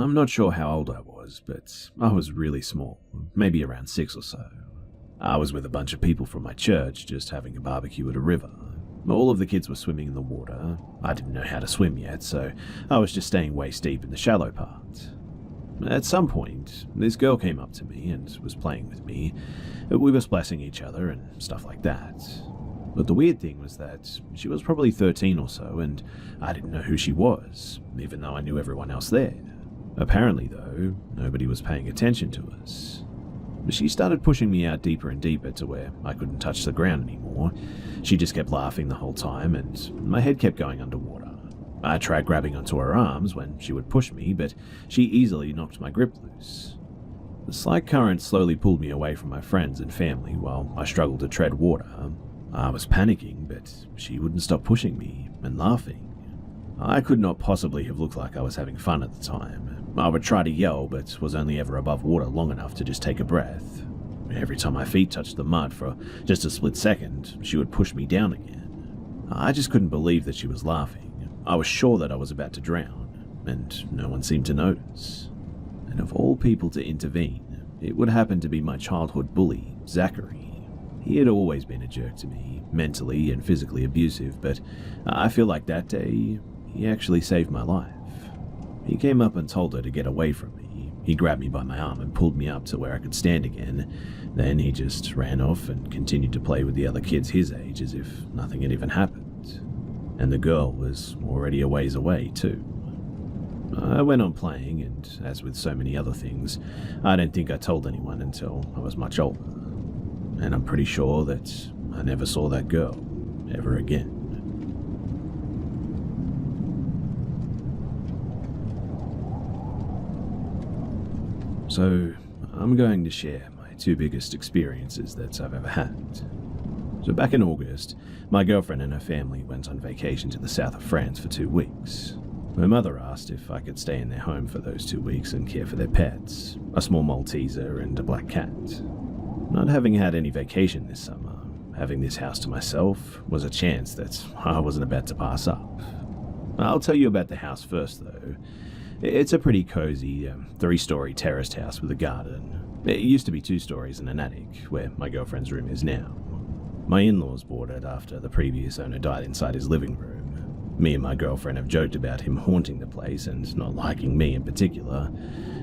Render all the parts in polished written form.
I'm not sure how old I was, but I was really small, maybe around 6 or so. I was with a bunch of people from my church just having a barbecue at a river. All of the kids were swimming in the water. I didn't know how to swim yet, so I was just staying waist deep in the shallow part. At some point, this girl came up to me and was playing with me. We were splashing each other and stuff like that. But the weird thing was that she was probably 13 or so, and I didn't know who she was, even though I knew everyone else there. Apparently, though, nobody was paying attention to us. She started pushing me out deeper and deeper to where I couldn't touch the ground anymore. She just kept laughing the whole time, and my head kept going underwater. I tried grabbing onto her arms when she would push me, but she easily knocked my grip loose. The slight current slowly pulled me away from my friends and family while I struggled to tread water. I was panicking, but she wouldn't stop pushing me and laughing. I could not possibly have looked like I was having fun at the time. I would try to yell, but was only ever above water long enough to just take a breath. Every time my feet touched the mud for just a split second, she would push me down again. I just couldn't believe that she was laughing. I was sure that I was about to drown, and no one seemed to notice. And of all people to intervene, it would happen to be my childhood bully, Zachary. He had always been a jerk to me, mentally and physically abusive, but I feel like that day, he actually saved my life. He came up and told her to get away from me. He grabbed me by my arm and pulled me up to where I could stand again. Then he just ran off and continued to play with the other kids his age as if nothing had even happened. And the girl was already a ways away, too. I went on playing, and as with so many other things, I don't think I told anyone until I was much older. And I'm pretty sure that I never saw that girl ever again. So, I'm going to share my 2 biggest experiences that I've ever had. So back in August, my girlfriend and her family went on vacation to the south of France for 2 weeks. My mother asked if I could stay in their home for those 2 weeks and care for their pets, a small Malteser and a black cat. Not having had any vacation this summer, having this house to myself was a chance that I wasn't about to pass up. I'll tell you about the house first, though. It's a pretty cozy 3-story terraced house with a garden. It used to be 2 stories and an attic, where my girlfriend's room is now. My in-laws bought it after the previous owner died inside his living room. Me and my girlfriend have joked about him haunting the place and not liking me in particular.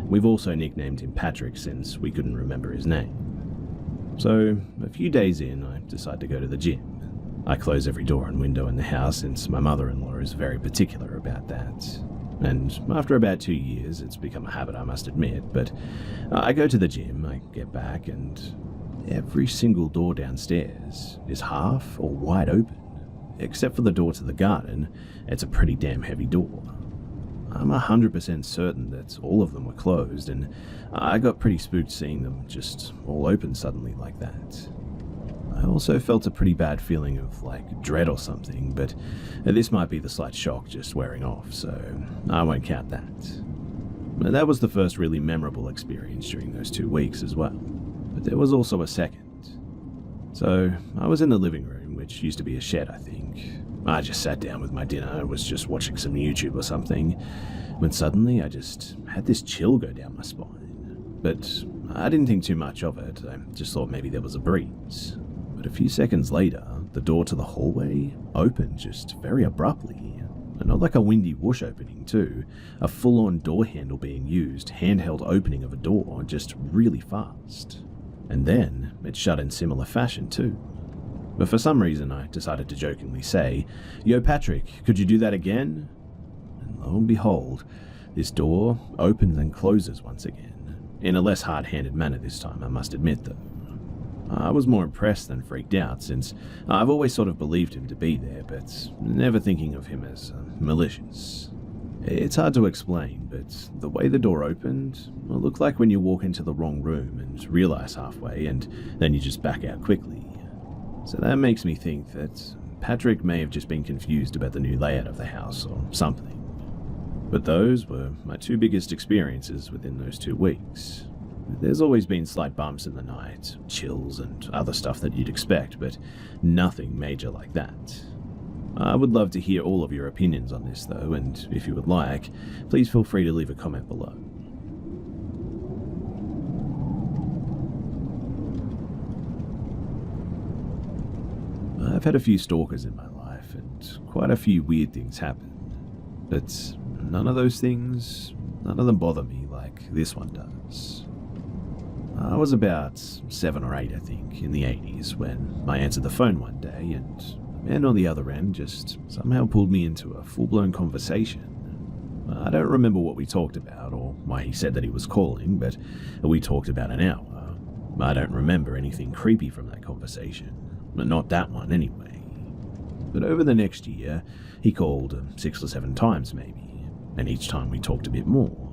We've also nicknamed him Patrick since we couldn't remember his name. So, a few days in, I decide to go to the gym. I close every door and window in the house since my mother-in-law is very particular about that. And after about 2 years, it's become a habit, I must admit, but I go to the gym, I get back, and every single door downstairs is half or wide open. Except for the door to the garden, it's a pretty damn heavy door. I'm 100% certain that all of them were closed, and I got pretty spooked seeing them just all open suddenly like that. I also felt a pretty bad feeling of, dread or something, but this might be the slight shock just wearing off, so I won't count that. That was the first really memorable experience during those 2 weeks as well. But there was also a second. So, I was in the living room, which used to be a shed, I think. I just sat down with my dinner, was just watching some YouTube or something, when suddenly I just had this chill go down my spine. But I didn't think too much of it, I just thought maybe there was a breeze. But a few seconds later, the door to the hallway opened just very abruptly. And not like a windy whoosh opening too, a full-on door handle being used, handheld opening of a door, just really fast. And then, it shut in similar fashion too. But for some reason I decided to jokingly say, "Yo Patrick, could you do that again?" And lo and behold, this door opens and closes once again, in a less hard-handed manner this time, I must admit though. I was more impressed than freaked out, since I've always sort of believed him to be there, but never thinking of him as malicious. It's hard to explain, but the way the door opened looked like when you walk into the wrong room and realize halfway, and then you just back out quickly. So that makes me think that Patrick may have just been confused about the new layout of the house or something. But those were my 2 biggest experiences within those 2 weeks. There's always been slight bumps in the night, chills and other stuff that you'd expect, but nothing major like that. I would love to hear all of your opinions on this though, and if you would like, please feel free to leave a comment below. I've had a few stalkers in my life, and quite a few weird things happen. But none of them bother me like this one does. I was about 7 or 8, I think, in the 80s when I answered the phone one day, and the man on the other end just somehow pulled me into a full-blown conversation. I don't remember what we talked about or why he said that he was calling, but we talked about an hour. I don't remember anything creepy from that conversation. Not that one, anyway. But over the next year, he called 6 or 7 times, maybe, and each time we talked a bit more.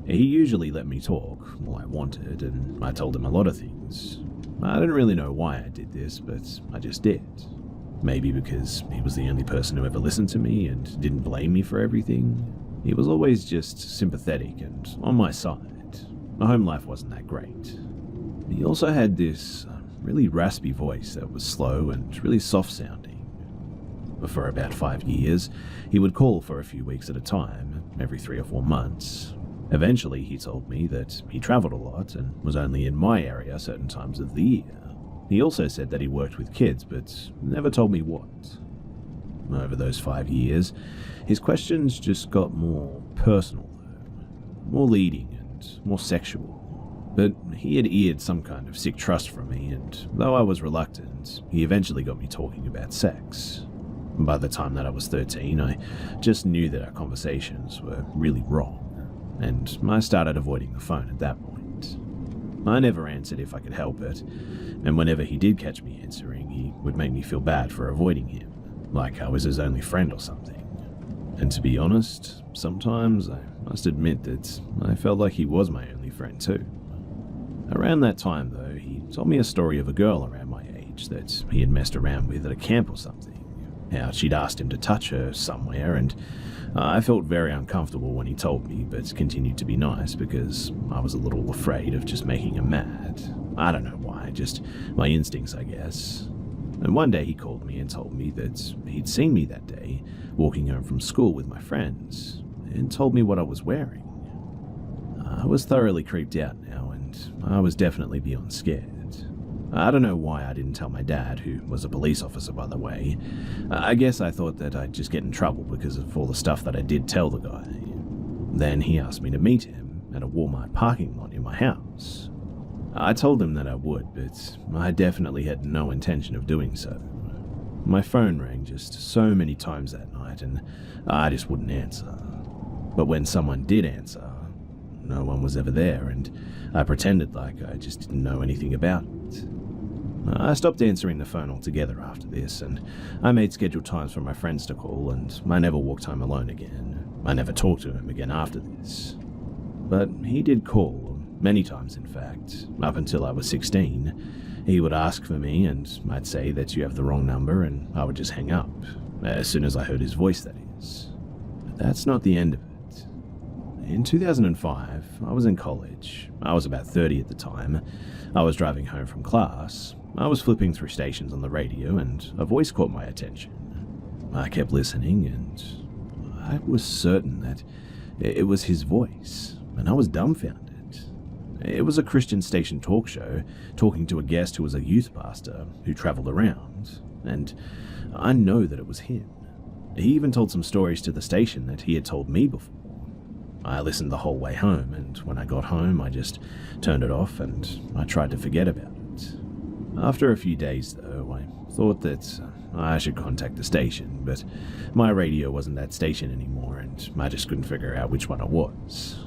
He usually let me talk all I wanted, and I told him a lot of things. I don't really know why I did this, but I just did. Maybe because he was the only person who ever listened to me and didn't blame me for everything. He was always just sympathetic and on my side. My home life wasn't that great. He also had this really raspy voice that was slow and really soft-sounding. For about 5 years, he would call for a few weeks at a time, every 3 or 4 months. Eventually, he told me that he traveled a lot and was only in my area certain times of the year. He also said that he worked with kids, but never told me what. Over those 5 years, his questions just got more personal, though, more leading and more sexual. But he had eared some kind of sick trust from me, and though I was reluctant, he eventually got me talking about sex. By the time that I was 13, I just knew that our conversations were really wrong, and I started avoiding the phone at that point. I never answered if I could help it, and whenever he did catch me answering, he would make me feel bad for avoiding him, like I was his only friend or something. And to be honest, sometimes I must admit that I felt like he was my only friend too. Around that time, though, he told me a story of a girl around my age that he had messed around with at a camp or something. How she'd asked him to touch her somewhere, and I felt very uncomfortable when he told me, but continued to be nice because I was a little afraid of just making him mad. I don't know why, just my instincts, I guess. And one day he called me and told me that he'd seen me that day, walking home from school with my friends, and told me what I was wearing. I was thoroughly creeped out now, and I was definitely beyond scared. I don't know why I didn't tell my dad, who was a police officer, by the way. I guess I thought that I'd just get in trouble because of all the stuff that I did tell the guy. Then he asked me to meet him at a Walmart parking lot near my house. I told him that I would, but I definitely had no intention of doing so. My phone rang just so many times that night, and I just wouldn't answer. But when someone did answer, no one was ever there, and I pretended like I just didn't know anything about it. I stopped answering the phone altogether after this, and I made scheduled times for my friends to call, and I never walked home alone again. I never talked to him again after this. But he did call, many times in fact, up until I was 16. He would ask for me, and I'd say that you have the wrong number, and I would just hang up, as soon as I heard his voice, that is. But that's not the end of it. In 2005, I was in college. I was about 30 at the time. I was driving home from class. I was flipping through stations on the radio, and a voice caught my attention. I kept listening, and I was certain that it was his voice, and I was dumbfounded. It was a Christian station talk show, talking to a guest who was a youth pastor who traveled around, and I know that it was him. He even told some stories to the station that he had told me before. I listened the whole way home, and when I got home, I just turned it off and I tried to forget about it. After a few days, though, I thought that I should contact the station, but my radio wasn't that station anymore, and I just couldn't figure out which one it was.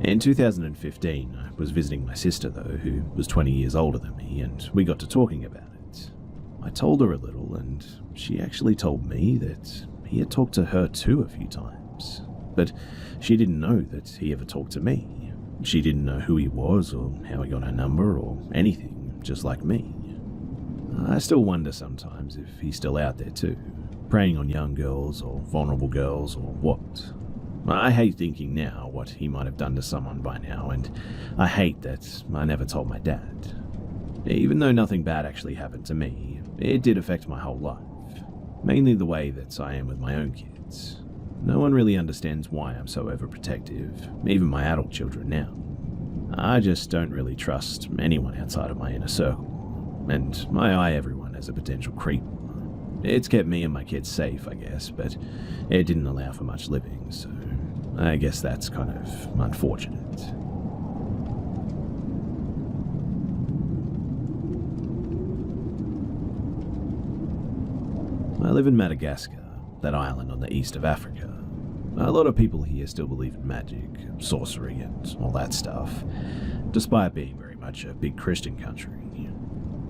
In 2015, I was visiting my sister, though, who was 20 years older than me, and we got to talking about it. I told her a little, and she actually told me that he had talked to her too a few times. But she didn't know that he ever talked to me. She didn't know who he was or how he got her number or anything, just like me. I still wonder sometimes if he's still out there too, preying on young girls or vulnerable girls or what. I hate thinking now what he might have done to someone by now, and I hate that I never told my dad. Even though nothing bad actually happened to me, it did affect my whole life. mainly the way that I am with my own kids. No one really understands why I'm so overprotective, even my adult children now. I just don't really trust anyone outside of my inner circle, and I eye everyone as a potential creep. It's kept me and my kids safe, I guess, but it didn't allow for much living, so I guess that's kind of unfortunate. I live in Madagascar, that island on the east of Africa. A lot of people here still believe in magic, sorcery, and all that stuff, despite being very much a big Christian country.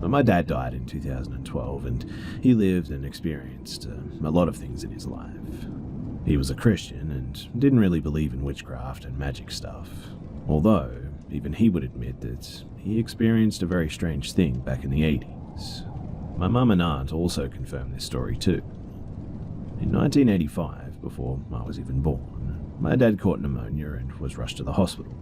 My dad died in 2012, and he lived and experienced a lot of things in his life. He was a Christian and didn't really believe in witchcraft and magic stuff, although even he would admit that he experienced a very strange thing back in the 80s. My mum and aunt also confirmed this story too. In 1985, before I was even born, my dad caught pneumonia and was rushed to the hospital.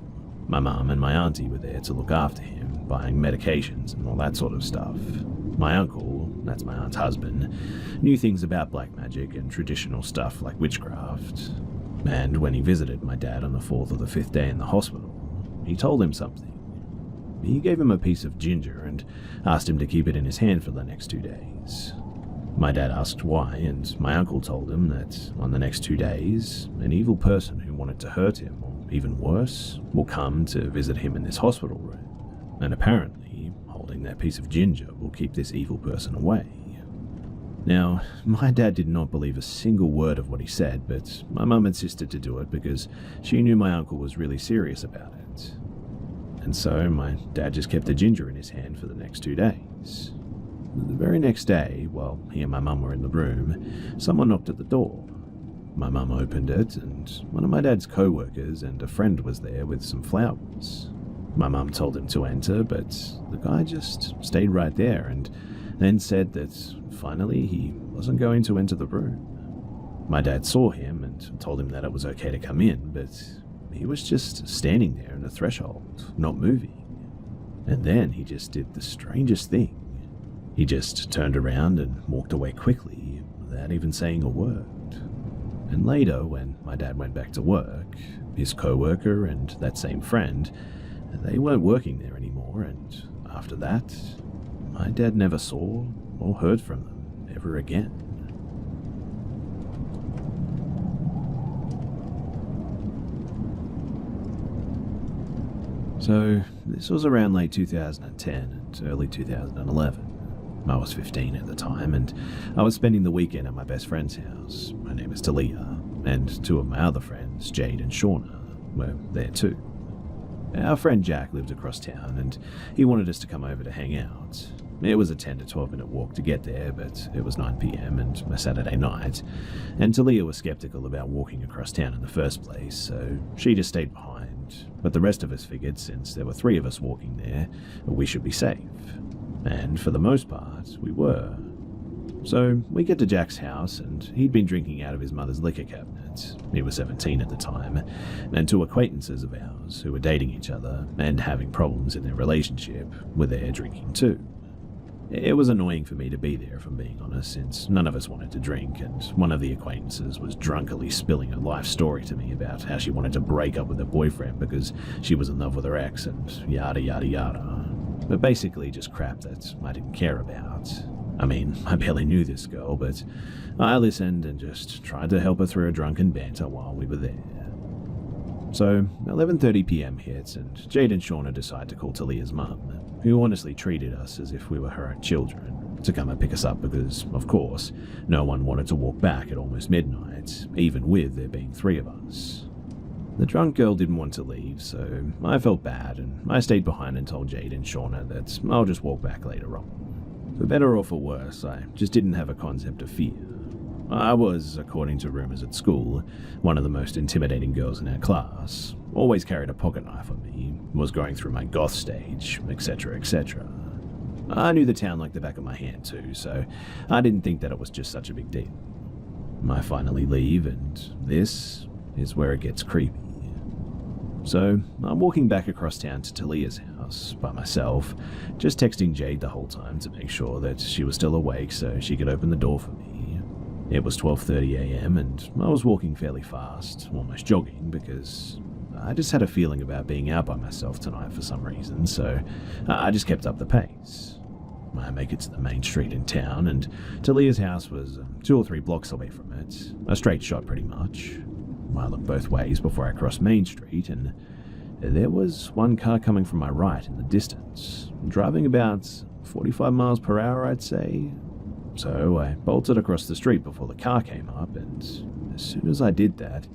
My mum and my auntie were there to look after him, buying medications and all that sort of stuff. My uncle, that's my aunt's husband, knew things about black magic and traditional stuff like witchcraft. And when he visited my dad on the 4th or the 5th day in the hospital, he told him something. He gave him a piece of ginger and asked him to keep it in his hand for the next 2 days. My dad asked why, and my uncle told him that on the next 2 days, an evil person who wanted to hurt him, or even worse, will come to visit him in this hospital room. And apparently, holding that piece of ginger will keep this evil person away. Now, my dad did not believe a single word of what he said, but my mum insisted to do it because she knew my uncle was really serious about it. And so my dad just kept the ginger in his hand for the next 2 days. The very next day, while he and my mum were in the room, someone knocked at the door. My mum opened it, and one of my dad's co-workers and a friend was there with some flowers. My mum told him to enter, but the guy just stayed right there and then said that finally he wasn't going to enter the room. My dad saw him and told him that it was okay to come in, but he was just standing there in the threshold, not moving. And then he just did the strangest thing. He just turned around and walked away quickly without even saying a word. And later, when my dad went back to work, his co-worker and that same friend, they weren't working there anymore, and after that, my dad never saw or heard from them ever again. So, this was around late 2010 and early 2011. I was 15 at the time, and I was spending the weekend at my best friend's house. Her name is Talia, and 2 of my other friends, Jade and Shauna, were there too. Our friend Jack lived across town, and he wanted us to come over to hang out. It was a 10 to 12 minute walk to get there, but it was 9 p.m. and a Saturday night, and Talia was skeptical about walking across town in the first place, so she just stayed behind. But the rest of us figured since there were 3 of us walking there, we should be safe. And for the most part, we were. So we get to Jack's house, and he'd been drinking out of his mother's liquor cabinet. He was 17 at the time, and 2 acquaintances of ours who were dating each other and having problems in their relationship were there drinking too. It was annoying for me to be there, if I'm being honest, since none of us wanted to drink, and one of the acquaintances was drunkenly spilling her life story to me about how she wanted to break up with her boyfriend because she was in love with her ex and yada yada yada. But basically just crap that I didn't care about. I mean, I barely knew this girl, but I listened and just tried to help her through her drunken banter while we were there. So, 11:30 p.m. hits, and Jade and Shauna decide to call Talia's mum, who honestly treated us as if we were her own children, to come and pick us up because, of course, no one wanted to walk back at almost midnight, even with there being 3 of us. The drunk girl didn't want to leave, so I felt bad, and I stayed behind and told Jade and Shauna that I'll just walk back later on. For better or for worse, I just didn't have a concept of fear. I was, according to rumors at school, one of the most intimidating girls in our class, always carried a pocket knife on me, was going through my goth stage, etc., etc. I knew the town like the back of my hand too, so I didn't think that it was just such a big deal. I finally leave, and this is where it gets creepy. So, I'm walking back across town to Talia's house by myself, just texting Jade the whole time to make sure that she was still awake so she could open the door for me. It was 12:30 a.m. and I was walking fairly fast, almost jogging, because I just had a feeling about being out by myself tonight for some reason, so I just kept up the pace. I make it to the main street in town, and Talia's house was 2 or 3 blocks away from it, a straight shot pretty much. I looked both ways before I crossed Main Street, and there was one car coming from my right in the distance, driving about 45 miles per hour, I'd say. So I bolted across the street before the car came up, and as soon as I did that,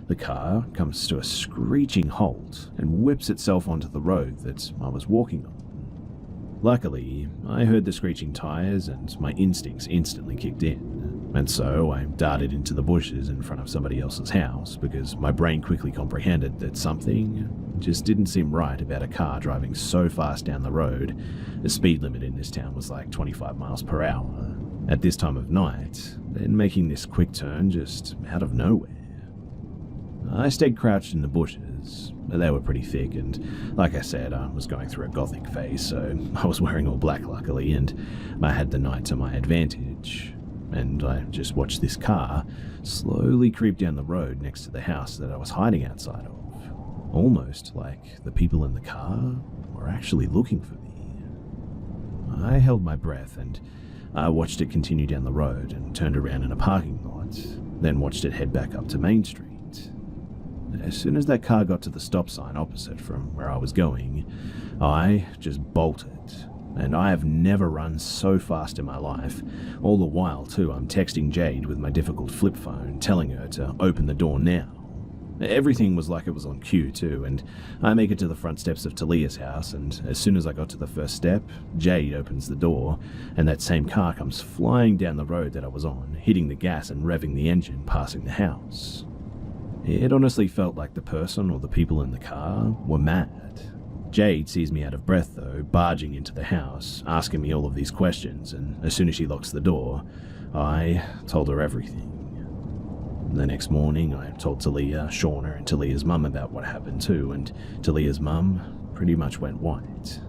the car comes to a screeching halt and whips itself onto the road that I was walking on. Luckily, I heard the screeching tires and my instincts instantly kicked in, and so I darted into the bushes in front of somebody else's house because my brain quickly comprehended that something just didn't seem right about a car driving so fast down the road. The speed limit in this town was like 25 miles per hour at this time of night, then making this quick turn just out of nowhere. I stayed crouched in the bushes. They were pretty thick, and like I said, I was going through a gothic phase, so I was wearing all black luckily, and I had the night to my advantage. And I just watched this car slowly creep down the road next to the house that I was hiding outside of. Almost like the people in the car were actually looking for me. I held my breath, and I watched it continue down the road and turned around in a parking lot, then watched it head back up to Main Street. As soon as that car got to the stop sign opposite from where I was going, I just bolted, and I have never run so fast in my life. All the while, too, I'm texting Jade with my difficult flip phone, telling her to open the door now. Everything was like it was on cue, too, and I make it to the front steps of Talia's house, and as soon as I got to the first step, Jade opens the door, and that same car comes flying down the road that I was on, hitting the gas and revving the engine, passing the house. It honestly felt like the person or the people in the car were mad. Jade sees me out of breath, though, barging into the house, asking me all of these questions, and as soon as she locks the door, I told her everything. The next morning, I told Talia, Shauna, and Talia's mum about what happened too, and Talia's mum pretty much went white,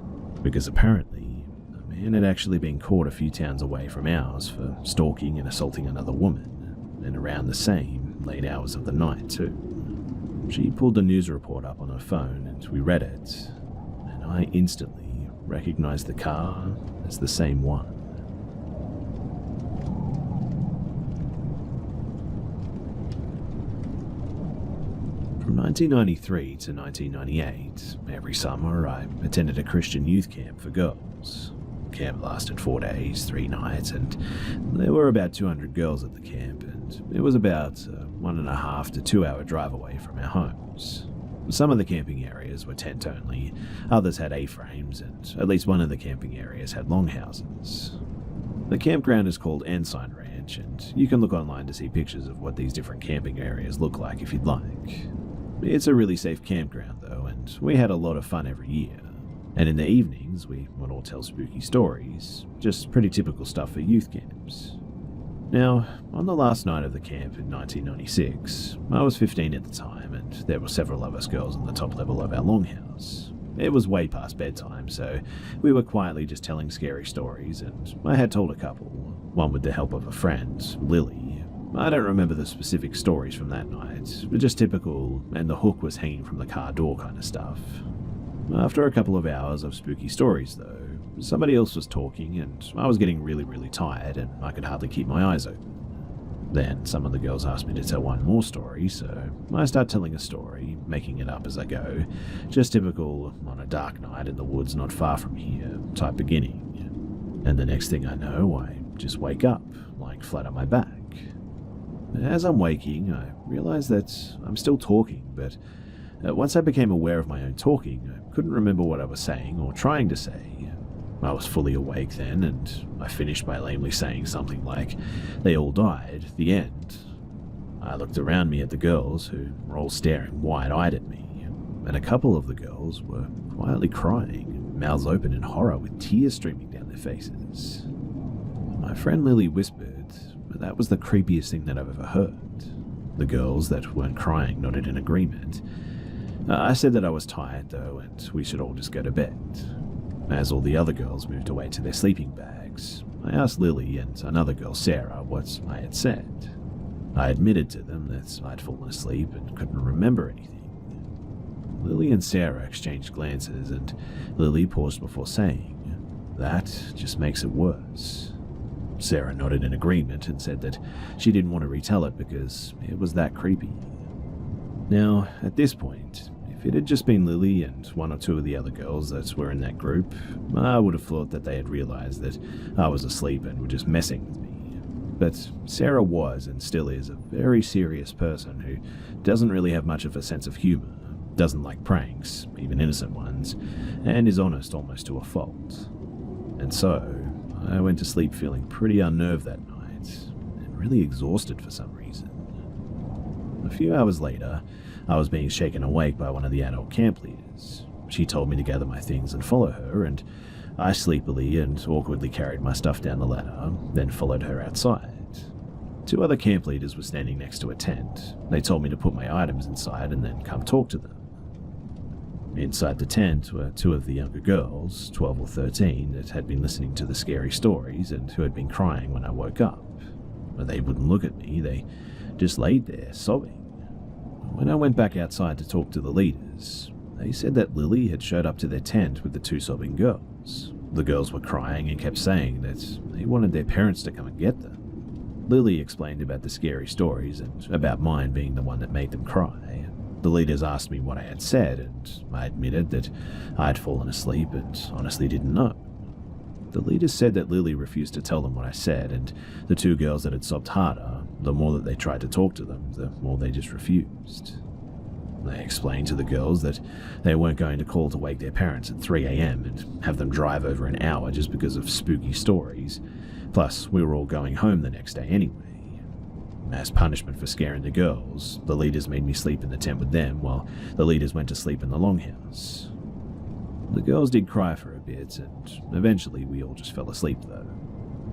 because apparently a man had actually been caught a few towns away from ours for stalking and assaulting another woman, and around the same late hours of the night too. She pulled the news report up on her phone, and we read it, and I instantly recognized the car as the same one. From 1993 to 1998, every summer I attended a Christian youth camp for girls. Camp lasted 4 days, 3 nights, and there were about 200 girls at the camp, and it was about a 1.5 to 2 hour drive away from our homes. Some of the camping areas were tent only, others had A-frames, and at least one of the camping areas had longhouses. The campground is called Ensign Ranch, and you can look online to see pictures of what these different camping areas look like if you'd like. It's a really safe campground though, and we had a lot of fun every year. And in the evenings, we would all tell spooky stories, just pretty typical stuff for youth camps. Now, on the last night of the camp in 1996, I was 15 at the time, and there were several of us girls on the top level of our longhouse. It was way past bedtime, so we were quietly just telling scary stories, and I had told a couple, one with the help of a friend, Lily. I don't remember the specific stories from that night, but just typical, and the hook was hanging from the car door kind of stuff. After a couple of hours of spooky stories, though, somebody else was talking, and I was getting really tired, and I could hardly keep my eyes open. Then some of the girls asked me to tell one more story, so I start telling a story, making it up as I go. Just typical, on a dark night in the woods not far from here, type beginning. And the next thing I know, I just wake up, lying flat on my back. As I'm waking, I realize that I'm still talking, but once I became aware of my own talking, I couldn't remember what I was saying or trying to say. I was fully awake then, and I finished by lamely saying something like, "They all died, the end." I looked around me at the girls, who were all staring wide-eyed at me, and a couple of the girls were quietly crying, mouths open in horror with tears streaming down their faces. My friend Lily whispered, but that was the creepiest thing that I've ever heard. The girls that weren't crying nodded in agreement. I said that I was tired though, and we should all just go to bed. As all the other girls moved away to their sleeping bags, I asked Lily and another girl, Sarah, what I had said. I admitted to them that I'd fallen asleep and couldn't remember anything. Lily and Sarah exchanged glances, and Lily paused before saying, "That just makes it worse." Sarah nodded in agreement and said that she didn't want to retell it because it was that creepy. Now, at this point, if it had just been Lily and one or two of the other girls that were in that group, I would have thought that they had realized that I was asleep and were just messing with me. But Sarah was and still is a very serious person who doesn't really have much of a sense of humor, doesn't like pranks, even innocent ones, and is honest almost to a fault. And so, I went to sleep feeling pretty unnerved that night, and really exhausted for some reason. A few hours later, I was being shaken awake by one of the adult camp leaders. She told me to gather my things and follow her, and I sleepily and awkwardly carried my stuff down the ladder, then followed her outside. Two other camp leaders were standing next to a tent. They told me to put my items inside and then come talk to them. Inside the tent were two of the younger girls, 12 or 13, that had been listening to the scary stories and who had been crying when I woke up. But they wouldn't look at me, they just laid there, sobbing. When I went back outside to talk to the leaders, they said that Lily had showed up to their tent with the two sobbing girls. The girls were crying and kept saying that they wanted their parents to come and get them. Lily explained about the scary stories and about mine being the one that made them cry. The leaders asked me what I had said, and I admitted that I had fallen asleep and honestly didn't know. The leaders said that Lily refused to tell them what I said, and the two girls that had sobbed harder, the more that they tried to talk to them, the more they just refused. They explained to the girls that they weren't going to call to wake their parents at 3 a.m. and have them drive over an hour just because of spooky stories. Plus, we were all going home the next day anyway. As punishment for scaring the girls, the leaders made me sleep in the tent with them while the leaders went to sleep in the longhouse. The girls did cry for a bit, and eventually we all just fell asleep though.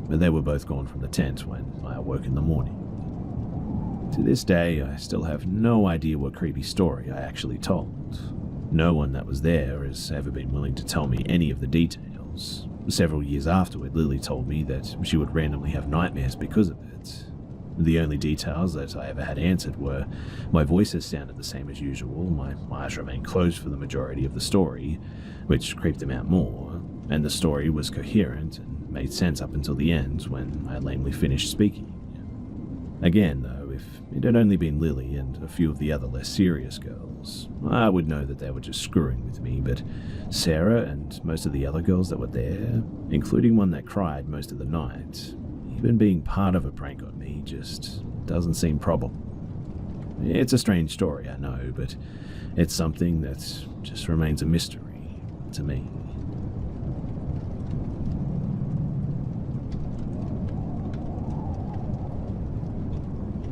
But they were both gone from the tent when I awoke in the morning. To this day, I still have no idea what creepy story I actually told. No one that was there has ever been willing to tell me any of the details. Several years afterward, Lily told me that she would randomly have nightmares because of it. The only details that I ever had answered were my voices sounded the same as usual, my eyes remained closed for the majority of the story, which creeped them out more, and the story was coherent and made sense up until the end when I lamely finished speaking. Again, though, if it had only been Lily and a few of the other less serious girls, I would know that they were just screwing with me, but Sarah and most of the other girls that were there, including one that cried most of the night, even being part of a prank on me just doesn't seem probable. It's a strange story, I know, but it's something that just remains a mystery to me.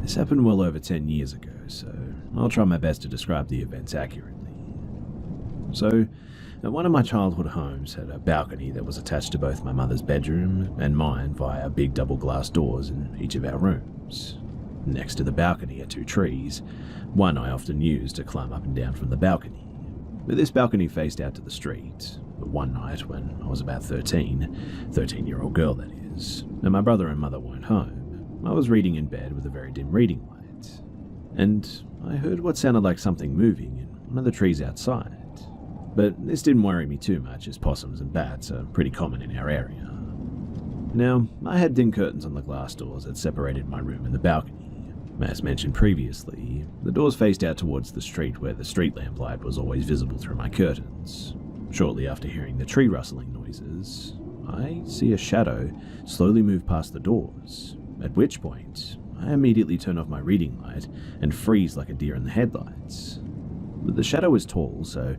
This happened well over 10 years ago, so I'll try my best to describe the events accurately. So, one of my childhood homes had a balcony that was attached to both my mother's bedroom and mine via big double glass doors in each of our rooms. Next to the balcony are two trees, one I often used to climb up and down from the balcony. But this balcony faced out to the street. But one night when I was about 13-year-old girl that is, and my brother and mother weren't home, I was reading in bed with a very dim reading light, and I heard what sounded like something moving in one of the trees outside. But this didn't worry me too much, as possums and bats are pretty common in our area. Now, I had thin curtains on the glass doors that separated my room and the balcony. As mentioned previously, the doors faced out towards the street where the street lamp light was always visible through my curtains. Shortly after hearing the tree rustling noises, I see a shadow slowly move past the doors, at which point I immediately turn off my reading light and freeze like a deer in the headlights. The shadow was tall, so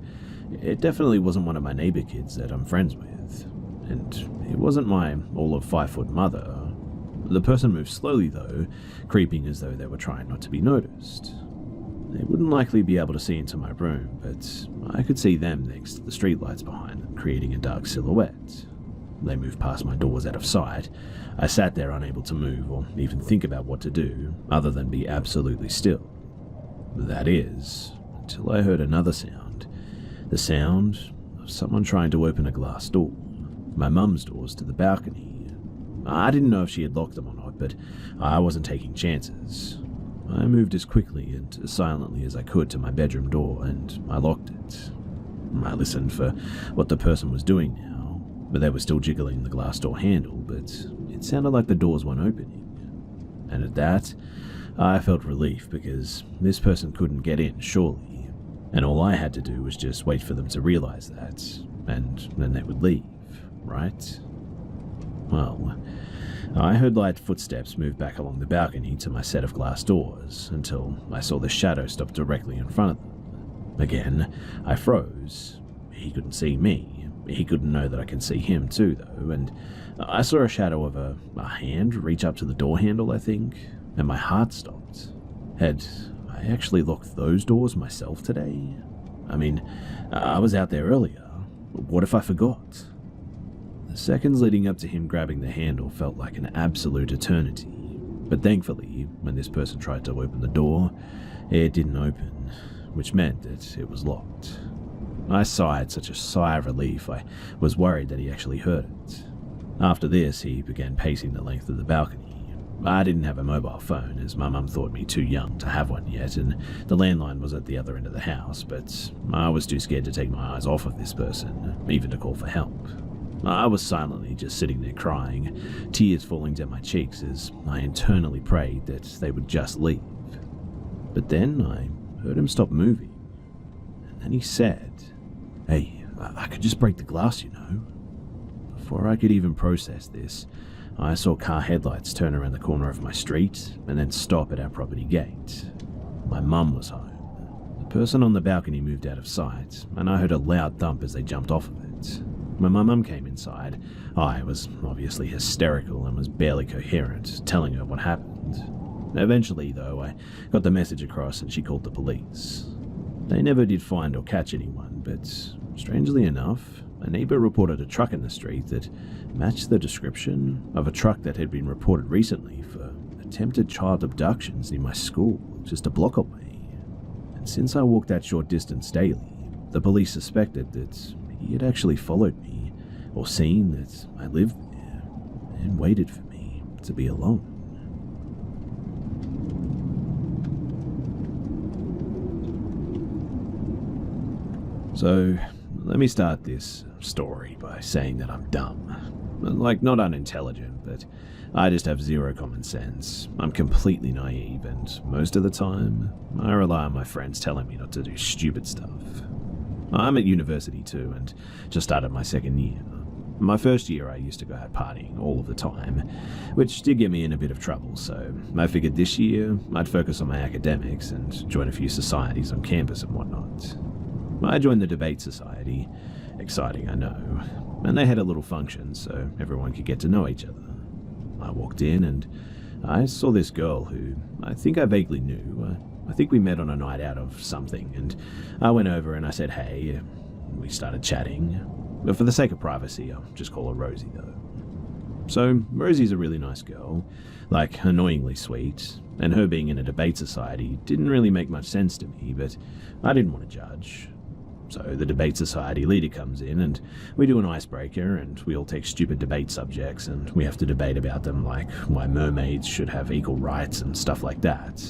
it definitely wasn't one of my neighbor kids that I'm friends with, and it wasn't my all of 5-foot mother. The person moved slowly though, creeping as though they were trying not to be noticed. They wouldn't likely be able to see into my room, but I could see them next to the streetlights behind them, creating a dark silhouette. They moved past my doors out of sight. I sat there unable to move or even think about what to do, other than be absolutely still. That is, until I heard another sound. The sound of someone trying to open a glass door, my mum's doors to the balcony. I didn't know if she had locked them or not, but I wasn't taking chances. I moved as quickly and as silently as I could to my bedroom door, and I locked it. I listened for what the person was doing now, but they were still jiggling the glass door handle, but it sounded like the doors weren't opening. And at that, I felt relief because this person couldn't get in, surely, and all I had to do was just wait for them to realize that, and then they would leave, right? Well, I heard light footsteps move back along the balcony to my set of glass doors until I saw the shadow stop directly in front of them. Again, I froze. He couldn't see me. He couldn't know that I could see him too, though, and I saw a shadow of a hand reach up to the door handle, I think, and my heart stopped. Had I actually locked those doors myself today? I mean, I was out there earlier. What if I forgot? The seconds leading up to him grabbing the handle felt like an absolute eternity, but thankfully, when this person tried to open the door, it didn't open, which meant that it was locked. I sighed such a sigh of relief, I was worried that he actually heard it. After this, he began pacing the length of the balcony. I didn't have a mobile phone, as my mum thought me too young to have one yet, and the landline was at the other end of the house, but I was too scared to take my eyes off of this person, even to call for help. I was silently just sitting there crying, tears falling down my cheeks as I internally prayed that they would just leave. But then I heard him stop moving, and then he said, "Hey, I could just break the glass, you know." Before I could even process this, I saw car headlights turn around the corner of my street and then stop at our property gate. My mum was home. The person on the balcony moved out of sight, and I heard a loud thump as they jumped off of it. When my mum came inside, I was obviously hysterical and was barely coherent, telling her what happened. Eventually, though, I got the message across and she called the police. They never did find or catch anyone, but strangely enough, a neighbour reported a truck in the street that matched the description of a truck that had been reported recently for attempted child abductions near my school, just a block away. And since I walked that short distance daily, the police suspected that he had actually followed me, or seen that I lived there, and waited for me to be alone. So, let me start this story by saying that I'm dumb. Like, not unintelligent, but I just have zero common sense. I'm completely naive, and most of the time, I rely on my friends telling me not to do stupid stuff. I'm at university too, and just started my second year. My first year I used to go out partying all of the time, which did get me in a bit of trouble, so I figured this year I'd focus on my academics and join a few societies on campus and whatnot. I joined the debate society. Exciting, I know. And they had a little function so everyone could get to know each other. I walked in and I saw this girl who I think I vaguely knew. I think we met on a night out of something, and I went over and I said, "Hey." We started chatting. But for the sake of privacy, I'll just call her Rosie, though. So, Rosie's a really nice girl, like, annoyingly sweet, and her being in a debate society didn't really make much sense to me, but I didn't want to judge. So the debate society leader comes in and we do an icebreaker and we all take stupid debate subjects and we have to debate about them, like why mermaids should have equal rights and stuff like that.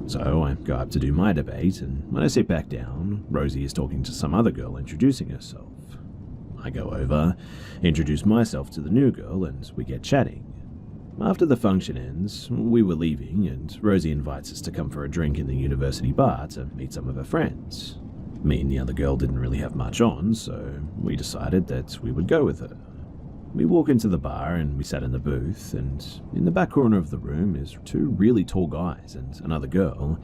So I go up to do my debate, and when I sit back down, Rosie is talking to some other girl introducing herself. I go over, introduce myself to the new girl, and we get chatting. After the function ends, we were leaving and Rosie invites us to come for a drink in the university bar to meet some of her friends. Me and the other girl didn't really have much on, so we decided that we would go with her. We walk into the bar and we sat in the booth, and in the back corner of the room is two really tall guys and another girl.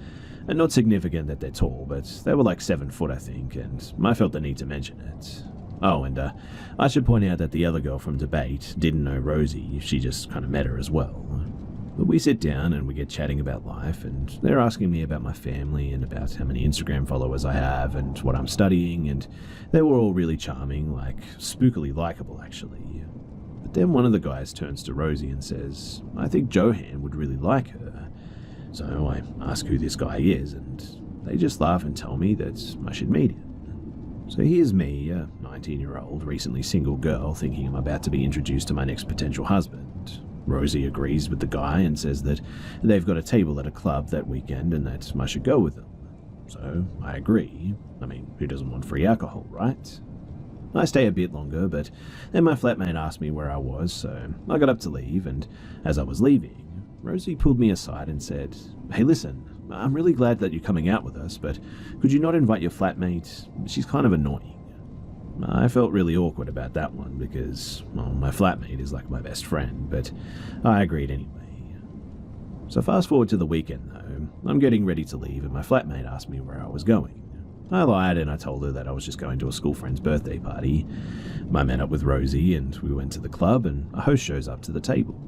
And not significant that they're tall, but they were like 7 foot, I think, and I felt the need to mention it. Oh, and I should point out that the other girl from debate didn't know Rosie, she just kind of met her as well. But we sit down and we get chatting about life, and they're asking me about my family and about how many Instagram followers I have and what I'm studying, and they were all really charming, like spookily likable actually. But then one of the guys turns to Rosie and says, "I think Johan would really like her." So I ask who this guy is, and they just laugh and tell me that I should meet him. So here's me, a 19-year-old, recently single girl, thinking I'm about to be introduced to my next potential husband. Rosie agrees with the guy and says that they've got a table at a club that weekend and that I should go with them. So I agree. I mean, who doesn't want free alcohol, right? I stay a bit longer, but then my flatmate asked me where I was, so I got up to leave, and as I was leaving, Rosie pulled me aside and said, "Hey, listen, I'm really glad that you're coming out with us, but could you not invite your flatmate? She's kind of annoying." I felt really awkward about that one because, well, my flatmate is like my best friend, but I agreed anyway. So fast forward to the weekend though, I'm getting ready to leave and my flatmate asked me where I was going. I lied and I told her that I was just going to a school friend's birthday party. I met up with Rosie and we went to the club and a host shows up to the table.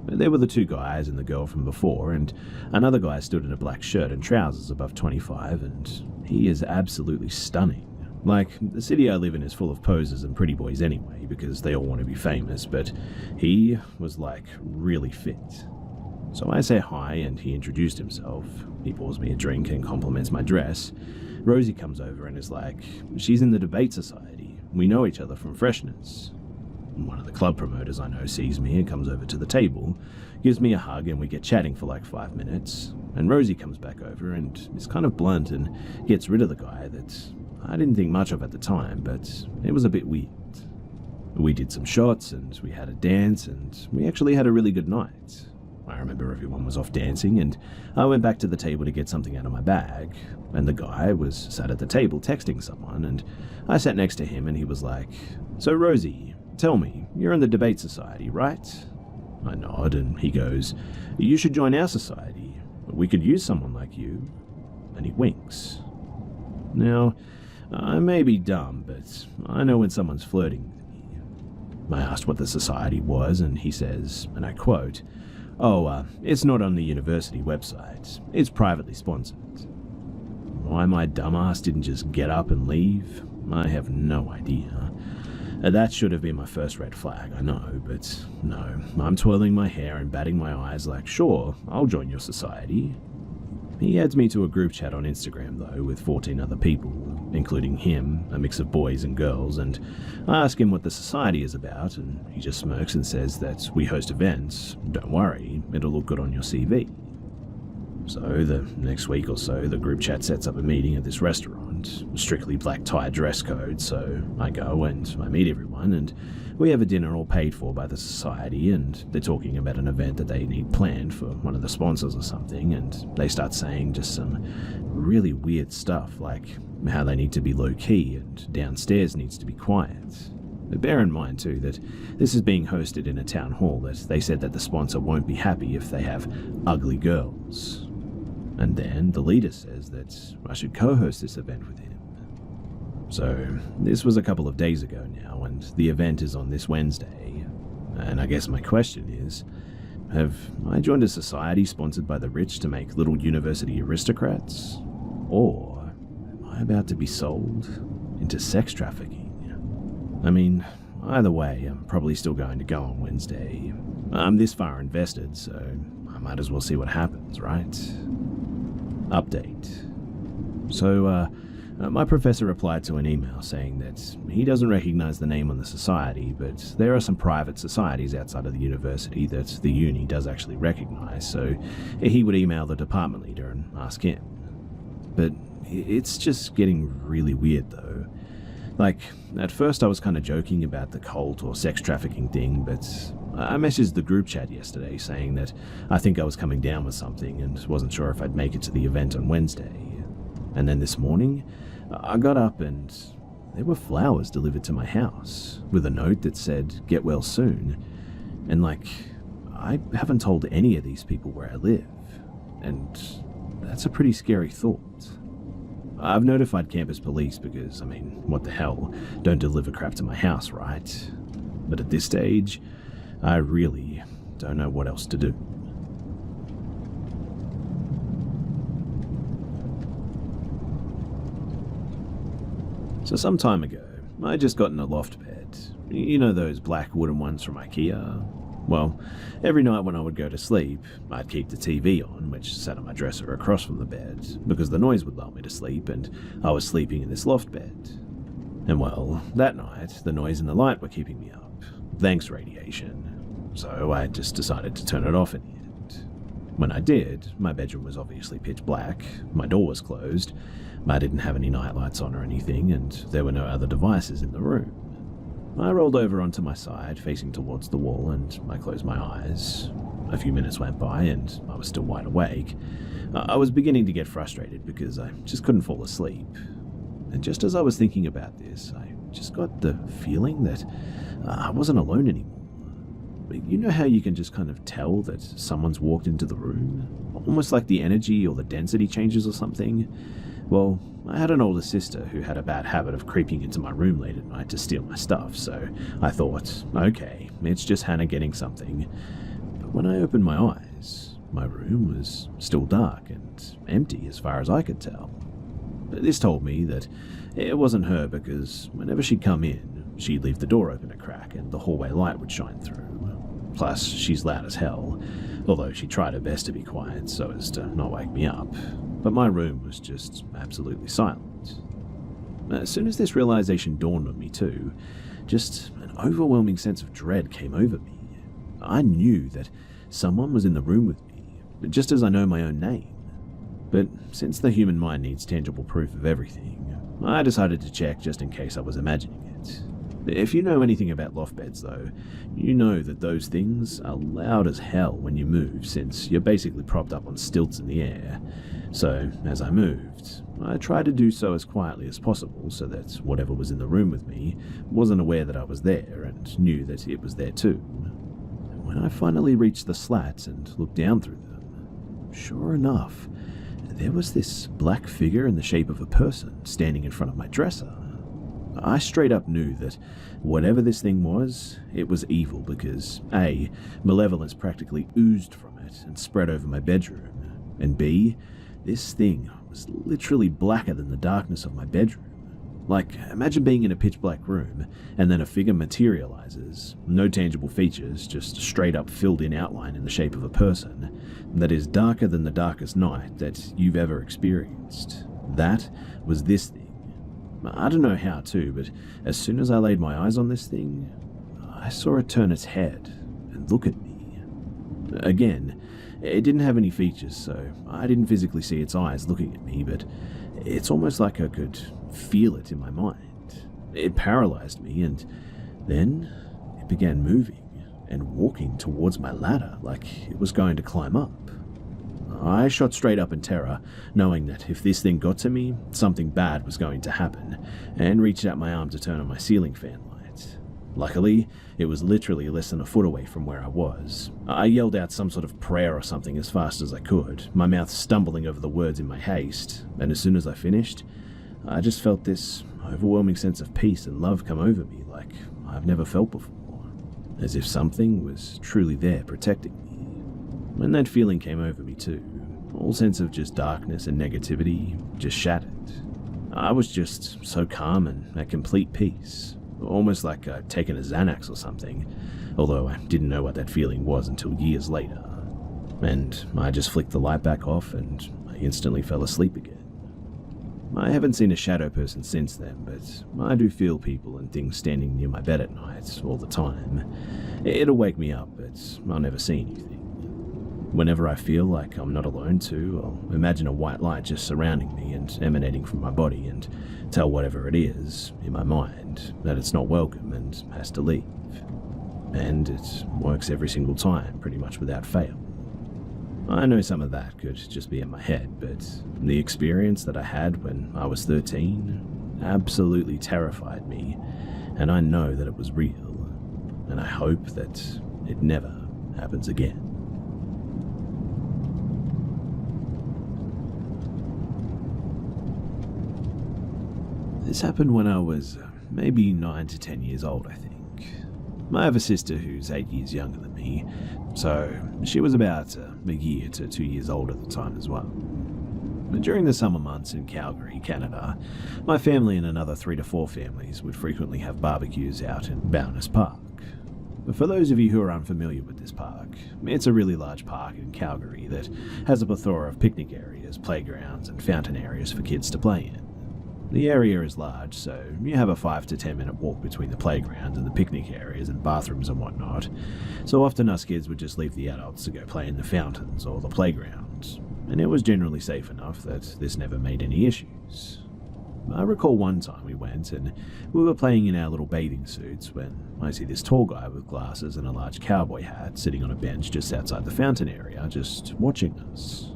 There were the two guys and the girl from before, and another guy stood in a black shirt and trousers above 25, and he is absolutely stunning. Like, the city I live in is full of posers and pretty boys anyway, because they all want to be famous, but he was like really fit. So I say hi and he introduced himself. He pours me a drink and compliments my dress. Rosie comes over and is like, "She's in the debate society. We know each other from freshness." One of the club promoters I know sees me and comes over to the table, gives me a hug and we get chatting for like 5 minutes. And Rosie comes back over and is kind of blunt and gets rid of the guy that I didn't think much of at the time, but it was a bit weird. We did some shots and we had a dance and we actually had a really good night. I remember everyone was off dancing and I went back to the table to get something out of my bag, and the guy was sat at the table texting someone, and I sat next to him and he was like, "So Rosie, tell me, you're in the debate society, right?" I nod and he goes, "You should join our society. We could use someone like you." And he winks. Now, I may be dumb, but I know when someone's flirting with me. I asked what the society was and he says, and I quote, "Oh, it's not on the university website. It's privately sponsored." Why my dumbass didn't just get up and leave, I have no idea. That should have been my first red flag, I know, but no. I'm twirling my hair and batting my eyes like, "Sure, I'll join your society." He adds me to a group chat on Instagram, though, with 14 other people, including him, a mix of boys and girls, and I ask him what the society is about, and he just smirks and says that we host events. Don't worry, it'll look good on your CV. So the next week or so, the group chat sets up a meeting at this restaurant, strictly black tie dress code, so I go and I meet everyone, and we have a dinner all paid for by the society, and they're talking about an event that they need planned for one of the sponsors or something, and they start saying just some really weird stuff, like how they need to be low-key and downstairs needs to be quiet. But bear in mind too that this is being hosted in a town hall that they said that the sponsor won't be happy if they have ugly girls. And then the leader says that I should co-host this event with him. So this was a couple of days ago now, and the event is on this Wednesday. And I guess my question is, have I joined a society sponsored by the rich to make little university aristocrats? Or am I about to be sold into sex trafficking? I mean, either way, I'm probably still going to go on Wednesday. I'm this far invested, so I might as well see what happens, right? Update. So, my professor replied to an email saying that he doesn't recognize the name on the society, but there are some private societies outside of the university that the uni does actually recognize, so he would email the department leader and ask him. But it's just getting really weird though. Like, at first I was kind of joking about the cult or sex trafficking thing, but I messaged the group chat yesterday saying that I think I was coming down with something and wasn't sure if I'd make it to the event on Wednesday. And then this morning, I got up and there were flowers delivered to my house with a note that said, "Get well soon." And like, I haven't told any of these people where I live. And that's a pretty scary thought. I've notified campus police because, I mean, what the hell, don't deliver crap to my house, right? But at this stage, I really don't know what else to do. So some time ago, I just got in a loft bed. You know those black wooden ones from IKEA? Well, every night when I would go to sleep, I'd keep the TV on, which sat on my dresser across from the bed, because the noise would lull me to sleep, and I was sleeping in this loft bed. And well, that night, the noise and the light were keeping me up. Thanks, radiation. so I just decided to turn it off in the end. When I did, my bedroom was obviously pitch black, my door was closed, I didn't have any nightlights on or anything, and there were no other devices in the room. I rolled over onto my side, facing towards the wall, and I closed my eyes. A few minutes went by, and I was still wide awake. I was beginning to get frustrated because I just couldn't fall asleep. And just as I was thinking about this, I just got the feeling that I wasn't alone anymore. You know how you can just kind of tell that someone's walked into the room? Almost like the energy or the density changes or something? Well, I had an older sister who had a bad habit of creeping into my room late at night to steal my stuff, so I thought, okay, it's just Hannah getting something. But when I opened my eyes, my room was still dark and empty as far as I could tell. This told me that it wasn't her because whenever she'd come in, she'd leave the door open a crack and the hallway light would shine through. Plus, she's loud as hell, although she tried her best to be quiet so as to not wake me up. But my room was just absolutely silent. As soon as this realization dawned on me too, just an overwhelming sense of dread came over me. I knew that someone was in the room with me, just as I know my own name. But since the human mind needs tangible proof of everything, I decided to check just in case I was imagining it. If you know anything about loft beds though, you know that those things are loud as hell when you move since you're basically propped up on stilts in the air. So as I moved, I tried to do so as quietly as possible so that whatever was in the room with me wasn't aware that I was there and knew that it was there too. And when I finally reached the slats and looked down through them, sure enough, there was this black figure in the shape of a person standing in front of my dresser. I straight up knew that whatever this thing was, it was evil because A, malevolence practically oozed from it and spread over my bedroom, and B, this thing was literally blacker than the darkness of my bedroom. Like, imagine being in a pitch black room and then a figure materializes, no tangible features, just a straight up filled in outline in the shape of a person that is darker than the darkest night that you've ever experienced. That was this thing. I don't know how to, but as soon as I laid my eyes on this thing, I saw it turn its head and look at me. Again, it didn't have any features, so I didn't physically see its eyes looking at me, but it's almost like I could feel it in my mind. It paralyzed me, and then it began moving and walking towards my ladder like it was going to climb up. I shot straight up in terror, knowing that if this thing got to me, something bad was going to happen, and reached out my arm to turn on my ceiling fan light. Luckily, it was literally less than a foot away from where I was. I yelled out some sort of prayer or something as fast as I could, my mouth stumbling over the words in my haste, and as soon as I finished, I just felt this overwhelming sense of peace and love come over me like I've never felt before, as if something was truly there protecting me. When that feeling came over me too, all sense of just darkness and negativity just shattered. I was just so calm and at complete peace, almost like I'd taken a Xanax or something, although I didn't know what that feeling was until years later. And I just flicked the light back off and I instantly fell asleep again. I haven't seen a shadow person since then, but I do feel people and things standing near my bed at night all the time. It'll wake me up, but I'll never see anything. Whenever I feel like I'm not alone too, I'll imagine a white light just surrounding me and emanating from my body and tell whatever it is in my mind that it's not welcome and has to leave. And it works every single time, pretty much without fail. I know some of that could just be in my head, but the experience that I had when I was 13 absolutely terrified me, and I know that it was real, and I hope that it never happens again. This happened when I was maybe 9 to 10 years old, I think. I have a sister who's 8 years younger than me, so she was about a year to 2 years old at the time as well. But during the summer months in Calgary, Canada, my family and another 3 to 4 families would frequently have barbecues out in Bowness Park. But for those of you who are unfamiliar with this park, it's a really large park in Calgary that has a plethora of picnic areas, playgrounds, and fountain areas for kids to play in. The area is large, so you have a 5 to 10 minute walk between the playground and the picnic areas and bathrooms and whatnot, so often us kids would just leave the adults to go play in the fountains or the playgrounds, and it was generally safe enough that this never made any issues. I recall one time we went and we were playing in our little bathing suits when I see this tall guy with glasses and a large cowboy hat sitting on a bench just outside the fountain area, just watching us.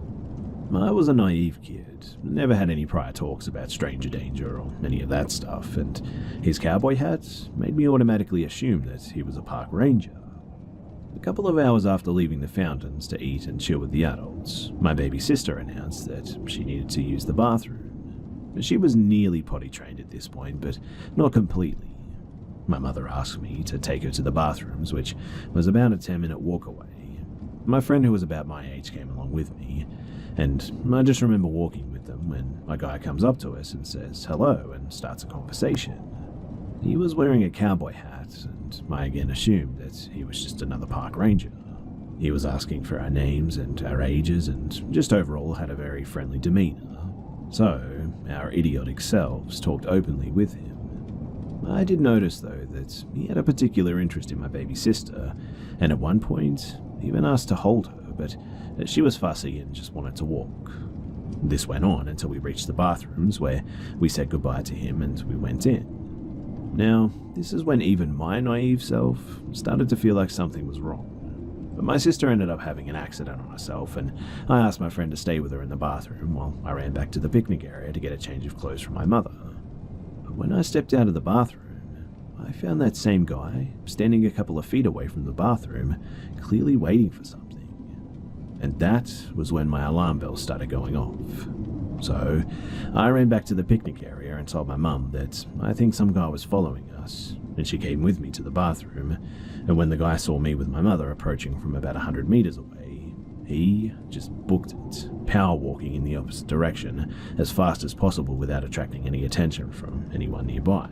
I was a naive kid, never had any prior talks about stranger danger or any of that stuff, and his cowboy hat made me automatically assume that he was a park ranger. A couple of hours after leaving the fountains to eat and chill with the adults, my baby sister announced that she needed to use the bathroom. She was nearly potty trained at this point, but not completely. My mother asked me to take her to the bathrooms, which was about a 10-minute walk away. My friend who was about my age came along with me, and I just remember walking with them when a guy comes up to us and says hello and starts a conversation. He was wearing a cowboy hat, and I again assumed that he was just another park ranger. He was asking for our names and our ages and just overall had a very friendly demeanor. So, our idiotic selves talked openly with him. I did notice, though, that he had a particular interest in my baby sister, and at one point, even asked to hold her, but she was fussy and just wanted to walk. This went on until we reached the bathrooms, where we said goodbye to him and we went in. Now, this is when even my naive self started to feel like something was wrong. But my sister ended up having an accident on herself, and I asked my friend to stay with her in the bathroom while I ran back to the picnic area to get a change of clothes from my mother. But when I stepped out of the bathroom, I found that same guy standing a couple of feet away from the bathroom, clearly waiting for something. And that was when my alarm bells started going off. So I ran back to the picnic area and told my mum that I think some guy was following us, and she came with me to the bathroom, and when the guy saw me with my mother approaching from about 100 meters away, he just booked it, power walking in the opposite direction as fast as possible without attracting any attention from anyone nearby.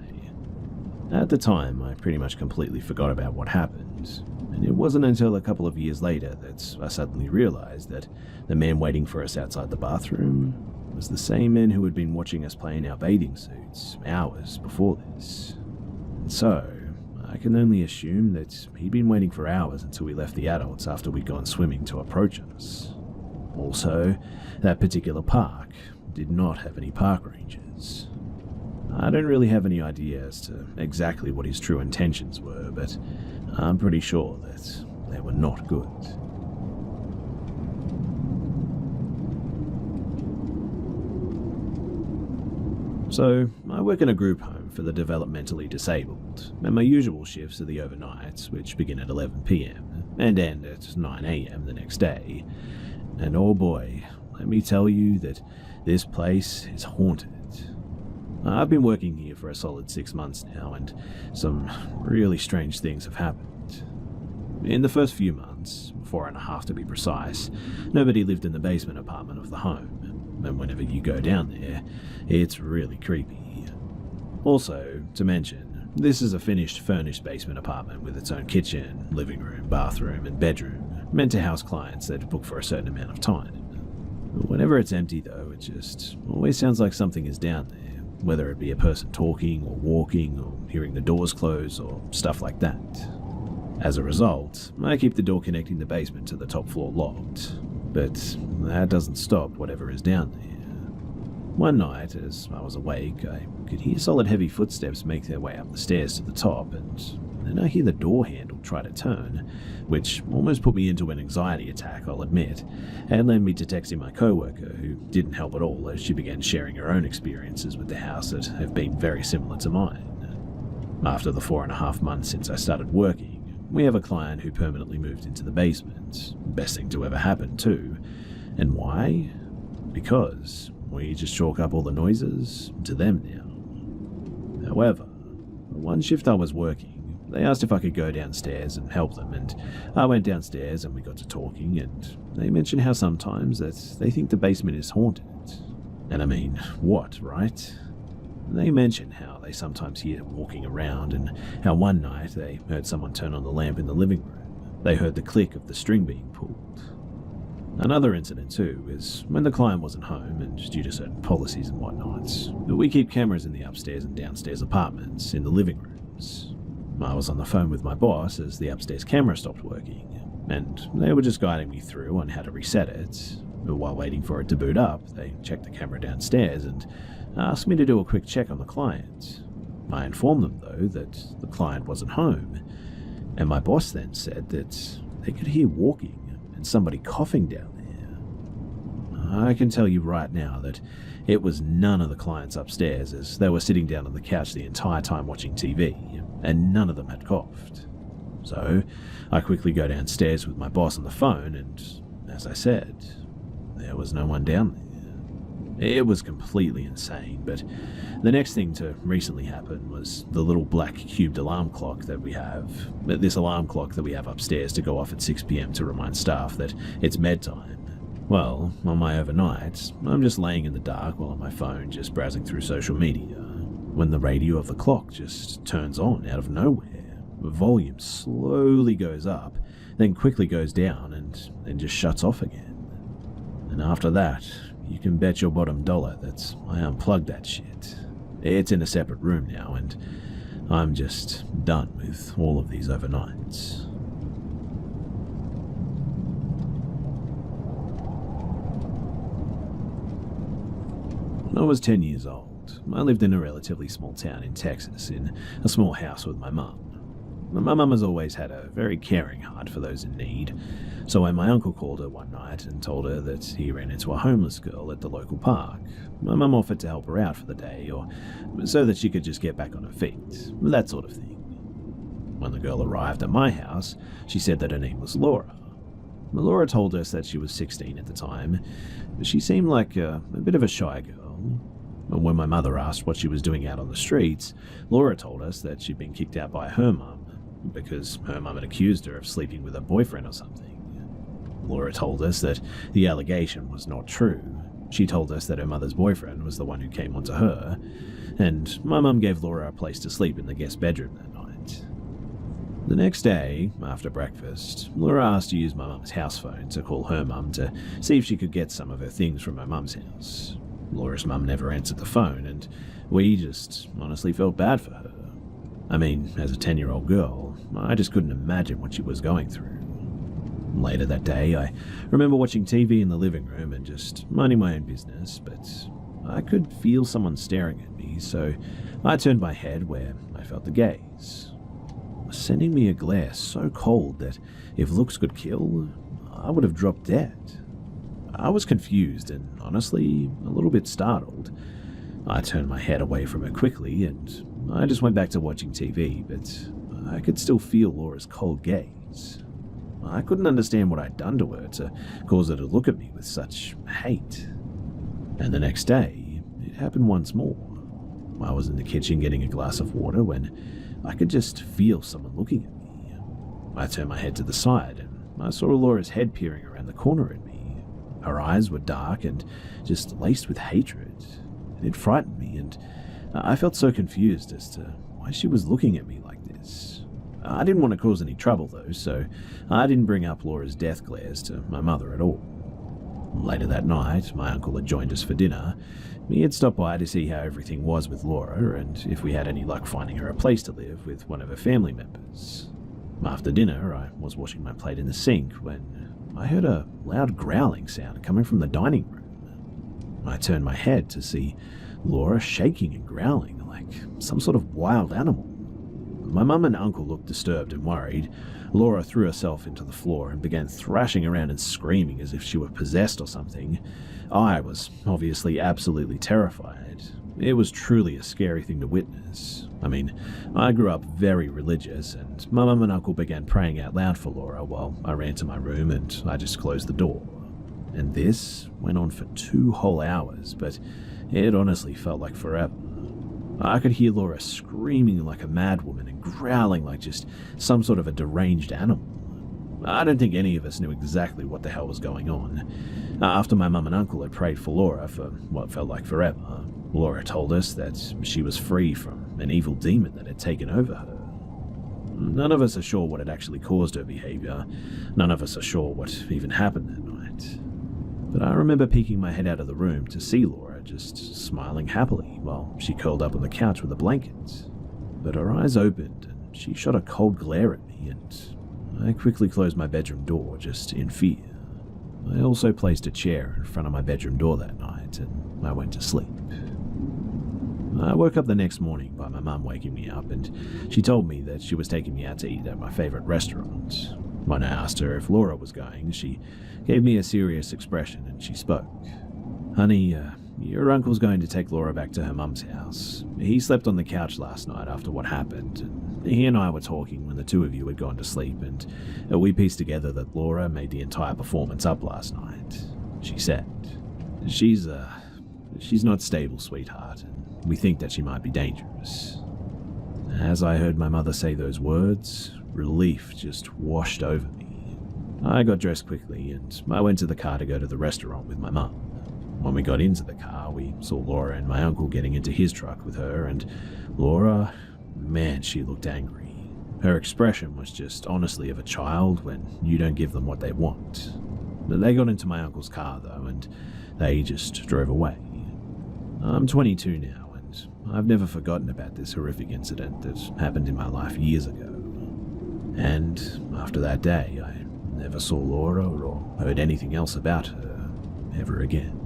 At the time, I pretty much completely forgot about what happened, and it wasn't until a couple of years later that I suddenly realized that the man waiting for us outside the bathroom was the same man who had been watching us play in our bathing suits hours before this. And so, I can only assume that he'd been waiting for hours until we left the adults after we'd gone swimming to approach us. Also, that particular park did not have any park rangers. I don't really have any idea as to exactly what his true intentions were, but I'm pretty sure that they were not good. So, I work in a group home for the developmentally disabled, and my usual shifts are the overnights, which begin at 11 PM and end at 9 AM the next day. And oh boy, let me tell you that this place is haunted. I've been working here for a solid 6 months now, and some really strange things have happened. In the first few months, 4.5 to be precise, nobody lived in the basement apartment of the home. And whenever you go down there, it's really creepy. Also, to mention, this is a finished, furnished basement apartment with its own kitchen, living room, bathroom, and bedroom, meant to house clients that book for a certain amount of time. Whenever it's empty, though, it just always sounds like something is down there, whether it be a person talking or walking or hearing the doors close or stuff like that. As a result, I keep the door connecting the basement to the top floor locked. But that doesn't stop whatever is down there. One night, as I was awake, I could hear solid heavy footsteps make their way up the stairs to the top, and then I hear the door handle try to turn, which almost put me into an anxiety attack, I'll admit, and led me to texting my coworker, who didn't help at all as she began sharing her own experiences with the house that have been very similar to mine. After the 4.5 months since I started working, we have a client who permanently moved into the basement. Best thing to ever happen, too. And why? Because we just chalk up all the noises to them now. However, one shift I was working, they asked if I could go downstairs and help them, and I went downstairs and we got to talking, and they mentioned how sometimes that they think the basement is haunted. And I mean, what, right? They mentioned how they sometimes hear walking around, and how one night they heard someone turn on the lamp in the living room. They heard the click of the string being pulled. Another incident too is when the client wasn't home and due to certain policies and whatnot, we keep cameras in the upstairs and downstairs apartments in the living rooms. I was on the phone with my boss as the upstairs camera stopped working, and they were just guiding me through on how to reset it. While waiting for it to boot up, they checked the camera downstairs and asked me to do a quick check on the client. I informed them, though, that the client wasn't home, and my boss then said that they could hear walking and somebody coughing down there. I can tell you right now that it was none of the clients upstairs, as they were sitting down on the couch the entire time watching TV, and none of them had coughed. So I quickly go downstairs with my boss on the phone, and as I said, there was no one down there. It was completely insane, but the next thing to recently happen was the little black cubed alarm clock that we have. This alarm clock that we have upstairs to go off at 6 p.m. to remind staff that it's med time. Well, on my overnights, I'm just laying in the dark while on my phone just browsing through social media, when the radio of the clock just turns on out of nowhere. The volume slowly goes up, then quickly goes down, and then just shuts off again. And after that, you can bet your bottom dollar that I unplugged that shit. It's in a separate room now, and I'm just done with all of these overnights. When I was 10 years old, I lived in a relatively small town in Texas in a small house with my mum. My mum has always had a very caring heart for those in need, so when my uncle called her one night and told her that he ran into a homeless girl at the local park, my mum offered to help her out for the day, or so that she could just get back on her feet, that sort of thing. When the girl arrived at my house, she said that her name was Laura. Laura told us that she was 16 at the time. She seemed like a bit of a shy girl. When my mother asked what she was doing out on the streets, Laura told us that she'd been kicked out by her mum because her mum had accused her of sleeping with her boyfriend or something. Laura told us that the allegation was not true. She told us that her mother's boyfriend was the one who came onto her, and my mum gave Laura a place to sleep in the guest bedroom that night. The next day, after breakfast, Laura asked to use my mum's house phone to call her mum to see if she could get some of her things from her mum's house. Laura's mum never answered the phone, and we just honestly felt bad for her. I mean, as a 10-year-old girl, I just couldn't imagine what she was going through. Later that day, I remember watching TV in the living room and just minding my own business, but I could feel someone staring at me, so I turned my head where I felt the gaze, sending me a glare so cold that if looks could kill, I would have dropped dead. I was confused and honestly a little bit startled. I turned my head away from her quickly and I just went back to watching TV, but I could still feel Laura's cold gaze. I couldn't understand what I'd done to her to cause her to look at me with such hate. And the next day, it happened once more. I was in the kitchen getting a glass of water when I could just feel someone looking at me. I turned my head to the side and I saw Laura's head peering around the corner at me. Her eyes were dark and just laced with hatred. It frightened me, and I felt so confused as to why she was looking at me like this. I didn't want to cause any trouble though, so I didn't bring up Laura's death glares to my mother at all. Later that night, my uncle had joined us for dinner. He had stopped by to see how everything was with Laura and if we had any luck finding her a place to live with one of her family members. After dinner, I was washing my plate in the sink when I heard a loud growling sound coming from the dining room. I turned my head to see Laura shaking and growling like some sort of wild animal. My mum and uncle looked disturbed and worried. Laura threw herself into the floor and began thrashing around and screaming as if she were possessed or something. I was obviously absolutely terrified. It was truly a scary thing to witness. I mean, I grew up very religious, and my mum and uncle began praying out loud for Laura while I ran to my room and I just closed the door. And this went on for 2 whole hours, but it honestly felt like forever. I could hear Laura screaming like a madwoman and growling like just some sort of a deranged animal. I don't think any of us knew exactly what the hell was going on. After my mum and uncle had prayed for Laura for what felt like forever, Laura told us that she was free from an evil demon that had taken over her. None of us are sure what had actually caused her behavior. None of us are sure what even happened that night. night. But I remember peeking my head out of the room to see Laura just smiling happily while she curled up on the couch with a blanket. But her eyes opened and she shot a cold glare at me, and I quickly closed my bedroom door just in fear. I also placed a chair in front of my bedroom door that night and I went to sleep. I woke up the next morning by my mum waking me up, and she told me that she was taking me out to eat at my favourite restaurant. When I asked her if Laura was going, she gave me a serious expression and she spoke. "Honey, your uncle's going to take Laura back to her mum's house. He slept on the couch last night after what happened, and he and I were talking when the two of you had gone to sleep, and we pieced together that Laura made the entire performance up last night," she said. She's not stable, sweetheart, and we think that she might be dangerous." As I heard my mother say those words, relief just washed over me. I got dressed quickly and I went to the car to go to the restaurant with my mum. When we got into the car, we saw Laura and my uncle getting into his truck with her, and Laura, man, she looked angry. Her expression was just honestly of a child when you don't give them what they want. They got into my uncle's car though, and they just drove away. I'm 22 now, and I've never forgotten about this horrific incident that happened in my life years ago. And after that day, I never saw Laura or heard anything else about her ever again.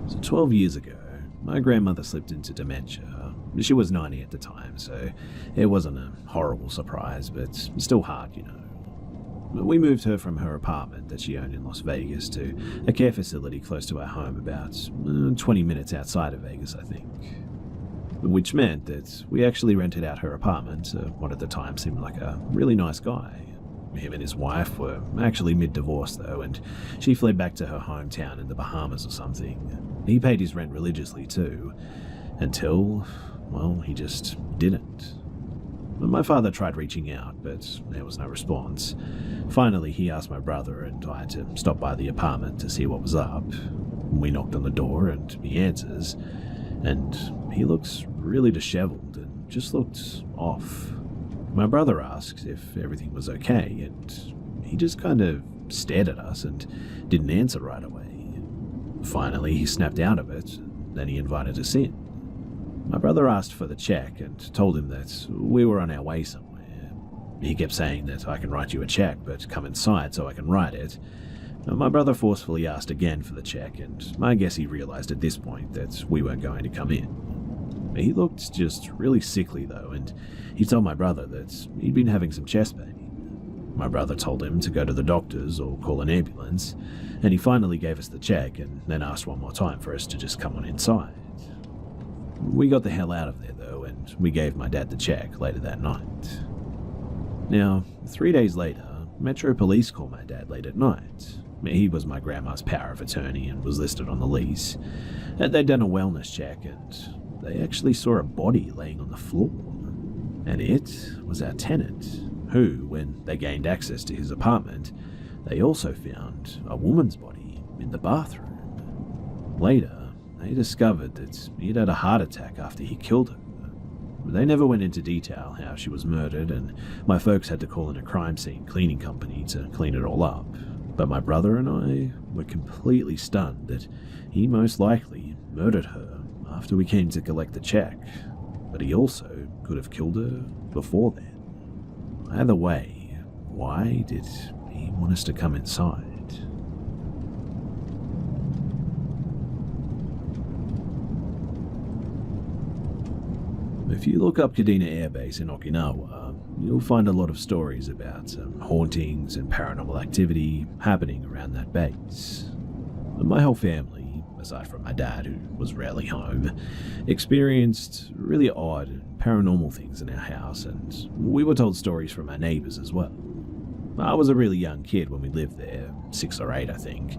So 12 years ago, my grandmother slipped into dementia. She was 90 at the time, so it wasn't a horrible surprise, but still hard, you know. We moved her from her apartment that she owned in Las Vegas to a care facility close to our home, about 20 minutes outside of Vegas, I think. Which meant that we actually rented out her apartment to what at the time seemed like a really nice guy. Him and his wife were actually mid-divorce though, and she fled back to her hometown in the Bahamas or something. He paid his rent religiously too, until, well, he just didn't. My father tried reaching out, but there was no response. Finally, he asked my brother and I to stop by the apartment to see what was up. We knocked on the door and he answers, and he looks really disheveled and just looked off. My brother asked if everything was okay, and he just kind of stared at us and didn't answer right away. Finally, he snapped out of it, then he invited us in. My brother asked for the check and told him that we were on our way somewhere. He kept saying that I can write you a check, but come inside so I can write it. My brother forcefully asked again for the check, and I guess he realized at this point that we weren't going to come in. He looked just really sickly though, and he told my brother that he'd been having some chest pain. My brother told him to go to the doctors or call an ambulance, and he finally gave us the check and then asked one more time for us to just come on inside. We got the hell out of there though, and we gave my dad the check later that night. Now, 3 days later, Metro Police called my dad late at night. He was my grandma's power of attorney and was listed on the lease. They'd done a wellness check and they actually saw a body laying on the floor. And it was our tenant, who, when they gained access to his apartment, they also found a woman's body in the bathroom. Later, they discovered that he'd had a heart attack after he killed her. They never went into detail how she was murdered, and my folks had to call in a crime scene cleaning company to clean it all up. But my brother and I were completely stunned that he most likely murdered her after we came to collect the check, but he also could have killed her before then. Either way, why did he want us to come inside? If you look up Kadena Air Base in Okinawa, you'll find a lot of stories about hauntings and paranormal activity happening around that base. My whole family, aside from my dad, who was rarely home, experienced really odd and paranormal things in our house, and we were told stories from our neighbours as well. I was a really young kid when we lived there, 6 or 8 I think,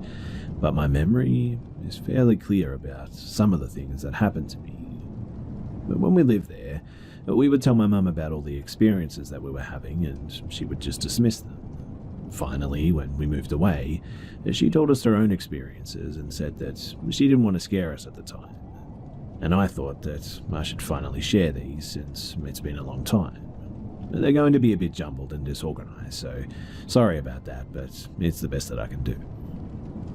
but my memory is fairly clear about some of the things that happened to me. But when we lived there, we would tell my mum about all the experiences that we were having, and she would just dismiss them. Finally, when we moved away, she told us her own experiences and said that she didn't want to scare us at the time. and I thought that I should finally share these since it's been a long time. They're going to be a bit jumbled and disorganized, so sorry about that, but it's the best that I can do.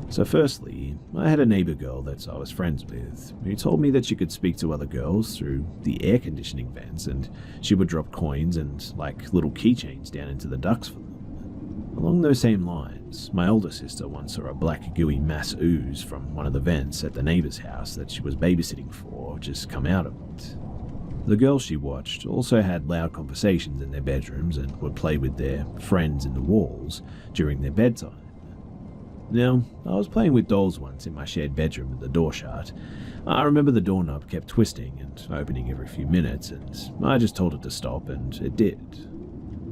So firstly, I had a neighbor girl that I was friends with who told me that she could speak to other girls through the air conditioning vents, and she would drop coins and little keychains down into the ducts for them. Along those same lines, my older sister once saw a black gooey mass ooze from one of the vents at the neighbor's house that she was babysitting for just come out of it. The girls she watched also had loud conversations in their bedrooms and would play with their friends in the walls during their bedtime. Now, I was playing with dolls once in my shared bedroom with the door shut. I remember the doorknob kept twisting and opening every few minutes, and I just told it to stop, and it did.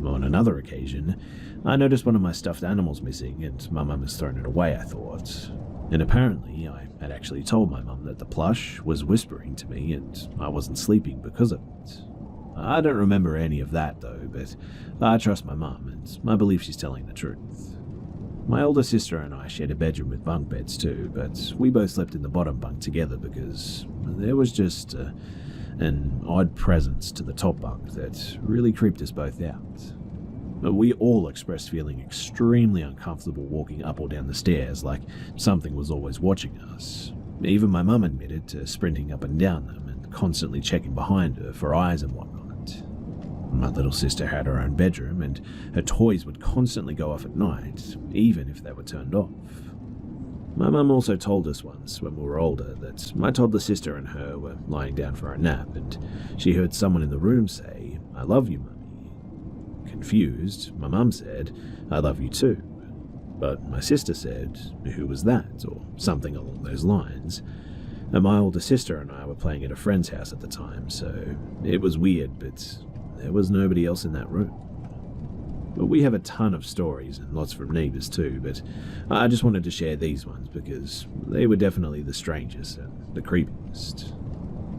On another occasion, I noticed one of my stuffed animals missing, and my mum has thrown it away, I thought. And apparently, I had actually told my mum that the plush was whispering to me, and I wasn't sleeping because of it. I don't remember any of that, though, but I trust my mum, and I believe she's telling the truth. My older sister and I shared a bedroom with bunk beds too, but we both slept in the bottom bunk together because there was just an odd presence to the top bunk that really creeped us both out. We all expressed feeling extremely uncomfortable walking up or down the stairs, like something was always watching us. Even my mum admitted to sprinting up and down them and constantly checking behind her for eyes and whatnot. My little sister had her own bedroom, and her toys would constantly go off at night, even if they were turned off. My mum also told us once, when we were older, that my toddler sister and her were lying down for a nap, and she heard someone in the room say, "I love you, Mummy." Confused, my mum said, "I love you too." But my sister said, "Who was that?" or something along those lines. And my older sister and I were playing at a friend's house at the time, so it was weird, but there was nobody else in that room. But we have a ton of stories and lots from neighbours too, but I just wanted to share these ones because they were definitely the strangest and the creepiest.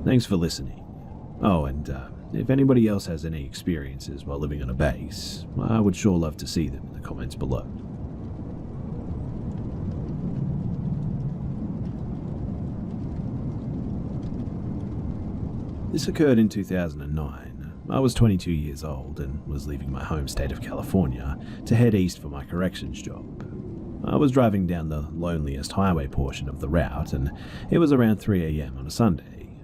Thanks for listening. Oh, and if anybody else has any experiences while living on a base, I would sure love to see them in the comments below. This occurred in 2009. I was 22 years old and was leaving my home state of California to head east for my corrections job. I was driving down the loneliest highway portion of the route, and it was around 3 a.m. on a Sunday.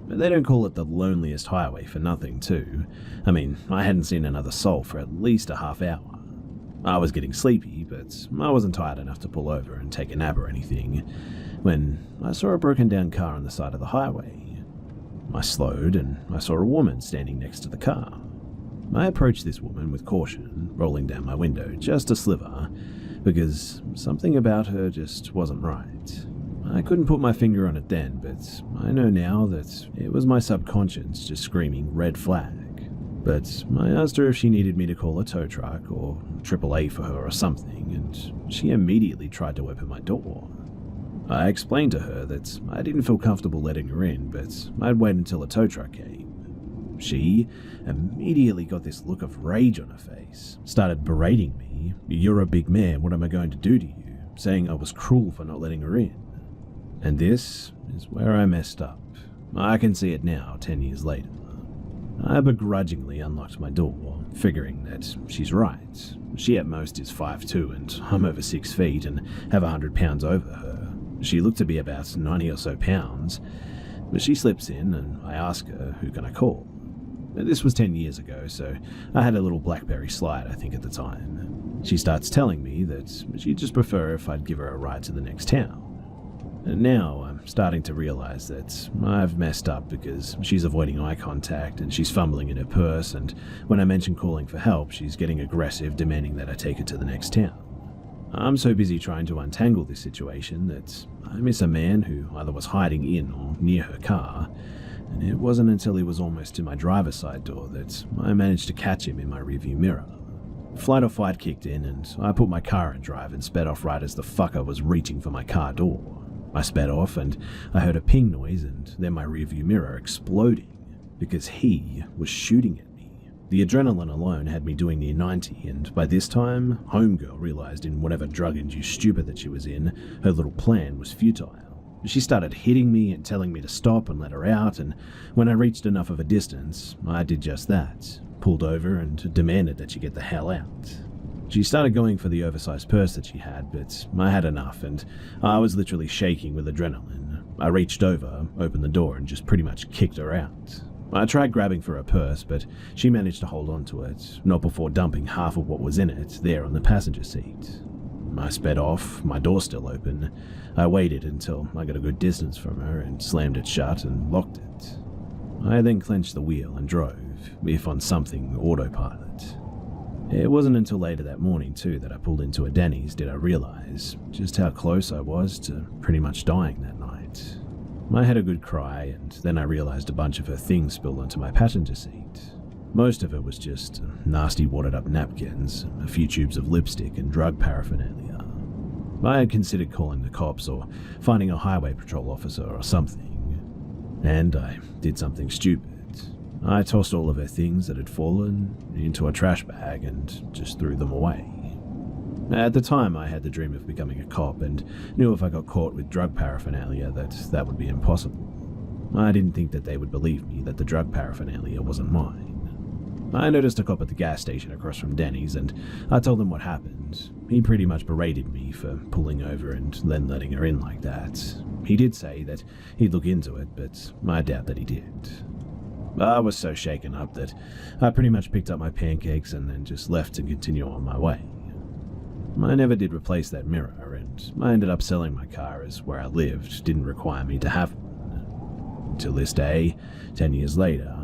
They don't call it the loneliest highway for nothing, too. I mean, I hadn't seen another soul for at least a half hour. I was getting sleepy, but I wasn't tired enough to pull over and take a nap or anything, when I saw a broken down car on the side of the highway. I slowed, and I saw a woman standing next to the car. I approached this woman with caution, rolling down my window just a sliver, because something about her just wasn't right. I couldn't put my finger on it then, but I know now that it was my subconscious just screaming red flag. But I asked her if she needed me to call a tow truck or AAA for her or something, and she immediately tried to open my door. I explained to her that I didn't feel comfortable letting her in, but I'd wait until a tow truck came. She immediately got this look of rage on her face, started berating me, "You're a big man, what am I going to do to you?" saying I was cruel for not letting her in. And this is where I messed up. I can see it now, 10 years later. I begrudgingly unlocked my door, figuring that she's right. She at most is 5'2", and I'm over 6 feet and have 100 pounds over her. She looked to be about 90 or so pounds, but she slips in and I ask her, who can I call? This was 10 years ago, so I had a little BlackBerry Slide, I think, at the time. She starts telling me that she'd just prefer if I'd give her a ride to the next town. And now I'm starting to realize that I've messed up because she's avoiding eye contact and she's fumbling in her purse, and when I mention calling for help, she's getting aggressive, demanding that I take her to the next town. I'm so busy trying to untangle this situation that I miss a man who either was hiding in or near her car, and it wasn't until he was almost to my driver's side door that I managed to catch him in my rearview mirror. Flight or fight kicked in, and I put my car in drive and sped off right as the fucker was reaching for my car door. I sped off and I heard a ping noise and then my rearview mirror exploding because he was shooting at me. The adrenaline alone had me doing near 90, and by this time, Homegirl realized in whatever drug-induced stupor that she was in, her little plan was futile. She started hitting me and telling me to stop and let her out, and when I reached enough of a distance, I did just that, pulled over and demanded that she get the hell out. She started going for the oversized purse that she had, but I had enough and I was literally shaking with adrenaline. I reached over, opened the door, and just pretty much kicked her out. I tried grabbing for her purse, but she managed to hold on to it, not before dumping half of what was in it there on the passenger seat. I sped off, my door still open. I waited until I got a good distance from her and slammed it shut and locked it. I then clenched the wheel and drove, if on something autopilot. It wasn't until later that morning too that I pulled into a Denny's did I realize just how close I was to pretty much dying that night. I had a good cry, and then I realized a bunch of her things spilled onto my passenger seat. Most of it was just nasty watered up napkins, a few tubes of lipstick and drug paraphernalia. I had considered calling the cops or finding a highway patrol officer or something. And I did something stupid. I tossed all of her things that had fallen into a trash bag and just threw them away. At the time, I had the dream of becoming a cop and knew if I got caught with drug paraphernalia that would be impossible. I didn't think that they would believe me that the drug paraphernalia wasn't mine. I noticed a cop at the gas station across from Denny's and I told him what happened. He pretty much berated me for pulling over and then letting her in like that. He did say that he'd look into it, but I doubt that he did. I was so shaken up that I pretty much picked up my pancakes and then just left to continue on my way. I never did replace that mirror, and I ended up selling my car as where I lived didn't require me to have one. Till this day, 10 years later,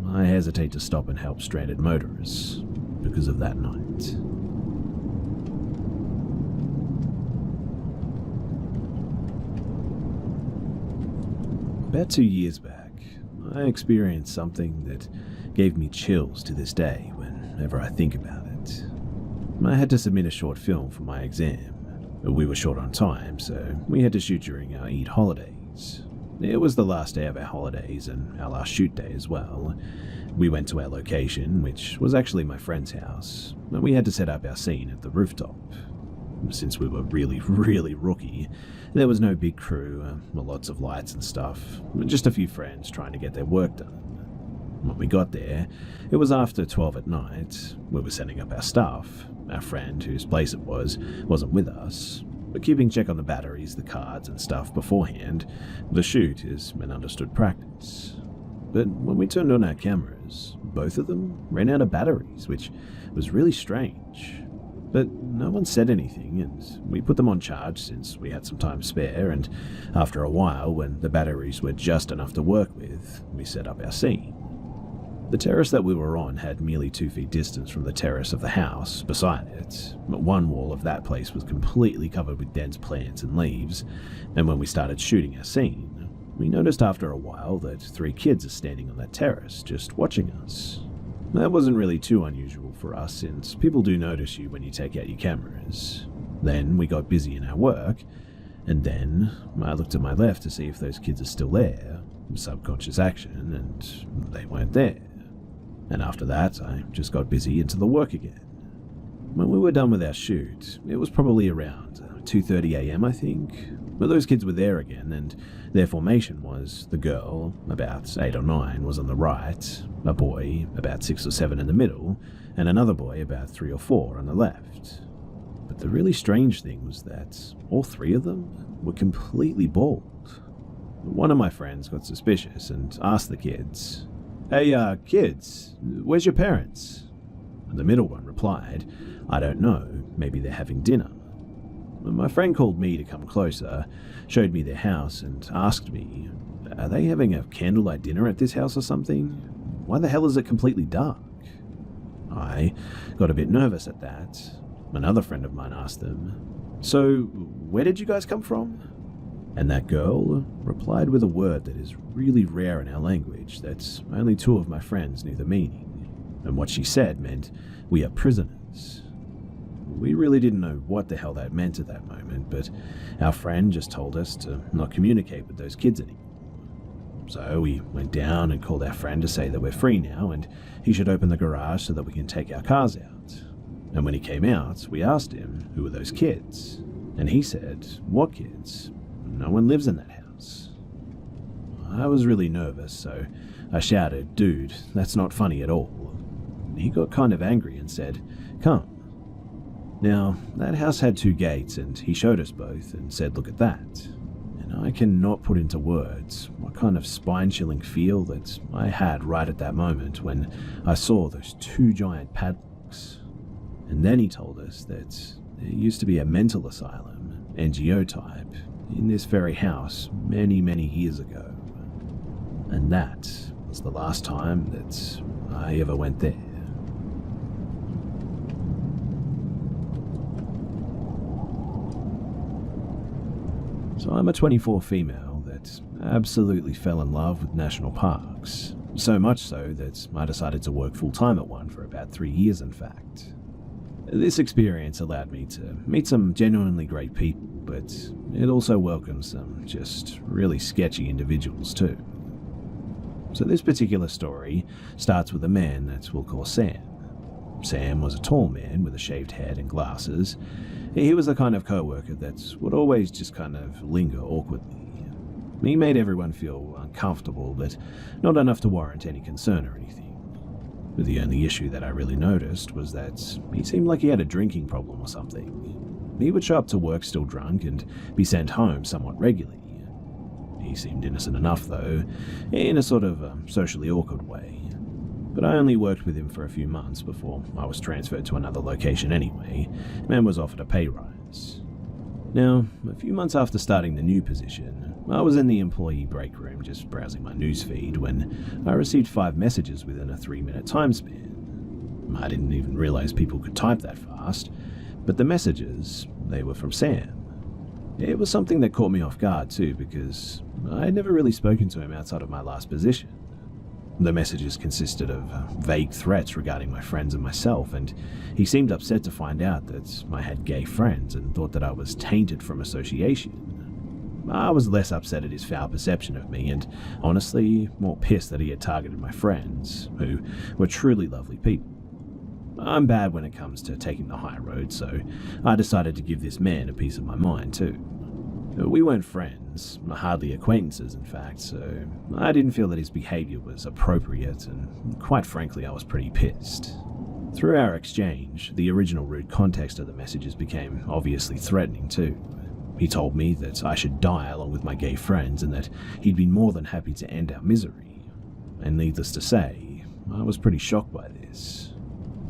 I hesitate to stop and help stranded motorists because of that night. About 2 years back, I experienced something that gave me chills to this day whenever I think about it. I had to submit a short film for my exam. We were short on time, so we had to shoot during our Eid holidays. It was the last day of our holidays and our last shoot day as well. We went to our location, which was actually my friend's house, and we had to set up our scene at the rooftop. Since we were really rookie, there was no big crew, lots of lights and stuff, just a few friends trying to get their work done. When we got there, it was after 12 at night. We were setting up our stuff. Our friend, whose place it was, wasn't with us. But keeping check on the batteries, the cards and stuff beforehand, the shoot is an understood practice. But when we turned on our cameras, both of them ran out of batteries, which was really strange. But no one said anything, and we put them on charge since we had some time spare, and after a while, when the batteries were just enough to work with, we set up our scene. The terrace that we were on had merely 2 feet distance from the terrace of the house beside it, but one wall of that place was completely covered with dense plants and leaves, and when we started shooting our scene, we noticed after a while that 3 kids are standing on that terrace, just watching us. That wasn't really too unusual for us, since people do notice you when you take out your cameras. Then we got busy in our work, and then I looked at my left to see if those kids are still there, subconscious action, and they weren't there. And after that, I just got busy into the work again. When we were done with our shoot, it was probably around 2:30 a.m. I think, but those kids were there again, and their formation was the girl, about 8 or 9, was on the right, a boy, about 6 or 7 in the middle, and another boy, about 3 or 4 on the left. But the really strange thing was that all 3 of them were completely bald. One of my friends got suspicious and asked the kids, "Hey, kids, where's your parents?" The middle one replied, "I don't know, maybe they're having dinner." My friend called me to come closer, showed me their house, and asked me, "Are they having a candlelight dinner at this house or something? Why the hell is it completely dark?" I got a bit nervous at that. Another friend of mine asked them, "So, where did you guys come from?" And that girl replied with a word that is really rare in our language that only 2 of my friends knew the meaning. And what she said meant, "We are prisoners." We really didn't know what the hell that meant at that moment, but our friend just told us to not communicate with those kids anymore. So we went down and called our friend to say that we're free now and he should open the garage so that we can take our cars out. And when he came out, we asked him, "Who are those kids?" And he said, "What kids? No one lives in that house." was. I was really nervous, so I shouted, "Dude, that's not funny at all." He got kind of angry and said, "Come." Now, that house had 2 gates, and he showed us both and said, "Look at that." And I cannot put into words what kind of spine-chilling feel that I had right at that moment when I saw those 2 giant padlocks. And then he told us that there used to be a mental asylum, NGO type, in this very house many, many years ago. And that was the last time that I ever went there. So I'm a 24 female that absolutely fell in love with national parks. So much so that I decided to work full-time at one for about 3 years, in fact. This experience allowed me to meet some genuinely great people, but it also welcomed some just really sketchy individuals too. So this particular story starts with a man that we'll call Sam. Sam was a tall man with a shaved head and glasses. He was the kind of co-worker that would always just kind of linger awkwardly. He made everyone feel uncomfortable, but not enough to warrant any concern or anything. The only issue that I really noticed was that he seemed like he had a drinking problem or something. He would show up to work still drunk and be sent home somewhat regularly. He seemed innocent enough, though, in a sort of socially awkward way. But I only worked with him for a few months before I was transferred to another location anyway, and was offered a pay rise. Now, a few months after starting the new position, I was in the employee break room just browsing my newsfeed when I received 5 messages within a 3-minute time span. I didn't even realize people could type that fast, but the messages, they were from Sam. It was something that caught me off guard too, because I had never really spoken to him outside of my last position. The messages consisted of vague threats regarding my friends and myself, and he seemed upset to find out that I had gay friends and thought that I was tainted from association. I was less upset at his foul perception of me, and honestly more pissed that he had targeted my friends, who were truly lovely people. I'm bad when it comes to taking the high road, so I decided to give this man a piece of my mind too. We weren't friends, hardly acquaintances in fact, so I didn't feel that his behavior was appropriate, and quite frankly I was pretty pissed. Through our exchange, the original rude context of the messages became obviously threatening too. He told me that I should die along with my gay friends and that he'd be more than happy to end our misery. And needless to say, I was pretty shocked by this.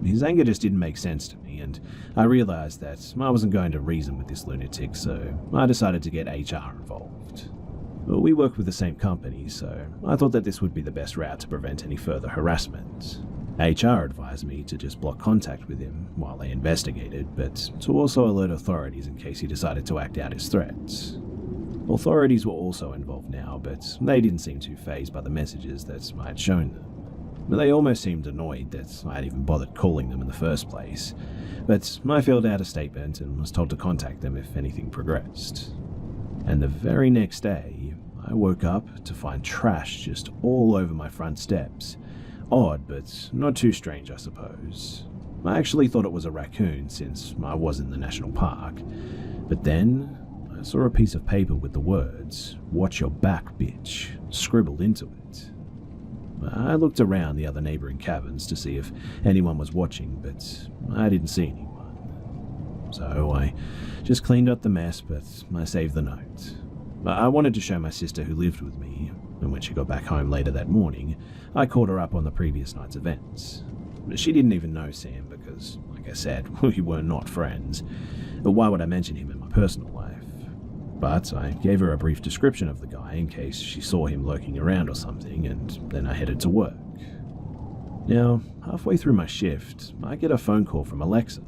His anger just didn't make sense to me, and I realized that I wasn't going to reason with this lunatic, so I decided to get HR involved. We work with the same company, so I thought that this would be the best route to prevent any further harassment. HR advised me to just block contact with him while they investigated, but to also alert authorities in case he decided to act out his threats. Authorities were also involved now, but they didn't seem too fazed by the messages that I had shown them. They almost seemed annoyed that I had even bothered calling them in the first place, but I filled out a statement and was told to contact them if anything progressed. And the very next day, I woke up to find trash just all over my front steps. Odd, but not too strange, I suppose. I actually thought it was a raccoon since I was in the national park, but then I saw a piece of paper with the words, "Watch your back, bitch," scribbled into it. I looked around the other neighboring cabins to see if anyone was watching, but I didn't see anyone. So I just cleaned up the mess, but I saved the note. I wanted to show my sister who lived with me, and when she got back home later that morning, I called her up on the previous night's events. She didn't even know Sam because, like I said, we were not friends. But why would I mention him in my personal life? But I gave her a brief description of the guy in case she saw him lurking around or something, and then I headed to work. Now, halfway through my shift, I get a phone call from Alexa.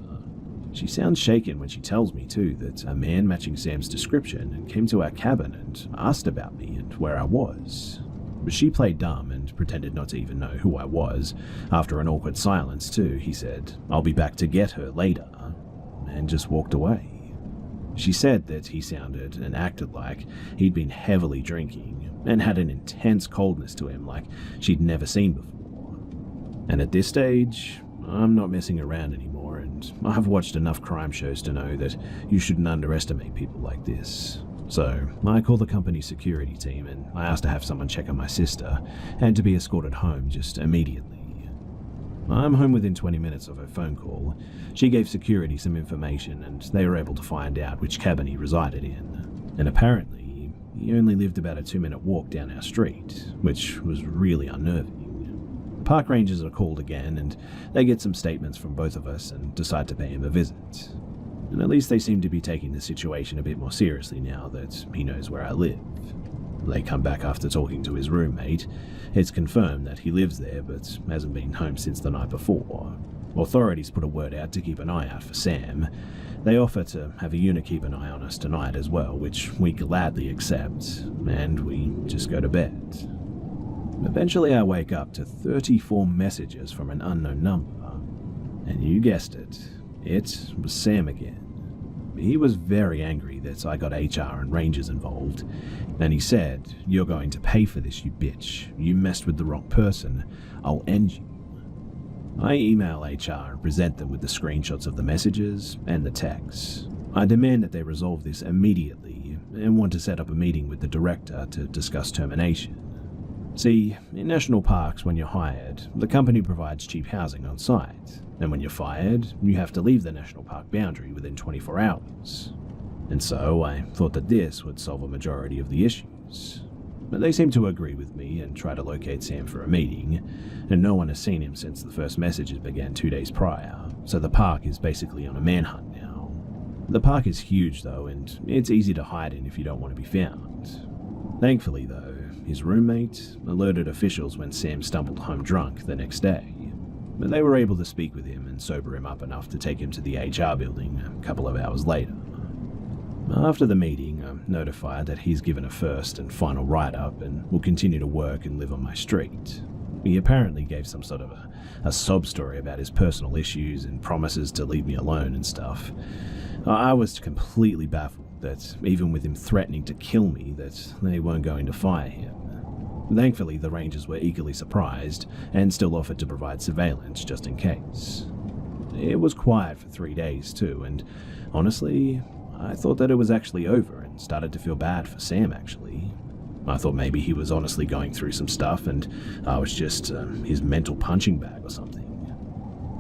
She sounds shaken when she tells me, too, that a man matching Sam's description came to our cabin and asked about me and where I was. But she played dumb and pretended not to even know who I was. After an awkward silence, too, he said, "I'll be back to get her later," and just walked away. She said that he sounded and acted like he'd been heavily drinking and had an intense coldness to him like she'd never seen before. And at this stage, I'm not messing around anymore, and I've watched enough crime shows to know that you shouldn't underestimate people like this. So I called the company's security team and I asked to have someone check on my sister and to be escorted home just immediately. I'm home within 20 minutes of her phone call. She gave security some information and they were able to find out which cabin he resided in. And apparently, he only lived about a 2-minute walk down our street, which was really unnerving. Park rangers are called again and they get some statements from both of us and decide to pay him a visit. And at least they seem to be taking the situation a bit more seriously now that he knows where I live. They come back after talking to his roommate. It's confirmed that he lives there but hasn't been home since the night before. Authorities put a word out to keep an eye out for Sam. They offer to have a unit keep an eye on us tonight as well, which we gladly accept, and we just go to bed. Eventually I wake up to 34 messages from an unknown number. And you guessed it, it was Sam again. He was very angry that I got HR and Rangers involved, and he said, "You're going to pay for this, you bitch. You messed with the wrong person. I'll end you." I email HR and present them with the screenshots of the messages and the texts. I demand that they resolve this immediately and want to set up a meeting with the director to discuss termination. See, in national parks, when you're hired, the company provides cheap housing on site, and when you're fired, you have to leave the national park boundary within 24 hours. And so I thought that this would solve a majority of the issues. But they seem to agree with me and try to locate Sam for a meeting, and no one has seen him since the first messages began 2 days prior, so the park is basically on a manhunt now. The park is huge though, and it's easy to hide in if you don't want to be found. Thankfully though, his roommate alerted officials when Sam stumbled home drunk the next day, but they were able to speak with him and sober him up enough to take him to the HR building a couple of hours later. After the meeting, I'm notified that he's given a first and final write-up and will continue to work and live on my street. He apparently gave some sort of a sob story about his personal issues and promises to leave me alone and stuff. I was completely baffled that even with him threatening to kill me, that they weren't going to fire him. Thankfully, the Rangers were equally surprised and still offered to provide surveillance just in case. It was quiet for 3 days too, and honestly, I thought that it was actually over and started to feel bad for Sam actually. I thought maybe he was honestly going through some stuff and I was just his mental punching bag or something.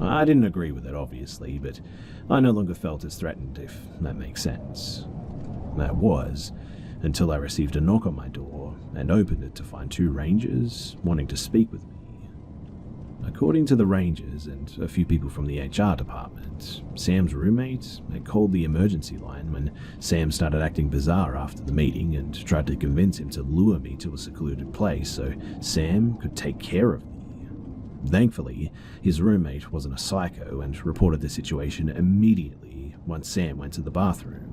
I didn't agree with it obviously, but I no longer felt as threatened, if that makes sense. That was, until I received a knock on my door and opened it to find 2 Rangers wanting to speak with me. According to the Rangers and a few people from the HR department, Sam's roommate had called the emergency line when Sam started acting bizarre after the meeting and tried to convince him to lure me to a secluded place so Sam could take care of me. Thankfully, his roommate wasn't a psycho and reported the situation immediately once Sam went to the bathroom.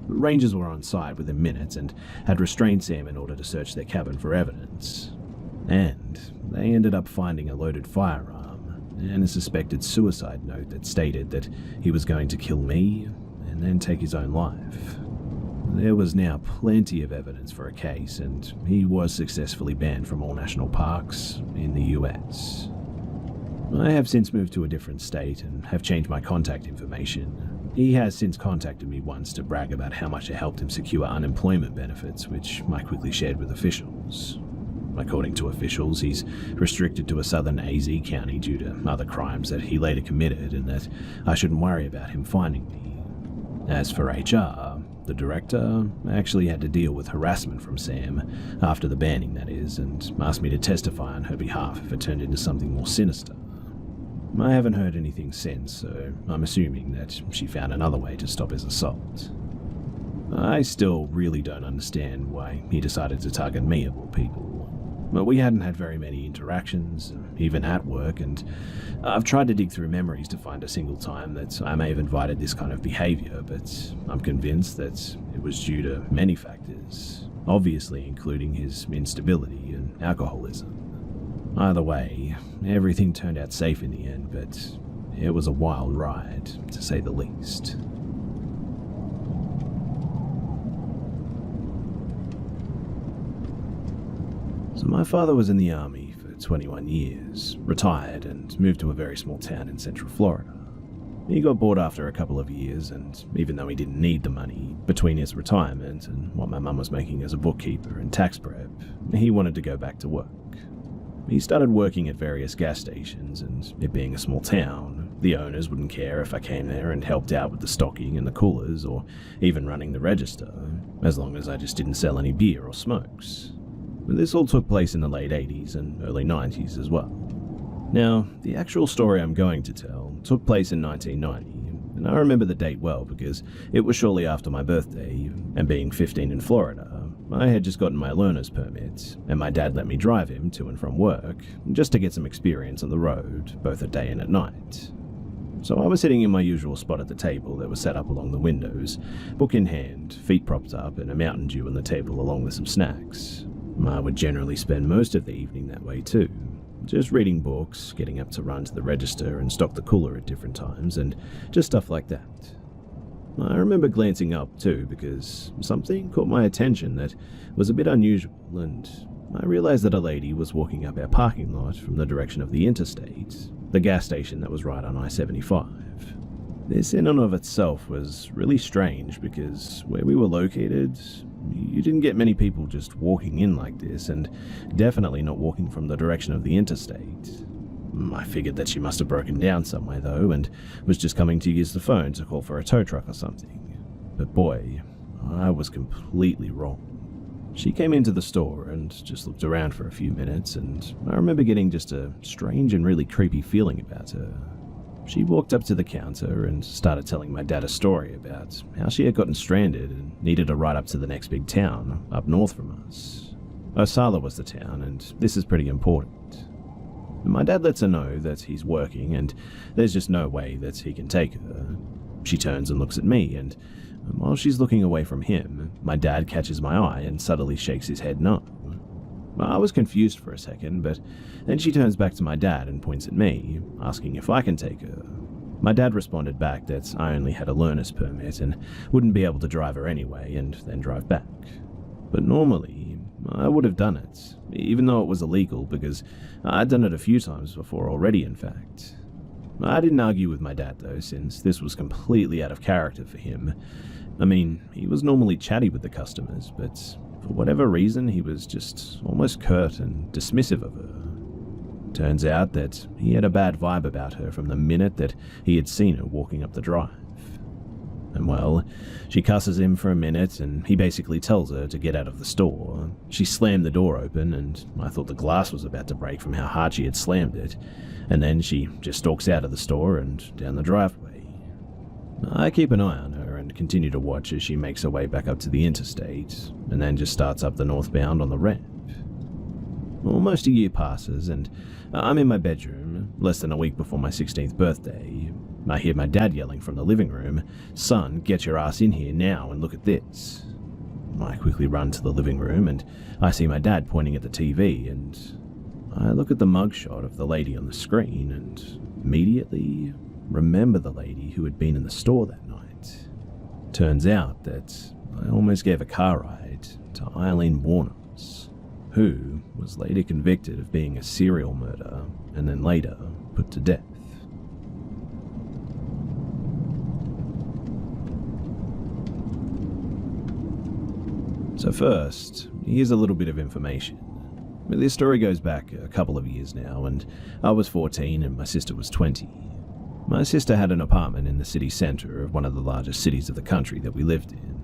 Rangers were on site within minutes and had restrained Sam in order to search their cabin for evidence. And they ended up finding a loaded firearm and a suspected suicide note that stated that he was going to kill me and then take his own life. There was now plenty of evidence for a case, and he was successfully banned from all national parks in the US. I have since moved to a different state and have changed my contact information. He has since contacted me once to brag about how much I helped him secure unemployment benefits, which I quickly shared with officials. According to officials, he's restricted to a southern AZ county due to other crimes that he later committed and that I shouldn't worry about him finding me. As for HR, the director actually had to deal with harassment from Sam, after the banning that is, and asked me to testify on her behalf if it turned into something more sinister. I haven't heard anything since, so I'm assuming that she found another way to stop his assault. I still really don't understand why he decided to target me of all people. But we hadn't had very many interactions, even at work, and I've tried to dig through memories to find a single time that I may have invited this kind of behavior, but I'm convinced that it was due to many factors, obviously including his instability and alcoholism. Either way, everything turned out safe in the end, but it was a wild ride, to say the least. So my father was in the army for 21 years, retired, and moved to a very small town in central Florida. He got bored after a couple of years, and even though he didn't need the money, between his retirement and what my mum was making as a bookkeeper and tax prep, he wanted to go back to work. He started working at various gas stations, and it being a small town, the owners wouldn't care if I came there and helped out with the stocking and the coolers, or even running the register, as long as I just didn't sell any beer or smokes. This all took place in the late 80s and early 90s as well. Now, the actual story I'm going to tell took place in 1990, and I remember the date well because it was shortly after my birthday, and being 15 in Florida, I had just gotten my learner's permit, and my dad let me drive him to and from work, just to get some experience on the road, both at day and at night. So I was sitting in my usual spot at the table that was set up along the windows, book in hand, feet propped up, and a Mountain Dew on the table along with some snacks. I would generally spend most of the evening that way too. Just reading books, getting up to run to the register and stock the cooler at different times, and just stuff like that. I remember glancing up too because something caught my attention that was a bit unusual, and I realized that a lady was walking up our parking lot from the direction of the interstate, the gas station that was right on I-75. This in and of itself was really strange because where we were located, you didn't get many people just walking in like this, and definitely not walking from the direction of the interstate. I figured that she must have broken down somewhere though, and was just coming to use the phone to call for a tow truck or something. But boy, I was completely wrong. She came into the store and just looked around for a few minutes, and I remember getting just a strange and really creepy feeling about her. She walked up to the counter and started telling my dad a story about how she had gotten stranded and needed a ride up to the next big town up north from us. Osala was the town, and this is pretty important. My dad lets her know that he's working and there's just no way that he can take her. She turns and looks at me, and while she's looking away from him, my dad catches my eye and subtly shakes his head no. I was confused for a second, but then she turns back to my dad and points at me, asking if I can take her. My dad responded back that I only had a learner's permit and wouldn't be able to drive her anyway, and then drive back. But normally, I would have done it, even though it was illegal, because I'd done it a few times before already, in fact. I didn't argue with my dad though, since this was completely out of character for him. I mean, he was normally chatty with the customers, but for whatever reason, he was just almost curt and dismissive of her. Turns out that he had a bad vibe about her from the minute that he had seen her walking up the drive. And well, she cusses him for a minute, and he basically tells her to get out of the store. She slammed the door open, and I thought the glass was about to break from how hard she had slammed it, and then she just stalks out of the store and down the driveway. I keep an eye on her and continue to watch as she makes her way back up to the interstate, and then just starts up the northbound on the ramp. Almost a year passes, and I'm in my bedroom, less than a week before my 16th birthday. I hear my dad yelling from the living room, "Son, get your ass in here now and look at this." I quickly run to the living room, and I see my dad pointing at the TV, and I look at the mugshot of the lady on the screen, and immediately remember the lady who had been in the store that night. Turns out that I almost gave a car ride to Eileen Warners, who was later convicted of being a serial murderer and then later put to death. So first, here's a little bit of information. This story goes back a couple of years now, and I was 14 and my sister was 20. My sister had an apartment in the city centre of one of the largest cities of the country that we lived in,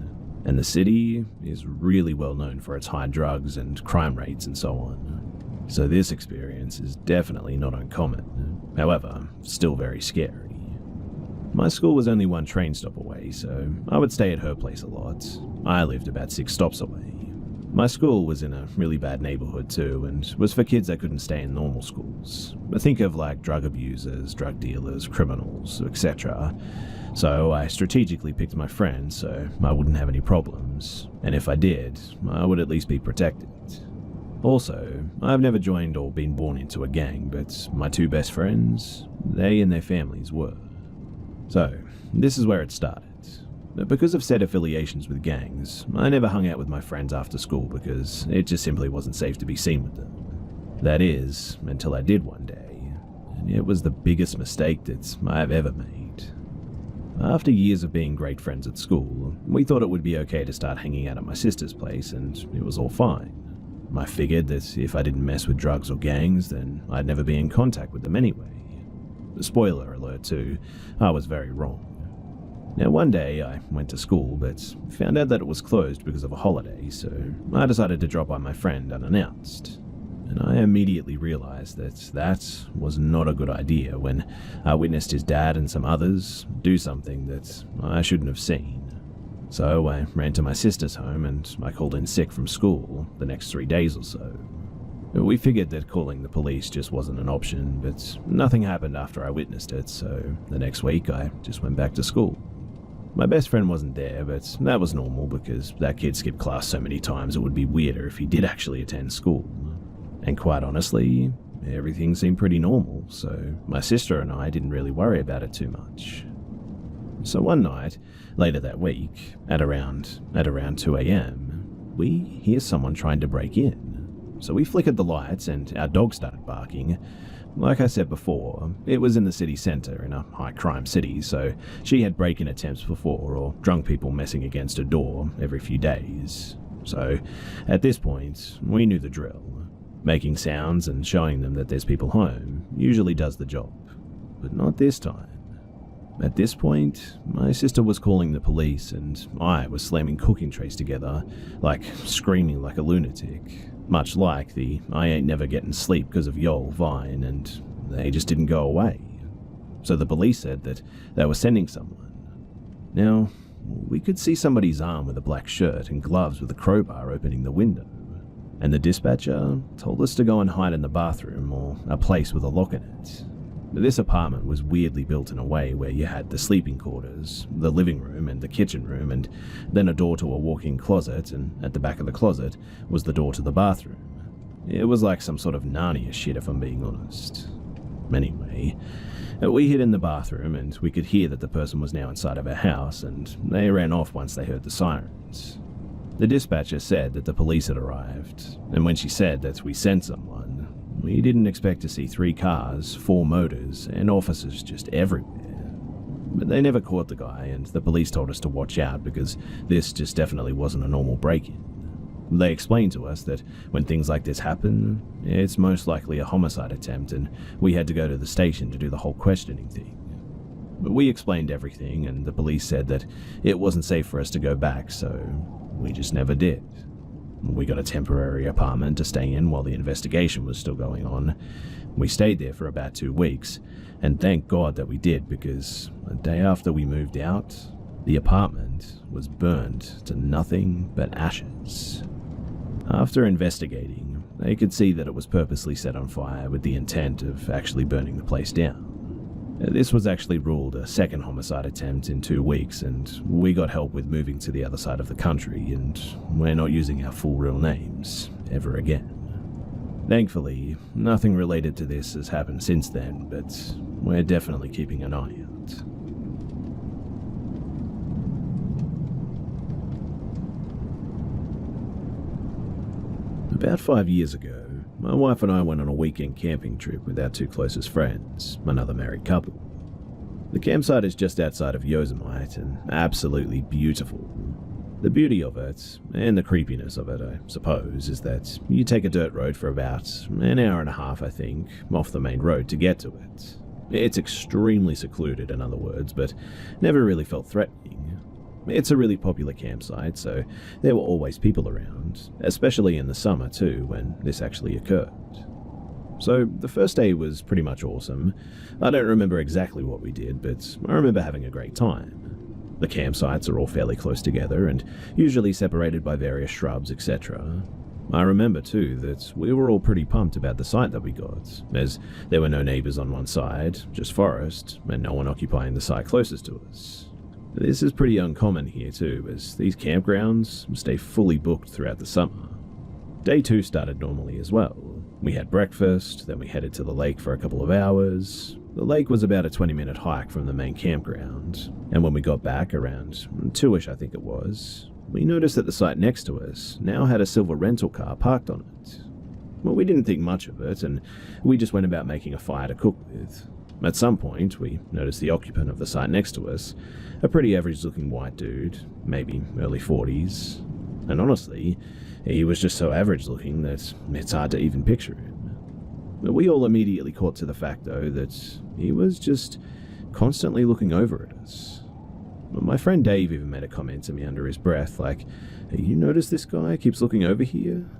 and the city is really well known for its high drugs and crime rates and so on. So this experience is definitely not uncommon, however, still very scary. My school was only one train stop away, so I would stay at her place a lot. I lived about 6 stops away. My school was in a really bad neighborhood too, and was for kids that couldn't stay in normal schools. Think of like drug abusers, drug dealers, criminals, etc. So I strategically picked my friends so I wouldn't have any problems, and if I did, I would at least be protected. Also, I've never joined or been born into a gang, but my 2 best friends, they and their families were. So, this is where it started. Because of said affiliations with gangs, I never hung out with my friends after school because it just simply wasn't safe to be seen with them. That is, until I did one day, and it was the biggest mistake that I've ever made. After years of being great friends at school, we thought it would be okay to start hanging out at my sister's place, and it was all fine. I figured that if I didn't mess with drugs or gangs, then I'd never be in contact with them anyway. Spoiler alert too, I was very wrong. Now one day I went to school, but found out that it was closed because of a holiday, so I decided to drop by my friend unannounced. And I immediately realized that that was not a good idea when I witnessed his dad and some others do something that I shouldn't have seen. So I ran to my sister's home and I called in sick from school the next 3 days or so. We figured that calling the police just wasn't an option, but nothing happened after I witnessed it, so the next week I just went back to school. My best friend wasn't there, but that was normal because that kid skipped class so many times it would be weirder if he did actually attend school. And quite honestly, everything seemed pretty normal, so my sister and I didn't really worry about it too much. So one night, later that week, at around 2 a.m, we hear someone trying to break in. So we flickered the lights and our dog started barking. Like I said before, it was in the city centre in a high-crime city, so she had break-in attempts before, or drunk people messing against a door every few days. So, at this point, we knew the drill. Making sounds and showing them that there's people home usually does the job, but not this time. At this point, my sister was calling the police and I was slamming cooking trays together, screaming like a lunatic. Much like the I ain't never getting sleep because of y'all vine, and they just didn't go away. So the police said that they were sending someone. Now, we could see somebody's arm with a black shirt and gloves with a crowbar opening the window, and the dispatcher told us to go and hide in the bathroom or a place with a lock in it. This apartment was weirdly built in a way where you had the sleeping quarters, the living room and the kitchen room, and then a door to a walk-in closet, and at the back of the closet was the door to the bathroom. It was like some sort of Narnia shit if I'm being honest. Anyway, we hid in the bathroom and we could hear that the person was now inside of our house, and they ran off once they heard the sirens. The dispatcher said that the police had arrived, and when she said that we sent someone, we didn't expect to see 3 cars, 4 motors, and officers just everywhere. But they never caught the guy, and the police told us to watch out because this just definitely wasn't a normal break-in. They explained to us that when things like this happen, it's most likely a homicide attempt, and we had to go to the station to do the whole questioning thing. But we explained everything, and the police said that it wasn't safe for us to go back, so we just never did. We got a temporary apartment to stay in while the investigation was still going on. We stayed there for about 2 weeks, and thank God that we did, because the day after we moved out, the apartment was burned to nothing but ashes. After investigating, they could see that it was purposely set on fire with the intent of actually burning the place down. This was actually ruled a second homicide attempt in 2 weeks, and we got help with moving to the other side of the country, and we're not using our full real names ever again. Thankfully, nothing related to this has happened since then, but we're definitely keeping an eye out. About 5 years ago, my wife and I went on a weekend camping trip with our 2 closest friends, another married couple. The campsite is just outside of Yosemite and absolutely beautiful. The beauty of it, and the creepiness of it, I suppose, is that you take a dirt road for about an hour and a half, I think, off the main road to get to it. It's extremely secluded, in other words, but never really felt threatening. It's a really popular campsite, so there were always people around, especially in the summer too, when this actually occurred. So the first day was pretty much awesome. I don't remember exactly what we did, but I remember having a great time. The campsites are all fairly close together and usually separated by various shrubs, etc. I remember too that we were all pretty pumped about the site that we got, as there were no neighbours on one side, just forest, and no one occupying the site closest to us. This is pretty uncommon here too, as these campgrounds stay fully booked throughout the summer. Day 2 started normally as well. We had breakfast, then we headed to the lake for a couple of hours. The lake was about a 20-minute hike from the main campground, and when we got back around 2ish I think it was, we noticed that the site next to us now had a silver rental car parked on it. Well, we didn't think much of it, and we just went about making a fire to cook with. At some point, we noticed the occupant of the site next to us, a pretty average-looking white dude, maybe early 40s. And honestly, he was just so average-looking that it's hard to even picture him. We all immediately caught to the fact, though, that he was just constantly looking over at us. My friend Dave even made a comment to me under his breath, like, "You notice this guy keeps looking over here?"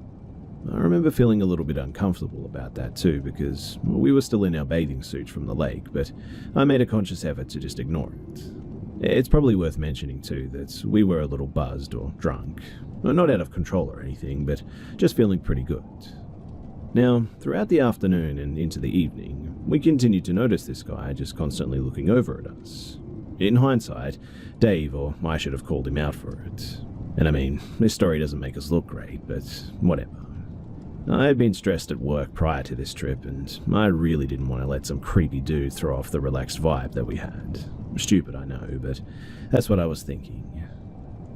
I remember feeling a little bit uncomfortable about that too, because we were still in our bathing suits from the lake, but I made a conscious effort to just ignore it. It's probably worth mentioning too that we were a little buzzed or drunk, not out of control or anything, but just feeling pretty good. Now, throughout the afternoon and into the evening, we continued to notice this guy just constantly looking over at us. In hindsight, Dave, or I should have called him out for it. And I mean, this story doesn't make us look great, but whatever. I had been stressed at work prior to this trip, and I really didn't want to let some creepy dude throw off the relaxed vibe that we had. Stupid, I know, but that's what I was thinking.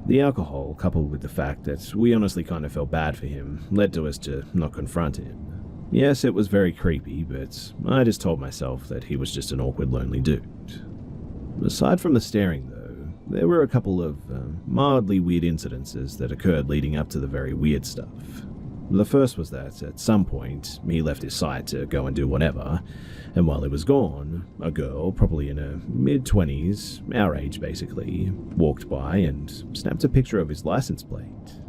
The alcohol, coupled with the fact that we honestly kind of felt bad for him, led to us to not confront him. Yes, it was very creepy, but I just told myself that he was just an awkward, lonely dude. Aside from the staring, though, there were a couple of mildly weird incidences that occurred leading up to the very weird stuff. The first was that, at some point, he left his site to go and do whatever, and while he was gone, a girl, probably in her mid-20s, our age basically, walked by and snapped a picture of his license plate.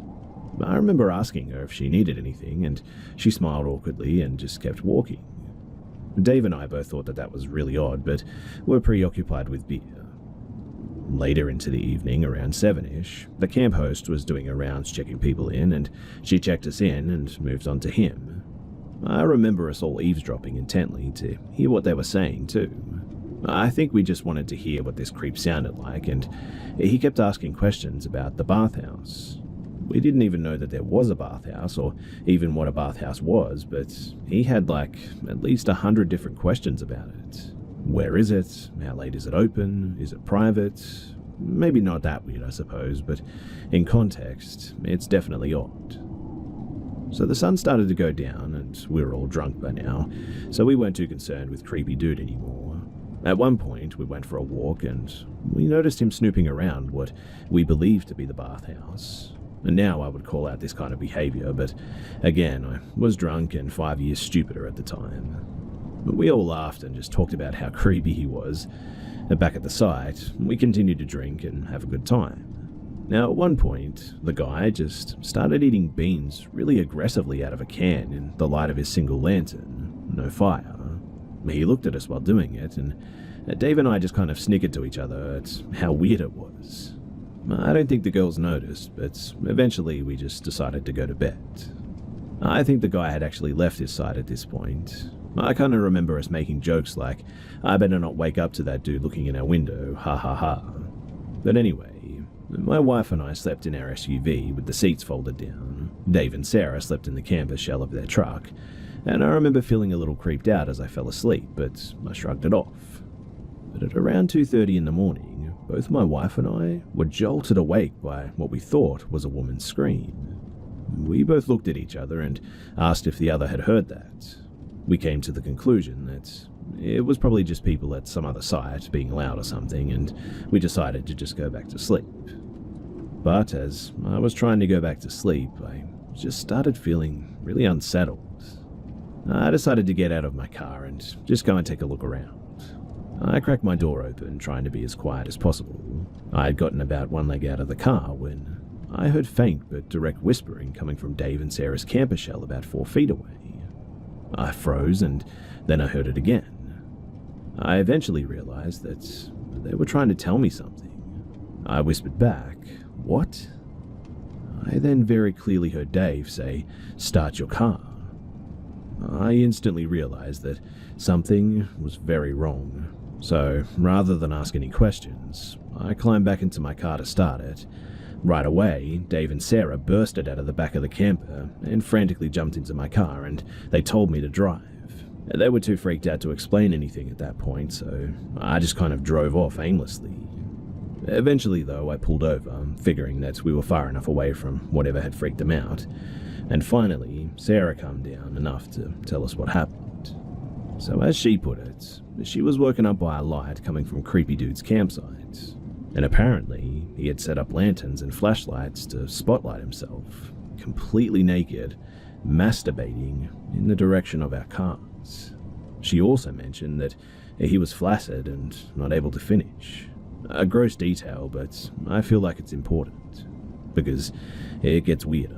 I remember asking her if she needed anything, and she smiled awkwardly and just kept walking. Dave and I both thought that was really odd, but were preoccupied with beer. Later into the evening, around 7-ish, the camp host was doing her rounds checking people in, and she checked us in and moved on to him. I remember us all eavesdropping intently to hear what they were saying too. I think we just wanted to hear what this creep sounded like, and he kept asking questions about the bathhouse. We didn't even know that there was a bathhouse, or even what a bathhouse was, but he had at least 100 different questions about it. Where is it? How late is it open? Is it private? Maybe not that weird, I suppose, but in context, it's definitely odd. So the sun started to go down, and we were all drunk by now, so we weren't too concerned with creepy dude anymore. At one point, we went for a walk, and we noticed him snooping around what we believed to be the bathhouse. And now I would call out this kind of behavior, but again, I was drunk and 5 years stupider at the time. But we all laughed and just talked about how creepy he was. And back at the site, we continued to drink and have a good time. Now, at one point, the guy just started eating beans really aggressively out of a can in the light of his single lantern. No fire. He looked at us while doing it, and Dave and I just kind of snickered to each other at how weird it was. I don't think the girls noticed, but eventually we just decided to go to bed. I think the guy had actually left his site at this point. I kind of remember us making jokes like, "I better not wake up to that dude looking in our window, ha ha ha." But anyway, my wife and I slept in our SUV with the seats folded down. Dave and Sarah slept in the camper shell of their truck, and I remember feeling a little creeped out as I fell asleep, but I shrugged it off. But at around 2:30 in the morning, both my wife and I were jolted awake by what we thought was a woman's scream. We both looked at each other and asked if the other had heard that. We came to the conclusion that it was probably just people at some other site being loud or something, and we decided to just go back to sleep. But as I was trying to go back to sleep, I just started feeling really unsettled. I decided to get out of my car and just go and take a look around. I cracked my door open, trying to be as quiet as possible. I had gotten about one leg out of the car when I heard faint but direct whispering coming from Dave and Sarah's camper shell about 4 feet away. I froze, and then I heard it again. I eventually realized that they were trying to tell me something. I whispered back, "What?" I then very clearly heard Dave say, "Start your car." I instantly realized that something was very wrong. So, rather than ask any questions, I climbed back into my car to start it. Right away, Dave and Sarah bursted out of the back of the camper and frantically jumped into my car, and they told me to drive. They were too freaked out to explain anything at that point, so I just kind of drove off aimlessly. Eventually, though, I pulled over, figuring that we were far enough away from whatever had freaked them out, and finally, Sarah calmed down enough to tell us what happened. So as she put it, she was woken up by a light coming from Creepy Dude's campsite, and apparently he had set up lanterns and flashlights to spotlight himself, completely naked, masturbating in the direction of our cars. She also mentioned that he was flaccid and not able to finish. A gross detail, but I feel like it's important, because it gets weirder.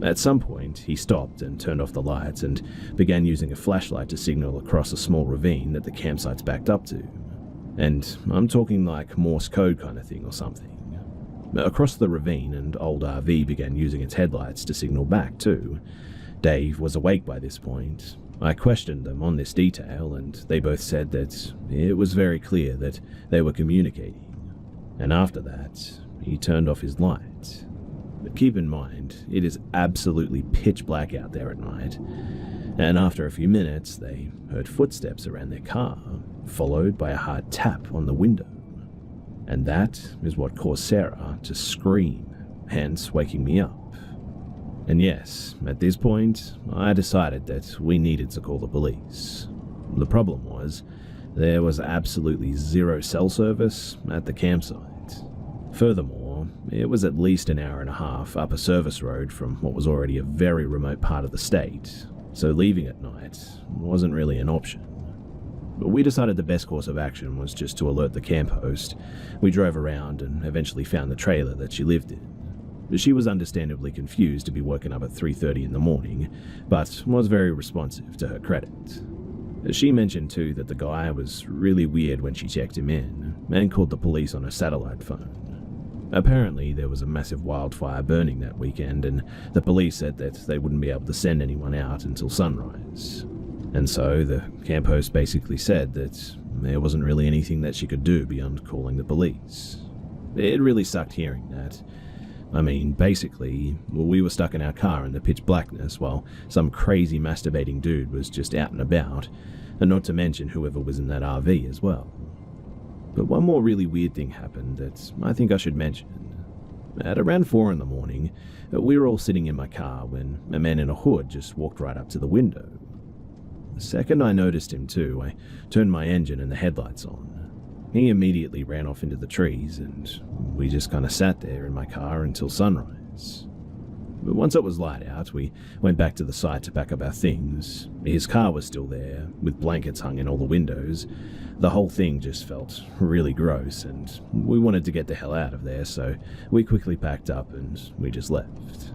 At some point, he stopped and turned off the lights and began using a flashlight to signal across a small ravine that the campsite's backed up to. And I'm talking like Morse code kind of thing or something. Across the ravine, an old RV began using its headlights to signal back too. Dave was awake by this point. I questioned them on this detail, and they both said that it was very clear that they were communicating. And after that, he turned off his light. But keep in mind, it is absolutely pitch black out there at night, and after a few minutes, they heard footsteps around their car, followed by a hard tap on the window. And that is what caused Sarah to scream, hence waking me up. And yes, at this point, I decided that we needed to call the police. The problem was, there was absolutely zero cell service at the campsite. Furthermore, it was at least an hour and a half up a service road from what was already a very remote part of the state, so leaving at night wasn't really an option. But we decided the best course of action was just to alert the camp host. We drove around and eventually found the trailer that she lived in. She was understandably confused to be woken up at 3:30 in the morning, but was very responsive to her credit. She mentioned too that the guy was really weird when she checked him in, and called the police on her satellite phone. Apparently there was a massive wildfire burning that weekend, and the police said that they wouldn't be able to send anyone out until sunrise. And so the camp host basically said that there wasn't really anything that she could do beyond calling the police. It really sucked hearing that. I mean, basically, we were stuck in our car in the pitch blackness while some crazy masturbating dude was just out and about, and not to mention whoever was in that RV as well. But one more really weird thing happened that I think I should mention. At around 4 in the morning, we were all sitting in my car when a man in a hood just walked right up to the window. The second I noticed him too, I turned my engine and the headlights on. He immediately ran off into the trees, and we just kind of sat there in my car until sunrise. But once it was light out, we went back to the site to pack up our things. His car was still there, with blankets hung in all the windows. The whole thing just felt really gross, and we wanted to get the hell out of there, so we quickly packed up and we just left.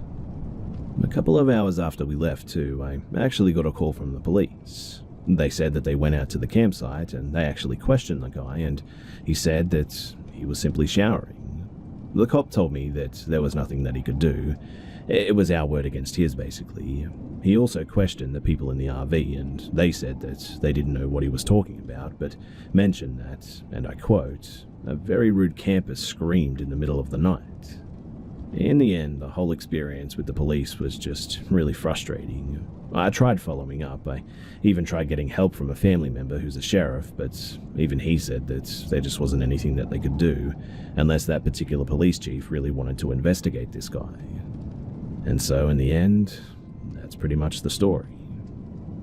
A couple of hours after we left too, I actually got a call from the police. They said that they went out to the campsite and they actually questioned the guy, and he said that he was simply showering. The cop told me that there was nothing that he could do. It was our word against his, basically. He also questioned the people in the RV, and they said that they didn't know what he was talking about, but mentioned that, and I quote, "a very rude camper screamed in the middle of the night." In the end, the whole experience with the police was just really frustrating. I tried following up. I even tried getting help from a family member who's a sheriff, but even he said that there just wasn't anything that they could do, unless that particular police chief really wanted to investigate this guy. And so in the end, that's pretty much the story.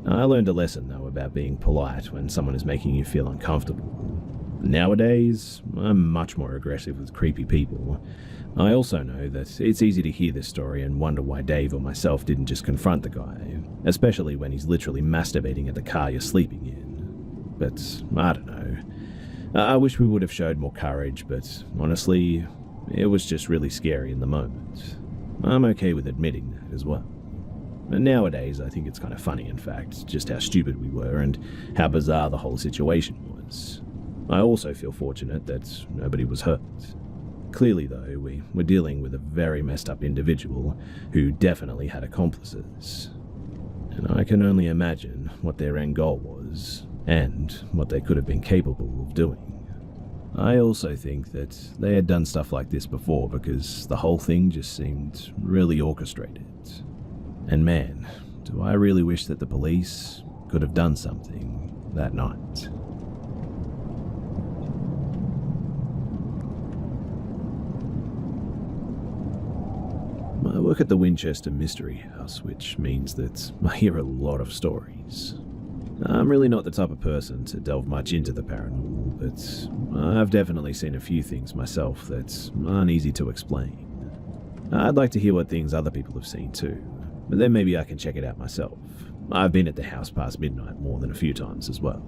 I learned a lesson, though, about being polite when someone is making you feel uncomfortable. Nowadays, I'm much more aggressive with creepy people. I also know that it's easy to hear this story and wonder why Dave or myself didn't just confront the guy, especially when he's literally masturbating at the car you're sleeping in. But I don't know. I wish we would have showed more courage, but honestly, it was just really scary in the moment. I'm okay with admitting that as well. And nowadays, I think it's kind of funny, in fact, just how stupid we were and how bizarre the whole situation was. I also feel fortunate that nobody was hurt. Clearly, though, we were dealing with a very messed up individual who definitely had accomplices. And I can only imagine what their end goal was, and what they could have been capable of doing. I also think that they had done stuff like this before because the whole thing just seemed really orchestrated. And man, do I really wish that the police could have done something that night. I work at the Winchester Mystery House, which means that I hear a lot of stories. I'm really not the type of person to delve much into the paranormal, but I've definitely seen a few things myself that aren't easy to explain. I'd like to hear what things other people have seen too, but then maybe I can check it out myself. I've been at the house past midnight more than a few times as well.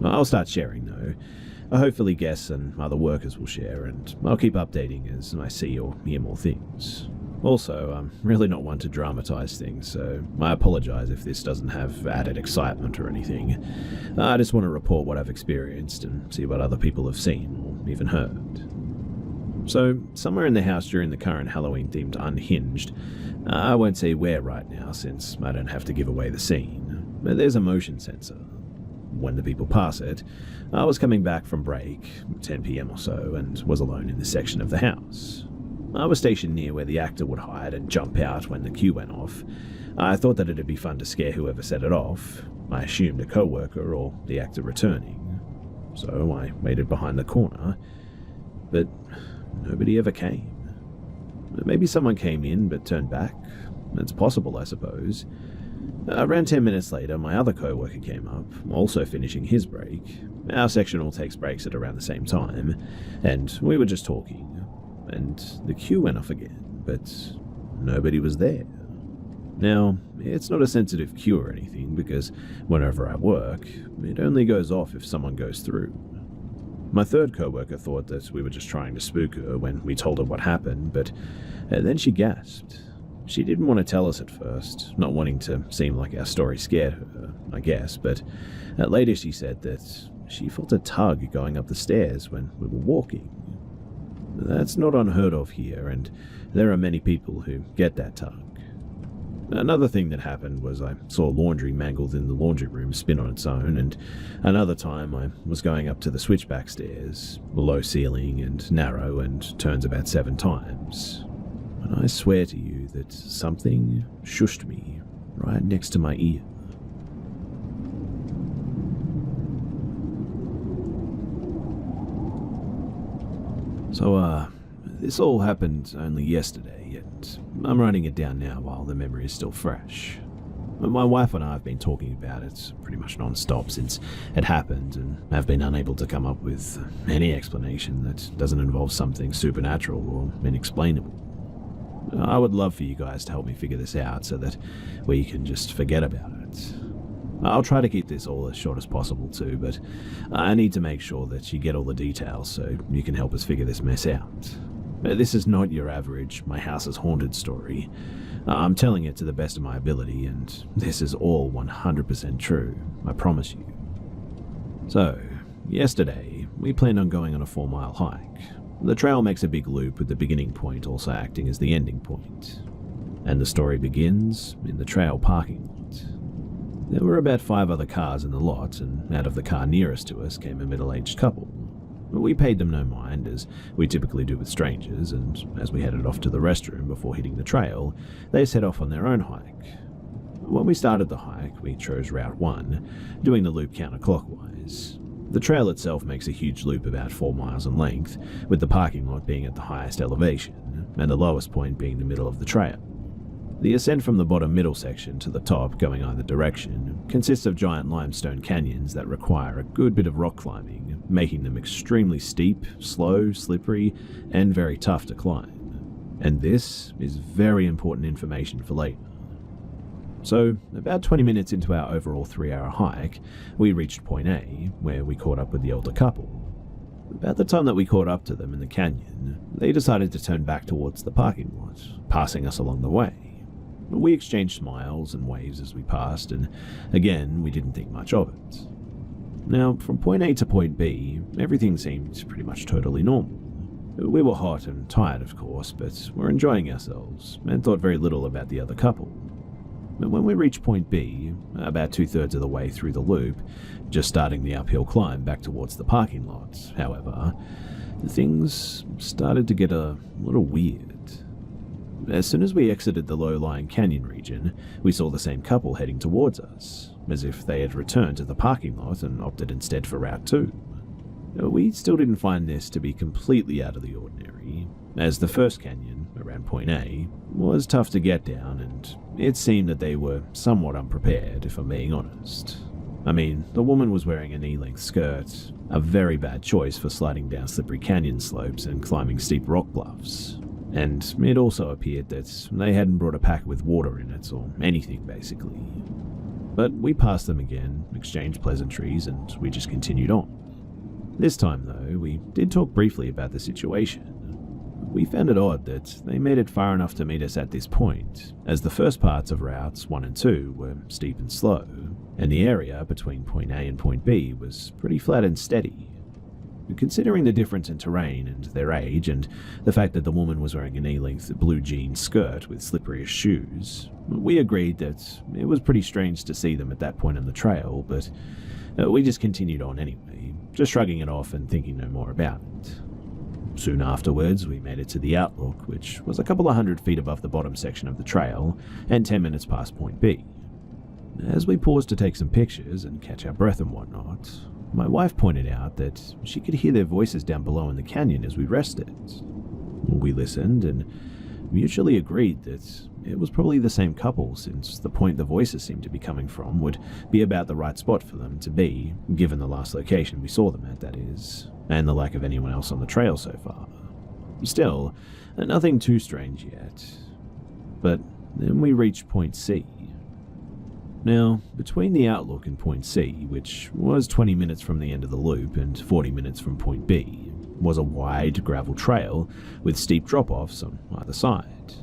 I'll start sharing though. Hopefully guests and other workers will share, and I'll keep updating as I see or hear more things. Also, I'm really not one to dramatize things, so I apologize if this doesn't have added excitement or anything. I just want to report what I've experienced and see what other people have seen or even heard. So, somewhere in the house during the current Halloween-themed Unhinged, I won't say where right now since I don't have to give away the scene, but there's a motion sensor. When the people pass it, I was coming back from break, 10 PM or so, and was alone in this section of the house. I was stationed near where the actor would hide and jump out when the cue went off. I thought that it'd be fun to scare whoever set it off. I assumed a co-worker or the actor returning. So I waited behind the corner, but nobody ever came. Maybe someone came in but turned back. It's possible, I suppose. Around 10 minutes later, my other co-worker came up, also finishing his break. Our section all takes breaks at around the same time, and we were just talking. And the cue went off again, but nobody was there. Now, it's not a sensitive cue or anything, because whenever I work, it only goes off if someone goes through. My third co-worker thought that we were just trying to spook her when we told her what happened, but then she gasped. She didn't want to tell us at first, not wanting to seem like our story scared her, I guess, but later she said that she felt a tug going up the stairs when we were walking. That's not unheard of here, and there are many people who get that tug. Another thing that happened was I saw laundry mangled in the laundry room spin on its own, and another time I was going up to the switchback stairs, low ceiling and narrow, and turns about 7 times. And I swear to you that something shushed me right next to my ear. So, this all happened only yesterday, and I'm writing it down now while the memory is still fresh. My wife and I have been talking about it pretty much non-stop since it happened, and have been unable to come up with any explanation that doesn't involve something supernatural or inexplainable. I would love for you guys to help me figure this out so that we can just forget about it. I'll try to keep this all as short as possible too, but I need to make sure that you get all the details so you can help us figure this mess out. This is not your average "my house is haunted" story. I'm telling it to the best of my ability, and this is all 100% true, I promise you. So, yesterday, we planned on going on a 4-mile hike. The trail makes a big loop with the beginning point also acting as the ending point. And the story begins in the trail parking lot. There were about 5 other cars in the lot, and out of the car nearest to us came a middle-aged couple. We paid them no mind, as we typically do with strangers, and as we headed off to the restroom before hitting the trail, they set off on their own hike. When we started the hike, we chose Route 1, doing the loop counterclockwise. The trail itself makes a huge loop about 4 miles in length, with the parking lot being at the highest elevation, and the lowest point being the middle of the trail. The ascent from the bottom middle section to the top, going either direction, consists of giant limestone canyons that require a good bit of rock climbing, making them extremely steep, slow, slippery, and very tough to climb. And this is very important information for later. So, about 20 minutes into our overall 3-hour hike, we reached Point A, where we caught up with the older couple. About the time that we caught up to them in the canyon, they decided to turn back towards the parking lot, passing us along the way. We exchanged smiles and waves as we passed, and again, we didn't think much of it. Now, from Point A to Point B, everything seemed pretty much totally normal. We were hot and tired, of course, but were enjoying ourselves, and thought very little about the other couple. But when we reached Point B, about 2/3 of the way through the loop, just starting the uphill climb back towards the parking lot, however, things started to get a little weird. As soon as we exited the low-lying canyon region, we saw the same couple heading towards us, as if they had returned to the parking lot and opted instead for Route 2. We still didn't find this to be completely out of the ordinary, as the first canyon, around Point A, was tough to get down, and it seemed that they were somewhat unprepared, if I'm being honest. I mean, the woman was wearing a knee-length skirt, a very bad choice for sliding down slippery canyon slopes and climbing steep rock bluffs. And it also appeared that they hadn't brought a pack with water in it, or anything basically. But we passed them again, exchanged pleasantries, and we just continued on. This time though, we did talk briefly about the situation. We found it odd that they made it far enough to meet us at this point, as the first parts of routes 1 and 2 were steep and slow, and the area between point A and point B was pretty flat and steady. Considering the difference in terrain and their age, and the fact that the woman was wearing a knee-length blue jean skirt with slipperish shoes, we agreed that it was pretty strange to see them at that point on the trail, but we just continued on anyway, just shrugging it off and thinking no more about it. Soon afterwards, we made it to the outlook, which was a couple of 100 feet above the bottom section of the trail, and 10 minutes past point B. As we paused to take some pictures and catch our breath and whatnot, my wife pointed out that she could hear their voices down below in the canyon as we rested. We listened and mutually agreed that it was probably the same couple, since the point the voices seemed to be coming from would be about the right spot for them to be, given the last location we saw them at, that is, and the lack of anyone else on the trail so far. Still, nothing too strange yet. But then we reached point C. Now, between the outlook and point C, which was 20 minutes from the end of the loop and 40 minutes from point B, was a wide gravel trail with steep drop-offs on either side.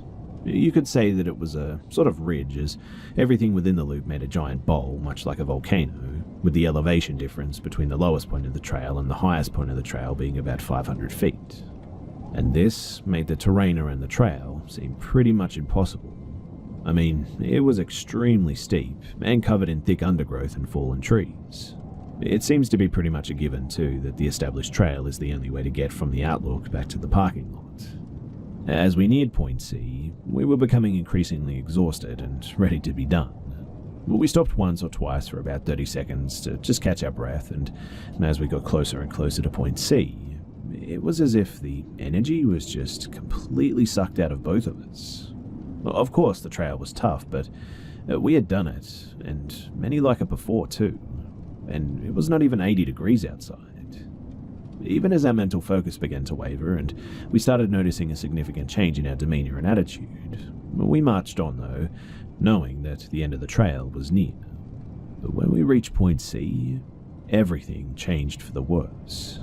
You could say that it was a sort of ridge, as everything within the loop made a giant bowl, much like a volcano, with the elevation difference between the lowest point of the trail and the highest point of the trail being about 500 feet. And this made the terrain around the trail seem pretty much impossible. I mean, it was extremely steep and covered in thick undergrowth and fallen trees. It seems to be pretty much a given too that the established trail is the only way to get from the outlook back to the parking lot. As we neared point C, we were becoming increasingly exhausted and ready to be done. We stopped once or twice for about 30 seconds to just catch our breath, and as we got closer and closer to point C, it was as if the energy was just completely sucked out of both of us. Of course, the trail was tough, but we had done it, and many like it before too, and it was not even 80 degrees outside. Even as our mental focus began to waver, and we started noticing a significant change in our demeanor and attitude, we marched on though, knowing that the end of the trail was near. But when we reached point C, everything changed for the worse.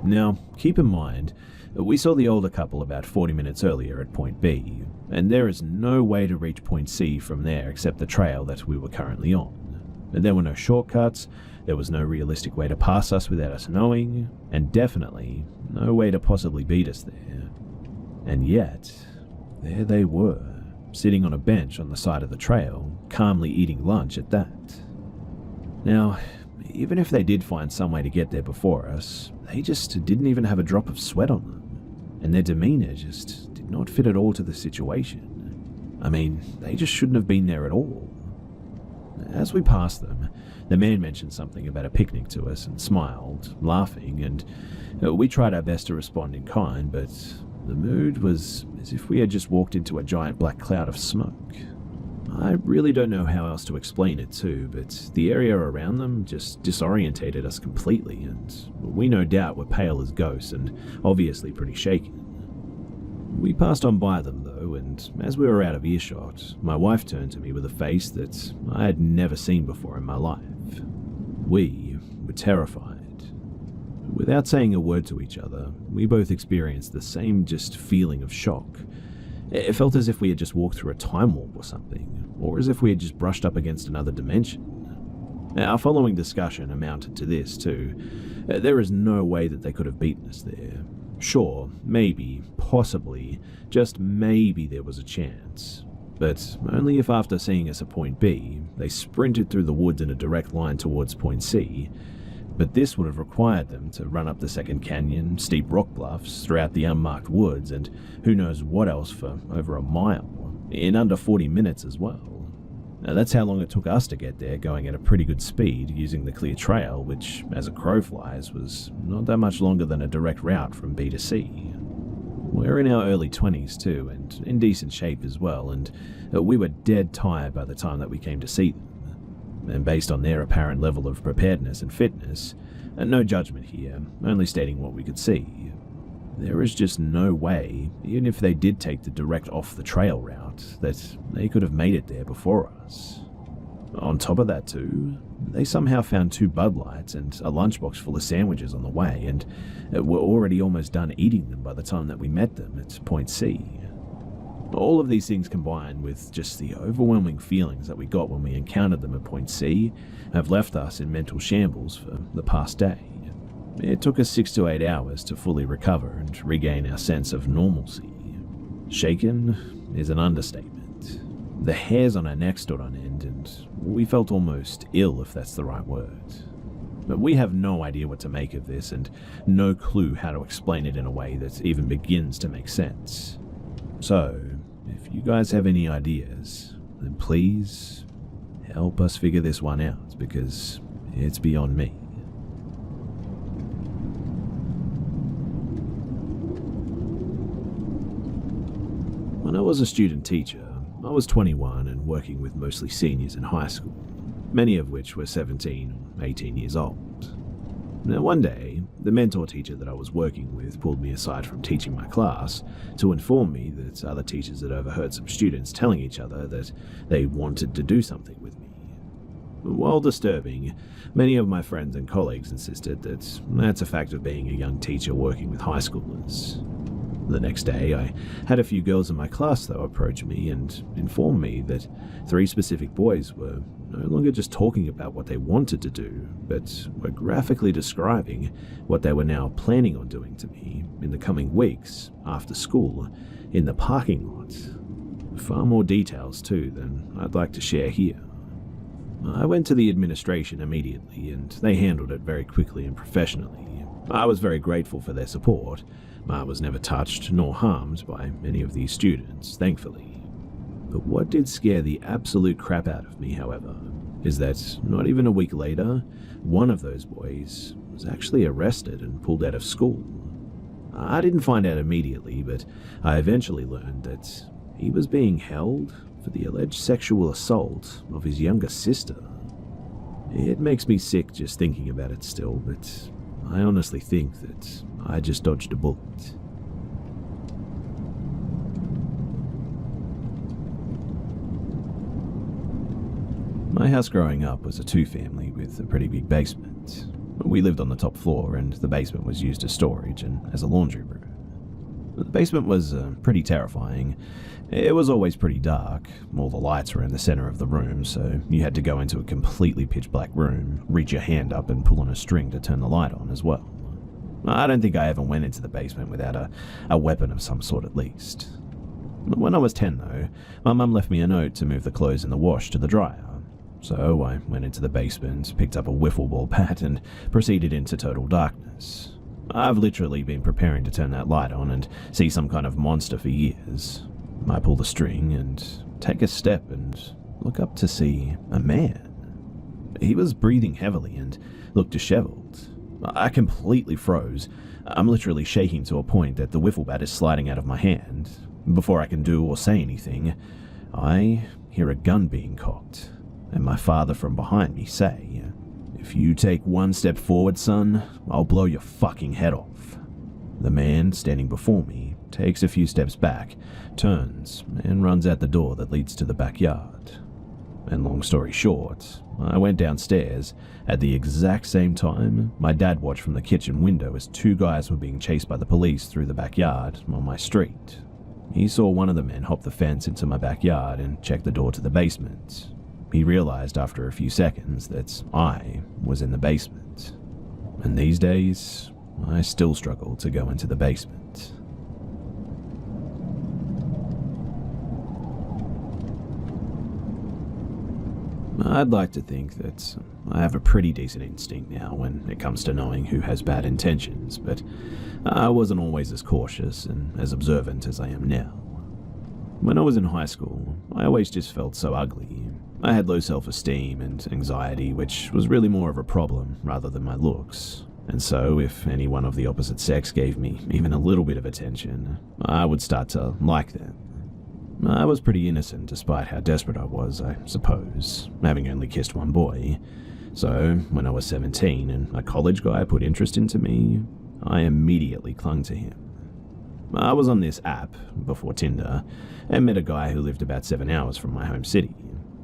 Now, keep in mind, we saw the older couple about 40 minutes earlier at point B, and there is no way to reach point C from there except the trail that we were currently on. There were no shortcuts, there was no realistic way to pass us without us knowing, and definitely no way to possibly beat us there. And yet, there they were, sitting on a bench on the side of the trail, calmly eating lunch at that. Now, even if they did find some way to get there before us, they just didn't even have a drop of sweat on them, and their demeanor just did not fit at all to the situation. I mean, they just shouldn't have been there at all. As we passed them, the man mentioned something about a picnic to us and smiled, laughing, and we tried our best to respond in kind, but the mood was as if we had just walked into a giant black cloud of smoke. I really don't know how else to explain it too, but the area around them just disorientated us completely, and we no doubt were pale as ghosts and obviously pretty shaken. We passed on by them though, and as we were out of earshot, my wife turned to me with a face that I had never seen before in my life. We were terrified. Without saying a word to each other, we both experienced the same just feeling of shock. It felt as if we had just walked through a time warp or something, or as if we had just brushed up against another dimension. Our following discussion amounted to this too. There is no way that they could have beaten us there. Sure, maybe, possibly, just maybe there was a chance. But only if after seeing us at point B, they sprinted through the woods in a direct line towards point C. But this would have required them to run up the second canyon, steep rock bluffs, throughout the unmarked woods, and who knows what else for over a mile, in under 40 minutes as well. Now, that's how long it took us to get there, going at a pretty good speed, using the clear trail, which, as a crow flies, was not that much longer than a direct route from B to C. We're in our early 20s too, and in decent shape as well, and we were dead tired by the time that we came to see them. and based on their apparent level of preparedness and fitness, and no judgment here, only stating what we could see, there is just no way, even if they did take the direct off-the-trail route, that they could have made it there before us. On top of that too, they somehow found 2 Bud Lights and a lunchbox full of sandwiches on the way, and were already almost done eating them by the time that we met them at Point C. All of these things combined with just the overwhelming feelings that we got when we encountered them at Point C have left us in mental shambles for the past day. It took us 6 to 8 hours to fully recover and regain our sense of normalcy. Shaken is an understatement. The hairs on our neck stood on end, and we felt almost ill, if that's the right word. But we have no idea what to make of this, and no clue how to explain it in a way that even begins to make sense. So, if you guys have any ideas, then please help us figure this one out, because it's beyond me. When I was a student teacher, I was 21 and working with mostly seniors in high school, many of which were 17 or 18 years old. Now one day, the mentor teacher that I was working with pulled me aside from teaching my class to inform me that other teachers had overheard some students telling each other that they wanted to do something with me. While disturbing, many of my friends and colleagues insisted that that's a fact of being a young teacher working with high schoolers. The next day, I had a few girls in my class, though, approach me and inform me that 3 specific boys were no longer just talking about what they wanted to do, but were graphically describing what they were now planning on doing to me in the coming weeks after school in the parking lot. Far more details, too, than I'd like to share here. I went to the administration immediately, and they handled it very quickly and professionally. I was very grateful for their support. I was never touched nor harmed by any of these students, thankfully. But what did scare the absolute crap out of me, however, is that not even a week later, one of those boys was actually arrested and pulled out of school. I didn't find out immediately, but I eventually learned that he was being held for the alleged sexual assault of his younger sister. It makes me sick just thinking about it still, but I honestly think that I just dodged a bullet. My house growing up was a 2-family with a pretty big basement. We lived on the top floor, and the basement was used as storage and as a laundry room. The basement was pretty terrifying. It was always pretty dark. All the lights were in the center of the room, so you had to go into a completely pitch black room, reach your hand up and pull on a string to turn the light on as well. I don't think I ever went into the basement without a weapon of some sort at least. When I was 10 though, my mum left me a note to move the clothes in the wash to the dryer. So I went into the basement, picked up a wiffle ball bat and proceeded into total darkness. I've literally been preparing to turn that light on and see some kind of monster for years. I pull the string and take a step and look up to see a man. He was breathing heavily and looked disheveled. I completely froze. I'm literally shaking to a point that the wiffle bat is sliding out of my hand. Before I can do or say anything, I hear a gun being cocked, and my father from behind me say, "If you take 1 step forward, son, I'll blow your fucking head off." The man standing before me takes a few steps back, turns, and runs out the door that leads to the backyard. And long story short, I went downstairs. At the exact same time, my dad watched from the kitchen window as 2 guys were being chased by the police through the backyard on my street. He saw one of the men hop the fence into my backyard and check the door to the basement. He realized after a few seconds that I was in the basement. And these days, I still struggle to go into the basement. I'd like to think that I have a pretty decent instinct now when it comes to knowing who has bad intentions, but I wasn't always as cautious and as observant as I am now. When I was in high school, I always just felt so ugly. I had low self-esteem and anxiety, which was really more of a problem rather than my looks. And so, if anyone of the opposite sex gave me even a little bit of attention, I would start to like them. I was pretty innocent despite how desperate I was, I suppose, having only kissed one boy. So, when I was 17 and a college guy put interest into me, I immediately clung to him. I was on this app, before Tinder, and met a guy who lived about 7 hours from my home city.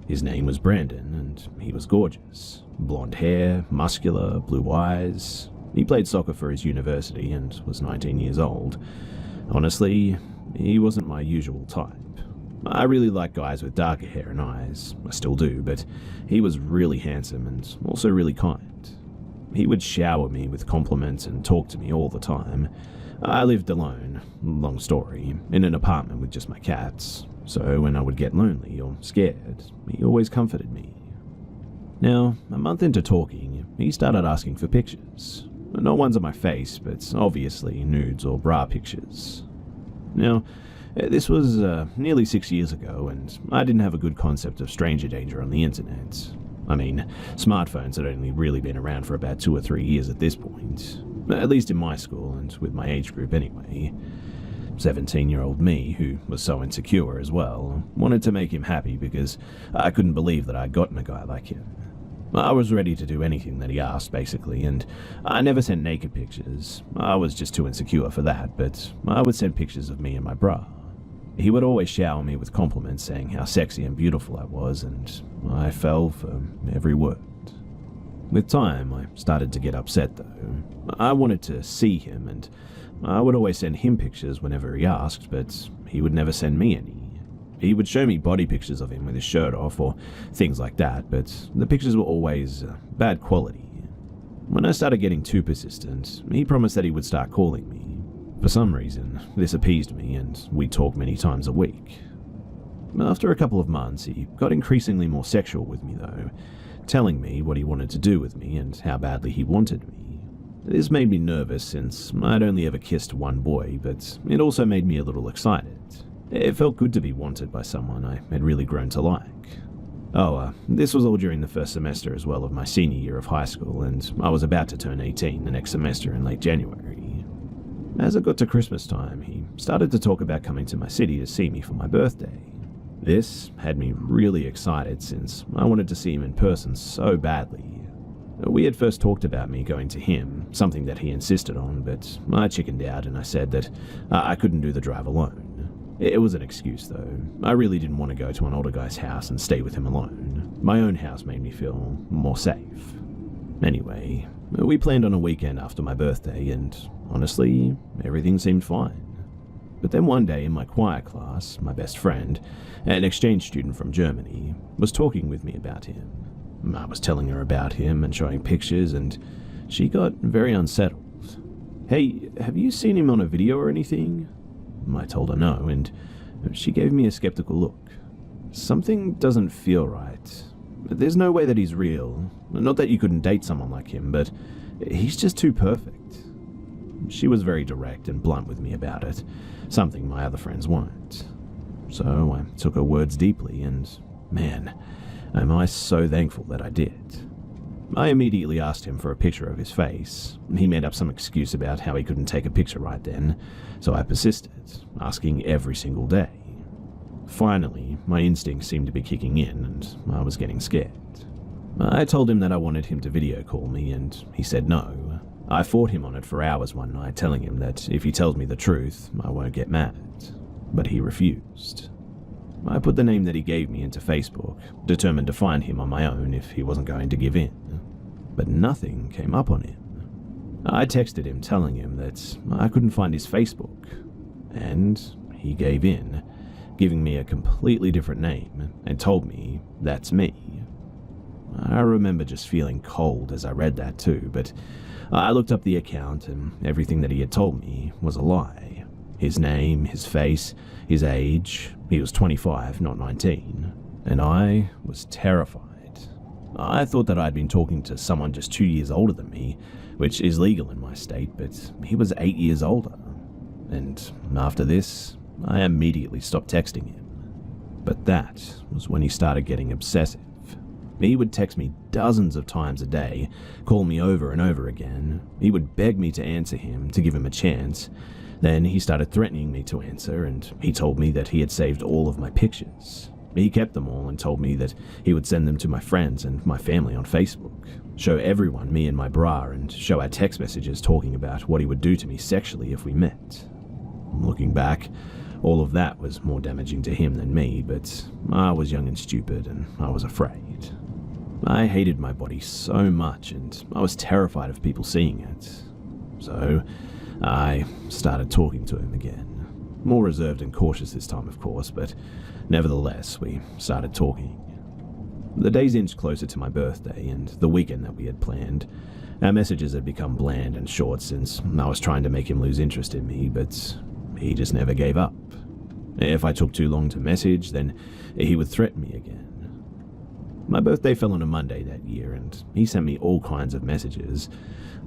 His name was Brandon, and he was gorgeous. Blonde hair, muscular, blue eyes. He played soccer for his university and was 19 years old. Honestly, he wasn't my usual type. I really like guys with darker hair and eyes. I still do, but he was really handsome and also really kind. He would shower me with compliments and talk to me all the time. I lived alone, long story, in an apartment with just my cats, so when I would get lonely or scared, he always comforted me. Now, a month into talking, he started asking for pictures. Not ones of my face, but obviously nudes or bra pictures. Now, this was nearly 6 years ago, and I didn't have a good concept of stranger danger on the internet. I mean, smartphones had only really been around for about 2 or 3 years at this point, at least in my school and with my age group anyway. 17-year-old me, who was so insecure as well, wanted to make him happy because I couldn't believe that I'd gotten a guy like him. I was ready to do anything that he asked, basically, and I never sent naked pictures. I was just too insecure for that, but I would send pictures of me in my bra. He would always shower me with compliments saying how sexy and beautiful I was, and I fell for every word. With time, I started to get upset though. I wanted to see him, and I would always send him pictures whenever he asked, but he would never send me any. He would show me body pictures of him with his shirt off or things like that, but the pictures were always bad quality. When I started getting too persistent, he promised that he would start calling me. For some reason, this appeased me, and we talked many times a week. After a couple of months, he got increasingly more sexual with me though, telling me what he wanted to do with me and how badly he wanted me. This made me nervous since I'd only ever kissed one boy, but it also made me a little excited. It felt good to be wanted by someone I had really grown to like. This was all during the first semester as well of my senior year of high school, and I was about to turn 18 the next semester in late January. As it got to Christmas time, he started to talk about coming to my city to see me for my birthday. This had me really excited since I wanted to see him in person so badly. We had first talked about me going to him, something that he insisted on, but I chickened out and I said that I couldn't do the drive alone. It was an excuse though. I really didn't want to go to an older guy's house and stay with him alone. My own house made me feel more safe. Anyway, we planned on a weekend after my birthday, and honestly, everything seemed fine. But then one day in my choir class, my best friend, an exchange student from Germany, was talking with me about him. I was telling her about him and showing pictures, and she got very unsettled. "Hey, have you seen him on a video or anything?" I told her no, and she gave me a skeptical look. "Something doesn't feel right. There's no way that he's real. Not that you couldn't date someone like him, but he's just too perfect." She was very direct and blunt with me about it, something my other friends weren't. So I took her words deeply, and man, am I so thankful that I did. I immediately asked him for a picture of his face. He made up some excuse about how he couldn't take a picture right then, so I persisted, asking every single day. Finally, my instincts seemed to be kicking in, and I was getting scared. I told him that I wanted him to video call me, and he said no. I fought him on it for hours one night, telling him that if he tells me the truth, I won't get mad. But he refused. I put the name that he gave me into Facebook, determined to find him on my own if he wasn't going to give in. But nothing came up on him. I texted him telling him that I couldn't find his Facebook, and he gave in, giving me a completely different name and told me that's me. I remember just feeling cold as I read that too, but I looked up the account and everything that he had told me was a lie. His name, his face, his age. He was 25, not 19. And I was terrified. I thought that I'd been talking to someone just 2 years older than me, which is legal in my state, but he was 8 years older. And after this, I immediately stopped texting him. But that was when he started getting obsessive. He would text me dozens of times a day, call me over and over again. He would beg me to answer him, to give him a chance. Then he started threatening me to answer, and he told me that he had saved all of my pictures. He kept them all and told me that he would send them to my friends and my family on Facebook, show everyone me and my bra, and show our text messages talking about what he would do to me sexually if we met. Looking back, all of that was more damaging to him than me, but I was young and stupid, and I was afraid. I hated my body so much, and I was terrified of people seeing it. So I started talking to him again. More reserved and cautious this time, of course, but nevertheless, we started talking. The days inched closer to my birthday and the weekend that we had planned. Our messages had become bland and short since I was trying to make him lose interest in me, but he just never gave up. If I took too long to message, then he would threaten me again. My birthday fell on a Monday that year, and he sent me all kinds of messages.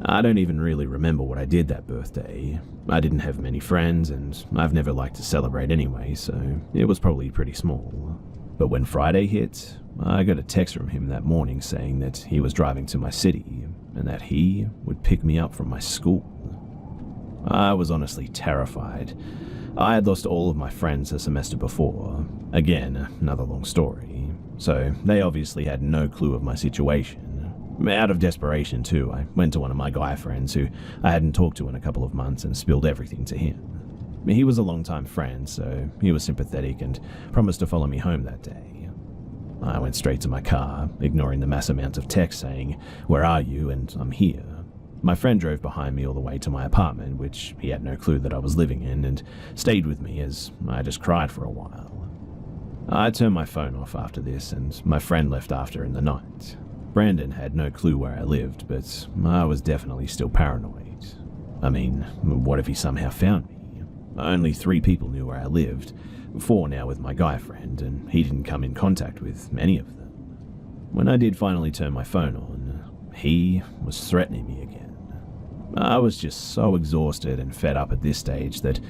I don't even really remember what I did that birthday. I didn't have many friends, and I've never liked to celebrate anyway, so it was probably pretty small. But when Friday hit, I got a text from him that morning saying that he was driving to my city, and that he would pick me up from my school. I was honestly terrified. I had lost all of my friends a semester before. Again, another long story. So they obviously had no clue of my situation. Out of desperation, too, I went to one of my guy friends who I hadn't talked to in a couple of months and spilled everything to him. He was a longtime friend, so he was sympathetic and promised to follow me home that day. I went straight to my car, ignoring the mass amount of text saying, "Where are you?" and "I'm here." My friend drove behind me all the way to my apartment, which he had no clue that I was living in, and stayed with me as I just cried for a while. I turned my phone off after this, and my friend left after in the night. Brandon had no clue where I lived, but I was definitely still paranoid. I mean, what if he somehow found me? Only 3 people knew where I lived, 4 now with my guy friend, and he didn't come in contact with any of them. When I did finally turn my phone on, he was threatening me again. I was just so exhausted and fed up at this stage that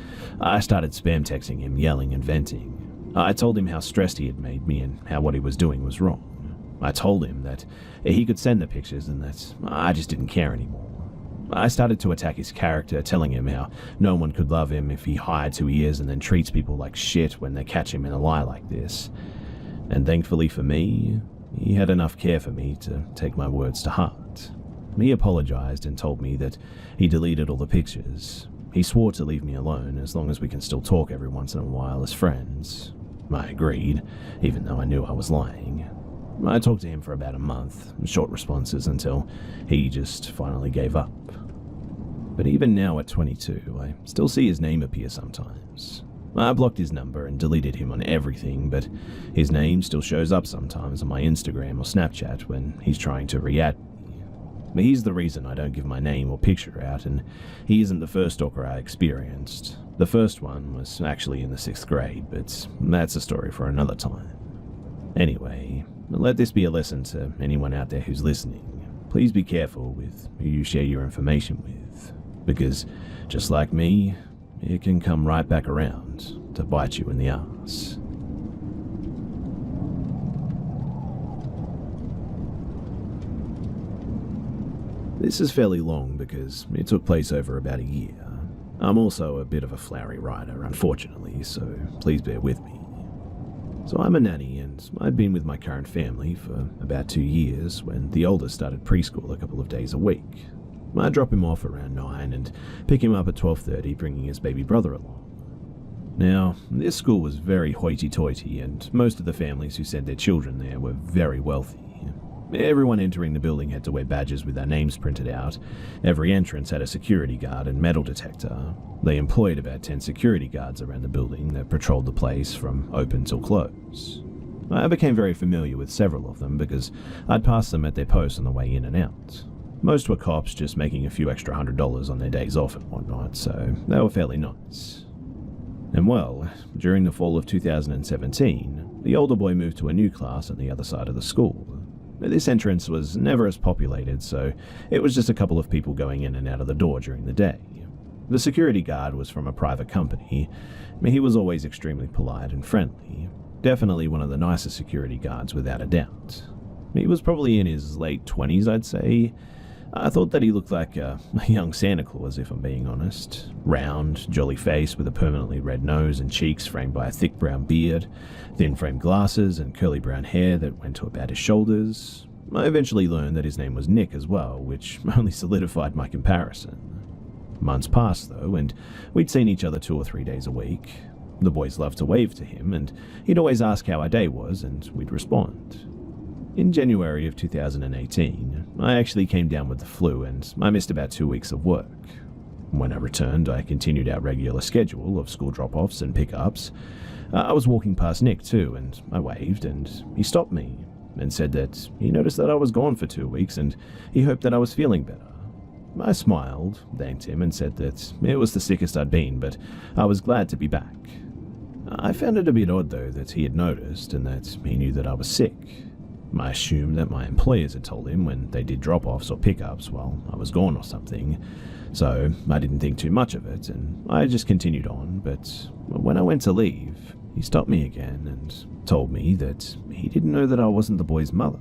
I started spam texting him, yelling and venting. I told him how stressed he had made me and how what he was doing was wrong. I told him that he could send the pictures and that I just didn't care anymore. I started to attack his character, telling him how no one could love him if he hides who he is and then treats people like shit when they catch him in a lie like this. And thankfully for me, he had enough care for me to take my words to heart. He apologized and told me that he deleted all the pictures. He swore to leave me alone as long as we can still talk every once in a while as friends. I agreed, even though I knew I was lying. I talked to him for about a month, short responses until he just finally gave up. But even now at 22, I still see his name appear sometimes. I blocked his number and deleted him on everything, but his name still shows up sometimes on my Instagram or Snapchat when he's trying to re-add me. He's the reason I don't give my name or picture out, and he isn't the first stalker I experienced. The first one was actually in the 6th grade, but that's a story for another time. Anyway, let this be a lesson to anyone out there who's listening. Please be careful with who you share your information with, because just like me, it can come right back around to bite you in the ass. This is fairly long because it took place over about a year. I'm also a bit of a flowery writer, unfortunately, so please bear with me. So I'm a nanny, and I'd been with my current family for about 2 years when the oldest started preschool a couple of days a week. I'd drop him off around 9 and pick him up at 12:30, bringing his baby brother along. Now, this school was very hoity-toity, and most of the families who sent their children there were very wealthy. Everyone entering the building had to wear badges with their names printed out. Every entrance had a security guard and metal detector. They employed about 10 security guards around the building that patrolled the place from open till close. I became very familiar with several of them because I'd pass them at their posts on the way in and out. Most were cops just making a few extra $100 on their days off and whatnot, so they were fairly nice. And well, during the fall of 2017, the older boy moved to a new class on the other side of the school. This entrance was never as populated, so it was just a couple of people going in and out of the door during the day. The security guard was from a private company. He was always extremely polite and friendly. Definitely one of the nicest security guards, without a doubt. He was probably in his late 20s, I'd say. I thought that he looked like a young Santa Claus, if I'm being honest. Round, jolly face with a permanently red nose and cheeks framed by a thick brown beard, thin framed glasses, and curly brown hair that went to about his shoulders. I eventually learned that his name was Nick as well, which only solidified my comparison. Months passed, though, and we'd seen each other 2 or 3 days a week. The boys loved to wave to him, and he'd always ask how our day was, and we'd respond. In January of 2018, I actually came down with the flu, and I missed about 2 weeks of work. When I returned, I continued our regular schedule of school drop-offs and pick-ups. I was walking past Nick too, and I waved, and he stopped me and said that he noticed that I was gone for 2 weeks, and he hoped that I was feeling better. I smiled, thanked him, and said that it was the sickest I'd been, but I was glad to be back. I found it a bit odd, though, that he had noticed and that he knew that I was sick. I assumed that my employers had told him when they did drop-offs or pick-ups while I was gone or something, so I didn't think too much of it, and I just continued on. But when I went to leave, he stopped me again and told me that he didn't know that I wasn't the boy's mother.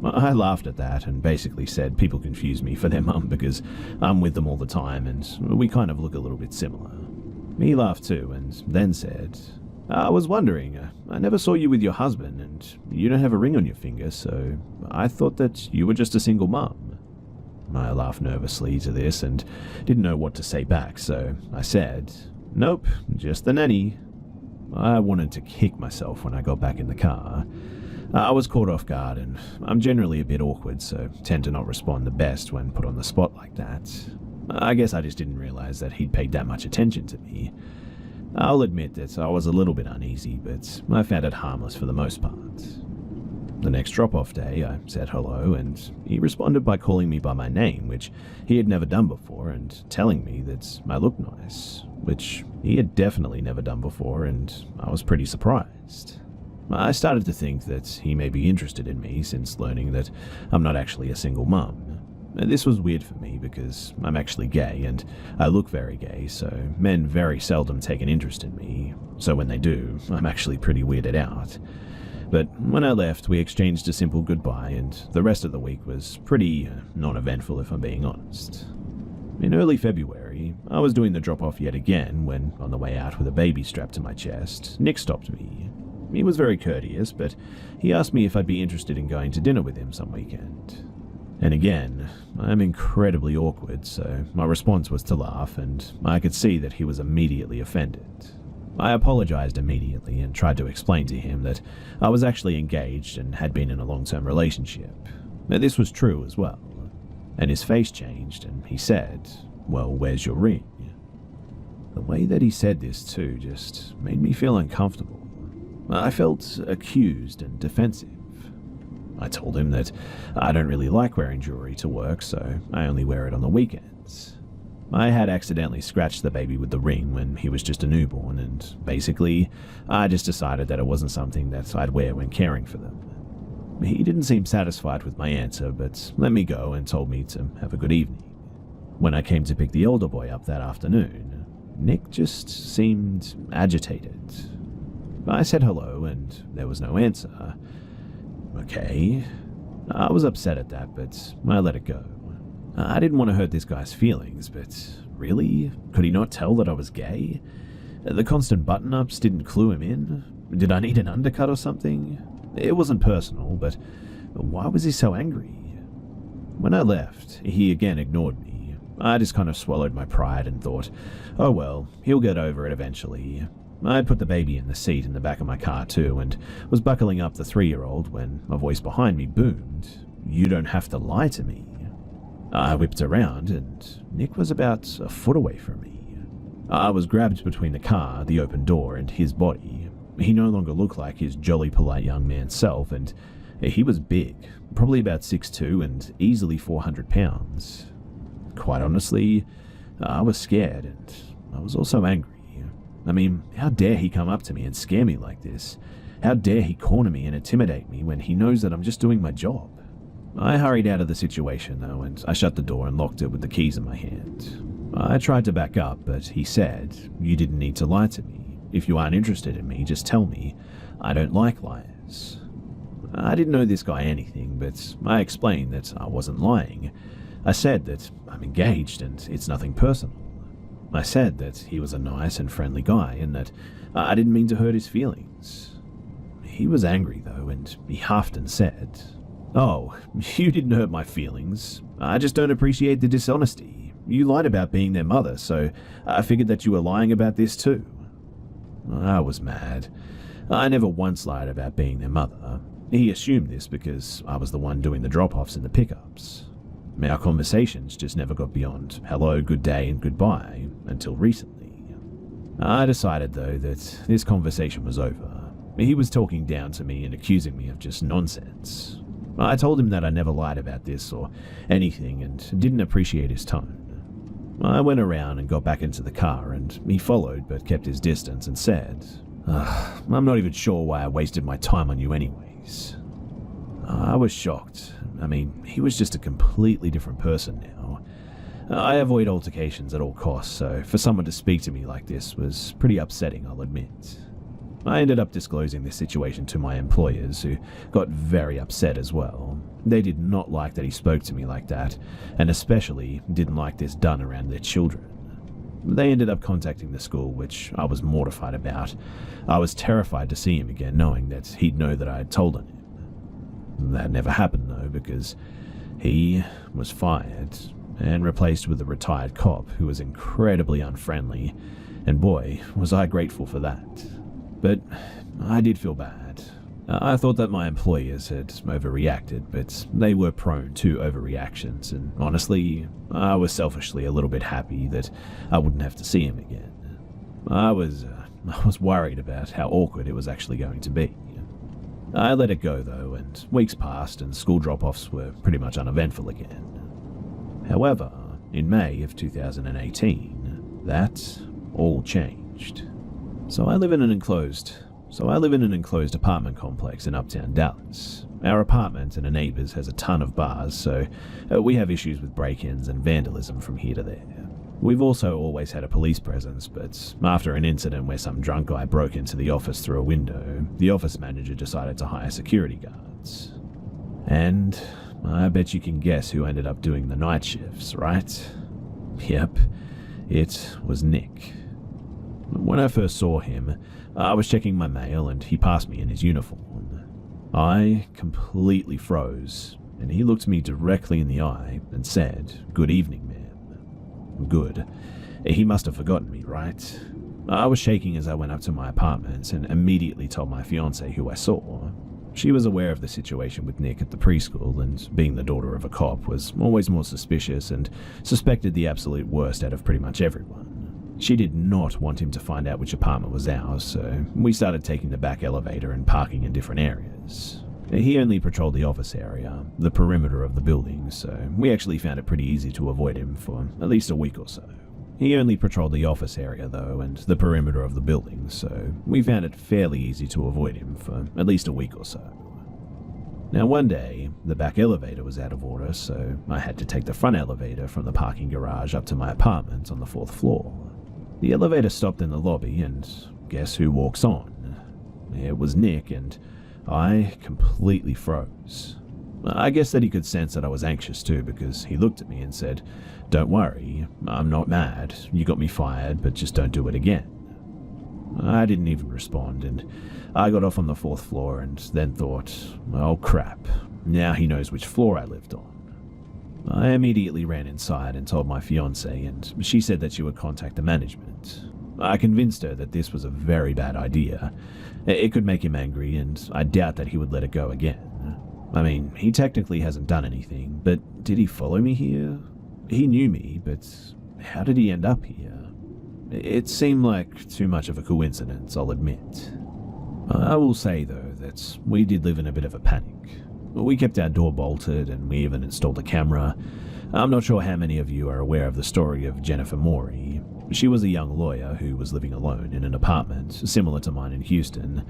I laughed at that and basically said people confuse me for their mum because I'm with them all the time and we kind of look a little bit similar. He laughed too and then said, "I was wondering, I never saw you with your husband and you don't have a ring on your finger, so I thought that you were just a single mum." I laughed nervously to this and didn't know what to say back, so I said, "Nope, just the nanny." I wanted to kick myself when I got back in the car. I was caught off guard, and I'm generally a bit awkward, so tend to not respond the best when put on the spot like that. I guess I just didn't realize that he'd paid that much attention to me. I'll admit that I was a little bit uneasy, but I found it harmless for the most part. The next drop-off day, I said hello, and he responded by calling me by my name, which he had never done before, and telling me that I looked nice, which he had definitely never done before, and I was pretty surprised. I started to think that he may be interested in me since learning that I'm not actually a single mum. This was weird for me because I'm actually gay and I look very gay, so men very seldom take an interest in me, so when they do, I'm actually pretty weirded out. But when I left, we exchanged a simple goodbye, and the rest of the week was pretty non-eventful if I'm being honest. In early February, I was doing the drop-off yet again when, on the way out with a baby strapped to my chest, Nick stopped me. He was very courteous, but he asked me if I'd be interested in going to dinner with him some weekend. And again, I'm incredibly awkward, so my response was to laugh, and I could see that he was immediately offended. I apologized immediately and tried to explain to him that I was actually engaged and had been in a long-term relationship. This was true as well. And his face changed, and he said, "Well, where's your ring?" The way that he said this too just made me feel uncomfortable. I felt accused and defensive. I told him that I don't really like wearing jewelry to work, so I only wear it on the weekends. I had accidentally scratched the baby with the ring when he was just a newborn, and basically, I just decided that it wasn't something that I'd wear when caring for them. He didn't seem satisfied with my answer, but let me go and told me to have a good evening. When I came to pick the older boy up that afternoon, Nick just seemed agitated. I said hello, and there was no answer. Okay. I was upset at that, but I let it go. I didn't want to hurt this guy's feelings, but really? Could he not tell that I was gay? The constant button-ups didn't clue him in? Did I need an undercut or something? It wasn't personal, but why was he so angry? When I left, he again ignored me. I just kind of swallowed my pride and thought, oh well, he'll get over it eventually. I'd put the baby in the seat in the back of my car too, and was buckling up the 3-year-old when a voice behind me boomed, "You don't have to lie to me." I whipped around, and Nick was about a foot away from me. I was grabbed between the car, the open door, and his body. He no longer looked like his jolly polite young man self, and he was big, probably about 6'2" and easily 400 pounds. Quite honestly, I was scared, and I was also angry. I mean, how dare he come up to me and scare me like this? How dare he corner me and intimidate me when he knows that I'm just doing my job? I hurried out of the situation, though, and I shut the door and locked it with the keys in my hand. I tried to back up, but he said, "You didn't need to lie to me. If you aren't interested in me, just tell me. I don't like liars." I didn't know this guy anything, but I explained that I wasn't lying. I said that I'm engaged and it's nothing personal. I said that he was a nice and friendly guy and that I didn't mean to hurt his feelings. He was angry though, and he huffed and said, "Oh, you didn't hurt my feelings. I just don't appreciate the dishonesty. You lied about being their mother, so I figured that you were lying about this too." I was mad. I never once lied about being their mother. He assumed this because I was the one doing the drop-offs and the pickups. Our conversations just never got beyond hello, good day, and goodbye until recently. I decided, though, that this conversation was over. He was talking down to me and accusing me of just nonsense. I told him that I never lied about this or anything and didn't appreciate his tone. I went around and got back into the car, and he followed but kept his distance and said, "I'm not even sure why I wasted my time on you anyways." I was shocked. I mean, he was just a completely different person now. I avoid altercations at all costs, so for someone to speak to me like this was pretty upsetting, I'll admit. I ended up disclosing this situation to my employers, who got very upset as well. They did not like that he spoke to me like that, and especially didn't like this done around their children. They ended up contacting the school, which I was mortified about. I was terrified to see him again, knowing that he'd know that I had told on him. That never happened though, because he was fired and replaced with a retired cop who was incredibly unfriendly, and boy, was I grateful for that. But I did feel bad. I thought that my employers had overreacted, but they were prone to overreactions, and honestly, I was selfishly a little bit happy that I wouldn't have to see him again. I was worried about how awkward it was actually going to be. I let it go though, and weeks passed and school drop-offs were pretty much uneventful again. However, in May of 2018, that all changed. So I live in an enclosed apartment complex in uptown Dallas. Our apartment and a neighbor's has a ton of bars, so we have issues with break-ins and vandalism from here to there. We've also always had a police presence, but after an incident where some drunk guy broke into the office through a window, the office manager decided to hire security guards. And I bet you can guess who ended up doing the night shifts, right? Yep, it was Nick. When I first saw him, I was checking my mail and he passed me in his uniform. I completely froze, and he looked me directly in the eye and said, "Good evening, ma'am." Good. He must have forgotten me, right? I was shaking as I went up to my apartment and immediately told my fiancée who I saw. She was aware of the situation with Nick at the preschool, and being the daughter of a cop was always more suspicious and suspected the absolute worst out of pretty much everyone. She did not want him to find out which apartment was ours, so we started taking the back elevator and parking in different areas. He only patrolled the office area, the perimeter of the building, so we actually found it pretty easy to avoid him for at least a week or so. He only patrolled the office area though, and the perimeter of the building, so we found it fairly easy to avoid him for at least a week or so. Now one day, the back elevator was out of order, so I had to take the front elevator from the parking garage up to my apartment on the 4th floor. The elevator stopped in the lobby, and guess who walks on? It was Nick, and I completely froze. I guess that he could sense that I was anxious too, because he looked at me and said, "Don't worry, I'm not mad. You got me fired, but just don't do it again." I didn't even respond, and I got off on the 4th floor and then thought, oh crap, now he knows which floor I lived on. I immediately ran inside and told my fiancée, and she said that she would contact the management. I convinced her that this was a very bad idea. It could make him angry, and I doubt that he would let it go again. I mean, he technically hasn't done anything, but did he follow me here? He knew me, but how did he end up here? It seemed like too much of a coincidence, I'll admit. I will say, though, that we did live in a bit of a panic. We kept our door bolted, and we even installed a camera. I'm not sure how many of you are aware of the story of Jennifer Morey. She was a young lawyer who was living alone in an apartment similar to mine in Houston.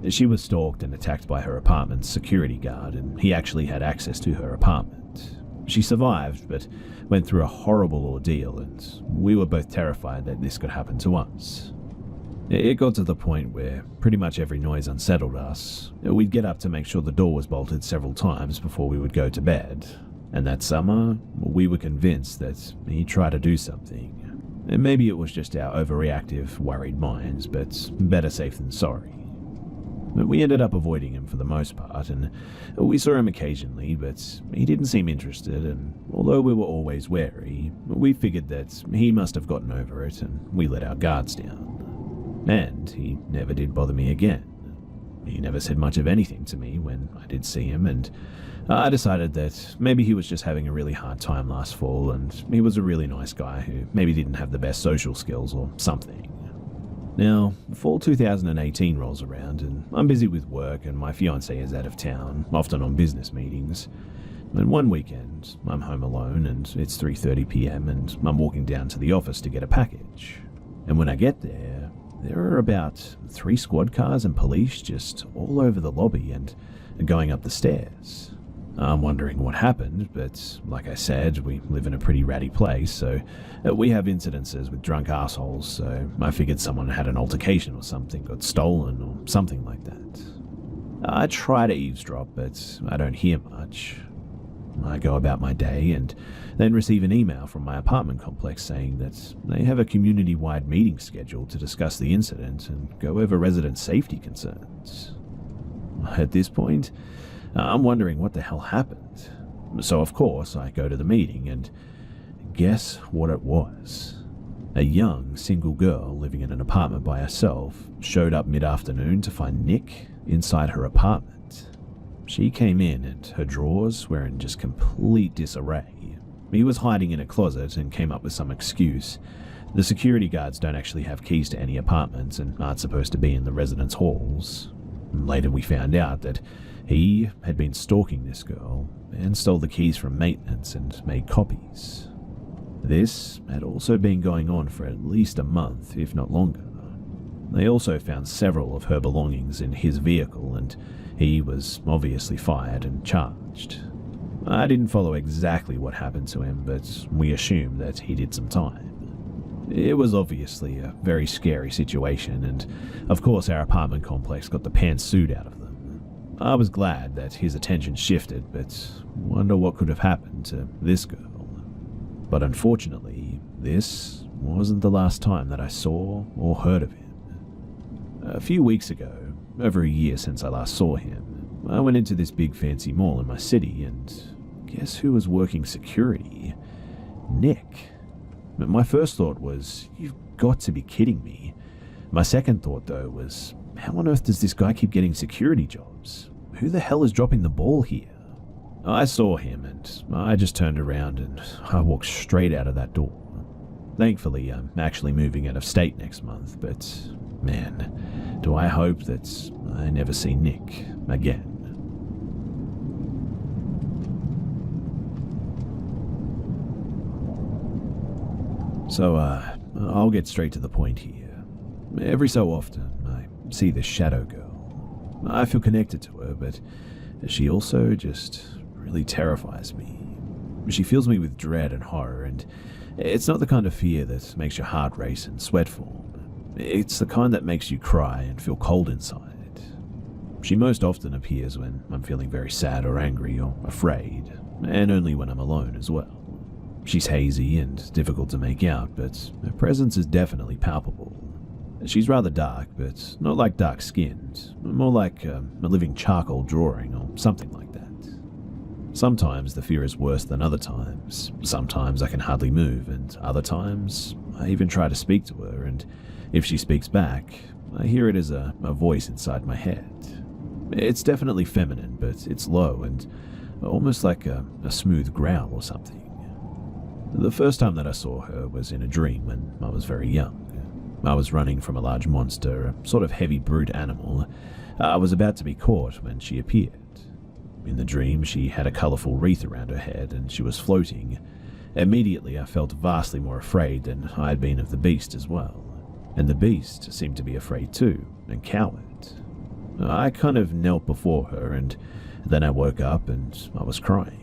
She was stalked and attacked by her apartment's security guard, and he actually had access to her apartment. She survived, but went through a horrible ordeal, and we were both terrified that this could happen to us. It got to the point where pretty much every noise unsettled us. We'd get up to make sure the door was bolted several times before we would go to bed. And that summer, we were convinced that he tried to do something. And maybe it was just our overreactive, worried minds, but better safe than sorry. But we ended up avoiding him for the most part, and we saw him occasionally, but he didn't seem interested, and although we were always wary, we figured that he must have gotten over it, and we let our guards down. And he never did bother me again. He never said much of anything to me when I did see him, and I decided that maybe he was just having a really hard time last fall, and he was a really nice guy who maybe didn't have the best social skills or something. Now, fall 2018 rolls around, and I'm busy with work, and my fiancée is out of town, often on business meetings. And one weekend, I'm home alone, and it's 3:30 p.m, and I'm walking down to the office to get a package. And when I get there are about 3 squad cars and police just all over the lobby and going up the stairs. I'm wondering what happened, but like I said, we live in a pretty ratty place, so we have incidences with drunk assholes, so I figured someone had an altercation or something, got stolen or something like that. I try to eavesdrop, but I don't hear much. I go about my day and then receive an email from my apartment complex saying that they have a community-wide meeting scheduled to discuss the incident and go over resident safety concerns. At this point, I'm wondering what the hell happened. So of course, I go to the meeting and guess what it was? A young, single girl living in an apartment by herself showed up mid-afternoon to find Nick inside her apartment. She came in and her drawers were in just complete disarray. He was hiding in a closet and came up with some excuse. The security guards don't actually have keys to any apartments and aren't supposed to be in the residence halls. Later we found out that he had been stalking this girl and stole the keys from maintenance and made copies. This had also been going on for at least a month, if not longer. They also found several of her belongings in his vehicle, and he was obviously fired and charged. I didn't follow exactly what happened to him, but we assumed that he did some time. It was obviously a very scary situation, and of course our apartment complex got the pantsuit out of them. I was glad that his attention shifted, but wonder what could have happened to this girl. But unfortunately, this wasn't the last time that I saw or heard of him. A few weeks ago, over a year since I last saw him, I went into this big fancy mall in my city, and guess who was working security? Nick. My first thought was, you've got to be kidding me. My second thought, though, was, how on earth does this guy keep getting security jobs? Who the hell is dropping the ball here? I saw him, and I just turned around and I walked straight out of that door. Thankfully, I'm actually moving out of state next month, but man, do I hope that I never see Nick again. So, I'll get straight to the point here. Every so often, I see this shadow girl. I feel connected to her, but she also just really terrifies me. She fills me with dread and horror, and it's not the kind of fear that makes your heart race and sweat form. It's the kind that makes you cry and feel cold inside. She most often appears when I'm feeling very sad or angry or afraid, and only when I'm alone as well. She's hazy and difficult to make out, but her presence is definitely palpable. She's rather dark, but not like dark-skinned, more like a living charcoal drawing or something like that. Sometimes the fear is worse than other times. Sometimes I can hardly move, and other times I even try to speak to her, and if she speaks back, I hear it as a voice inside my head. It's definitely feminine, but it's low and almost like a smooth growl or something. The first time that I saw her was in a dream when I was very young. I was running from a large monster, a sort of heavy brute animal. I was about to be caught when she appeared. In the dream, she had a colourful wreath around her head and she was floating. Immediately, I felt vastly more afraid than I had been of the beast as well. And the beast seemed to be afraid too, and cowered. I kind of knelt before her, and then I woke up and I was crying.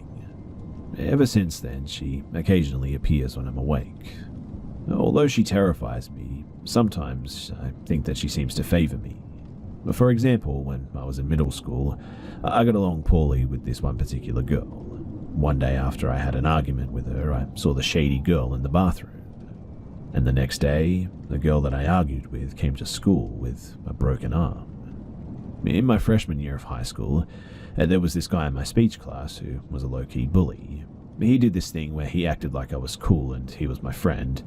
Ever since then, she occasionally appears when I'm awake. Although she terrifies me, sometimes I think that she seems to favour me. For example, when I was in middle school, I got along poorly with this one particular girl. one day after I had an argument with her, I saw the shady girl in the bathroom. And the next day, the girl that I argued with came to school with a broken arm. In my freshman year of high school, there was this guy in my speech class who was a low-key bully. He did this thing where he acted like I was cool and he was my friend.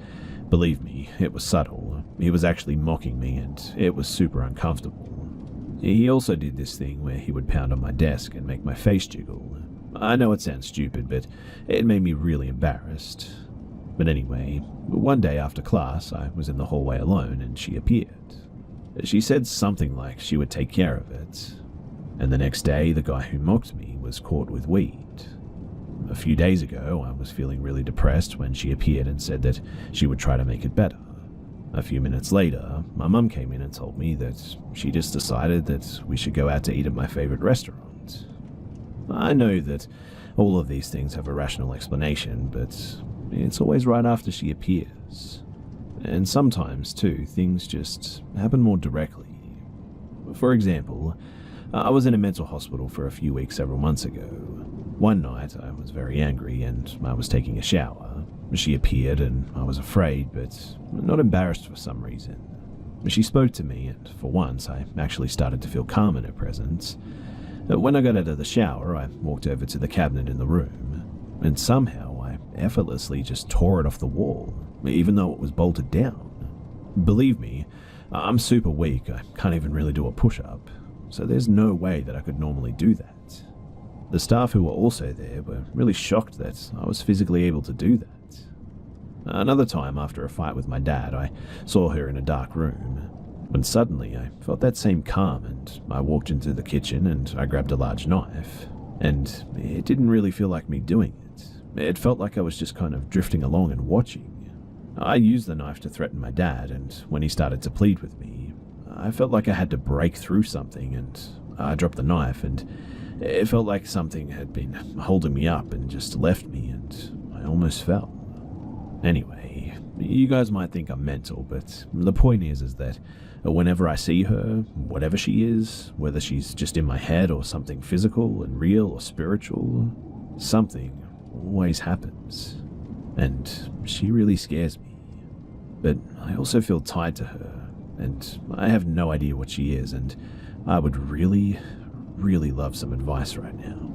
Believe me, it was subtle. He was actually mocking me and it was super uncomfortable. He also did this thing where he would pound on my desk and make my face jiggle. I know it sounds stupid, but it made me really embarrassed. But anyway, one day after class, I was in the hallway alone and she appeared. She said something like she would take care of it. And the next day, the guy who mocked me was caught with weed. A few days ago, I was feeling really depressed when she appeared and said that she would try to make it better. A few minutes later, my mum came in and told me that she just decided that we should go out to eat at my favorite restaurant. I know that all of these things have a rational explanation, but it's always right after she appears. And sometimes, too, things just happen more directly. For example, I was in a mental hospital for a few weeks several months ago. One night, I was very angry and I was taking a shower. She appeared and I was afraid, but not embarrassed for some reason. She spoke to me, and for once, I actually started to feel calm in her presence. When I got out of the shower, I walked over to the cabinet in the room, and somehow I effortlessly just tore it off the wall, even though it was bolted down. Believe me, I'm super weak. I can't even really do a push-up, so there's no way that I could normally do that. The staff who were also there were really shocked that I was physically able to do that. Another time, after a fight with my dad, I saw her in a dark room, when suddenly I felt that same calm, and I walked into the kitchen and I grabbed a large knife, and it didn't really feel like me doing it. It felt like I was just kind of drifting along and watching. I used the knife to threaten my dad, and when he started to plead with me, I felt like I had to break through something, and I dropped the knife, and it felt like something had been holding me up and just left me, and I almost fell. Anyway, you guys might think I'm mental, but the point is that whenever I see her, whatever she is, whether she's just in my head or something physical and real or spiritual, something always happens. And she really scares me. But I also feel tied to her, and I have no idea what she is, and I would really, really love some advice right now.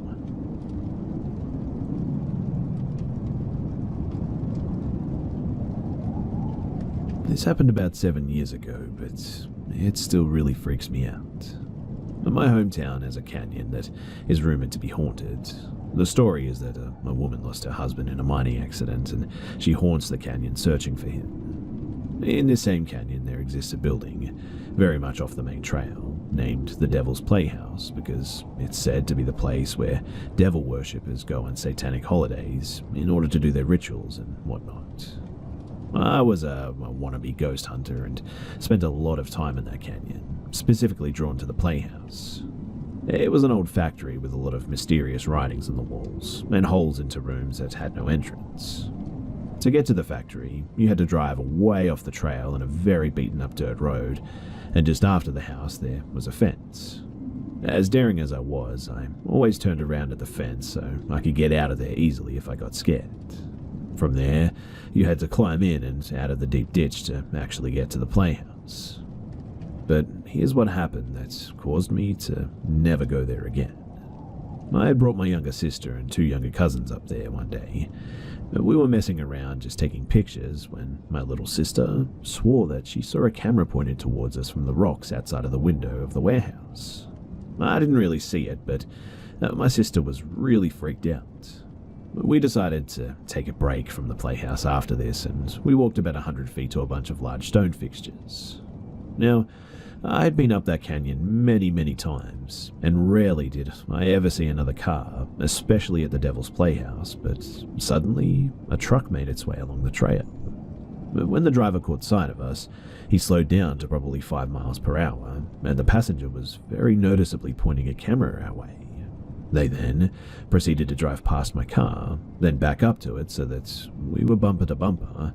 This happened about 7 years ago, but it still really freaks me out. My hometown has a canyon that is rumored to be haunted. The story is that a woman lost her husband in a mining accident, and she haunts the canyon searching for him. In this same canyon there exists a building, very much off the main trail, named the Devil's Playhouse because it's said to be the place where devil worshippers go on satanic holidays in order to do their rituals and whatnot. I was a wannabe ghost hunter and spent a lot of time in that canyon, specifically drawn to the playhouse. It was an old factory with a lot of mysterious writings on the walls and holes into rooms that had no entrance. To get to the factory, you had to drive way off the trail on a very beaten-up dirt road, and just after the house there was a fence. As daring as I was, I always turned around at the fence so I could get out of there easily if I got scared. From there, you had to climb in and out of the deep ditch to actually get to the playhouse. But here's what happened that caused me to never go there again. I had brought my younger sister and 2 younger cousins up there one day. We were messing around just taking pictures when my little sister swore that she saw a camera pointed towards us from the rocks outside of the window of the warehouse. I didn't really see it, but my sister was really freaked out. We decided to take a break from the playhouse after this, and we walked about 100 feet to a bunch of large stone fixtures. Now, I had been up that canyon many, many times, and rarely did I ever see another car, especially at the Devil's Playhouse, but suddenly a truck made its way along the trail. When the driver caught sight of us, he slowed down to probably 5 miles per hour, and the passenger was very noticeably pointing a camera our way. They then proceeded to drive past my car, then back up to it so that we were bumper to bumper,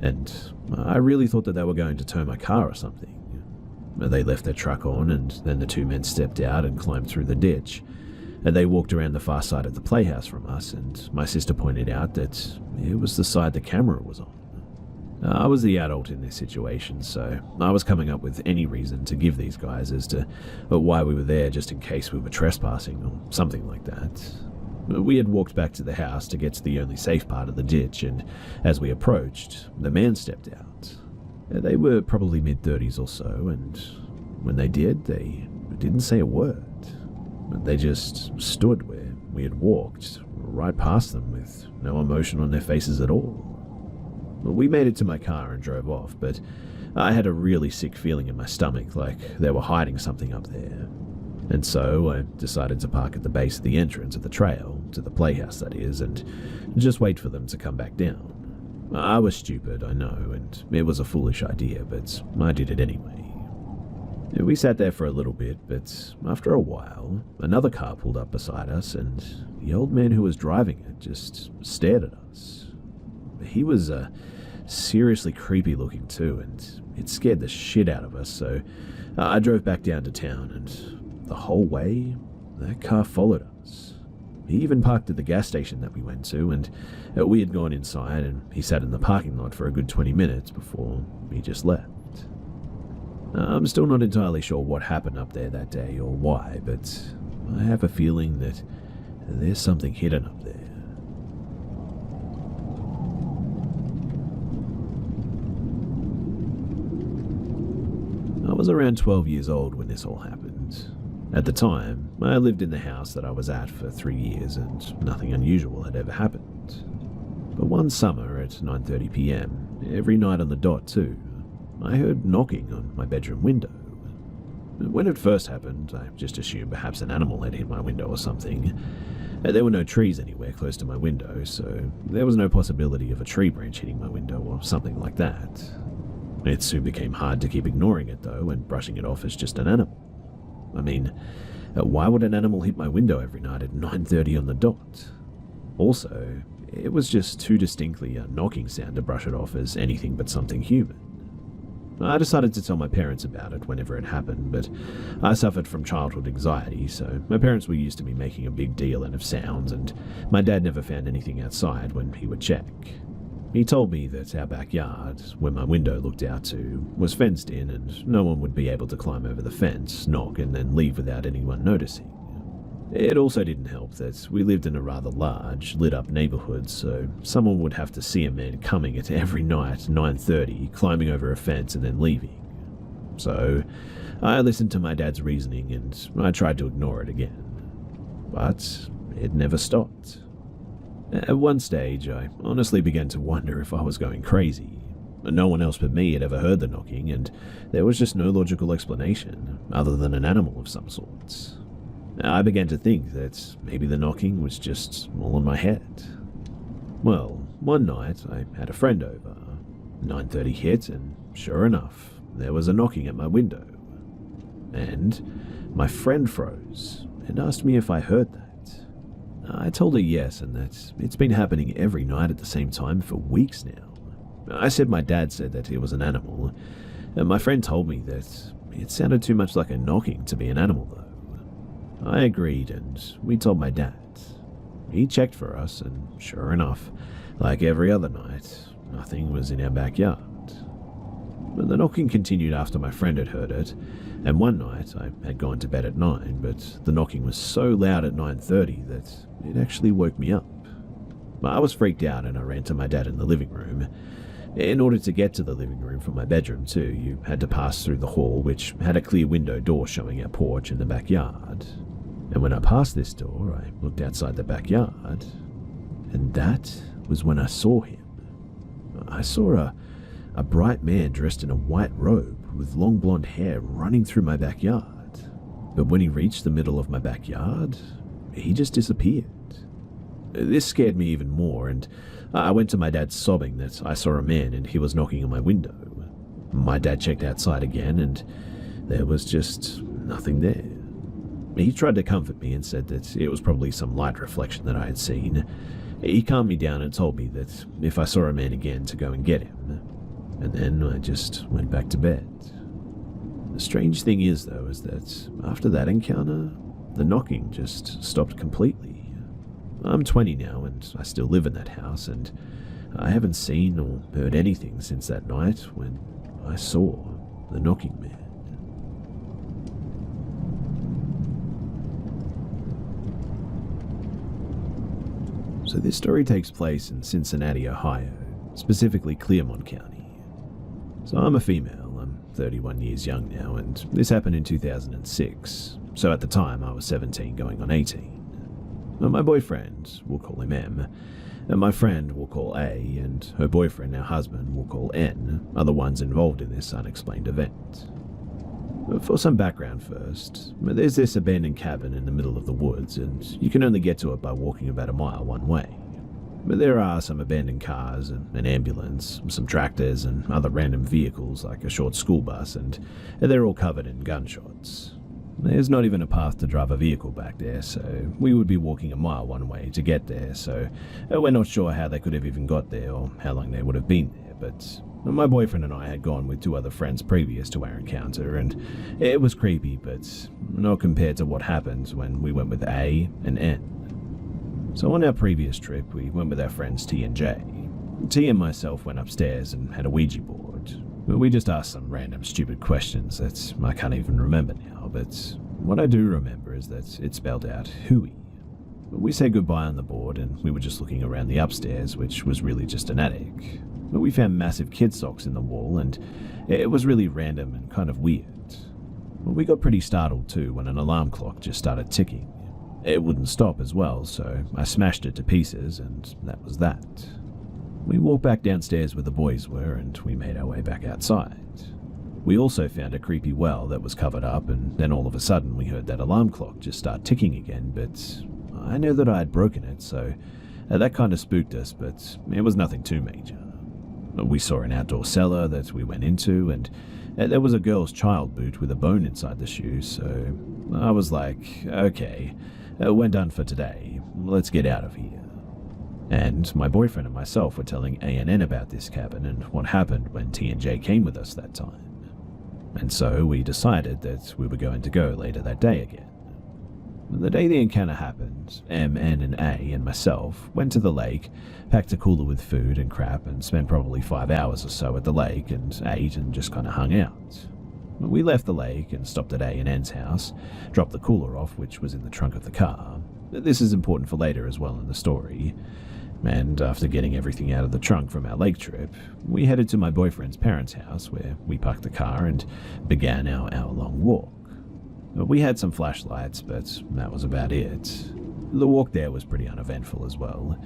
and I really thought that they were going to tow my car or something. They left their truck on, and then the 2 men stepped out and climbed through the ditch. And they walked around the far side of the playhouse from us, and my sister pointed out that it was the side the camera was on. I was the adult in this situation, so I was coming up with any reason to give these guys as to why we were there, just in case we were trespassing or something like that. We had walked back to the house to get to the only safe part of the ditch, and as we approached, the man stepped out. They were probably mid-30s or so, and when they did, they didn't say a word. They just stood where we had walked, right past them, with no emotion on their faces at all. We made it to my car and drove off, but I had a really sick feeling in my stomach, like they were hiding something up there. And so I decided to park at the base of the entrance of the trail, to the playhouse that is, and just wait for them to come back down. I was stupid, I know, and it was a foolish idea, but I did it anyway. We sat there for a little bit, but after a while, another car pulled up beside us, and the old man who was driving it just stared at us. He was seriously creepy looking too, and it scared the shit out of us, so I drove back down to town, and the whole way, that car followed us. He even parked at the gas station that we went to, and we had gone inside, and he sat in the parking lot for a good 20 minutes before he just left. I'm still not entirely sure what happened up there that day or why, but I have a feeling that there's something hidden up there. I was around 12 years old when this all happened. At the time, I lived in the house that I was at for 3 years and nothing unusual had ever happened. But one summer at 9:30 p.m, every night on the dot too, I heard knocking on my bedroom window. When it first happened, I just assumed perhaps an animal had hit my window or something. There were no trees anywhere close to my window, so there was no possibility of a tree branch hitting my window or something like that. It soon became hard to keep ignoring it though and brushing it off as just an animal. I mean, why would an animal hit my window every night at 9:30 on the dot? Also, it was just too distinctly a knocking sound to brush it off as anything but something human. I decided to tell my parents about it whenever it happened, but I suffered from childhood anxiety, so my parents were used to me making a big deal out of sounds, and my dad never found anything outside when he would check. He told me that our backyard, where my window looked out to, was fenced in and no one would be able to climb over the fence, knock, and then leave without anyone noticing. It also didn't help that we lived in a rather large, lit-up neighborhood, so someone would have to see a man coming at every night, 9:30, climbing over a fence and then leaving. So I listened to my dad's reasoning and I tried to ignore it again. But it never stopped. At one stage, I honestly began to wonder if I was going crazy. No one else but me had ever heard the knocking, and there was just no logical explanation, other than an animal of some sort. I began to think that maybe the knocking was just all in my head. Well, one night I had a friend over. 9:30 hit, and sure enough, there was a knocking at my window. And my friend froze and asked me if I heard that. I told her yes, and that it's been happening every night at the same time for weeks now. I said my dad said that it was an animal, and my friend told me that it sounded too much like a knocking to be an animal though. I agreed, and we told my dad. He checked for us, and sure enough, like every other night, nothing was in our backyard. But the knocking continued after my friend had heard it, and one night I had gone to bed at 9, but the knocking was so loud at 9:30 that it actually woke me up. I was freaked out and I ran to my dad in the living room. In order to get to the living room from my bedroom too, you had to pass through the hall, which had a clear window door showing our porch in the backyard. And when I passed this door, I looked outside the backyard, and that was when I saw him. I saw a bright man dressed in a white robe with long blonde hair running through my backyard. But when he reached the middle of my backyard, he just disappeared. This scared me even more, and I went to my dad sobbing that I saw a man and he was knocking on my window. My dad checked outside again, and there was just nothing there. He tried to comfort me and said that it was probably some light reflection that I had seen. He calmed me down and told me that if I saw a man again to go and get him. And then I just went back to bed. The strange thing is, though, is that after that encounter, the knocking just stopped completely. I'm 20 now and I still live in that house, and I haven't seen or heard anything since that night when I saw the knocking man. So this story takes place in Cincinnati, Ohio, specifically Clermont County. So I'm a female, I'm 31 years young now, and this happened in 2006. So at the time I was 17 going on 18. Now, my boyfriend, we'll call him M, and my friend we'll call A, and her boyfriend, now husband, we'll call N, are the ones involved in this unexplained event. For some background first, there's this abandoned cabin in the middle of the woods, and you can only get to it by walking about a mile one way. But there are some abandoned cars, an ambulance, some tractors, and other random vehicles like a short school bus, and they're all covered in gunshots. There's not even a path to drive a vehicle back there, so we would be walking a mile one way to get there, so we're not sure how they could have even got there or how long they would have been there, but my boyfriend and I had gone with 2 other friends previous to our encounter, and it was creepy, but not compared to what happened when we went with A and N. So on our previous trip, we went with our friends T and J. T and myself went upstairs and had a Ouija board. We just asked some random stupid questions that I can't even remember now, but what I do remember is that it spelled out Hui. We said goodbye on the board, and we were just looking around the upstairs, which was really just an attic. But we found massive kid socks in the wall, and it was really random and kind of weird. We got pretty startled too when an alarm clock just started ticking. It wouldn't stop as well, so I smashed it to pieces, and that was that. We walked back downstairs where the boys were, and we made our way back outside. We also found a creepy well that was covered up, and then all of a sudden we heard that alarm clock just start ticking again, but I knew that I had broken it, so that kind of spooked us, but it was nothing too major. We saw an outdoor cellar that we went into, and there was a girl's child boot with a bone inside the shoe, so I was like, okay, we're done for today, let's get out of here. And my boyfriend and myself were telling A and N about this cabin and what happened when T and J came with us that time. And so we decided that we were going to go later that day again. The day the encounter happened, M, N, and A and myself went to the lake, packed a cooler with food and crap, and spent probably 5 hours or so at the lake and ate and just kind of hung out. We left the lake and stopped at A and N's house, dropped the cooler off, which was in the trunk of the car. This is important for later as well in the story. And after getting everything out of the trunk from our lake trip, we headed to my boyfriend's parents' house where we parked the car and began our hour-long walk. We had some flashlights, but that was about it. The walk there was pretty uneventful as well.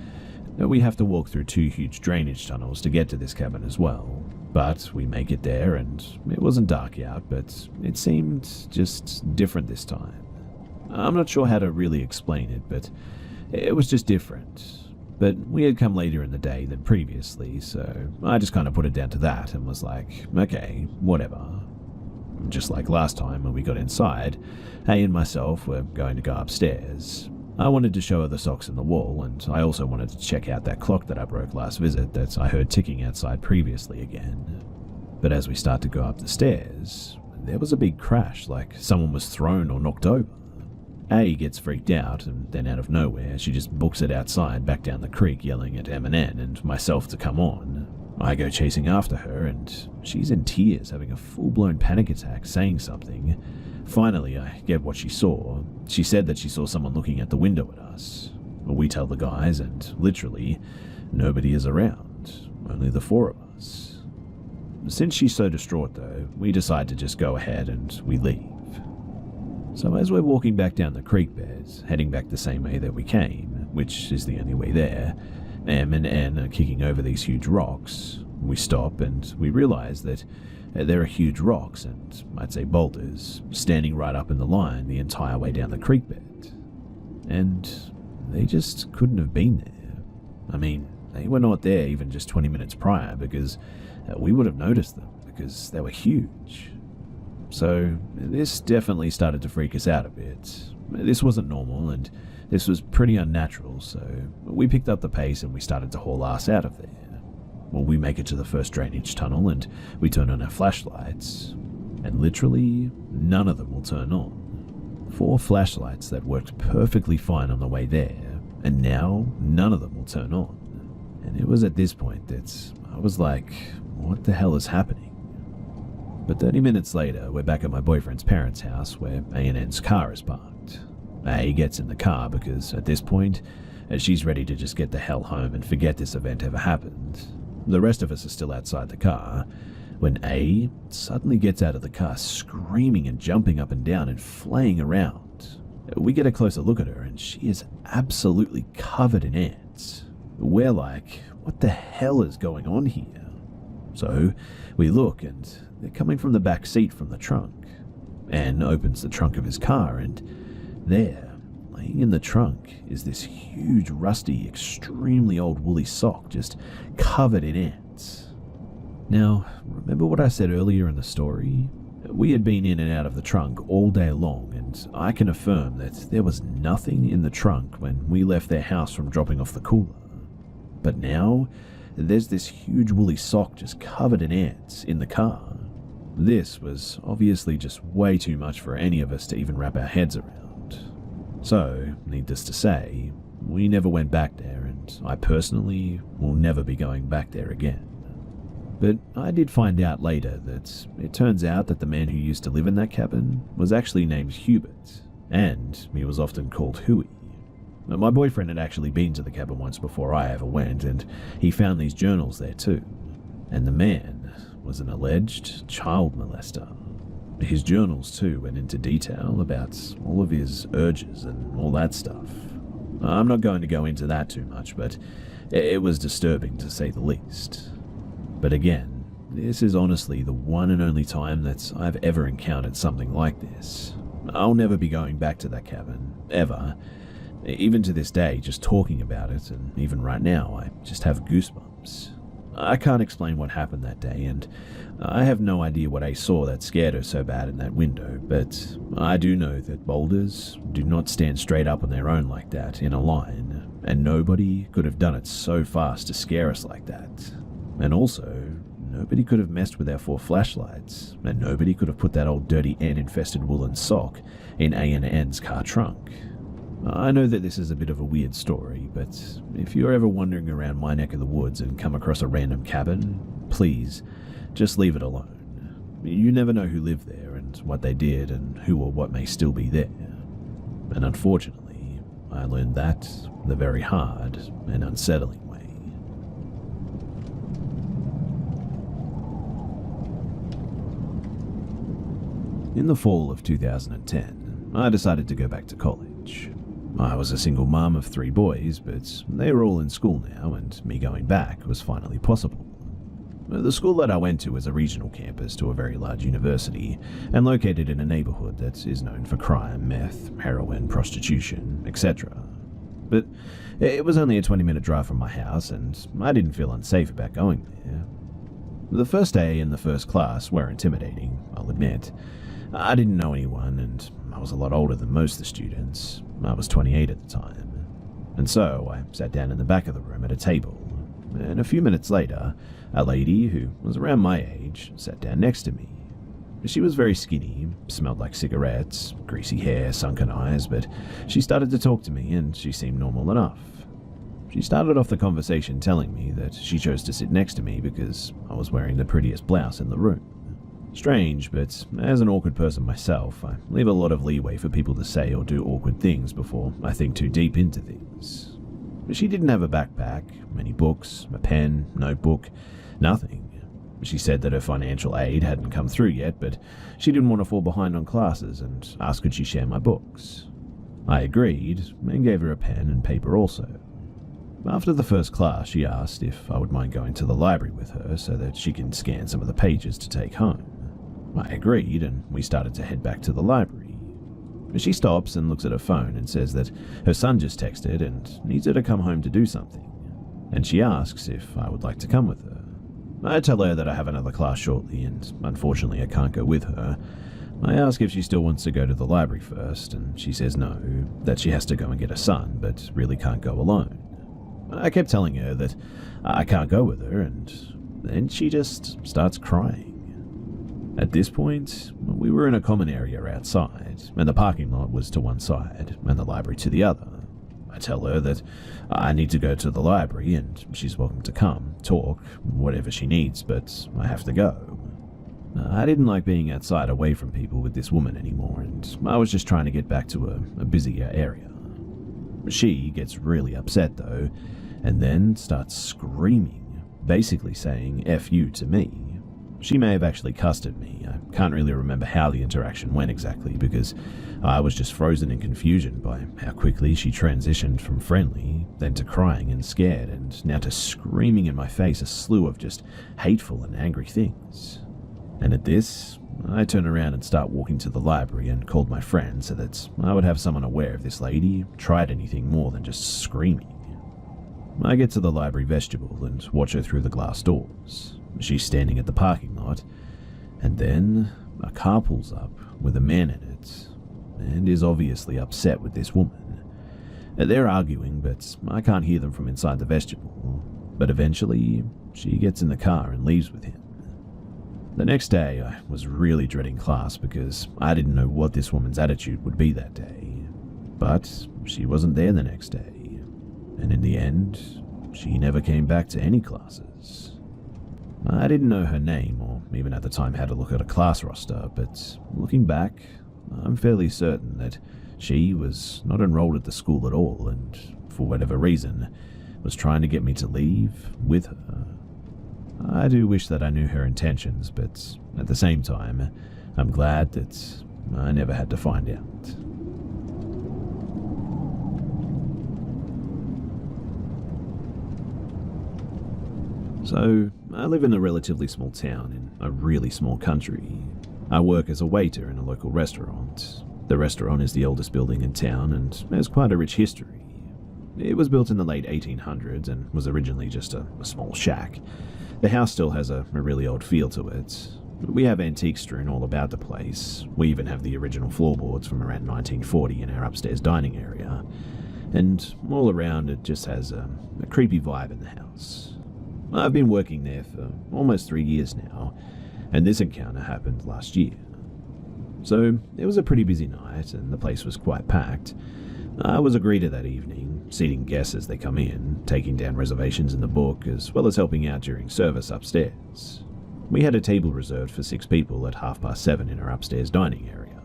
We have to walk through 2 huge drainage tunnels to get to this cabin as well. But we make it there, and it wasn't dark out, but it seemed just different this time. I'm not sure how to really explain it, but it was just different. But we had come later in the day than previously, so I just kind of put it down to that and was like, okay, whatever. Just like last time when we got inside, A and myself were going to go upstairs. I wanted to show her the socks in the wall, and I also wanted to check out that clock that I broke last visit that I heard ticking outside previously again. But as we start to go up the stairs, there was a big crash, like someone was thrown or knocked over. A gets freaked out, and then out of nowhere, she just books it outside back down the creek, yelling at M and N and myself to come on. I go chasing after her, and she's in tears, having a full-blown panic attack, saying something. Finally, I get what she saw. She said that she saw someone looking at the window at us. We tell the guys, and literally, nobody is around. Only the 4 of us. Since she's so distraught, though, we decide to just go ahead and we leave. So as we're walking back down the creek bed, heading back the same way that we came, which is the only way there, M and N are kicking over these huge rocks. We stop and we realize that there are huge rocks, and I'd say boulders, standing right up in the line the entire way down the creek bed. And they just couldn't have been there. I mean, they were not there even just 20 minutes prior, because we would have noticed them, because they were huge. So this definitely started to freak us out a bit. This wasn't normal, and this was pretty unnatural, so we picked up the pace and we started to haul ass out of there. Well, we make it to the first drainage tunnel and we turn on our flashlights, and literally none of them will turn on. 4 flashlights that worked perfectly fine on the way there, and now none of them will turn on. And it was at this point that I was like, what the hell is happening? But 30 minutes later, we're back at my boyfriend's parents' house where A&N's car is parked. A gets in the car because at this point, she's ready to just get the hell home and forget this event ever happened. The rest of us are still outside the car when A suddenly gets out of the car screaming and jumping up and down and flaying around. We get a closer look at her and she is absolutely covered in ants. We're like, what the hell is going on here? So we look and they're coming from the back seat from the trunk. Anne opens the trunk of his car and there, laying in the trunk, is this huge, rusty, extremely old woolly sock just covered in ants. Now, remember what I said earlier in the story? We had been in and out of the trunk all day long, and I can affirm that there was nothing in the trunk when we left their house from dropping off the cooler. But now, there's this huge woolly sock just covered in ants in the car. This was obviously just way too much for any of us to even wrap our heads around. So, needless to say, we never went back there, and I personally will never be going back there again. But I did find out later that it turns out that the man who used to live in that cabin was actually named Hubert, and he was often called Huey. My boyfriend had actually been to the cabin once before I ever went, and he found these journals there too. And the man was an alleged child molester. His journals too went into detail about all of his urges and all that stuff. I'm not going to go into that too much, but it was disturbing to say the least. But again, this is honestly the one and only time that I've ever encountered something like this. I'll never be going back to that cabin, ever. Even to this day, just talking about it, and even right now, I just have goosebumps. I can't explain what happened that day, and I have no idea what I saw that scared her so bad in that window, but I do know that boulders do not stand straight up on their own like that, in a line, and nobody could have done it so fast to scare us like that. And also, nobody could have messed with our 4 flashlights, and nobody could have put that old dirty ant-infested woolen sock in A&N's car trunk. I know that this is a bit of a weird story, but if you're ever wandering around my neck of the woods and come across a random cabin, please, just leave it alone. You never know who lived there and what they did and who or what may still be there. And unfortunately, I learned that the very hard and unsettling way. In the fall of 2010, I decided to go back to college. I was a single mum of 3 boys, but they were all in school now, and me going back was finally possible. The school that I went to was a regional campus to a very large university, and located in a neighborhood that is known for crime, meth, heroin, prostitution, etc. But it was only a 20-minute drive from my house, and I didn't feel unsafe about going there. The first day and the first class were intimidating, I'll admit. I didn't know anyone, and I was a lot older than most of the students. I was 28 at the time. And so I sat down in the back of the room at a table, and a few minutes later, a lady who was around my age sat down next to me. She was very skinny, smelled like cigarettes, greasy hair, sunken eyes, but she started to talk to me and she seemed normal enough. She started off the conversation telling me that she chose to sit next to me because I was wearing the prettiest blouse in the room. Strange, but as an awkward person myself, I leave a lot of leeway for people to say or do awkward things before I think too deep into things. She didn't have a backpack, any books, a pen, notebook, nothing. She said that her financial aid hadn't come through yet, but she didn't want to fall behind on classes and asked could she share my books. I agreed and gave her a pen and paper also. After the first class, she asked if I would mind going to the library with her so that she can scan some of the pages to take home. I agreed, and we started to head back to the library. She stops and looks at her phone and says that her son just texted and needs her to come home to do something, and she asks if I would like to come with her. I tell her that I have another class shortly, and unfortunately I can't go with her. I ask if she still wants to go to the library first, and she says no, that she has to go and get her son, but really can't go alone. I kept telling her that I can't go with her, and then she just starts crying. At this point, we were in a common area outside, and the parking lot was to one side and the library to the other. I tell her that I need to go to the library and she's welcome to come, talk, whatever she needs, but I have to go. I didn't like being outside away from people with this woman anymore, and I was just trying to get back to a busier area. She gets really upset though, and then starts screaming, basically saying F you to me. She may have actually cussed at me. I can't really remember how the interaction went exactly because I was just frozen in confusion by how quickly she transitioned from friendly, then to crying and scared, and now to screaming in my face a slew of just hateful and angry things. And at this, I turn around and start walking to the library and called my friend so that I would have someone aware if this lady tried anything more than just screaming. I get to the library vestibule and watch her through the glass doors. She's standing at the parking lot, and then a car pulls up with a man in it, and is obviously upset with this woman. They're arguing, but I can't hear them from inside the vestibule, but eventually she gets in the car and leaves with him. The next day, I was really dreading class because I didn't know what this woman's attitude would be that day, but she wasn't there the next day, and in the end, she never came back to any classes. I didn't know her name or even at the time how to look at a class roster, but looking back, I'm fairly certain that she was not enrolled at the school at all and, for whatever reason, was trying to get me to leave with her. I do wish that I knew her intentions, but at the same time, I'm glad that I never had to find out. So, I live in a relatively small town in a really small country. I work as a waiter in a local restaurant. The restaurant is the oldest building in town and has quite a rich history. It was built in the late 1800s and was originally just a small shack. The house still has a really old feel to it. We have antiques strewn all about the place. We even have the original floorboards from around 1940 in our upstairs dining area. And all around it just has a creepy vibe in the house. I've been working there for almost 3 years now, and this encounter happened last year. So it was a pretty busy night, and the place was quite packed. I was a greeter that evening, seating guests as they come in, taking down reservations in the book, as well as helping out during service upstairs. We had a table reserved for 6 people at 7:30 in our upstairs dining area.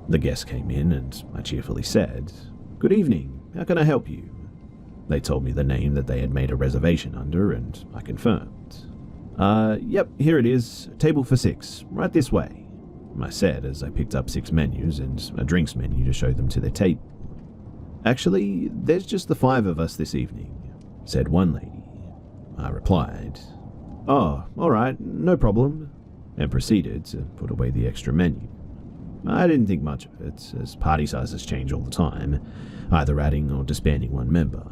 The guests came in, and I cheerfully said, "Good evening, how can I help you?" They told me the name that they had made a reservation under, and I confirmed. Yep, here it is, table for 6, right this way," I said as I picked up 6 menus and a drinks menu to show them to their table. "Actually, there's just the 5 of us this evening," said one lady. I replied, "Oh, alright, no problem," and proceeded to put away the extra menu. I didn't think much of it, as party sizes change all the time, either adding or disbanding one member.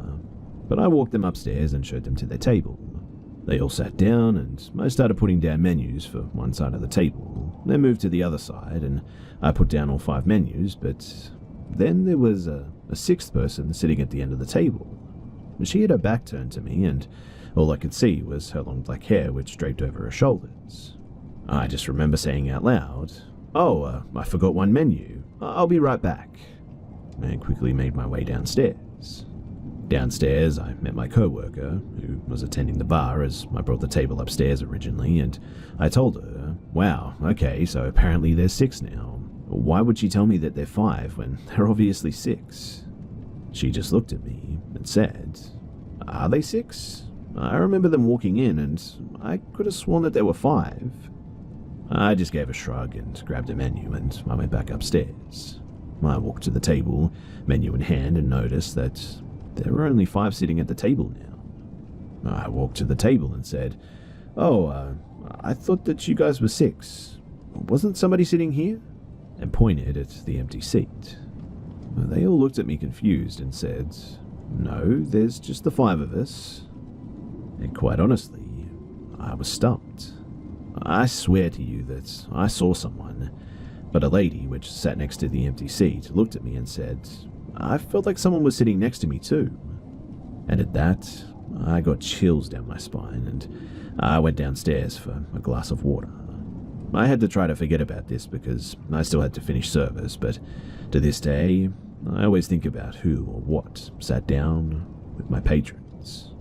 But I walked them upstairs and showed them to their table. They all sat down, and I started putting down menus for one side of the table. They moved to the other side, and I put down all 5 menus, but then there was a 6th person sitting at the end of the table. She had her back turned to me, and all I could see was her long black hair which draped over her shoulders. I just remember saying out loud, "Oh, I forgot one menu. I'll be right back," and quickly made my way downstairs. Downstairs, I met my co-worker, who was attending the bar as I brought the table upstairs originally, and I told her, "Wow, okay, so apparently there's 6 now. Why would she tell me that they're 5 when they're obviously 6? She just looked at me and said, "Are they 6? I remember them walking in, and I could have sworn that there were 5. I just gave a shrug and grabbed a menu, and I went back upstairs. I walked to the table, menu in hand, and noticed that there were only 5 sitting at the table now. I walked to the table and said, "Oh, I thought that you guys were 6. Wasn't somebody sitting here?" and pointed at the empty seat. They all looked at me confused and said, "No, there's just the 5 of us." And quite honestly, I was stumped. I swear to you that I saw someone, but a lady which sat next to the empty seat looked at me and said, "I felt like someone was sitting next to me too." And at that, I got chills down my spine, and I went downstairs for a glass of water. I had to try to forget about this because I still had to finish service, but to this day, I always think about who or what sat down with my patrons.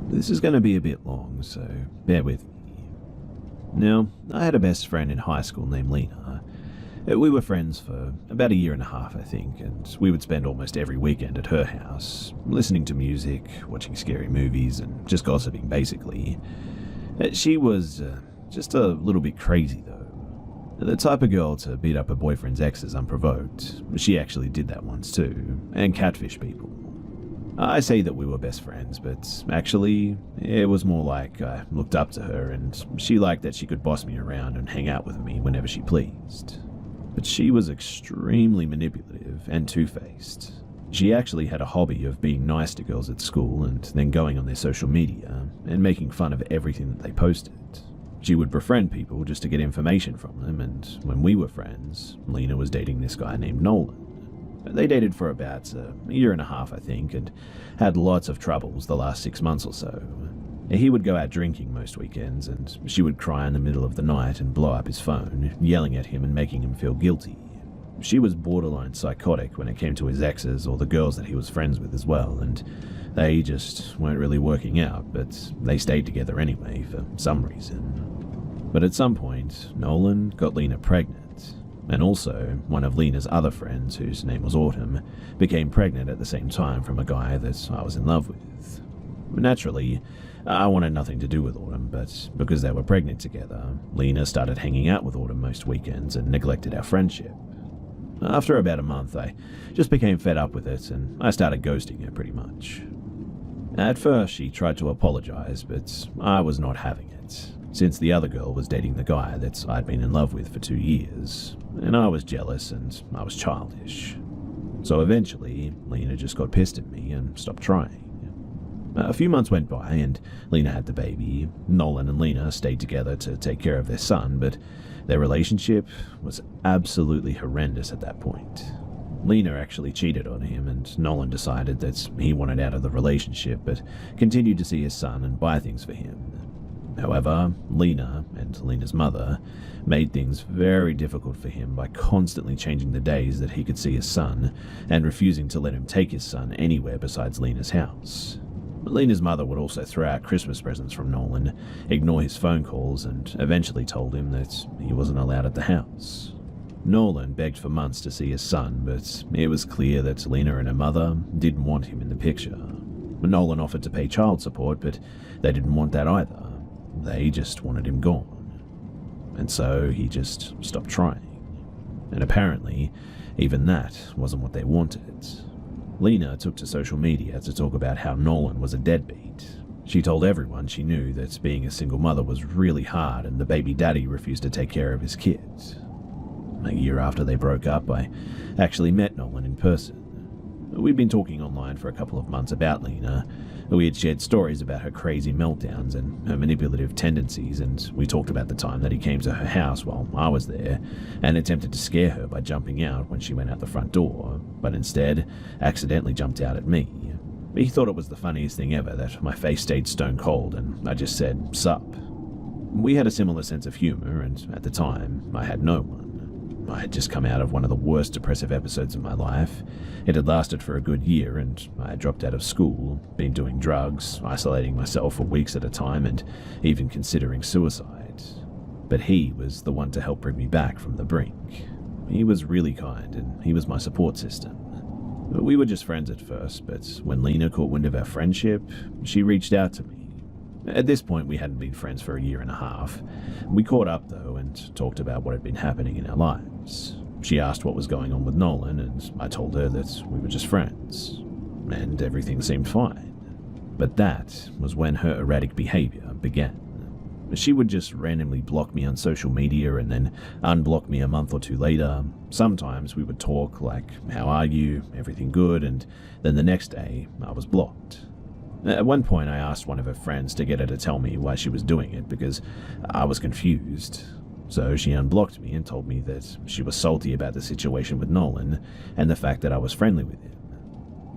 This is going to be a bit long, so bear with me. Now, I had a best friend in high school named Lena. We were friends for about a year and a half, I think, and we would spend almost every weekend at her house, listening to music, watching scary movies, and just gossiping, basically. She was just a little bit crazy, though. The type of girl to beat up her boyfriend's exes unprovoked. She actually did that once too, and catfish people. I say that we were best friends, but actually, it was more like I looked up to her and she liked that she could boss me around and hang out with me whenever she pleased. But she was extremely manipulative and two-faced. She actually had a hobby of being nice to girls at school and then going on their social media and making fun of everything that they posted. She would befriend people just to get information from them, and when we were friends, Lena was dating this guy named Nolan. They dated for about a year and a half, I think, and had lots of troubles the last 6 months or so. He would go out drinking most weekends, and she would cry in the middle of the night and blow up his phone, yelling at him and making him feel guilty. She was borderline psychotic when it came to his exes or the girls that he was friends with as well, and they just weren't really working out, but they stayed together anyway for some reason. But at some point, Nolan got Lena pregnant. And also, one of Lena's other friends, whose name was Autumn, became pregnant at the same time from a guy that I was in love with. Naturally, I wanted nothing to do with Autumn, but because they were pregnant together, Lena started hanging out with Autumn most weekends and neglected our friendship. After about a month, I just became fed up with it, and I started ghosting her pretty much. At first, she tried to apologize, but I was not having it, since the other girl was dating the guy that I'd been in love with for 2 years, and I was jealous and I was childish. So eventually, Lena just got pissed at me and stopped trying. A few months went by and Lena had the baby. Nolan and Lena stayed together to take care of their son, but their relationship was absolutely horrendous at that point. Lena actually cheated on him, and Nolan decided that he wanted out of the relationship but continued to see his son and buy things for him. However, Lena and Lena's mother made things very difficult for him by constantly changing the days that he could see his son and refusing to let him take his son anywhere besides Lena's house. Lena's mother would also throw out Christmas presents from Nolan, ignore his phone calls, and eventually told him that he wasn't allowed at the house. Nolan begged for months to see his son, but it was clear that Lena and her mother didn't want him in the picture. Nolan offered to pay child support, but they didn't want that either. They just wanted him gone. And so he just stopped trying. And apparently, even that wasn't what they wanted. Lena took to social media to talk about how Nolan was a deadbeat. She told everyone she knew that being a single mother was really hard and the baby daddy refused to take care of his kids. A year after they broke up, I actually met Nolan in person. We'd been talking online for a couple of months about Lena. We had shared stories about her crazy meltdowns and her manipulative tendencies, and we talked about the time that he came to her house while I was there and attempted to scare her by jumping out when she went out the front door, but instead accidentally jumped out at me. He thought it was the funniest thing ever that my face stayed stone cold and I just said, "Sup." We had a similar sense of humor, and at the time, I had no one. I had just come out of one of the worst depressive episodes of my life. It had lasted for a good year, and I had dropped out of school, been doing drugs, isolating myself for weeks at a time, and even considering suicide. But he was the one to help bring me back from the brink. He was really kind, and he was my support system. We were just friends at first, but when Lena caught wind of our friendship, she reached out to me. At this point, we hadn't been friends for a year and a half. We caught up, though, and talked about what had been happening in our lives. She asked what was going on with Nolan, and I told her that we were just friends, and everything seemed fine. But that was when her erratic behavior began. She would just randomly block me on social media and then unblock me a month or two later. Sometimes we would talk like, "How are you? Everything good?" And then the next day, I was blocked. At one point, I asked one of her friends to get her to tell me why she was doing it because I was confused. So she unblocked me and told me that she was salty about the situation with Nolan and the fact that I was friendly with him.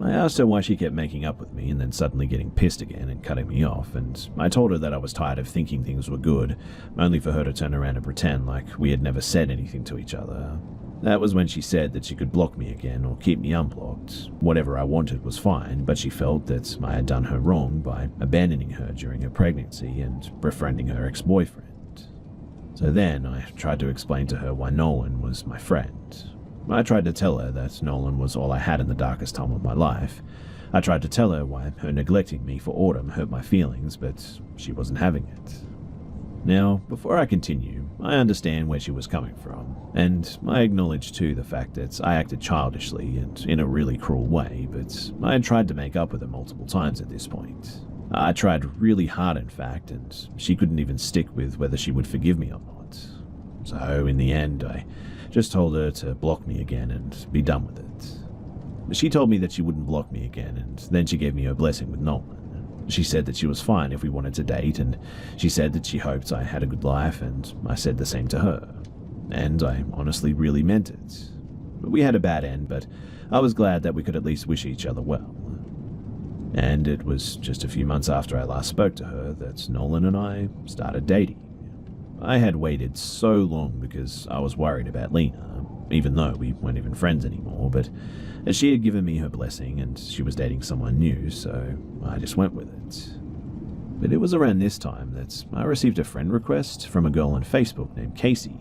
I asked her why she kept making up with me and then suddenly getting pissed again and cutting me off, and I told her that I was tired of thinking things were good, only for her to turn around and pretend like we had never said anything to each other. That was when she said that she could block me again or keep me unblocked. Whatever I wanted was fine, but she felt that I had done her wrong by abandoning her during her pregnancy and befriending her ex-boyfriend. So then I tried to explain to her why Nolan was my friend. I tried to tell her that Nolan was all I had in the darkest time of my life. I tried to tell her why her neglecting me for Autumn hurt my feelings, but she wasn't having it. Now, before I continue, I understand where she was coming from, and I acknowledge too the fact that I acted childishly and in a really cruel way, but I had tried to make up with her multiple times at this point. I tried really hard, in fact, and she couldn't even stick with whether she would forgive me or not. So, in the end, I just told her to block me again and be done with it. She told me that she wouldn't block me again, and then she gave me her blessing with Nolan. She said that she was fine if we wanted to date, and she said that she hoped I had a good life, and I said the same to her. And I honestly really meant it. We had a bad end, but I was glad that we could at least wish each other well. And it was just a few months after I last spoke to her that Nolan and I started dating. I had waited so long because I was worried about Lena, even though we weren't even friends anymore, but she had given me her blessing and she was dating someone new, so I just went with it. But it was around this time that I received a friend request from a girl on Facebook named Casey.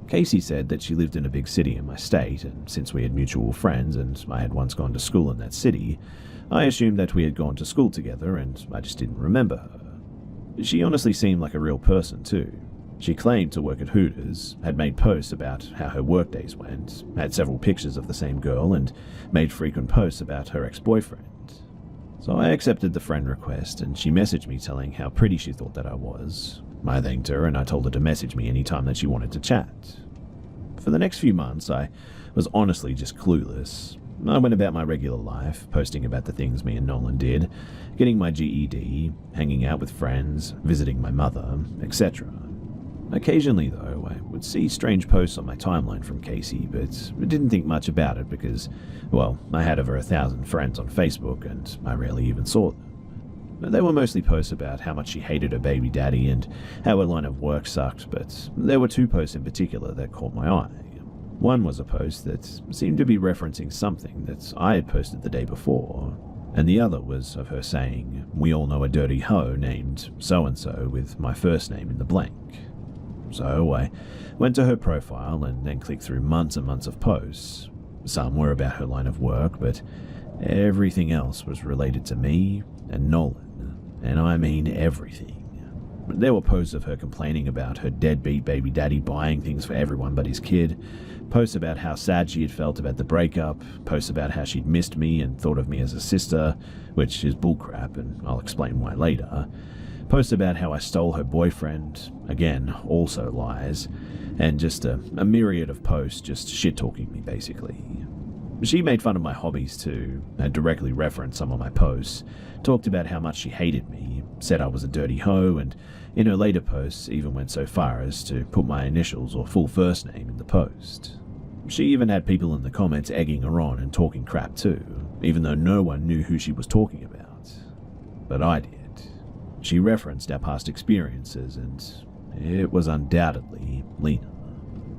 Casey said that she lived in a big city in my state, and since we had mutual friends and I had once gone to school in that city, I assumed that we had gone to school together and I just didn't remember her. She honestly seemed like a real person too. She claimed to work at Hooters, had made posts about how her workdays went, had several pictures of the same girl, and made frequent posts about her ex-boyfriend. So I accepted the friend request, and she messaged me telling how pretty she thought that I was. I thanked her, and I told her to message me anytime that she wanted to chat. For the next few months, I was honestly just clueless. I went about my regular life, posting about the things me and Nolan did, getting my GED, hanging out with friends, visiting my mother, etc. Occasionally, though, I would see strange posts on my timeline from Casey, but I didn't think much about it because, well, I had over 1,000 friends on Facebook and I rarely even saw them. They were mostly posts about how much she hated her baby daddy and how her line of work sucked, but there were two posts in particular that caught my eye. One was a post that seemed to be referencing something that I had posted the day before, and the other was of her saying, "We all know a dirty hoe named so-and-so with my first name in the blank." So I went to her profile and then clicked through months and months of posts. Some were about her line of work, but everything else was related to me and Nolan, and I mean everything. There were posts of her complaining about her deadbeat baby daddy buying things for everyone but his kid, posts about how sad she had felt about the breakup, posts about how she'd missed me and thought of me as a sister, which is bullcrap, and I'll explain why later. Posts about how I stole her boyfriend, again, also lies, and just a myriad of posts just shit-talking me, basically. She made fun of my hobbies too, had directly referenced some of my posts, talked about how much she hated me, said I was a dirty hoe, and in her later posts even went so far as to put my initials or full first name in the post. She even had people in the comments egging her on and talking crap too, even though no one knew who she was talking about. But I did. She referenced our past experiences, and it was undoubtedly Lena.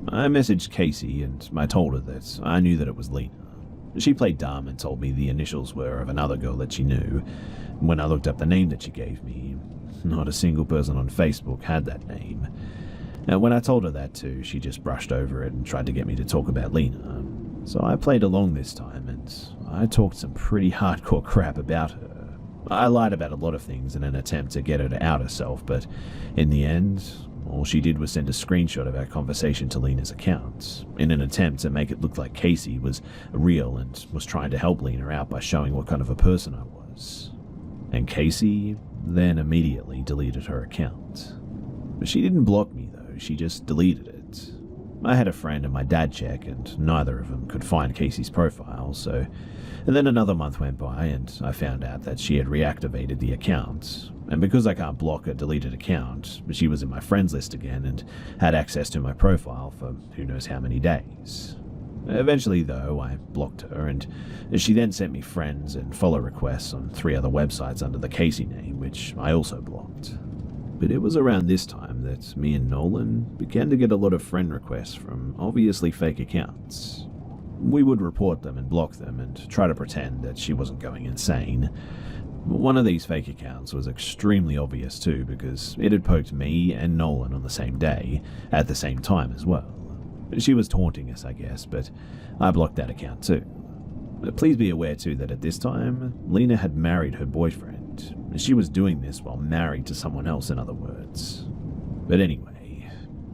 I messaged Casey, and I told her that I knew that it was Lena. She played dumb and told me the initials were of another girl that she knew. When I looked up the name that she gave me, not a single person on Facebook had that name. And when I told her that too, she just brushed over it and tried to get me to talk about Lena. So I played along this time, and I talked some pretty hardcore crap about her. I lied about a lot of things in an attempt to get her to out herself, but in the end, all she did was send a screenshot of our conversation to Lena's account, in an attempt to make it look like Casey was real and was trying to help Lena out by showing what kind of a person I was. And Casey then immediately deleted her account. But she didn't block me though, she just deleted it. I had a friend and my dad check, and neither of them could find Casey's profile, so... And then another month went by, and I found out that she had reactivated the account. And because I can't block a deleted account, she was in my friends list again and had access to my profile for who knows how many days. Eventually, though, I blocked her, and she then sent me friends and follow requests on 3 other websites under the Casey name, which I also blocked. But it was around this time that me and Nolan began to get a lot of friend requests from obviously fake accounts. We would report them and block them and try to pretend that she wasn't going insane. One of these fake accounts was extremely obvious too, because it had poked me and Nolan on the same day, at the same time as well. She was taunting us, I guess, but I blocked that account too. Please be aware too that at this time, Lena had married her boyfriend. She was doing this while married to someone else, in other words. But anyway,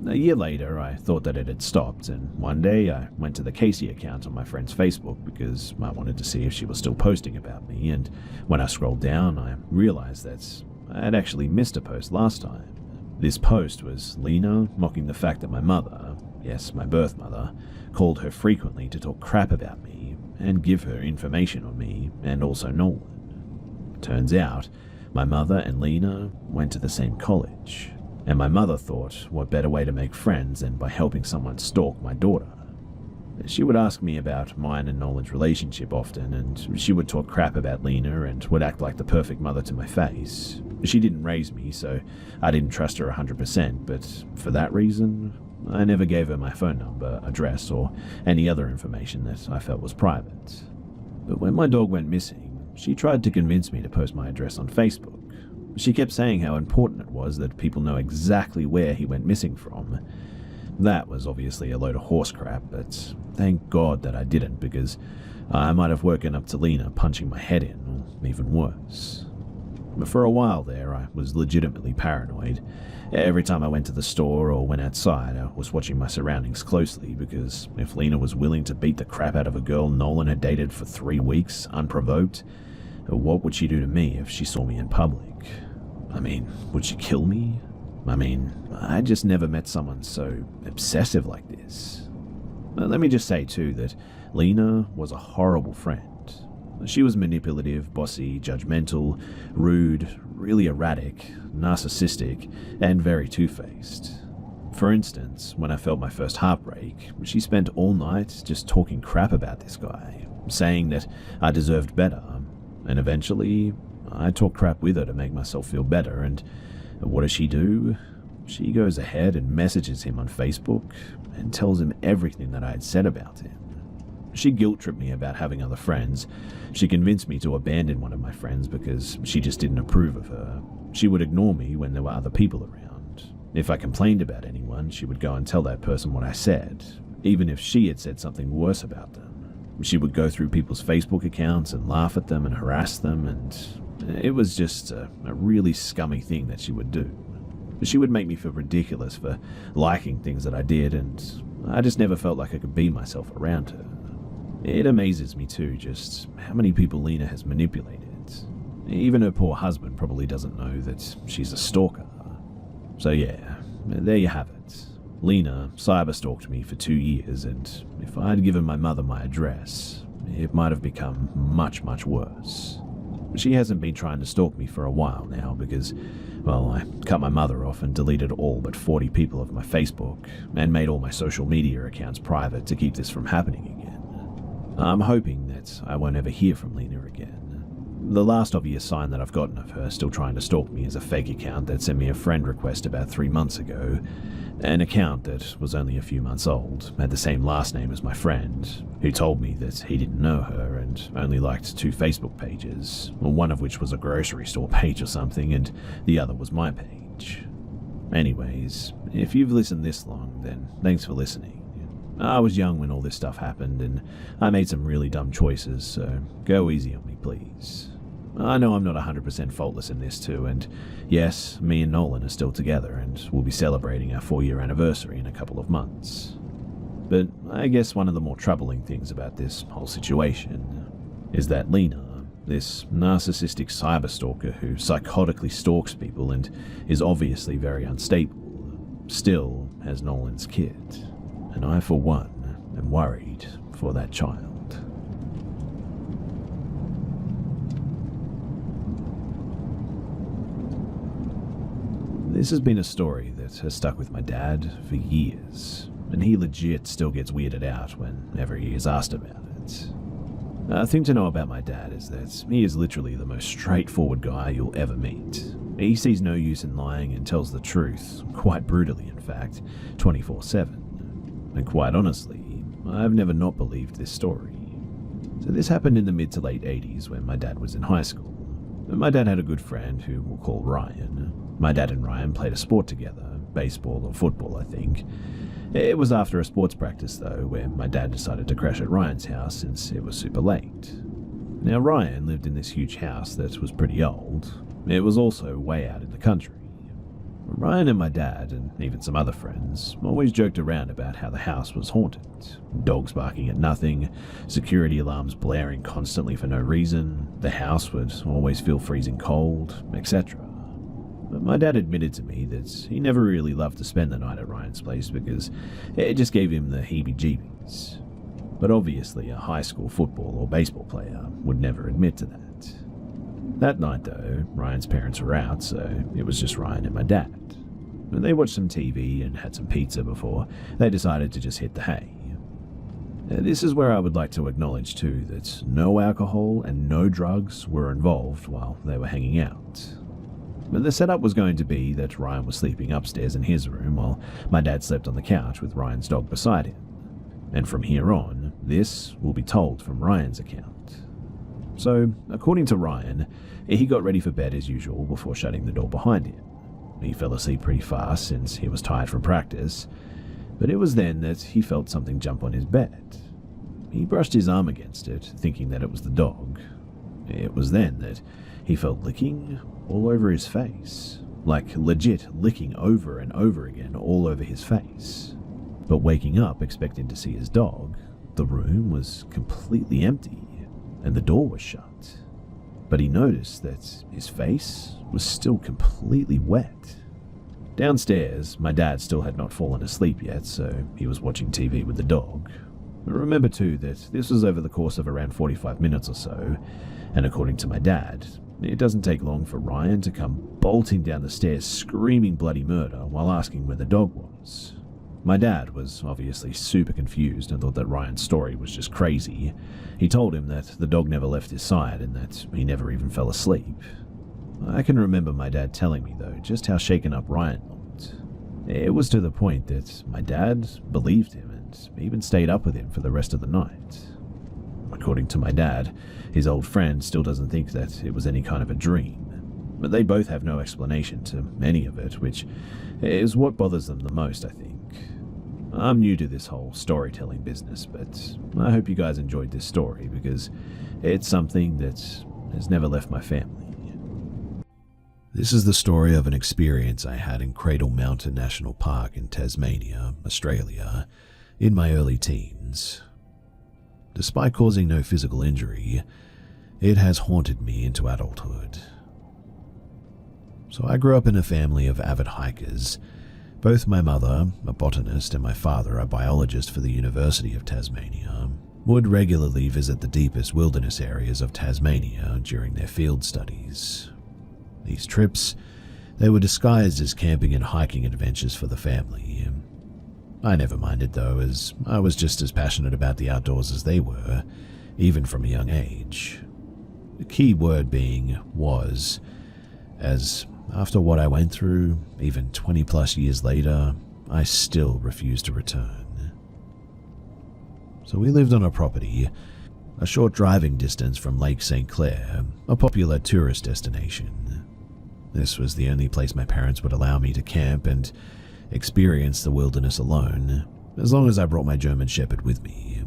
a year later I thought that it had stopped, and one day I went to the Casey account on my friend's Facebook because I wanted to see if she was still posting about me, and when I scrolled down I realized that I had actually missed a post last time. This post was Lena mocking the fact that my mother, yes, my birth mother, called her frequently to talk crap about me and give her information on me and also Nolan. Turns out, my mother and Lena went to the same college, and my mother thought what better way to make friends than by helping someone stalk my daughter. She would ask me about mine and Nolan's relationship often, and she would talk crap about Lena and would act like the perfect mother to my face. She didn't raise me, so I didn't trust her 100%, but for that reason, I never gave her my phone number, address, or any other information that I felt was private. But when my dog went missing, she tried to convince me to post my address on Facebook. She kept saying how important it was that people know exactly where he went missing from. That was obviously a load of horse crap, but thank God that I didn't, because I might have woken up to Lena punching my head in, or even worse. But for a while there, I was legitimately paranoid. Every time I went to the store or went outside, I was watching my surroundings closely, because if Lena was willing to beat the crap out of a girl Nolan had dated for 3 weeks, unprovoked, what would she do to me if she saw me in public? I mean, would she kill me? I just never met someone so obsessive like this. Let me just say too that Lena was a horrible friend. She was manipulative, bossy, judgmental, rude, really erratic, narcissistic, and very two-faced. For instance, when I felt my first heartbreak, she spent all night just talking crap about this guy, saying that I deserved better, and eventually I talked crap with her to make myself feel better, and what does she do? She goes ahead and messages him on Facebook and tells him everything that I had said about him. She guilt-tripped me about having other friends. She convinced me to abandon one of my friends because she just didn't approve of her. She would ignore me when there were other people around. If I complained about anyone, she would go and tell that person what I said, even if she had said something worse about them. She would go through people's Facebook accounts and laugh at them and harass them, and it was just a really scummy thing that she would do. She would make me feel ridiculous for liking things that I did, and I just never felt like I could be myself around her. It amazes me too just how many people Lena has manipulated. Even her poor husband probably doesn't know that she's a stalker. So yeah, there you have it. Lena cyberstalked me for 2 years, and if I had given my mother my address, it might have become much, much worse. She hasn't been trying to stalk me for a while now because, well, I cut my mother off and deleted all but 40 people of my Facebook and made all my social media accounts private to keep this from happening again. I'm hoping that I won't ever hear from Lena again. The last obvious sign that I've gotten of her still trying to stalk me is a fake account that sent me a friend request about 3 months ago. An account that was only a few months old, had the same last name as my friend, who told me that he didn't know her and only liked 2 Facebook pages, one of which was a grocery store page or something, and the other was my page. Anyways, if you've listened this long, then thanks for listening. I was young when all this stuff happened, and I made some really dumb choices, so go easy on me, please. I know I'm not 100% faultless in this too, and yes, me and Nolan are still together, and we'll be celebrating our 4-year anniversary in a couple of months. But I guess one of the more troubling things about this whole situation is that Lena, this narcissistic cyberstalker who psychotically stalks people and is obviously very unstable, still has Nolan's kid. And I, for one, am worried for that child. This has been a story that has stuck with my dad for years. and he legit still gets weirded out whenever he is asked about it. A thing to know about my dad is that he is literally the most straightforward guy you'll ever meet. He sees no use in lying and tells the truth, quite brutally in fact, 24/7. And quite honestly, I've never not believed this story. So this happened in the mid to late 80s when my dad was in high school. My dad had a good friend who we'll call Ryan. My dad and Ryan played a sport together, baseball or football I think. It was after a sports practice though, where my dad decided to crash at Ryan's house since it was super late. Now Ryan lived in this huge house that was pretty old. It was also way out in the country. Ryan and my dad, and even some other friends, always joked around about how the house was haunted. Dogs barking at nothing, security alarms blaring constantly for no reason, the house would always feel freezing cold, etc. But my dad admitted to me that he never really loved to spend the night at Ryan's place because it just gave him the heebie-jeebies. But obviously a high school football or baseball player would never admit to that. That night though, Ryan's parents were out, so it was just Ryan and my dad. They watched some TV and had some pizza before they decided to just hit the hay. This is where I would like to acknowledge too that no alcohol and no drugs were involved while they were hanging out. But the setup was going to be that Ryan was sleeping upstairs in his room while my dad slept on the couch with Ryan's dog beside him. And from here on, this will be told from Ryan's account. So, according to Ryan, he got ready for bed as usual before shutting the door behind him. He fell asleep pretty fast since he was tired from practice, but it was then that he felt something jump on his bed. He brushed his arm against it, thinking that it was the dog. It was then that he felt licking all over his face, like legit licking over and over again all over his face. But waking up expecting to see his dog, the room was completely empty and the door was shut. But he noticed that his face was still completely wet. Downstairs, my dad still had not fallen asleep yet, so he was watching TV with the dog. Remember too that this was over the course of around 45 minutes or so, and according to my dad, it doesn't take long for Ryan to come bolting down the stairs screaming bloody murder while asking where the dog was. My dad was obviously super confused and thought that Ryan's story was just crazy. He told him that the dog never left his side and that he never even fell asleep. I can remember my dad telling me though just how shaken up Ryan looked. It was to the point that my dad believed him and even stayed up with him for the rest of the night. According to my dad, his old friend still doesn't think that it was any kind of a dream, but they both have no explanation to any of it, which is what bothers them the most, I think. I'm new to this whole storytelling business, but I hope you guys enjoyed this story because it's something that has never left my family. This is the story of an experience I had in Cradle Mountain National Park in Tasmania, Australia, in my early teens. Despite causing no physical injury, it has haunted me into adulthood. So I grew up in a family of avid hikers. Both my mother, a botanist, and my father, a biologist for the University of Tasmania, would regularly visit the deepest wilderness areas of Tasmania during their field studies. These trips, they were disguised as camping and hiking adventures for the family. I never minded though, as I was just as passionate about the outdoors as they were, even from a young age. The key word being was, as after what I went through, even 20 plus years later, I still refused to return. So we lived on a property, a short driving distance from Lake St. Clair, a popular tourist destination. This was the only place my parents would allow me to camp and experience the wilderness alone, as long as I brought my German Shepherd with me.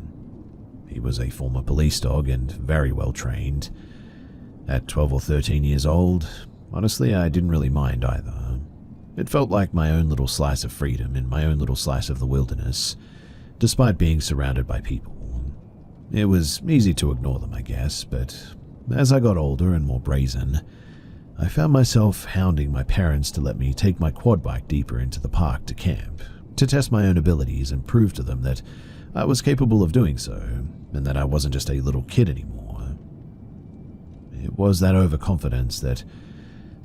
He was a former police dog and very well trained. At 12 or 13 years old, honestly, I didn't really mind either. It felt like my own little slice of freedom in my own little slice of the wilderness, despite being surrounded by people. It was easy to ignore them, I guess, but as I got older and more brazen, I found myself hounding my parents to let me take my quad bike deeper into the park to camp, to test my own abilities and prove to them that I was capable of doing so, and that I wasn't just a little kid anymore. It was that overconfidence that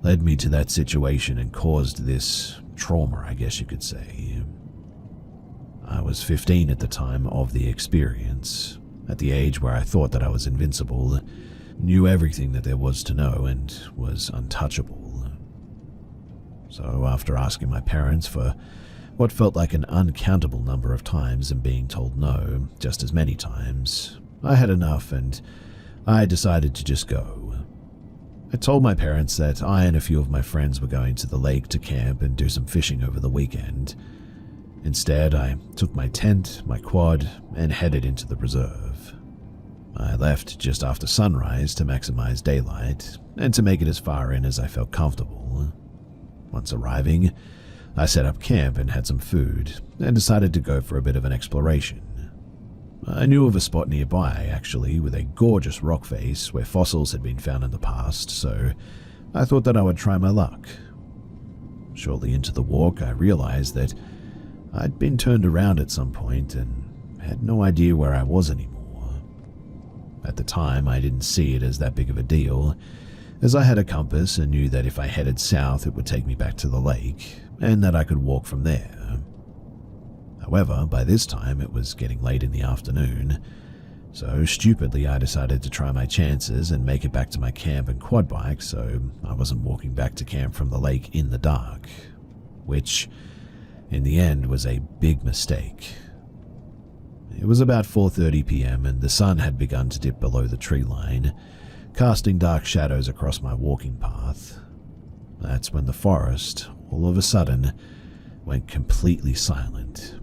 led me to that situation and caused this trauma, I guess you could say. I was 15 at the time of the experience, at the age where I thought that I was invincible, knew everything that there was to know, and was untouchable. So after asking my parents for what felt like an uncountable number of times and being told no just as many times, I had enough and I decided to just go. I told my parents that I and a few of my friends were going to the lake to camp and do some fishing over the weekend. Instead, I took my tent, my quad, and headed into the reserve. I left just after sunrise to maximize daylight and to make it as far in as I felt comfortable. Once arriving, I set up camp and had some food and decided to go for a bit of an exploration. I knew of a spot nearby, actually, with a gorgeous rock face where fossils had been found in the past, so I thought that I would try my luck. Shortly into the walk, I realized that I'd been turned around at some point and had no idea where I was anymore. At the time, I didn't see it as that big of a deal, as I had a compass and knew that if I headed south it would take me back to the lake, and that I could walk from there. However, by this time it was getting late in the afternoon, so stupidly I decided to try my chances and make it back to my camp and quad bike so I wasn't walking back to camp from the lake in the dark, which in the end was a big mistake. It was about 4:30 p.m. and the sun had begun to dip below the tree line, casting dark shadows across my walking path. That's when the forest, all of a sudden, went completely silent.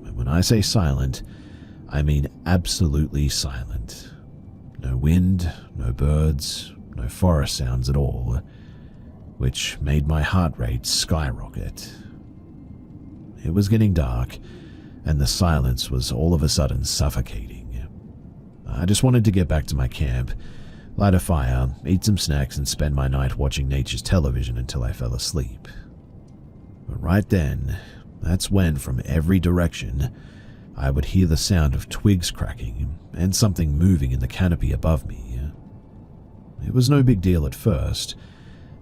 And when I say silent, I mean absolutely silent. No wind, no birds, no forest sounds at all, which made my heart rate skyrocket. It was getting dark, and the silence was all of a sudden suffocating. I just wanted to get back to my camp, light a fire, eat some snacks, and spend my night watching nature's television until I fell asleep. But right then, that's when from every direction, I would hear the sound of twigs cracking and something moving in the canopy above me. It was no big deal at first,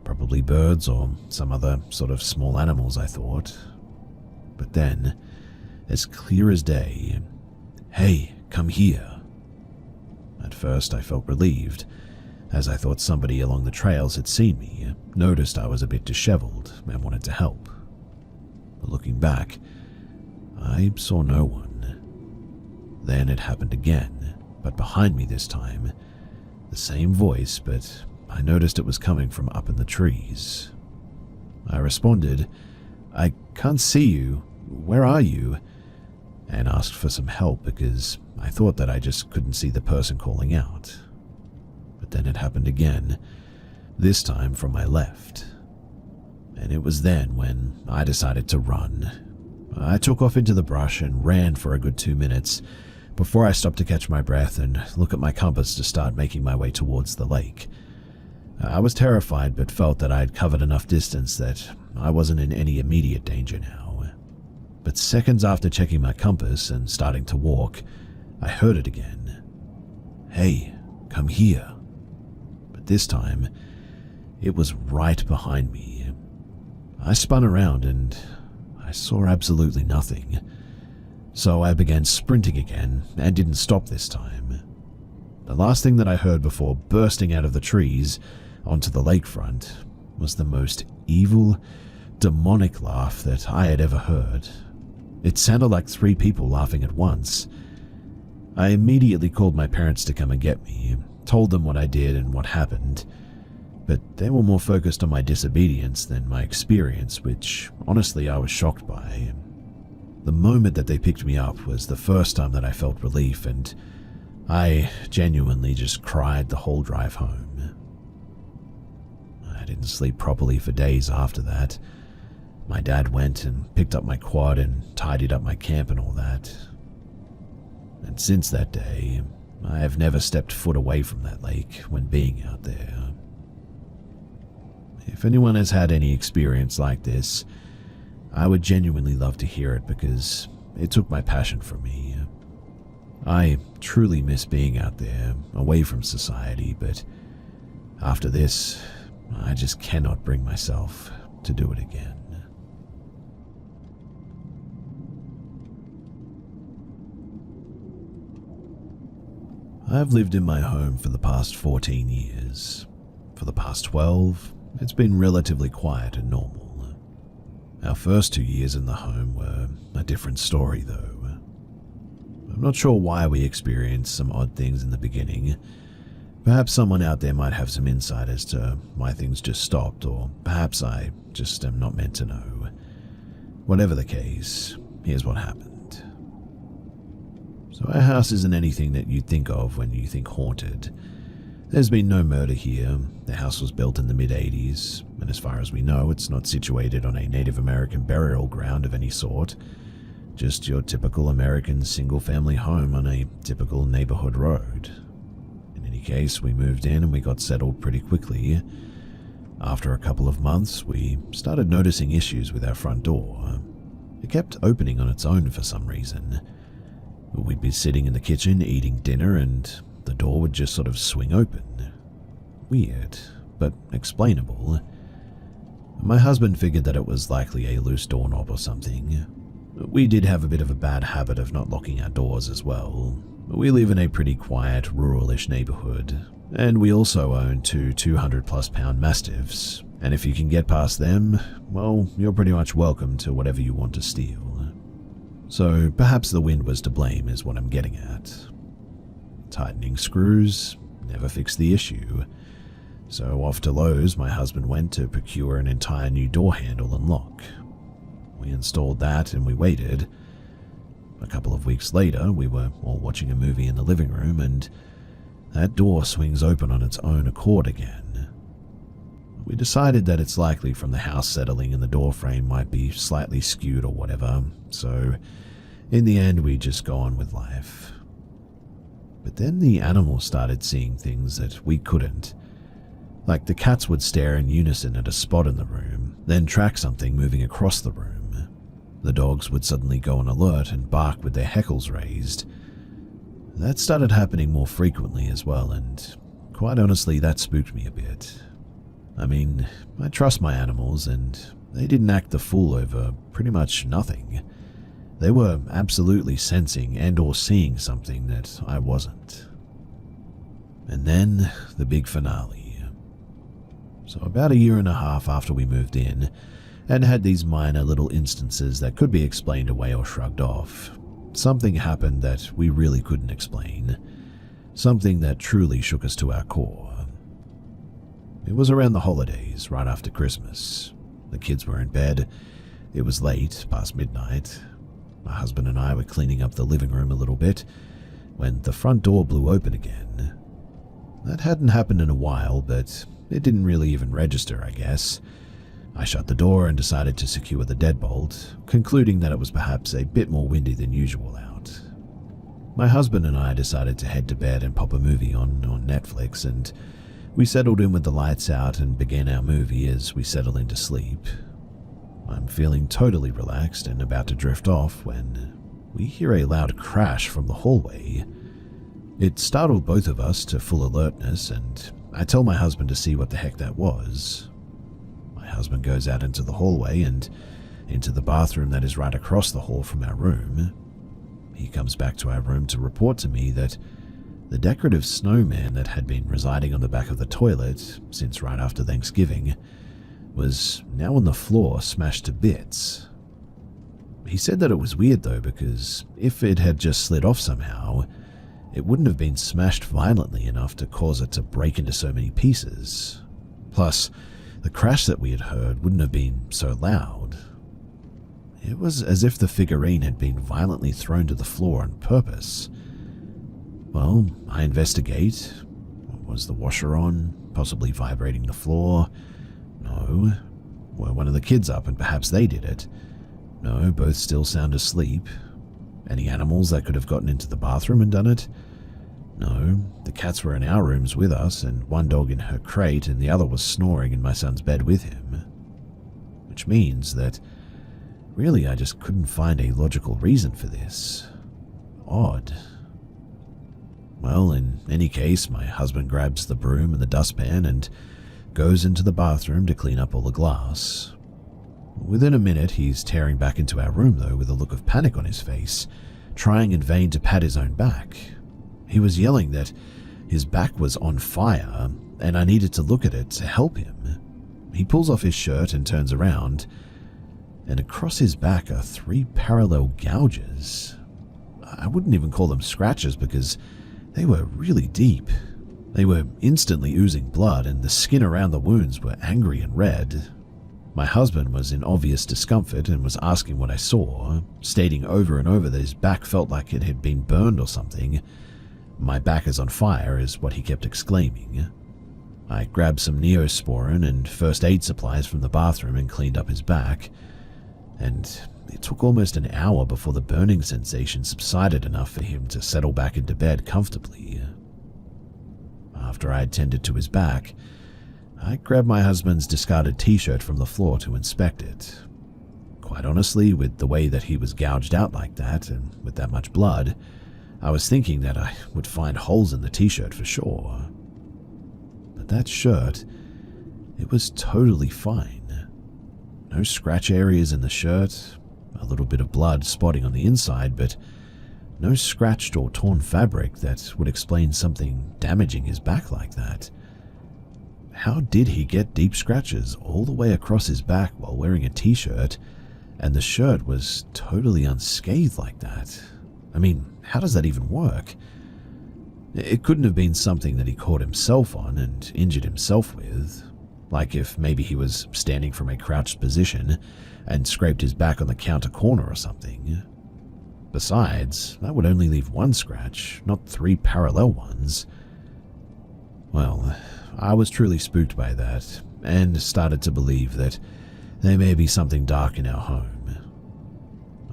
probably birds or some other sort of small animals, I thought. But then, as clear as day, "Hey, come here." At first I felt relieved, as I thought somebody along the trails had seen me, noticed I was a bit disheveled, and wanted to help. But looking back, I saw no one. Then it happened again, but behind me this time. The same voice, but I noticed it was coming from up in the trees. I responded, "I can't see you. Where are you?" and asked for some help because I thought that I just couldn't see the person calling out. But then it happened again, this time from my left. And it was then when I decided to run. I took off into the brush and ran for a good 2 minutes before I stopped to catch my breath and look at my compass to start making my way towards the lake. I was terrified but felt that I had covered enough distance that I wasn't in any immediate danger now. But seconds after checking my compass and starting to walk, I heard it again. "Hey, come here." But this time, it was right behind me. I spun around and I saw absolutely nothing. So I began sprinting again and didn't stop this time. The last thing that I heard before bursting out of the trees onto the lakefront was the most evil, demonic laugh that I had ever heard. It sounded like 3 people laughing at once. I immediately called my parents to come and get me, told them what I did and what happened, but they were more focused on my disobedience than my experience, which honestly I was shocked by. The moment that they picked me up was the first time that I felt relief, and I genuinely just cried the whole drive home. I didn't sleep properly for days after that. My dad went and picked up my quad and tidied up my camp and all that. And since that day, I have never stepped foot away from that lake when being out there. If anyone has had any experience like this, I would genuinely love to hear it because it took my passion from me. I truly miss being out there, away from society, but after this, I just cannot bring myself to do it again. I've lived in my home for the past 14 years. For the past 12, it's been relatively quiet and normal. Our first 2 years in the home were a different story, though. I'm not sure why we experienced some odd things in the beginning. Perhaps someone out there might have some insight as to why things just stopped, or perhaps I just am not meant to know. Whatever the case, here's what happened. So our house isn't anything that you'd think of when you think haunted. There's been no murder here. The house was built in the mid-80s, and as far as we know, it's not situated on a Native American burial ground of any sort. Just your typical American single-family home on a typical neighborhood road. In any case, we moved in and we got settled pretty quickly. After a couple of months, we started noticing issues with our front door. It kept opening on its own for some reason. We'd be sitting in the kitchen eating dinner and the door would just sort of swing open. Weird, but explainable. My husband figured that it was likely a loose doorknob or something. We did have a bit of a bad habit of not locking our doors as well. We live in a pretty quiet, rural-ish neighborhood, and we also own two 200-plus-pound mastiffs, and if you can get past them, well, you're pretty much welcome to whatever you want to steal. So perhaps the wind was to blame is what I'm getting at. Tightening screws never fixed the issue. So off to Lowe's, my husband went to procure an entire new door handle and lock. We installed that and we waited. A couple of weeks later, we were all watching a movie in the living room and that door swings open on its own accord again. We decided that it's likely from the house settling and the door frame might be slightly skewed or whatever, so in the end we just go on with life. But then the animals started seeing things that we couldn't. Like the cats would stare in unison at a spot in the room, then track something moving across the room. The dogs would suddenly go on alert and bark with their hackles raised. That started happening more frequently as well, and quite honestly that spooked me a bit. I mean, I trust my animals and they didn't act the fool over pretty much nothing. They were absolutely sensing and or seeing something that I wasn't. And then the big finale. So about a year and a half after we moved in, and had these minor little instances that could be explained away or shrugged off, something happened that we really couldn't explain. Something that truly shook us to our core. It was around the holidays, right after Christmas. The kids were in bed. It was late, past midnight. My husband and I were cleaning up the living room a little bit when the front door blew open again. That hadn't happened in a while, but it didn't really even register, I guess. I shut the door and decided to secure the deadbolt, concluding that it was perhaps a bit more windy than usual out. My husband and I decided to head to bed and pop a movie on Netflix, and we settled in with the lights out and began our movie as we settled into sleep. I'm feeling totally relaxed and about to drift off when we hear a loud crash from the hallway. It startled both of us to full alertness, and I tell my husband to see what the heck that was. My husband goes out into the hallway and into the bathroom that is right across the hall from our room. He comes back to our room to report to me that the decorative snowman that had been residing on the back of the toilet since right after Thanksgiving was now on the floor, smashed to bits. He said that it was weird though, because if it had just slid off somehow, it wouldn't have been smashed violently enough to cause it to break into so many pieces. Plus, the crash that we had heard wouldn't have been so loud. It was as if the figurine had been violently thrown to the floor on purpose. Well, I investigate. Was the washer on, possibly vibrating the floor? No. Were one of the kids up and perhaps they did it? No, both still sound asleep. Any animals that could have gotten into the bathroom and done it? No, the cats were in our rooms with us, and one dog in her crate and the other was snoring in my son's bed with him. Which means that, really, I just couldn't find a logical reason for this. Odd. Well, in any case, my husband grabs the broom and the dustpan and goes into the bathroom to clean up all the glass. Within a minute, he's tearing back into our room, though, with a look of panic on his face, trying in vain to pat his own back. He was yelling that his back was on fire and I needed to look at it to help him. He pulls off his shirt and turns around, and across his back are 3 parallel gouges. I wouldn't even call them scratches because they were really deep. They were instantly oozing blood, and the skin around the wounds were angry and red. My husband was in obvious discomfort and was asking what I saw, stating over and over that his back felt like it had been burned or something. "My back is on fire," is what he kept exclaiming. I grabbed some Neosporin and first aid supplies from the bathroom and cleaned up his back, and it took almost an hour before the burning sensation subsided enough for him to settle back into bed comfortably. After I had tended to his back, I grabbed my husband's discarded t-shirt from the floor to inspect it. Quite honestly, with the way that he was gouged out like that and with that much blood, I was thinking that I would find holes in the t-shirt for sure. But that shirt, it was totally fine. No scratch areas in the shirt, a little bit of blood spotting on the inside, but no scratched or torn fabric that would explain something damaging his back like that. How did he get deep scratches all the way across his back while wearing a t-shirt, and the shirt was totally unscathed like that? I mean, how does that even work? It couldn't have been something that he caught himself on and injured himself with, like if maybe he was standing from a crouched position and scraped his back on the counter corner or something. Besides, that would only leave 1 scratch, not 3 parallel ones. Well, I was truly spooked by that, and started to believe that there may be something dark in our home.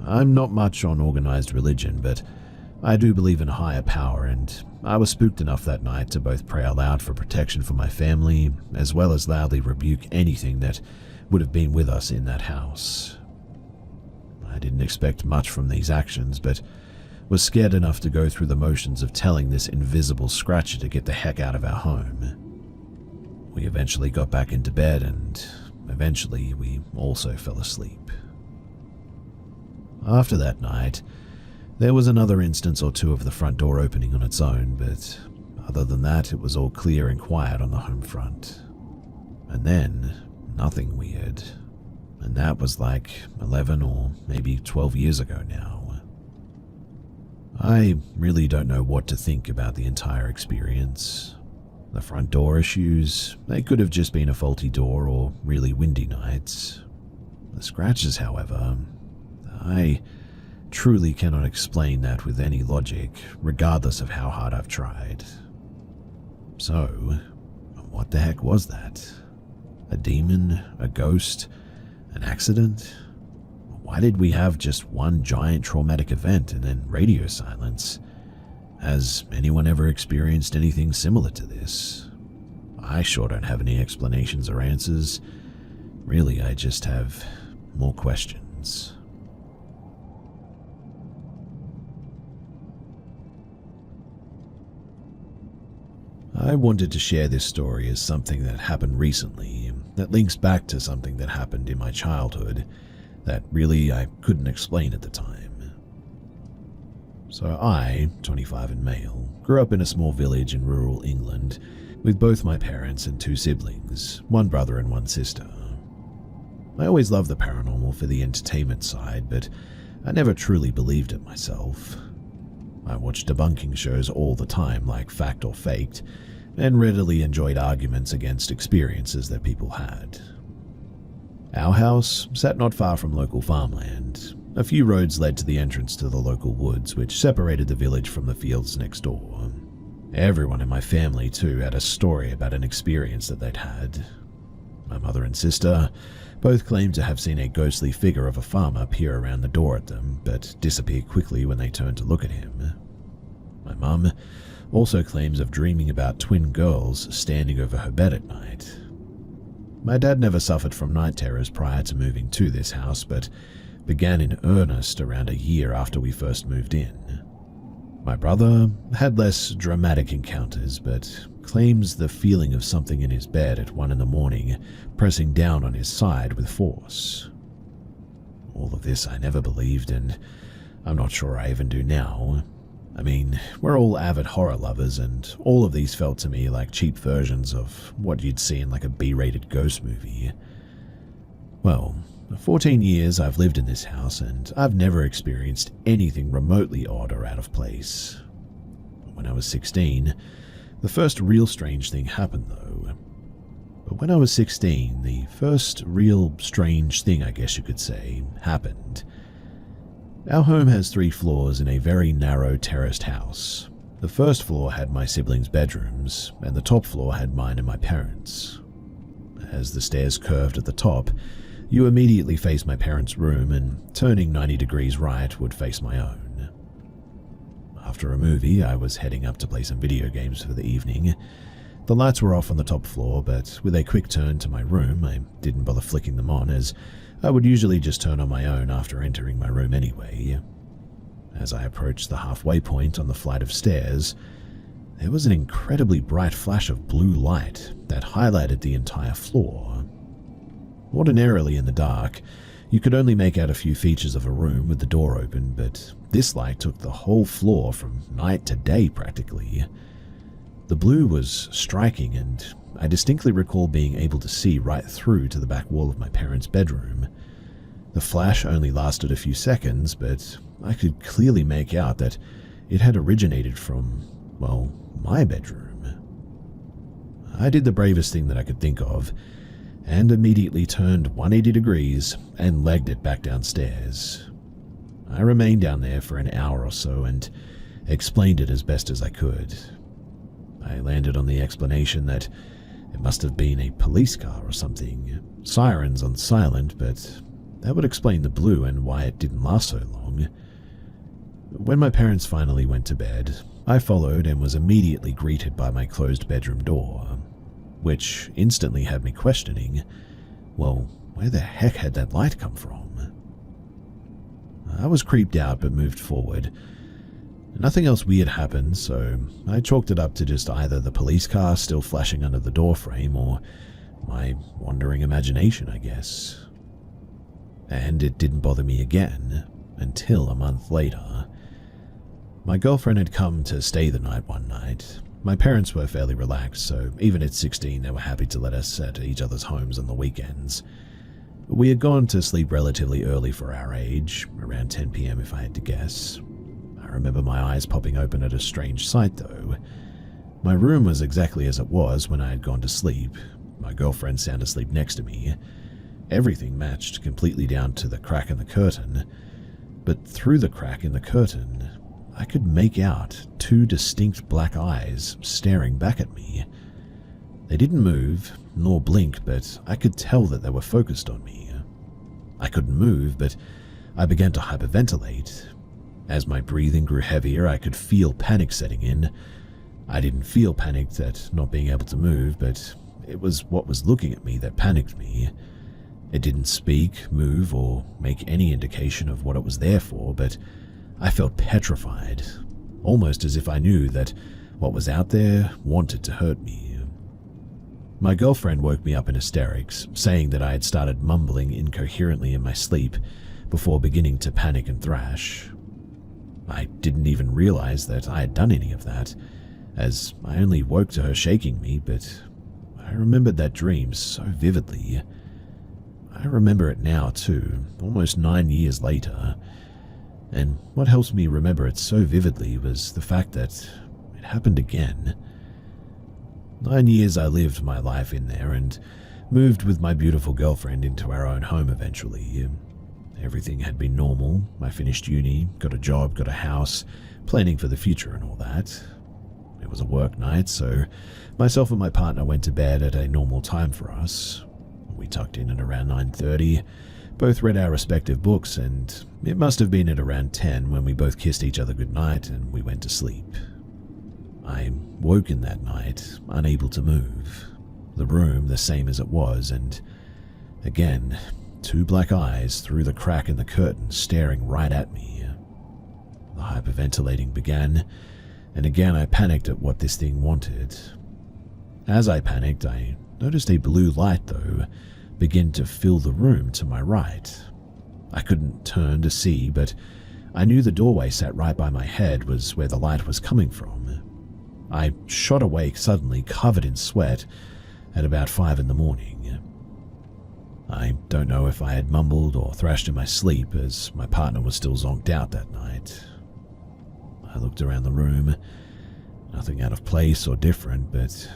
I'm not much on organized religion, but I do believe in a higher power, and I was spooked enough that night to both pray aloud for protection for my family, as well as loudly rebuke anything that would have been with us in that house. I didn't expect much from these actions, but was scared enough to go through the motions of telling this invisible scratcher to get the heck out of our home. We eventually got back into bed, and eventually we also fell asleep. After that night, there was another instance or two of the front door opening on its own, but other than that, it was all clear and quiet on the home front. And then, nothing weird. And that was like 11 or maybe 12 years ago now. I really don't know what to think about the entire experience. The front door issues, they could have just been a faulty door or really windy nights. The scratches, however, I truly cannot explain that with any logic, regardless of how hard I've tried. So, what the heck was that? A demon? A ghost? An accident? Why did we have just one giant traumatic event and then radio silence? Has anyone ever experienced anything similar to this? I sure don't have any explanations or answers. Really, I just have more questions. I wanted to share this story as something that happened recently, that links back to something that happened in my childhood that really I couldn't explain at the time. So I, 25 and male, grew up in a small village in rural England with both my parents and 2 siblings, 1 brother and 1 sister. I always loved the paranormal for the entertainment side, but I never truly believed it myself. I watched debunking shows all the time like Fact or Faked, and readily enjoyed arguments against experiences that people had. Our house sat not far from local farmland. A few roads led to the entrance to the local woods, which separated the village from the fields next door. Everyone in my family, too, had a story about an experience that they'd had. My mother and sister both claimed to have seen a ghostly figure of a farmer peer around the door at them, but disappear quickly when they turned to look at him. My mum also claims of dreaming about twin girls standing over her bed at night. My dad never suffered from night terrors prior to moving to this house, but began in earnest around a year after we first moved in. My brother had less dramatic encounters, but claims the feeling of something in his bed at 1 a.m, pressing down on his side with force. All of this I never believed, and I'm not sure I even do now. I mean, we're all avid horror lovers, and all of these felt to me like cheap versions of what you'd see in like a B-rated ghost movie. Well, for 14 years I've lived in this house, and I've never experienced anything remotely odd or out of place. When I was 16, the first real strange thing happened though. But when I was 16, the first real strange thing, I guess you could say, happened. Our home has 3 floors in a very narrow terraced house. The first floor had my siblings' bedrooms, and the top floor had mine and my parents'. As the stairs curved at the top, you immediately face my parents' room, and turning 90 degrees right would face my own. After a movie, I was heading up to play some video games for the evening. The lights were off on the top floor, but with a quick turn to my room, I didn't bother flicking them on, as I would usually just turn on my own after entering my room anyway. As I approached the halfway point on the flight of stairs, there was an incredibly bright flash of blue light that highlighted the entire floor. Ordinarily in the dark, you could only make out a few features of a room with the door open, but this light took the whole floor from night to day practically. The blue was striking, and I distinctly recall being able to see right through to the back wall of my parents' bedroom. The flash only lasted a few seconds, but I could clearly make out that it had originated from, well, my bedroom. I did the bravest thing that I could think of, and immediately turned 180 degrees and legged it back downstairs. I remained down there for an hour or so and explained it as best as I could. I landed on the explanation that it must have been a police car or something, sirens on silent, but that would explain the blue and why it didn't last so long. When my parents finally went to bed, I followed and was immediately greeted by my closed bedroom door, which instantly had me questioning, well, where the heck had that light come from? I was creeped out but moved forward. Nothing else weird happened, so I chalked it up to just either the police car still flashing under the doorframe or my wandering imagination, I guess. And it didn't bother me again until a month later. My girlfriend had come to stay the night one night. My parents were fairly relaxed, so even at 16 they were happy to let us at each other's homes on the weekends. We had gone to sleep relatively early for our age, around 10 p.m. if I had to guess. I remember my eyes popping open at a strange sight though. My room was exactly as it was when I had gone to sleep, my girlfriend sound asleep next to me. Everything matched completely down to the crack in the curtain, but through the crack in the curtain, I could make out 2 distinct black eyes staring back at me. They didn't move, nor blink, but I could tell that they were focused on me. I couldn't move, but I began to hyperventilate. As my breathing grew heavier, I could feel panic setting in. I didn't feel panicked at not being able to move, but it was what was looking at me that panicked me. It didn't speak, move, or make any indication of what it was there for, but I felt petrified, almost as if I knew that what was out there wanted to hurt me. My girlfriend woke me up in hysterics, saying that I had started mumbling incoherently in my sleep before beginning to panic and thrash. I didn't even realize that I had done any of that, as I only woke to her shaking me, but I remembered that dream so vividly. I remember it now too, almost 9 years later, and what helps me remember it so vividly was the fact that it happened again. 9 years I lived my life in there and moved with my beautiful girlfriend into our own home eventually. Everything had been normal. I finished uni, got a job, got a house, planning for the future and all that. It was a work night, so myself and my partner went to bed at a normal time for us. We tucked in at around 9:30, both read our respective books, and it must have been at around 10 when we both kissed each other goodnight and we went to sleep. I woke in that night, unable to move. The room the same as it was, and again, 2 black eyes through the crack in the curtain staring right at me. The hyperventilating began, and again I panicked at what this thing wanted. As I panicked, I noticed a blue light, though, begin to fill the room to my right. I couldn't turn to see, but I knew the doorway sat right by my head was where the light was coming from. I shot awake suddenly, covered in sweat, at about 5 in the morning. I don't know if I had mumbled or thrashed in my sleep, as my partner was still zonked out that night. I looked around the room, nothing out of place or different, but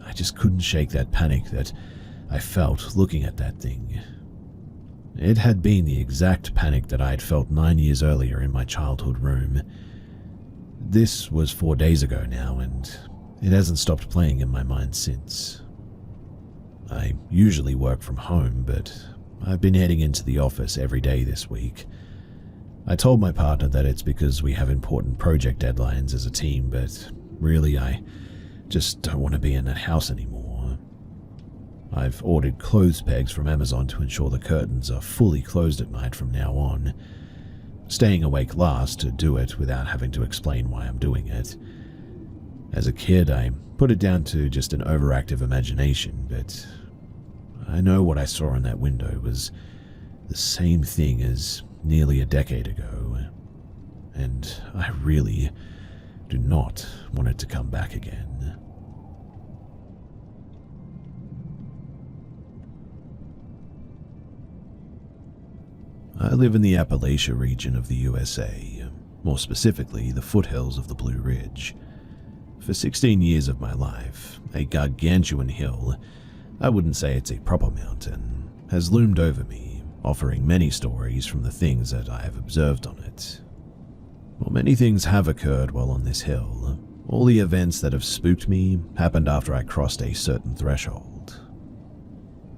I just couldn't shake that panic that I felt looking at that thing. It had been the exact panic that I had felt 9 years earlier in my childhood room. This was 4 days ago now, and it hasn't stopped playing in my mind since. I usually work from home, but I've been heading into the office every day this week. I told my partner that it's because we have important project deadlines as a team, but really I just don't want to be in that house anymore. I've ordered clothes pegs from Amazon to ensure the curtains are fully closed at night from now on, staying awake last to do it without having to explain why I'm doing it. As a kid, I put it down to just an overactive imagination, but I know what I saw in that window was the same thing as nearly a decade ago, and I really do not want it to come back again. I live in the Appalachia region of the USA, more specifically the foothills of the Blue Ridge. For 16 years of my life, a gargantuan hill, I wouldn't say it's a proper mountain, has loomed over me, offering many stories from the things that I have observed on it. While many things have occurred while on this hill, all the events that have spooked me happened after I crossed a certain threshold.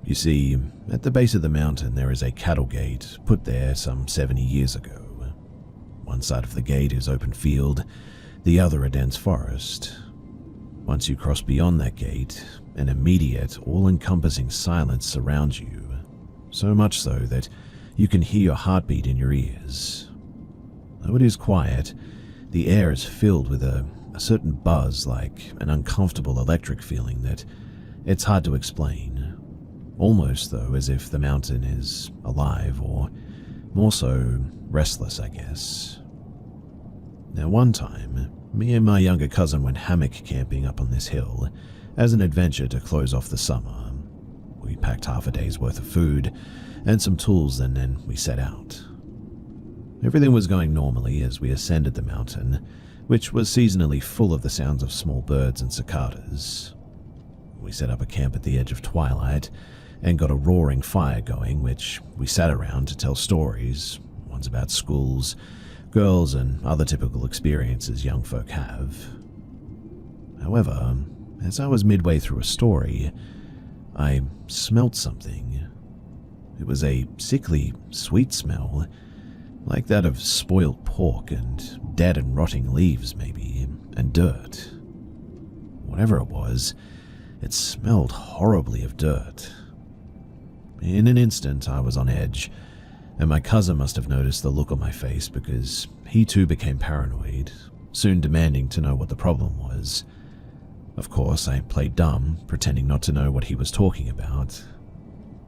You see, at the base of the mountain there is a cattle gate put there some 70 years ago. One side of the gate is open field, the other a dense forest. Once you cross beyond that gate, an immediate, all-encompassing silence surrounds you, so much so that you can hear your heartbeat in your ears. Though it is quiet, the air is filled with a certain buzz, like an uncomfortable electric feeling that it's hard to explain. Almost, though, as if the mountain is alive, or more so, restless, I guess. Now, one time, me and my younger cousin went hammock camping up on this hill as an adventure to close off the summer. We packed half a day's worth of food and some tools, and then we set out. Everything was going normally as we ascended the mountain, which was seasonally full of the sounds of small birds and cicadas. We set up a camp at the edge of twilight and got a roaring fire going, which we sat around to tell stories, ones about schools, girls, and other typical experiences young folk have. However, as I was midway through a story, I smelled something. It was a sickly, sweet smell, like that of spoiled pork and dead and rotting leaves, maybe, and dirt. Whatever it was, it smelled horribly of dirt. In an instant, I was on edge, and my cousin must have noticed the look on my face because he too became paranoid, soon demanding to know what the problem was. Of course, I played dumb, pretending not to know what he was talking about.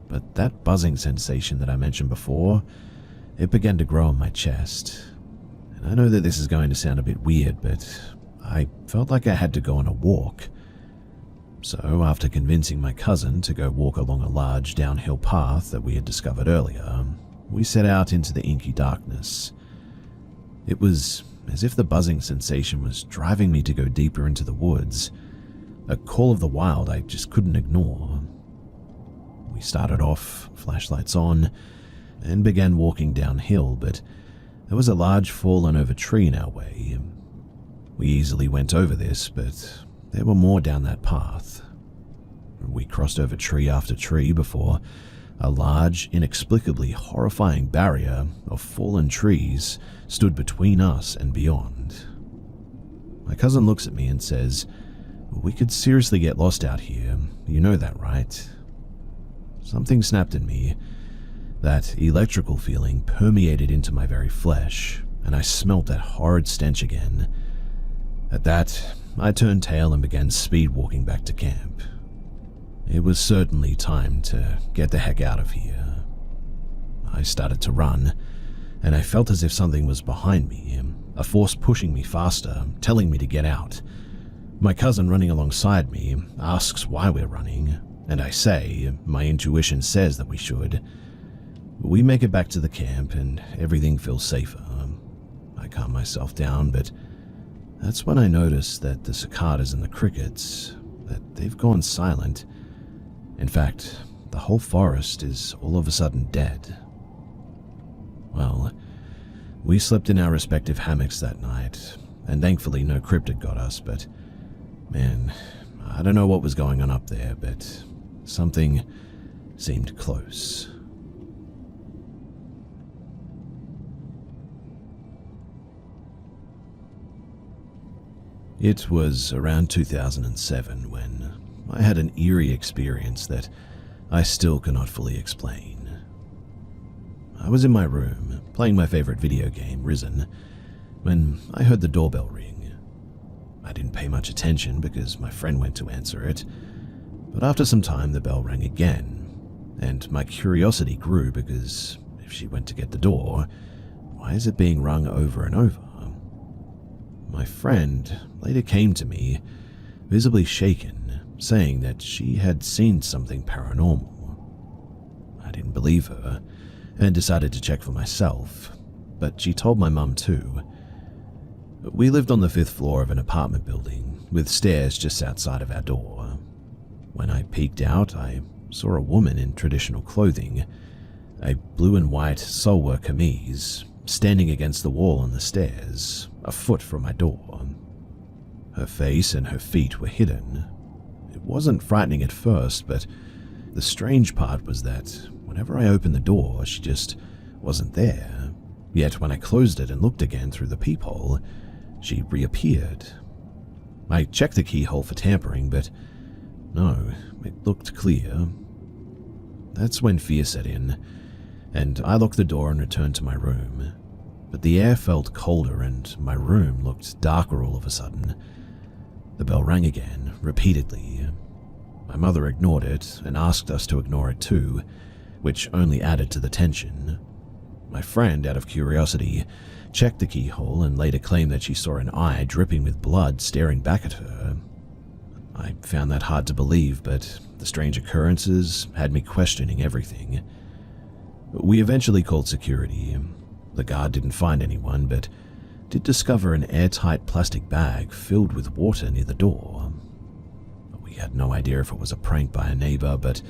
But that buzzing sensation that I mentioned before, it began to grow in my chest. And I know that this is going to sound a bit weird, but I felt like I had to go on a walk. So, after convincing my cousin to go walk along a large downhill path that we had discovered earlier, we set out into the inky darkness. It was as if the buzzing sensation was driving me to go deeper into the woods, a call of the wild I just couldn't ignore. We started off, flashlights on, and began walking downhill, but there was a large fallen over tree in our way. We easily went over this, but there were more down that path. We crossed over tree after tree before a large, inexplicably horrifying barrier of fallen trees stood between us and beyond. My cousin looks at me and says, "We could seriously get lost out here, you know that, right?" Something snapped in me. That electrical feeling permeated into my very flesh, and I smelt that horrid stench again. At that, I turned tail and began speed walking back to camp. It was certainly time to get the heck out of here. I started to run, and I felt as if something was behind me, a force pushing me faster, telling me to get out. My cousin running alongside me asks why we're running, and I say my intuition says that we should. We make it back to the camp and everything feels safer. I calm myself down, but that's when I notice that the cicadas and the crickets, that they've gone silent. In fact, the whole forest is all of a sudden dead. Well, we slept in our respective hammocks that night, and thankfully no cryptid got us, but man, I don't know what was going on up there, but something seemed close. It was around 2007 when I had an eerie experience that I still cannot fully explain. I was in my room, playing my favorite video game, Risen, when I heard the doorbell ring. I didn't pay much attention because my friend went to answer it, but after some time the bell rang again, and my curiosity grew because if she went to get the door, why is it being rung over and over? My friend later came to me, visibly shaken, saying that she had seen something paranormal. I didn't believe her, and decided to check for myself, but she told my mum too. We lived on the 5th floor of an apartment building, with stairs just outside of our door. When I peeked out, I saw a woman in traditional clothing, a blue and white solwa kameez, standing against the wall on the stairs, a foot from my door. Her face and her feet were hidden. It wasn't frightening at first, but the strange part was that whenever I opened the door, she just wasn't there. Yet when I closed it and looked again through the peephole, she reappeared. I checked the keyhole for tampering, but no, it looked clear. That's when fear set in, and I locked the door and returned to my room. But the air felt colder and my room looked darker all of a sudden. The bell rang again, repeatedly. My mother ignored it and asked us to ignore it too, which only added to the tension. My friend, out of curiosity, checked the keyhole and later claimed that she saw an eye dripping with blood staring back at her. I found that hard to believe, but the strange occurrences had me questioning everything. We eventually called security. The guard didn't find anyone, but did discover an airtight plastic bag filled with water near the door. We had no idea if it was a prank by a neighbor, but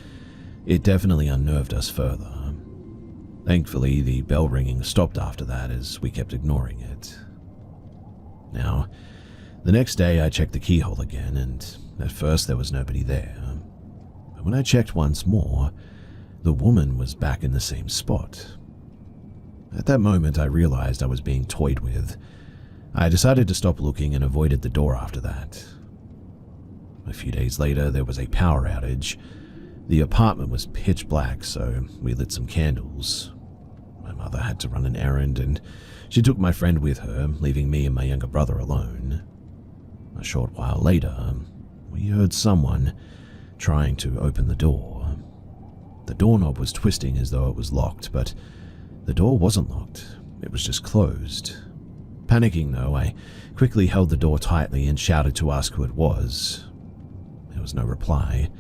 it definitely unnerved us further. Thankfully, the bell ringing stopped after that as we kept ignoring it. Now, the next day I checked the keyhole again, and at first there was nobody there. But when I checked once more, the woman was back in the same spot. At that moment, I realized I was being toyed with. I decided to stop looking and avoided the door after that. A few days later, there was a power outage. The apartment was pitch black, so we lit some candles. My mother had to run an errand, and she took my friend with her, leaving me and my younger brother alone. A short while later, we heard someone trying to open the door. The doorknob was twisting as though it was locked, but the door wasn't locked, it was just closed. Panicking though, I quickly held the door tightly and shouted to ask who it was. There was no reply,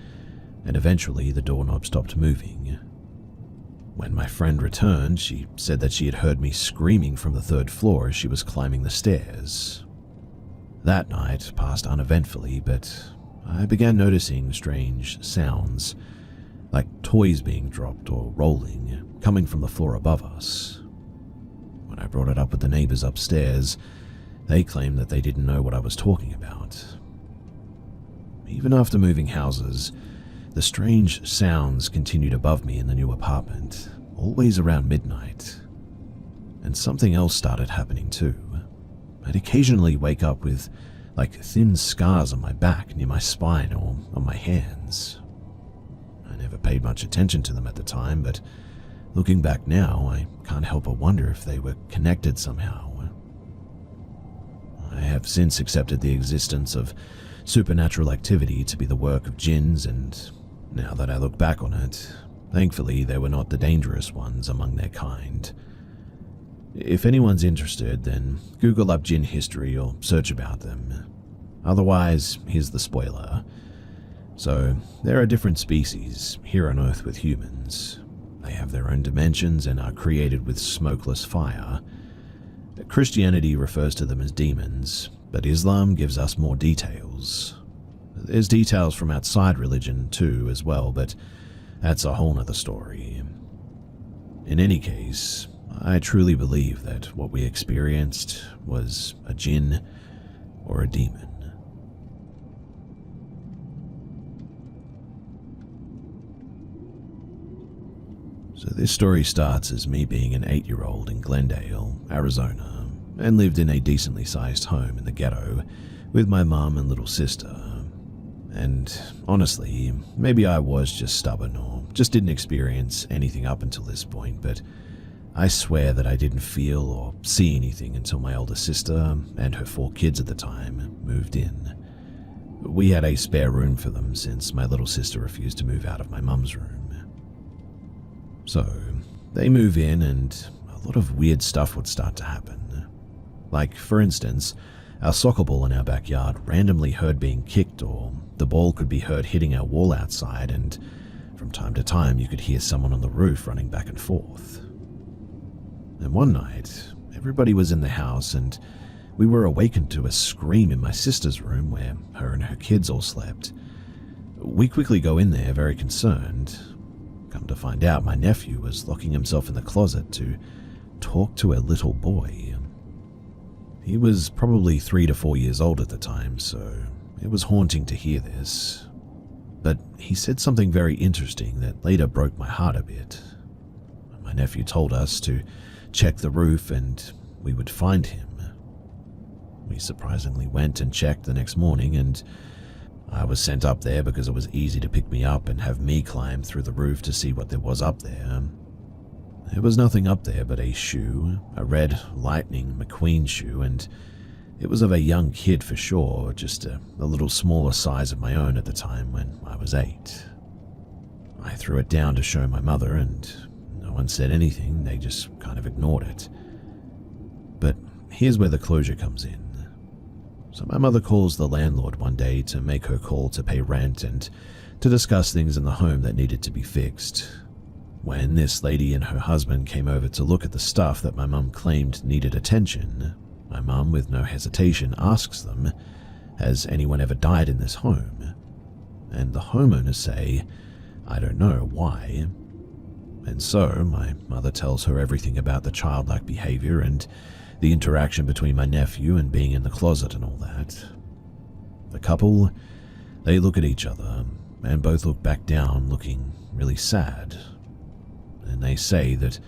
and eventually the doorknob stopped moving. When my friend returned, she said that she had heard me screaming from the 3rd floor as she was climbing the stairs. That night passed uneventfully, but I began noticing strange sounds, like toys being dropped or rolling, coming from the floor above us. When I brought it up with the neighbors upstairs, they claimed that they didn't know what I was talking about. Even after moving houses, the strange sounds continued above me in the new apartment, always around midnight. And something else started happening too. I'd occasionally wake up with thin scars on my back near my spine or on my hands. I never paid much attention to them at the time, but looking back now, I can't help but wonder if they were connected somehow. I have since accepted the existence of supernatural activity to be the work of jinns, and now that I look back on it, thankfully they were not the dangerous ones among their kind. If anyone's interested, then Google up jinn history or search about them. Otherwise, here's the spoiler. So, there are different species here on Earth with humans. They have their own dimensions and are created with smokeless fire. Christianity refers to them as demons, but Islam gives us more details. There's details from outside religion too as well, but that's a whole nother story. In any case, I truly believe that what we experienced was a jinn or a demon. So this story starts as me being an 8-year-old in Glendale, Arizona, and lived in a decently sized home in the ghetto with my mum and little sister. And honestly, maybe I was just stubborn or just didn't experience anything up until this point, but I swear that I didn't feel or see anything until my older sister and her 4 kids at the time moved in. We had a spare room for them since my little sister refused to move out of my mum's room. So, they move in and a lot of weird stuff would start to happen. Like, for instance, our soccer ball in our backyard randomly heard being kicked, or the ball could be heard hitting our wall outside, and from time to time you could hear someone on the roof running back and forth. And one night, everybody was in the house and we were awakened to a scream in my sister's room where her and her kids all slept. We quickly go in there very concerned. Come to find out, my nephew was locking himself in the closet to talk to a little boy. He was probably 3 to 4 years old at the time, so it was haunting to hear this. But he said something very interesting that later broke my heart a bit. My nephew told us to check the roof and we would find him. We surprisingly went and checked the next morning, and I was sent up there because it was easy to pick me up and have me climb through the roof to see what there was up there. There was nothing up there but a shoe, a red Lightning McQueen shoe, and it was of a young kid for sure, just a little smaller size of my own at the time when I was 8. I threw it down to show my mother, and no one said anything, they just kind of ignored it. But here's where the closure comes in. So my mother calls the landlord one day to make her call to pay rent and to discuss things in the home that needed to be fixed. When this lady and her husband came over to look at the stuff that my mum claimed needed attention, my mum, with no hesitation, asks them, "Has anyone ever died in this home?" And the homeowners say, "I don't know, why?" And so my mother tells her everything about the childlike behavior and the interaction between my nephew and being in the closet and all that. The couple, they look at each other and both look back down looking really sad. And they say that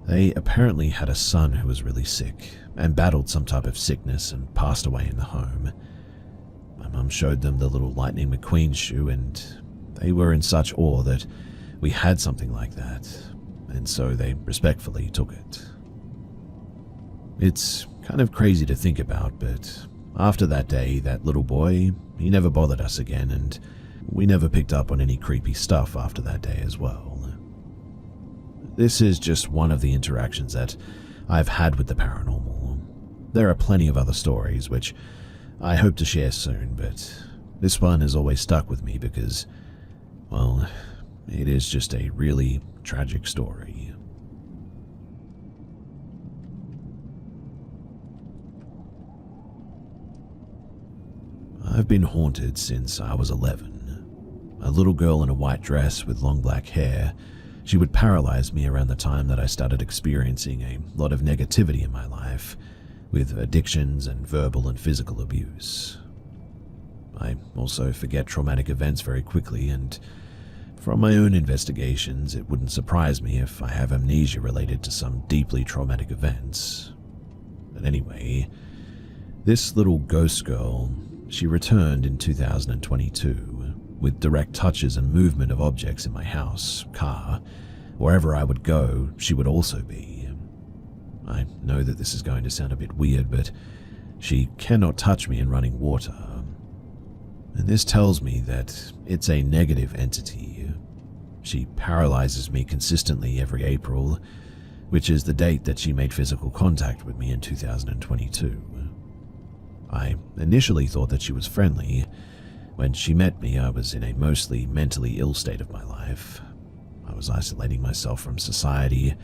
they apparently had a son who was really sick and battled some type of sickness and passed away in the home. My mum showed them the little Lightning McQueen shoe and they were in such awe that we had something like that, and so they respectfully took it. It's kind of crazy to think about, but after that day, that little boy, he never bothered us again, and we never picked up on any creepy stuff after that day as well. This is just one of the interactions that I've had with the paranormal. There are plenty of other stories which I hope to share soon, but this one has always stuck with me because, well, it is just a really tragic story. I've been haunted since I was 11. A little girl in a white dress with long black hair, she would paralyze me around the time that I started experiencing a lot of negativity in my life, with addictions and verbal and physical abuse. I also forget traumatic events very quickly, and from my own investigations, it wouldn't surprise me if I have amnesia related to some deeply traumatic events. But anyway, this little ghost girl, she returned in 2022 with direct touches and movement of objects in my house, car, wherever I would go, she would also be. I know that this is going to sound a bit weird, but she cannot touch me in running water. And this tells me that it's a negative entity. She paralyzes me consistently every April, which is the date that she made physical contact with me in 2022. I initially thought that she was friendly. When she met me, I was in a mostly mentally ill state of my life. I was isolating myself from society,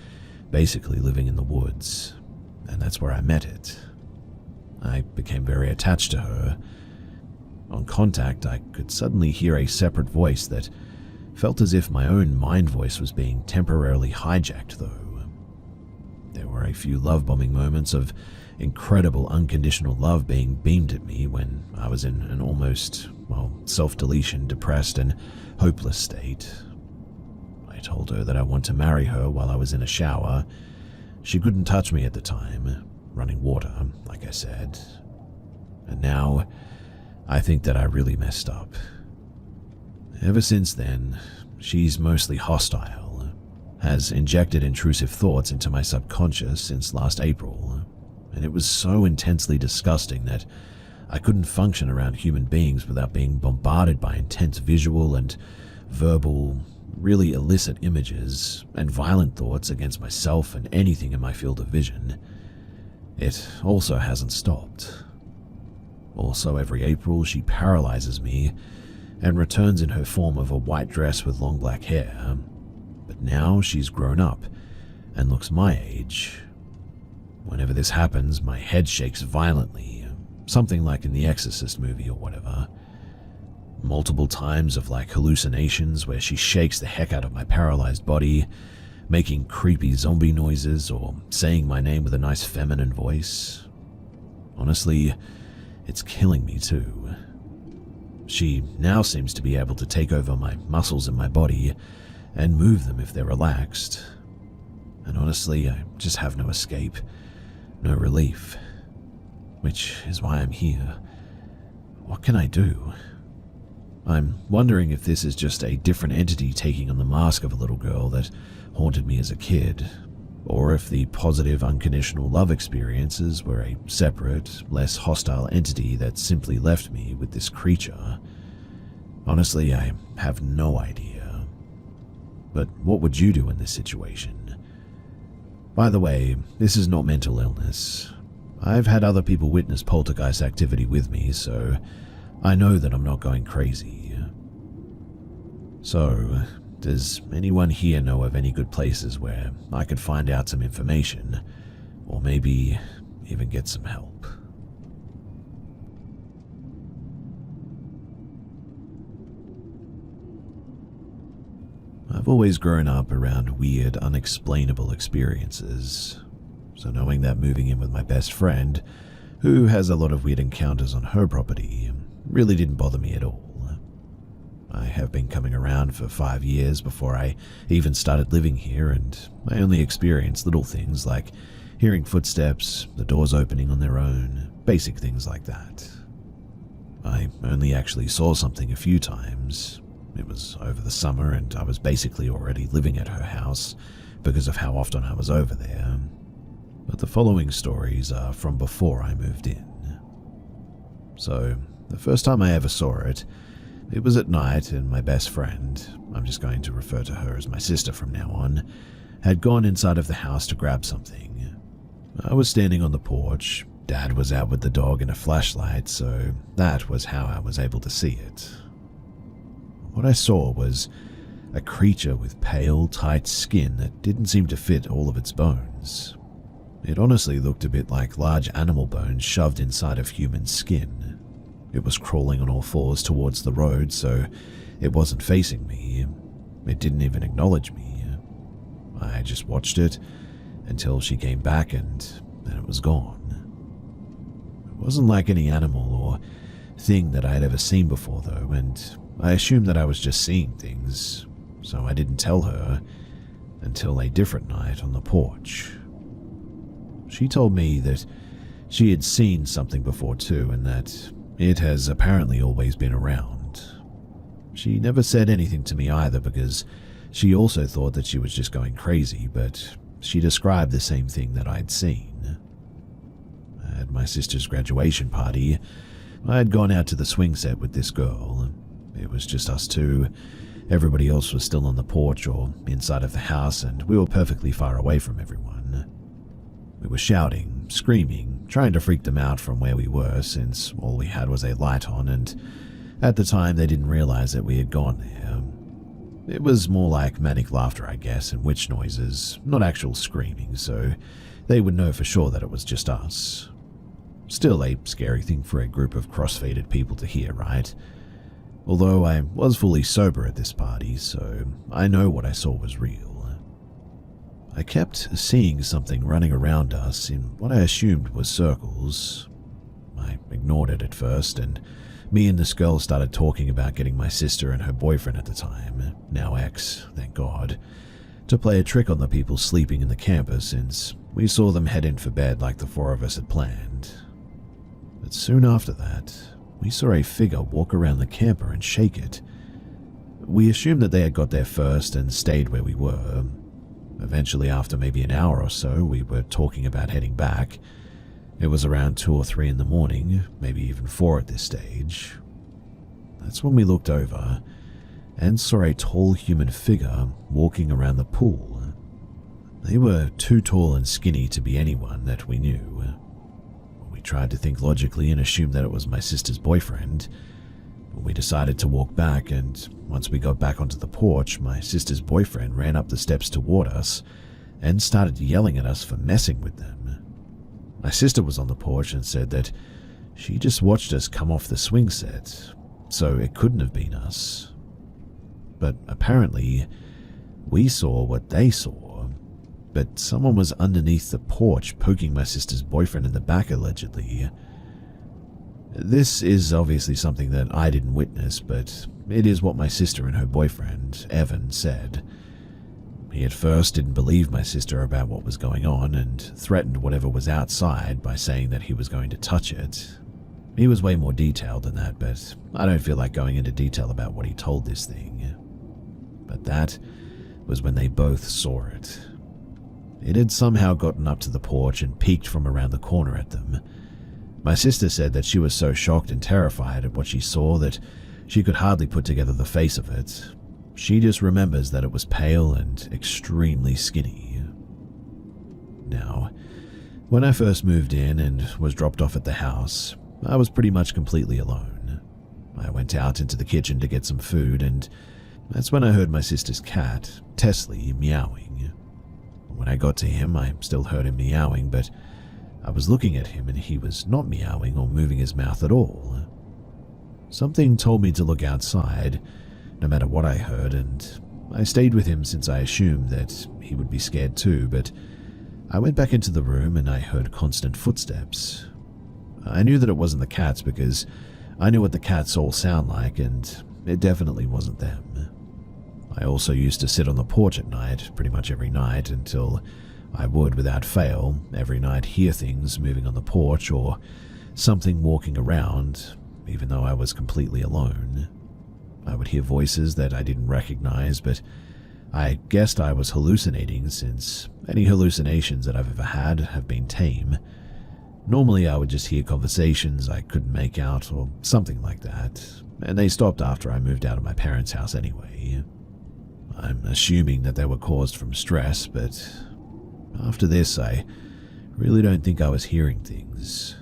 basically living in the woods, and that's where I met it. I became very attached to her. On contact, I could suddenly hear a separate voice that felt as if my own mind voice was being temporarily hijacked, though. There were a few love-bombing moments of incredible unconditional love being beamed at me when I was in an almost, self-deletion, depressed and hopeless state. I told her that I want to marry her while I was in a shower. She couldn't touch me at the time, running water, like I said. And now, I think that I really messed up. Ever since then, she's mostly hostile, has injected intrusive thoughts into my subconscious since last April, and it was so intensely disgusting that I couldn't function around human beings without being bombarded by intense visual and verbal, really illicit images and violent thoughts against myself and anything in my field of vision. It also hasn't stopped. Also, every April, she paralyzes me and returns in her form of a white dress with long black hair. But now she's grown up and looks my age. Whenever this happens, my head shakes violently, something like in the Exorcist movie or whatever. Multiple times of hallucinations where she shakes the heck out of my paralyzed body, making creepy zombie noises or saying my name with a nice feminine voice. Honestly, it's killing me too. She now seems to be able to take over my muscles in my body and move them if they're relaxed. And honestly, I just have no escape, no relief. Which is why I'm here. What can I do? I'm wondering if this is just a different entity taking on the mask of a little girl that haunted me as a kid, or if the positive unconditional love experiences were a separate, less hostile entity that simply left me with this creature. Honestly, I have no idea. But what would you do in this situation? By the way, this is not mental illness. I've had other people witness poltergeist activity with me, so I know that I'm not going crazy. So, does anyone here know of any good places where I could find out some information, or maybe even get some help? I've always grown up around weird, unexplainable experiences, so knowing that moving in with my best friend, who has a lot of weird encounters on her property, really didn't bother me at all. I have been coming around for 5 years before I even started living here, and I only experienced little things like hearing footsteps, the doors opening on their own, basic things like that. I only actually saw something a few times. It was over the summer, and I was basically already living at her house because of how often I was over there. But the following stories are from before I moved in. So, the first time I ever saw it was at night, and my best friend, I'm just going to refer to her as my sister from now on, had gone inside of the house to grab something. I was standing on the porch. Dad was out with the dog and a flashlight, so that was how I was able to see it. What I saw was a creature with pale, tight skin that didn't seem to fit all of its bones. It honestly looked a bit like large animal bones shoved inside of human skin. It was crawling on all fours towards the road, so it wasn't facing me. It didn't even acknowledge me. I just watched it until she came back, and then it was gone. It wasn't like any animal or thing that I had ever seen before, though, and I assumed that I was just seeing things, so I didn't tell her until a different night on the porch. She told me that she had seen something before too, and that it has apparently always been around. She never said anything to me either because she also thought that she was just going crazy, but she described the same thing that I'd seen. At my sister's graduation party, I had gone out to the swing set with this girl. It was just us two, Everybody else was still on the porch or inside of the house, and we were perfectly far away from everyone. We were shouting, screaming, trying to freak them out from where we were, since all we had was a light on, and at the time they didn't realize that we had gone there. It was more like manic laughter, I guess, and witch noises, not actual screaming, so they would know for sure that it was just us. Still a scary thing for a group of cross-faded people to hear, right? Although I was fully sober at this party, so I know what I saw was real. I kept seeing something running around us in what I assumed was circles. I ignored it at first, and me and this girl started talking about getting my sister and her boyfriend at the time, now ex, thank God, to play a trick on the people sleeping in the camper, since we saw them head in for bed like the four of us had planned. But soon after that, we saw a figure walk around the camper and shake it. We assumed that they had got there first and stayed where we were. Eventually, after maybe an hour or so, we were talking about heading back. It was around 2 or 3 in the morning, maybe even 4 at this stage. That's when we looked over and saw a tall human figure walking around the pool. They were too tall and skinny to be anyone that we knew. We tried to think logically and assumed that it was my sister's boyfriend. We decided to walk back, and once we got back onto the porch, my sister's boyfriend ran up the steps toward us and started yelling at us for messing with them. My sister was on the porch and said that she just watched us come off the swing set, so it couldn't have been us. But apparently, we saw what they saw, but someone was underneath the porch poking my sister's boyfriend in the back, allegedly. This is obviously something that I didn't witness, but it is what my sister and her boyfriend, Evan, said. He at first didn't believe my sister about what was going on and threatened whatever was outside by saying that he was going to touch it. He was way more detailed than that, but I don't feel like going into detail about what he told this thing. But that was when they both saw it. It had somehow gotten up to the porch and peeked from around the corner at them. My sister said that she was so shocked and terrified at what she saw that she could hardly put together the face of it. She just remembers that it was pale and extremely skinny. Now, when I first moved in and was dropped off at the house, I was pretty much completely alone. I went out into the kitchen to get some food, and that's when I heard my sister's cat, Teslie, meowing. When I got to him, I still heard him meowing, but I was looking at him and he was not meowing or moving his mouth at all. Something told me to look outside, no matter what I heard, and I stayed with him since I assumed that he would be scared too, but I went back into the room and I heard constant footsteps. I knew that it wasn't the cats because I knew what the cats all sound like, and it definitely wasn't them. I also used to sit on the porch at night, pretty much every night, until I would, without fail, every night hear things moving on the porch or something walking around, even though I was completely alone. I would hear voices that I didn't recognize, but I guessed I was hallucinating since any hallucinations that I've ever had have been tame. Normally I would just hear conversations I couldn't make out or something like that, and they stopped after I moved out of my parents' house anyway. I'm assuming that they were caused from stress, but after this, I really don't think I was hearing things.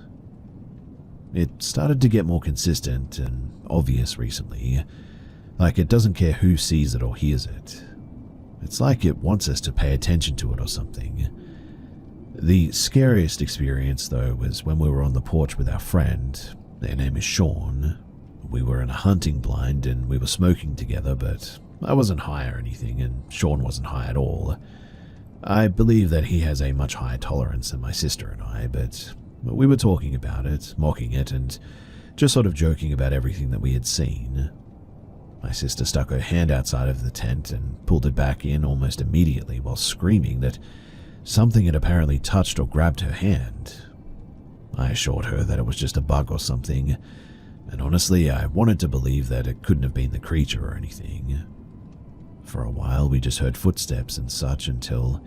It started to get more consistent and obvious recently, like it doesn't care who sees it or hears it. It's like it wants us to pay attention to it or something. The scariest experience, though, was when we were on the porch with our friend. Their name is Sean. We were in a hunting blind and we were smoking together, but I wasn't high or anything, and Sean wasn't high at all. I believe that he has a much higher tolerance than my sister and I, but we were talking about it, mocking it, and just sort of joking about everything that we had seen. My sister stuck her hand outside of the tent and pulled it back in almost immediately while screaming that something had apparently touched or grabbed her hand. I assured her that it was just a bug or something, and honestly, I wanted to believe that it couldn't have been the creature or anything. For a while, we just heard footsteps and such until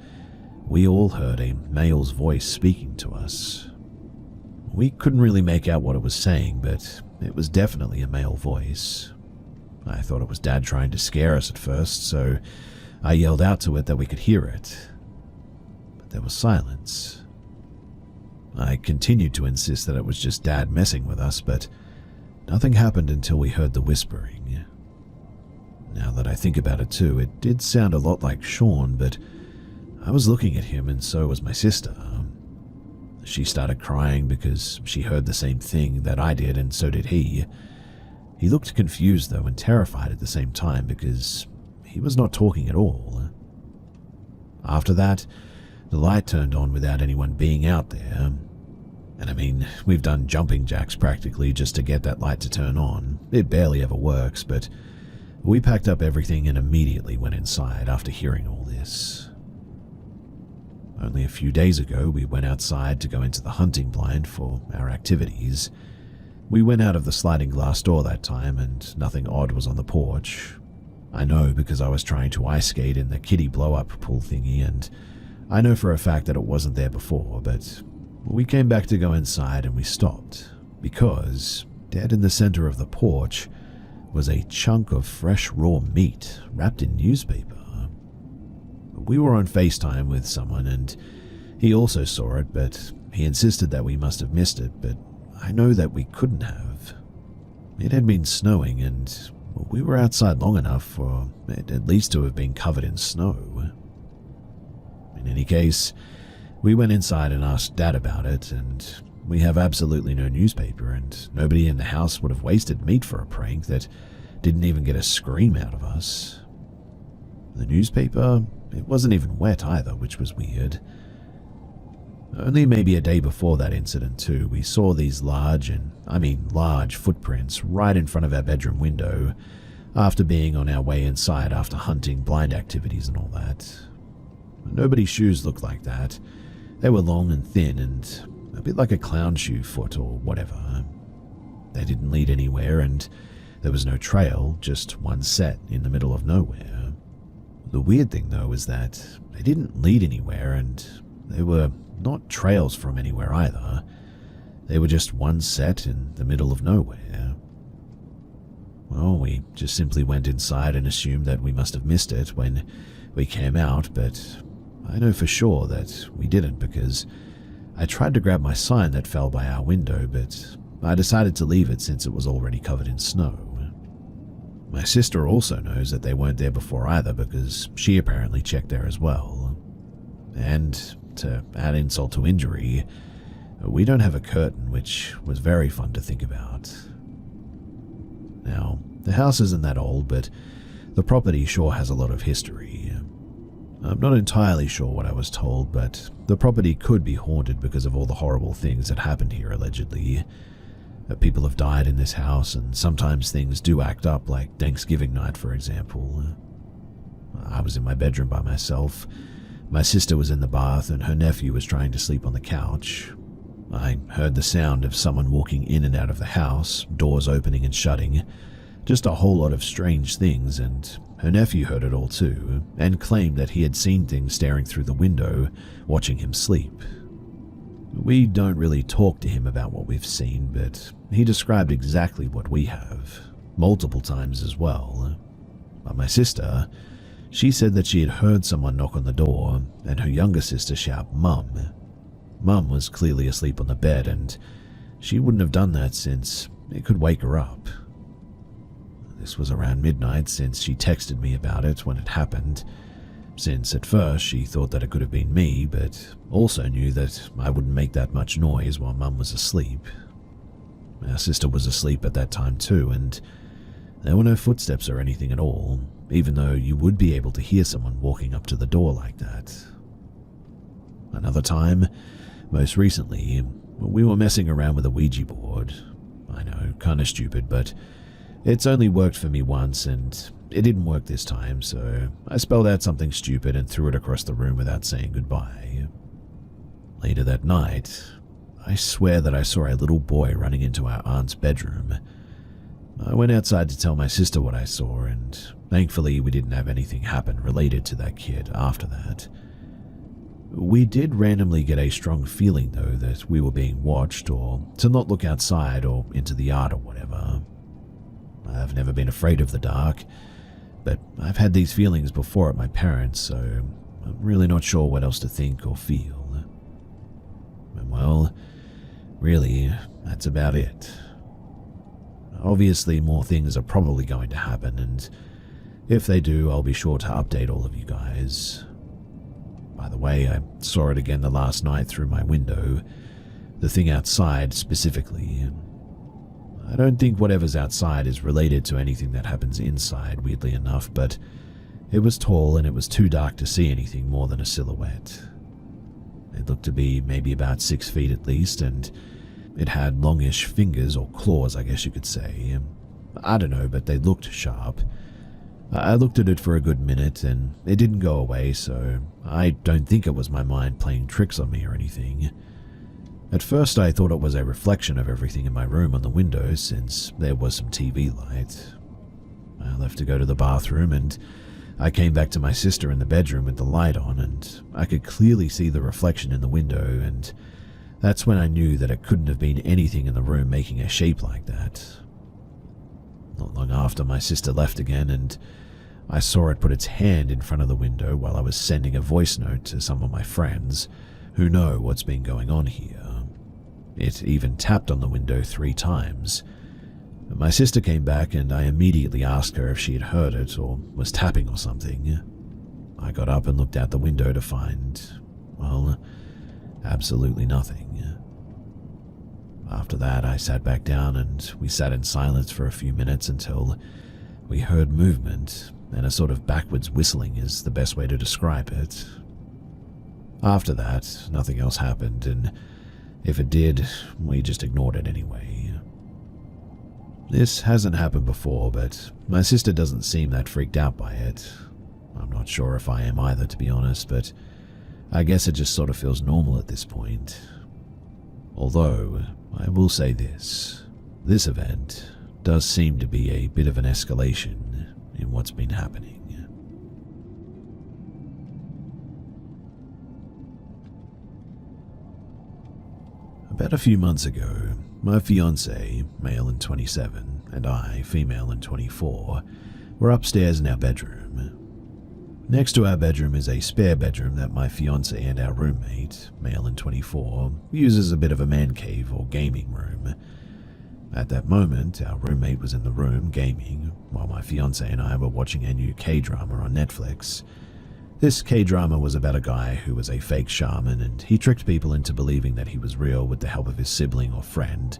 we all heard a male's voice speaking to us. We couldn't really make out what it was saying, but it was definitely a male voice. I thought it was Dad trying to scare us at first, so I yelled out to it that we could hear it. But there was silence. I continued to insist that it was just Dad messing with us, but nothing happened until we heard the whispering. Now that I think about it too, it did sound a lot like Sean, but I was looking at him and so was my sister. She started crying because she heard the same thing that I did, and so did he. He looked confused though and terrified at the same time because he was not talking at all. After that, the light turned on without anyone being out there. And I mean, we've done jumping jacks practically just to get that light to turn on. It barely ever works, but we packed up everything and immediately went inside after hearing all this. Only a few days ago, we went outside to go into the hunting blind for our activities. We went out of the sliding glass door that time, and nothing odd was on the porch. I know because I was trying to ice skate in the kiddie blow-up pool thingy, and I know for a fact that it wasn't there before, but we came back to go inside and we stopped, because dead in the center of the porch was a chunk of fresh raw meat wrapped in newspaper. We were on FaceTime with someone and he also saw it, but he insisted that we must have missed it, but I know that we couldn't have. It had been snowing and we were outside long enough for it at least to have been covered in snow. In any case, we went inside and asked Dad about it, and we have absolutely no newspaper, and nobody in the house would have wasted meat for a prank that didn't even get a scream out of us. The newspaper, it wasn't even wet either, which was weird. Only maybe a day before that incident too, we saw these large footprints right in front of our bedroom window after being on our way inside after hunting blind activities and all that. Nobody's shoes looked like that. They were long and thin and a bit like a clown shoe foot or whatever. They didn't lead anywhere and there was no trail, just one set in the middle of nowhere. The weird thing though is that they didn't lead anywhere and they were not trails from anywhere either. They were just one set in the middle of nowhere. Well, we just simply went inside and assumed that we must have missed it when we came out, but I know for sure that we didn't because I tried to grab my sign that fell by our window, but I decided to leave it since it was already covered in snow. My sister also knows that they weren't there before either because she apparently checked there as well. And to add insult to injury, we don't have a curtain, which was very fun to think about. Now, the house isn't that old, but the property sure has a lot of history. I'm not entirely sure what I was told, but the property could be haunted because of all the horrible things that happened here allegedly. People have died in this house, and sometimes things do act up, like Thanksgiving night, for example. I was in my bedroom by myself. My sister was in the bath, and her nephew was trying to sleep on the couch. I heard the sound of someone walking in and out of the house, doors opening and shutting, just a whole lot of strange things, and her nephew heard it all too, and claimed that he had seen things staring through the window, watching him sleep. We don't really talk to him about what we've seen, but he described exactly what we have, multiple times as well. But my sister, she said that she had heard someone knock on the door, and her younger sister shout, "Mum." Mum was clearly asleep on the bed, and she wouldn't have done that since it could wake her up. This was around midnight since she texted me about it when it happened, since at first she thought that it could have been me, but also knew that I wouldn't make that much noise while Mum was asleep. Our sister was asleep at that time too, and there were no footsteps or anything at all, even though you would be able to hear someone walking up to the door like that. Another time, most recently, we were messing around with a Ouija board. I know, kinda stupid, but it's only worked for me once and it didn't work this time, so I spelled out something stupid and threw it across the room without saying goodbye. Later that night, I swear that I saw a little boy running into our aunt's bedroom. I went outside to tell my sister what I saw, and thankfully we didn't have anything happen related to that kid after that. We did randomly get a strong feeling though that we were being watched, or to not look outside or into the yard or whatever. I've never been afraid of the dark, but I've had these feelings before at my parents', so I'm really not sure what else to think or feel. And well, really, that's about it. Obviously, more things are probably going to happen, and if they do, I'll be sure to update all of you guys. By the way, I saw it again the last night through my window, the thing outside specifically. I don't think whatever's outside is related to anything that happens inside, weirdly enough, but it was tall and it was too dark to see anything more than a silhouette. It looked to be maybe about 6 feet at least, and it had longish fingers or claws, I guess you could say. I don't know, but they looked sharp. I looked at it for a good minute and it didn't go away, so I don't think it was my mind playing tricks on me or anything. At first I thought it was a reflection of everything in my room on the window, since there was some TV light. I left to go to the bathroom and I came back to my sister in the bedroom with the light on, and I could clearly see the reflection in the window, and that's when I knew that it couldn't have been anything in the room making a shape like that. Not long after, my sister left again, and I saw it put its hand in front of the window while I was sending a voice note to some of my friends who know what's been going on here. It even tapped on the window 3 times. My sister came back and I immediately asked her if she had heard it or was tapping or something. I got up and looked out the window to find, well, absolutely nothing. After that, I sat back down and we sat in silence for a few minutes until we heard movement, and a sort of backwards whistling is the best way to describe it. After that, nothing else happened, and if it did, we just ignored it anyway. This hasn't happened before, but my sister doesn't seem that freaked out by it. I'm not sure if I am either, to be honest, but I guess it just sort of feels normal at this point. Although, I will say this event does seem to be a bit of an escalation in what's been happening. About a few months ago, my fiancé, male and 27, and I, female and 24, were upstairs in our bedroom. Next to our bedroom is a spare bedroom that my fiancé and our roommate, male and 24, uses a bit of a man cave or gaming room. At that moment, our roommate was in the room gaming, while my fiancé and I were watching a new K-drama on Netflix. This K-drama was about a guy who was a fake shaman, and he tricked people into believing that he was real with the help of his sibling or friend.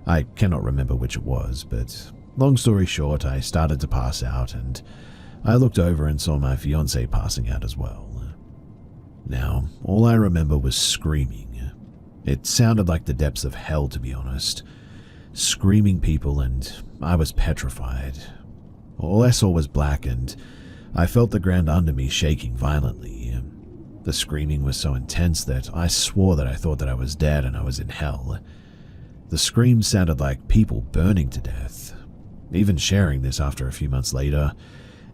I cannot remember which it was, but long story short, I started to pass out, and I looked over and saw my fiancé passing out as well. Now, all I remember was screaming. It sounded like the depths of hell, to be honest. Screaming people, and I was petrified. All I saw was black, and I felt the ground under me shaking violently. The screaming was so intense that I swore that I thought that I was dead and I was in hell. The screams sounded like people burning to death. Even sharing this after a few months later,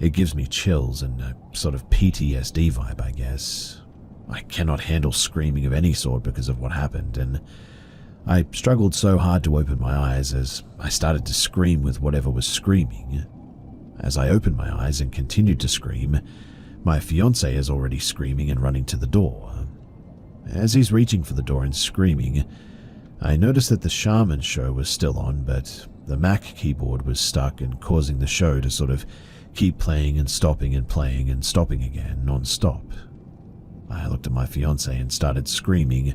it gives me chills and a sort of PTSD vibe, I guess. I cannot handle screaming of any sort because of what happened, and I struggled so hard to open my eyes as I started to scream with whatever was screaming. As I opened my eyes and continued to scream, my fiancé is already screaming and running to the door. As he's reaching for the door and screaming, I noticed that the shaman show was still on, but the Mac keyboard was stuck and causing the show to sort of keep playing and stopping again, non-stop. I looked at my fiancé and started screaming,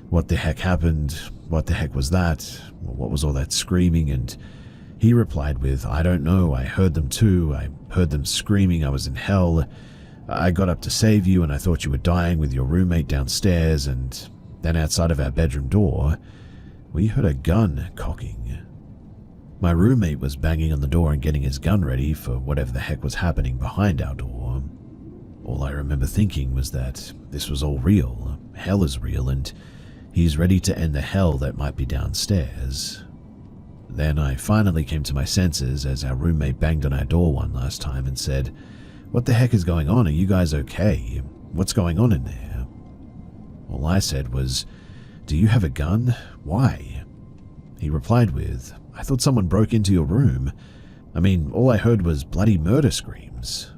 "What the heck happened? What the heck was that? What was all that screaming?" And he replied with, "I don't know, I heard them too. I heard them screaming, I was in hell. I got up to save you and I thought you were dying with your roommate downstairs, and then outside of our bedroom door, we heard a gun cocking." My roommate was banging on the door and getting his gun ready for whatever the heck was happening behind our door. All I remember thinking was that this was all real, hell is real, and he's ready to end the hell that might be downstairs. Then I finally came to my senses as our roommate banged on our door one last time and said, "What the heck is going on? Are you guys okay? What's going on in there?" All I said was, "Do you have a gun? Why?" He replied with, "I thought someone broke into your room. I mean, all I heard was bloody murder screams.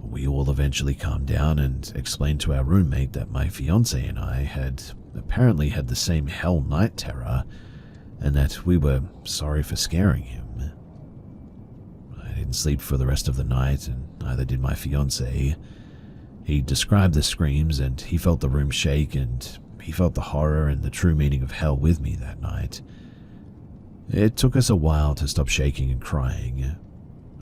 We all eventually calmed down and explained to our roommate that my fiancé and I had apparently had the same hell night terror and that we were sorry for scaring him. I didn't sleep for the rest of the night, and neither did my fiancé. He described the screams and he felt the room shake, and he felt the horror and the true meaning of hell with me that night. It took us a while to stop shaking and crying.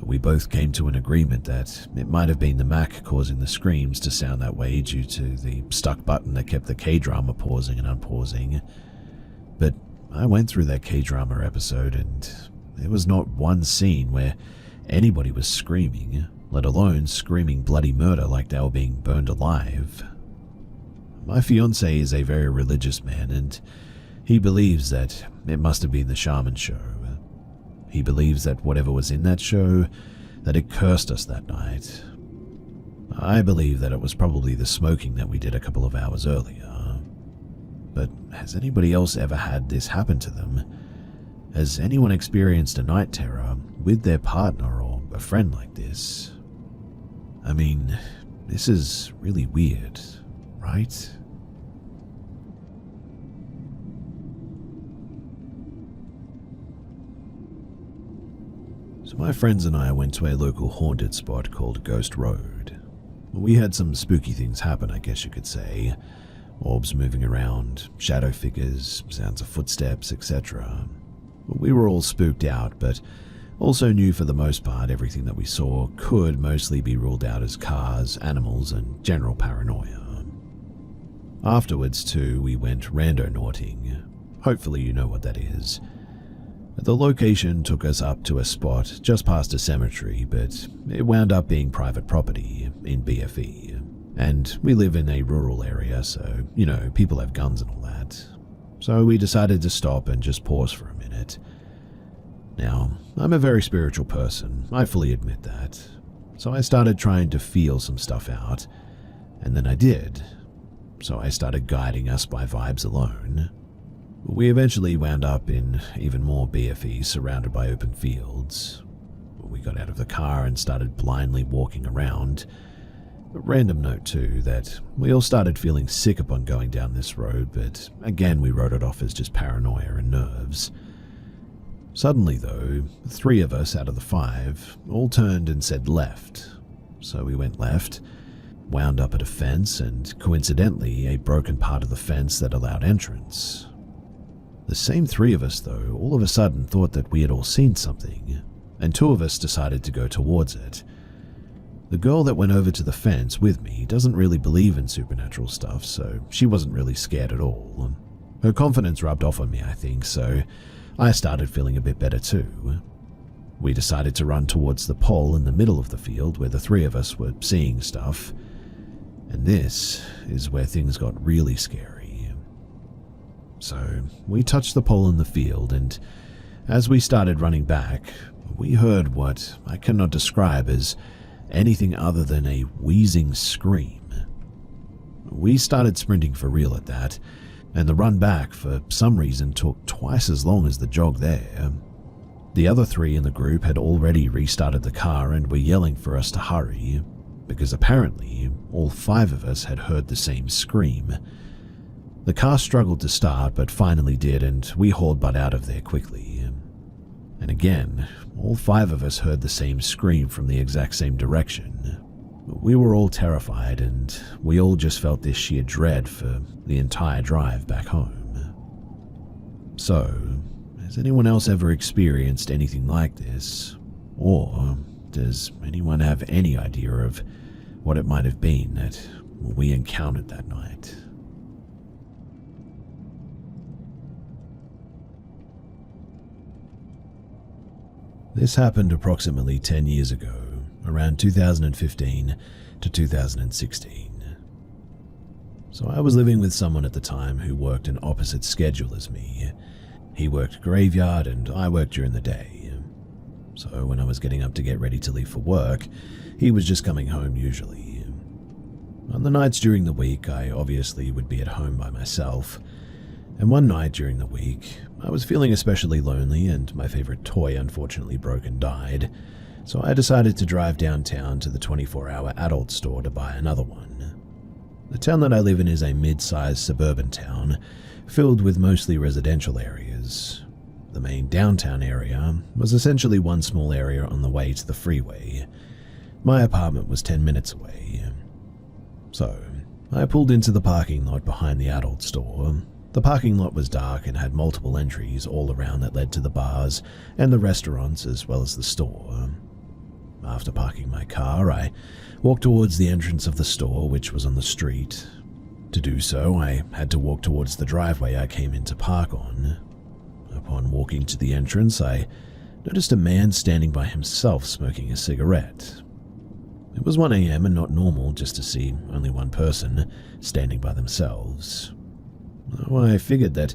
We both came to an agreement that it might have been the Mac causing the screams to sound that way due to the stuck button that kept the K-drama pausing and unpausing. But I went through that K-drama episode and there was not one scene where anybody was screaming, let alone screaming bloody murder like they were being burned alive. My fiancé is a very religious man, and he believes that it must have been the shaman show. He believes that whatever was in that show, that it cursed us that night. I believe that it was probably the smoking that we did a couple of hours earlier. But has anybody else ever had this happen to them? Has anyone experienced a night terror with their partner or a friend like this? I mean, this is really weird, right? So my friends and I went to a local haunted spot called Ghost Road. We had some spooky things happen, I guess you could say. Orbs moving around, shadow figures, sounds of footsteps, etc. We were all spooked out, but also knew for the most part everything that we saw could mostly be ruled out as cars, animals, and general paranoia. Afterwards, too, we went randonauting. Hopefully you know what that is. The location took us up to a spot just past a cemetery, but it wound up being private property in BFE. And we live in a rural area, so, people have guns and all that. So we decided to stop and just pause for a minute. Now, I'm a very spiritual person, I fully admit that. So I started trying to feel some stuff out, and then I did. So I started guiding us by vibes alone. We eventually wound up in even more BFE surrounded by open fields. We got out of the car and started blindly walking around. A random note too, that we all started feeling sick upon going down this road, but again we wrote it off as just paranoia and nerves. Suddenly though, 3 of us out of the 5 all turned and said left. So we went left, wound up at a fence, and coincidentally a broken part of the fence that allowed entrance. The same 3 of us, though, all of a sudden thought that we had all seen something, and 2 of us decided to go towards it. The girl that went over to the fence with me doesn't really believe in supernatural stuff, so she wasn't really scared at all. Her confidence rubbed off on me, I think, so I started feeling a bit better too. We decided to run towards the pole in the middle of the field where the 3 of us were seeing stuff, and this is where things got really scary. So we touched the pole in the field, and as we started running back, we heard what I cannot describe as anything other than a wheezing scream. We started sprinting for real at that, and the run back for some reason took twice as long as the jog there. The other 3 in the group had already restarted the car and were yelling for us to hurry, because apparently all 5 of us had heard the same scream. The car struggled to start, but finally did, and we hauled butt out of there quickly. And again, all 5 of us heard the same scream from the exact same direction. We were all terrified, and we all just felt this sheer dread for the entire drive back home. So, has anyone else ever experienced anything like this? Or does anyone have any idea of what it might have been that we encountered that night? This happened approximately 10 years ago, around 2015 to 2016. So I was living with someone at the time who worked an opposite schedule as me. He worked graveyard and I worked during the day. So when I was getting up to get ready to leave for work, he was just coming home usually. On the nights during the week, I obviously would be at home by myself, And one night during the week, I was feeling especially lonely and my favorite toy unfortunately broke and died, so I decided to drive downtown to the 24-hour adult store to buy another one. The town that I live in is a mid-sized suburban town, filled with mostly residential areas. The main downtown area was essentially one small area on the way to the freeway. My apartment was 10 minutes away. So, I pulled into the parking lot behind the adult store. The parking lot was dark and had multiple entries all around that led to the bars and the restaurants as well as the store. After parking my car, I walked towards the entrance of the store, which was on the street. To do so, I had to walk towards the driveway I came in to park on. Upon walking to the entrance, I noticed a man standing by himself smoking a cigarette. It was 1 a.m. and not normal just to see only one person standing by themselves. I figured that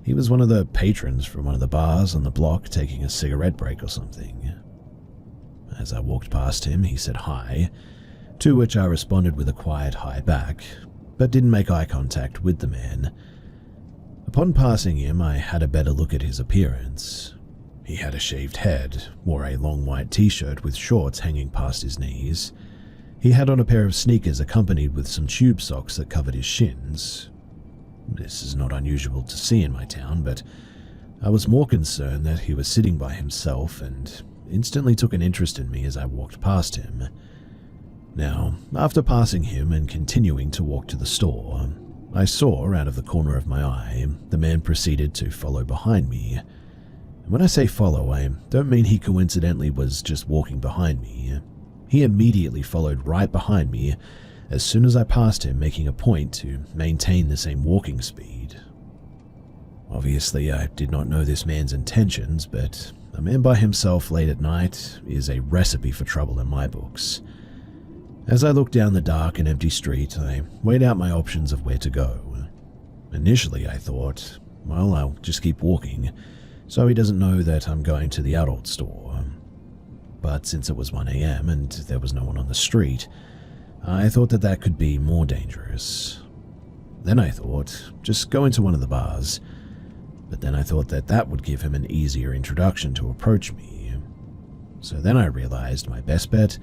he was one of the patrons from one of the bars on the block taking a cigarette break or something. As I walked past him, he said hi, to which I responded with a quiet hi back, but didn't make eye contact with the man. Upon passing him, I had a better look at his appearance. He had a shaved head, wore a long white t-shirt with shorts hanging past his knees. He had on a pair of sneakers accompanied with some tube socks that covered his shins. This is not unusual to see in my town, but I was more concerned that he was sitting by himself and instantly took an interest in me as I walked past him. Now, after passing him and continuing to walk to the store, I saw, out of the corner of my eye, the man proceeded to follow behind me. And when I say follow, I don't mean he coincidentally was just walking behind me. He immediately followed right behind me as soon as I passed him, making a point to maintain the same walking speed. Obviously, I did not know this man's intentions, but a man by himself late at night is a recipe for trouble in my books. As I looked down the dark and empty street, I weighed out my options of where to go. Initially, I thought, well, I'll just keep walking, so he doesn't know that I'm going to the adult store. But since it was 1 a.m. and there was no one on the street, I thought that that could be more dangerous. Then I thought, just go into one of the bars. But then I thought that that would give him an easier introduction to approach me. So then I realized my best bet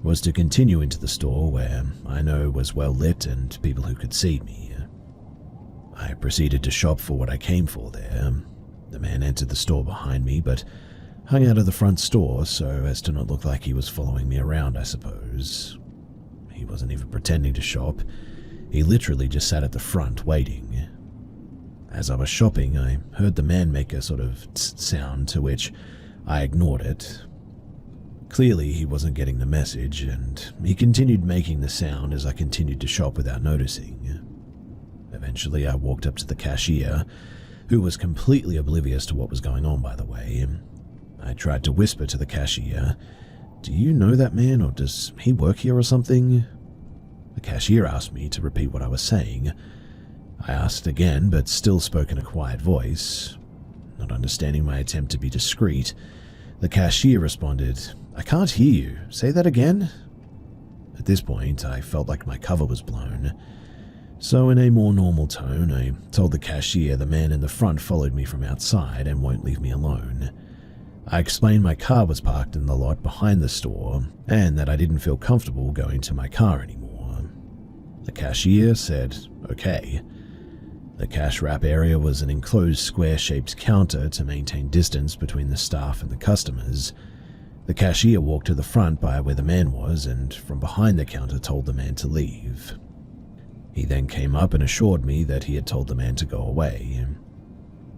was to continue into the store where I know was well lit and people who could see me. I proceeded to shop for what I came for there. The man entered the store behind me, but hung out of the front store so as to not look like he was following me around, I suppose. He wasn't even pretending to shop. He literally just sat at the front waiting. As I was shopping, I heard the man make a sort of tss sound, to which I ignored it. Clearly, he wasn't getting the message, and he continued making the sound as I continued to shop without noticing. Eventually, I walked up to the cashier, who was completely oblivious to what was going on, by the way. I tried to whisper to the cashier, "Do you know that man, or does he work here or something?" The cashier asked me to repeat what I was saying. I asked again, but still spoke in a quiet voice. Not understanding my attempt to be discreet, the cashier responded, "I can't hear you. Say that again?" At this point, I felt like my cover was blown. So in a more normal tone, I told the cashier the man in the front followed me from outside and won't leave me alone. I explained my car was parked in the lot behind the store and that I didn't feel comfortable going to my car anymore. The cashier said, "Okay." The cash wrap area was an enclosed square-shaped counter to maintain distance between the staff and the customers. The cashier walked to the front by where the man was and from behind the counter told the man to leave. He then came up and assured me that he had told the man to go away.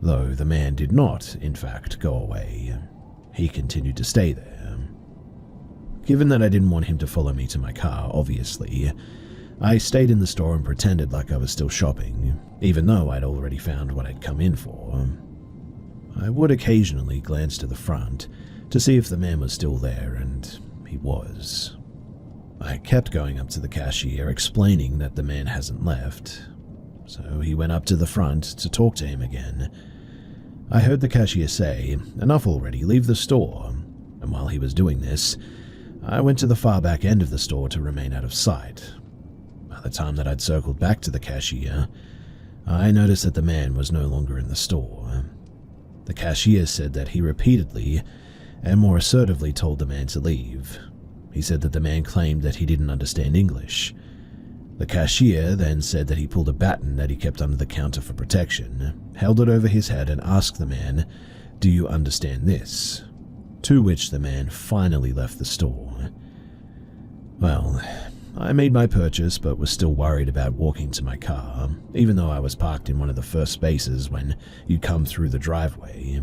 Though the man did not, in fact, go away. He continued to stay there. Given that I didn't want him to follow me to my car, obviously, I stayed in the store and pretended like I was still shopping, even though I'd already found what I'd come in for. I would occasionally glance to the front to see if the man was still there, and he was. I kept going up to the cashier, explaining that the man hasn't left, so he went up to the front to talk to him again. I heard the cashier say, "Enough already, leave the store," and while he was doing this, I went to the far back end of the store to remain out of sight. By the time that I'd circled back to the cashier, I noticed that the man was no longer in the store. The cashier said that he repeatedly and more assertively told the man to leave. He said that the man claimed that he didn't understand English. The cashier then said that he pulled a baton that he kept under the counter for protection, held it over his head and asked the man, "Do you understand this?" To which the man finally left the store. Well, I made my purchase but was still worried about walking to my car, even though I was parked in one of the first spaces when you come through the driveway.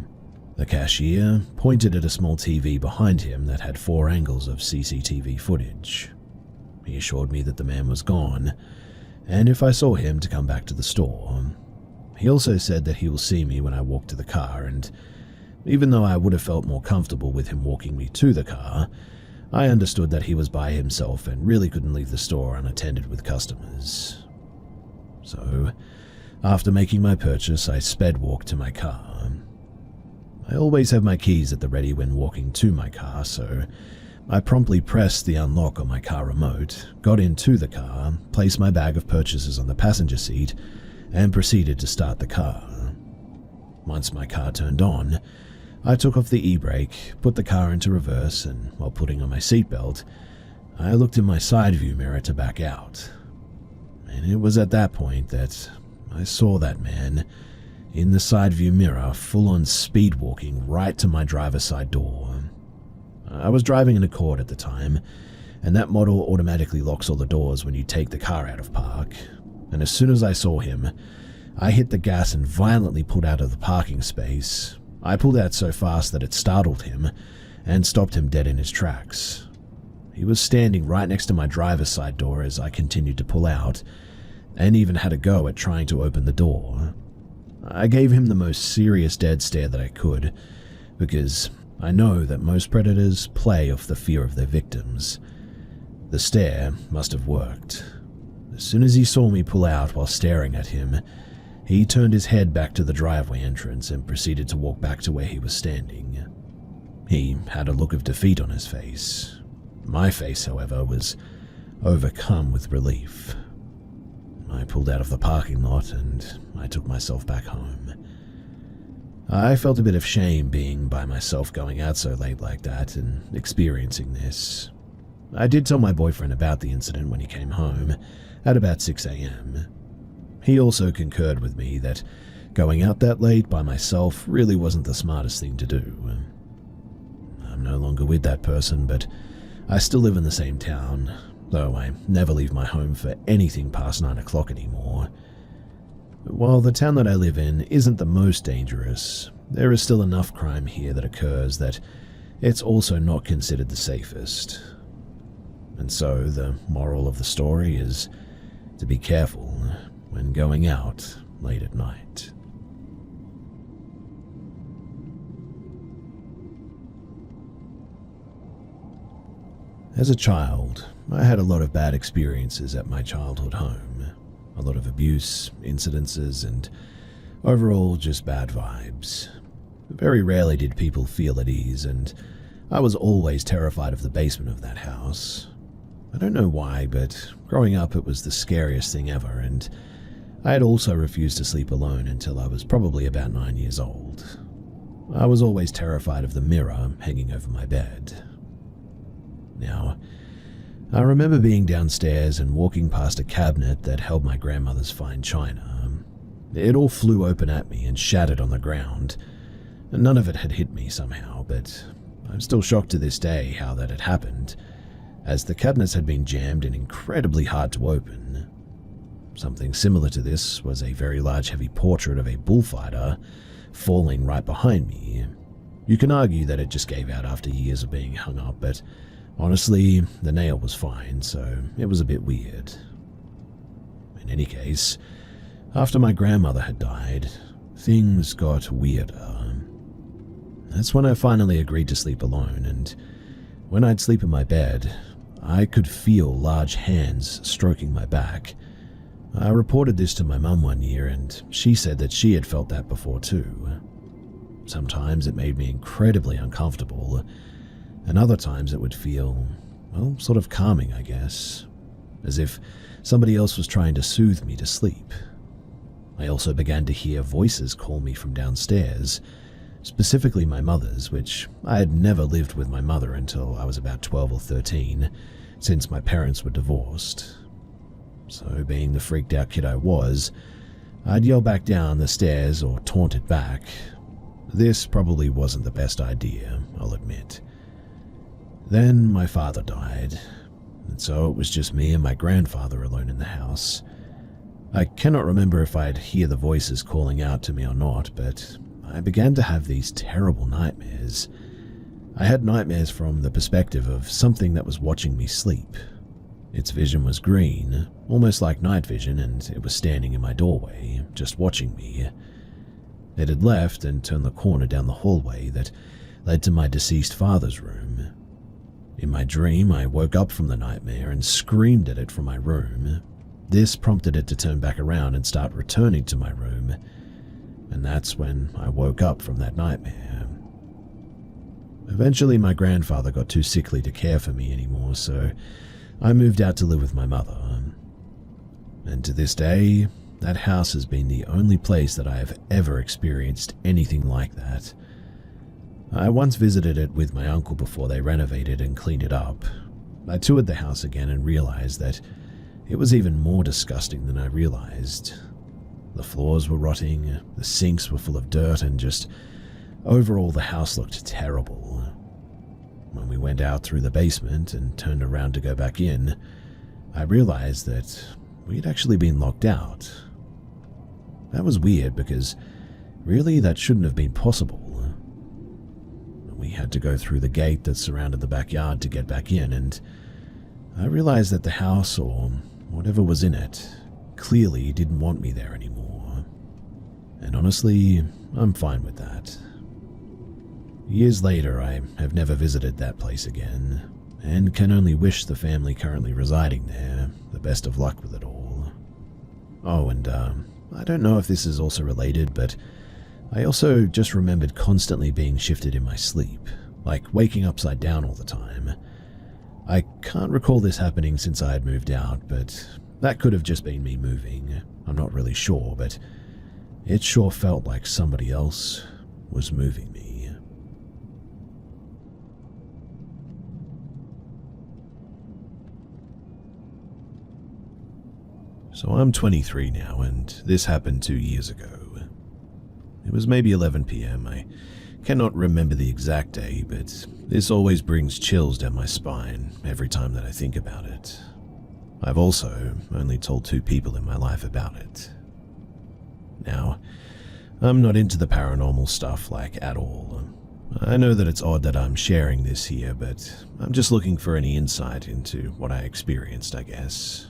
The cashier pointed at a small TV behind him that had 4 angles of CCTV footage. He assured me that the man was gone, and if I saw him to come back to the store. He also said that he will see me when I walk to the car, and even though I would have felt more comfortable with him walking me to the car, I understood that he was by himself and really couldn't leave the store unattended with customers. So, after making my purchase, I sped walked to my car. I always have my keys at the ready when walking to my car, so I promptly pressed the unlock on my car remote, got into the car, placed my bag of purchases on the passenger seat, and proceeded to start the car. Once my car turned on, I took off the e-brake, put the car into reverse, and while putting on my seatbelt, I looked in my side view mirror to back out. And it was at that point that I saw that man in the side view mirror, full-on speed walking right to my driver's side door. I was driving an Accord at the time, and that model automatically locks all the doors when you take the car out of park. And as soon as I saw him, I hit the gas and violently pulled out of the parking space. I pulled out so fast that it startled him and stopped him dead in his tracks. He was standing right next to my driver's side door as I continued to pull out, and even had a go at trying to open the door. I gave him the most serious dead stare that I could, because I know that most predators play off the fear of their victims. The stare must have worked. As soon as he saw me pull out while staring at him, he turned his head back to the driveway entrance and proceeded to walk back to where he was standing. He had a look of defeat on his face. My face, however, was overcome with relief. I pulled out of the parking lot and I took myself back home. I felt a bit of shame being by myself going out so late like that and experiencing this. I did tell my boyfriend about the incident when he came home at about 6 a.m. He also concurred with me that going out that late by myself really wasn't the smartest thing to do. I'm no longer with that person, but I still live in the same town, though I never leave my home for anything past 9 o'clock anymore. While the town that I live in isn't the most dangerous, there is still enough crime here that occurs that it's also not considered the safest. And so the moral of the story is to be careful when going out late at night. As a child, I had a lot of bad experiences at my childhood home. A lot of abuse, incidences, and overall just bad vibes. Very rarely did people feel at ease, and I was always terrified of the basement of that house. I don't know why, but growing up it was the scariest thing ever, and I had also refused to sleep alone until I was probably about 9 years old. I was always terrified of the mirror hanging over my bed. Now, I remember being downstairs and walking past a cabinet that held my grandmother's fine china. It all flew open at me and shattered on the ground. None of it had hit me somehow, but I'm still shocked to this day how that had happened, as the cabinets had been jammed and incredibly hard to open. Something similar to this was a very large heavy portrait of a bullfighter falling right behind me. You can argue that it just gave out after years of being hung up, but honestly, the nail was fine, so it was a bit weird. In any case, after my grandmother had died, things got weirder. That's when I finally agreed to sleep alone, and when I'd sleep in my bed, I could feel large hands stroking my back. I reported this to my mum one year, and she said that she had felt that before too. Sometimes it made me incredibly uncomfortable, and other times it would feel, well, sort of calming, I guess, as if somebody else was trying to soothe me to sleep. I also began to hear voices call me from downstairs, specifically my mother's, which I had never lived with my mother until I was about 12 or 13, since my parents were divorced. So, being the freaked out kid I was, I'd yell back down the stairs or taunt it back. This probably wasn't the best idea, I'll admit. Then my father died, and so it was just me and my grandfather alone in the house. I cannot remember if I'd hear the voices calling out to me or not, but I began to have these terrible nightmares. I had nightmares from the perspective of something that was watching me sleep. Its vision was green, almost like night vision, and it was standing in my doorway, just watching me. It had left and turned the corner down the hallway that led to my deceased father's room. In my dream, I woke up from the nightmare and screamed at it from my room. This prompted it to turn back around and start returning to my room, and that's when I woke up from that nightmare. Eventually, my grandfather got too sickly to care for me anymore, so I moved out to live with my mother. And to this day, that house has been the only place that I have ever experienced anything like that. I once visited it with my uncle before they renovated and cleaned it up. I toured the house again and realized that it was even more disgusting than I realized. The floors were rotting, the sinks were full of dirt, and just overall the house looked terrible. When we went out through the basement and turned around to go back in, I realized that we had actually been locked out. That was weird because really that shouldn't have been possible. We had to go through the gate that surrounded the backyard to get back in, and I realized that the house, or whatever was in it, clearly didn't want me there anymore. And honestly, I'm fine with that. Years later, I have never visited that place again, and can only wish the family currently residing there the best of luck with it all. Oh, and I don't know if this is also related, but I also just remembered constantly being shifted in my sleep, like waking upside down all the time. I can't recall this happening since I had moved out, but that could have just been me moving. I'm not really sure, but it sure felt like somebody else was moving me. So I'm 23 now, and this happened 2 years ago. It was maybe 11 p.m. I cannot remember the exact day, but this always brings chills down my spine every time that I think about it. I've also only told 2 people in my life about it. Now, I'm not into the paranormal stuff at all. I know that it's odd that I'm sharing this here, but I'm just looking for any insight into what I experienced, I guess.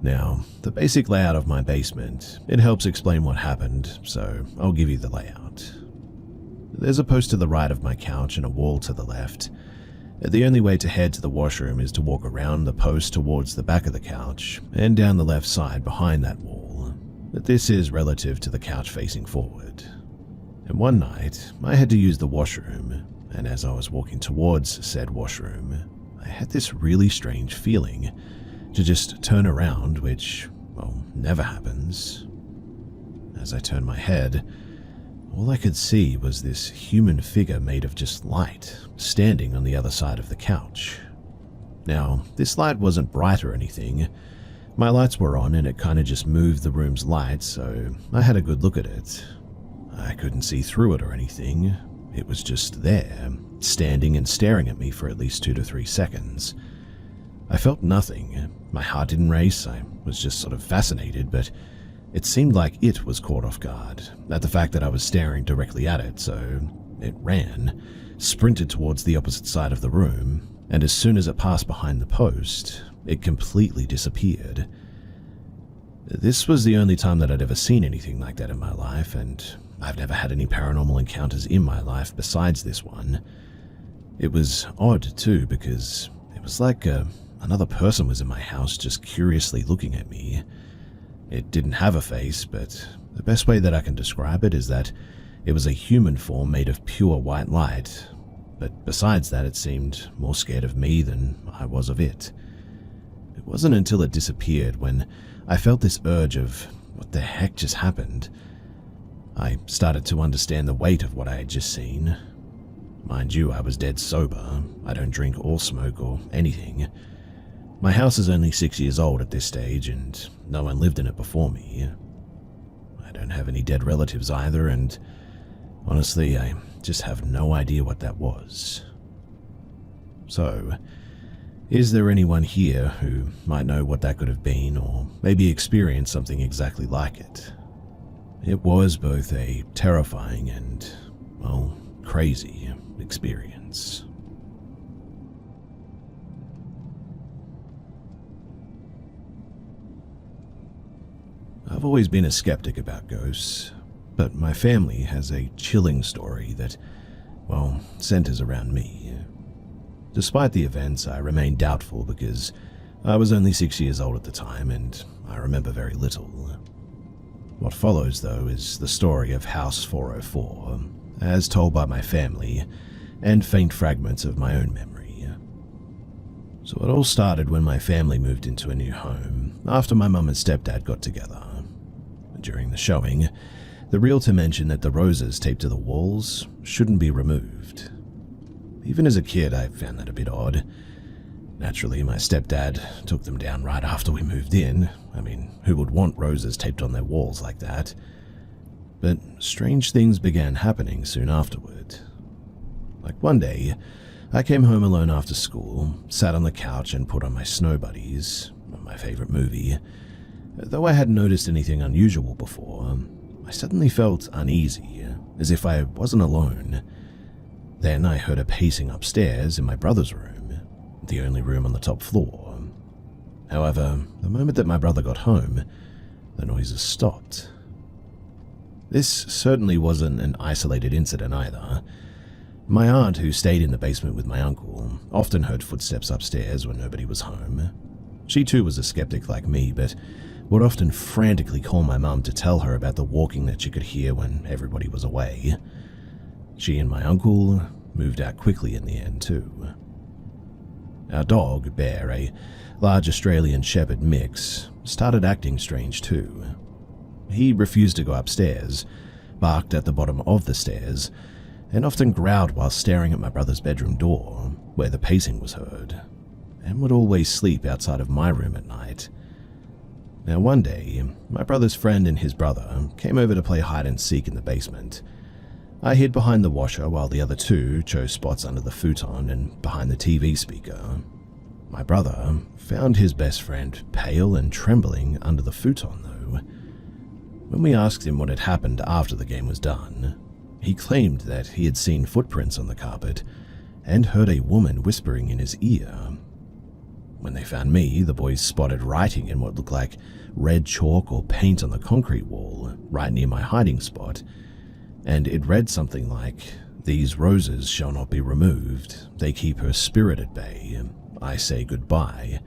Now, the basic layout of my basement, it helps explain what happened, so I'll give you the layout. There's a post to the right of my couch and a wall to the left. The only way to head to the washroom is to walk around the post towards the back of the couch and down the left side behind that wall, but this is relative to the couch facing forward. And one night, I had to use the washroom, and as I was walking towards said washroom, I had this really strange feeling to just turn around, which, well, never happens. As I turned my head, all I could see was this human figure made of just light, standing on the other side of the couch. Now, this light wasn't bright or anything. My lights were on and it kind of just moved the room's light, so I had a good look at it. I couldn't see through it or anything. It was just there, standing and staring at me for at least 2 to 3 seconds. I felt nothing. My heart didn't race. I was just sort of fascinated, but it seemed like it was caught off guard at the fact that I was staring directly at it, so it ran, sprinted towards the opposite side of the room, and as soon as it passed behind the post, it completely disappeared. This was the only time that I'd ever seen anything like that in my life, and I've never had any paranormal encounters in my life besides this one. It was odd too, because it was like another person was in my house just curiously looking at me. It didn't have a face, but the best way that I can describe it is that it was a human form made of pure white light, but besides that it seemed more scared of me than I was of it. It wasn't until it disappeared when I felt this urge of what the heck just happened. I started to understand the weight of what I had just seen. Mind you, I was dead sober. I don't drink or smoke or anything. My house is only 6 years old at this stage, and no one lived in it before me. I don't have any dead relatives either, and honestly, I just have no idea what that was. So, is there anyone here who might know what that could have been, or maybe experienced something exactly like it? It was both a terrifying and, well, crazy experience. I've always been a skeptic about ghosts, but my family has a chilling story that, well, centers around me. Despite the events, I remain doubtful because I was only 6 years old at the time and I remember very little. What follows, though, is the story of House 404, as told by my family, and faint fragments of my own memory. So it all started when my family moved into a new home, after my mum and stepdad got together. During the showing, the realtor mentioned that the roses taped to the walls shouldn't be removed. Even as a kid, I found that a bit odd. Naturally, my stepdad took them down right after we moved in. I mean, who would want roses taped on their walls like that? But strange things began happening soon afterward. Like one day, I came home alone after school, sat on the couch and put on my Snow Buddies, my favorite movie. Though I hadn't noticed anything unusual before, I suddenly felt uneasy, as if I wasn't alone. Then I heard a pacing upstairs in my brother's room, the only room on the top floor. However, the moment that my brother got home, the noises stopped. This certainly wasn't an isolated incident either. My aunt, who stayed in the basement with my uncle, often heard footsteps upstairs when nobody was home. She too was a skeptic like me, but would often frantically call my mum to tell her about the walking that she could hear when everybody was away. She and my uncle moved out quickly in the end too. Our dog, Bear, a large Australian Shepherd mix, started acting strange too. He refused to go upstairs, barked at the bottom of the stairs, and often growled while staring at my brother's bedroom door, where the pacing was heard, and would always sleep outside of my room at night. Now one day, my brother's friend and his brother came over to play hide and seek in the basement. I hid behind the washer while the other two chose spots under the futon and behind the TV speaker. My brother found his best friend pale and trembling under the futon though. When we asked him what had happened after the game was done, he claimed that he had seen footprints on the carpet and heard a woman whispering in his ear. When they found me, the boys spotted writing in what looked like red chalk or paint on the concrete wall right near my hiding spot, and it read something like, "These roses shall not be removed. They keep her spirit at bay. I say goodbye,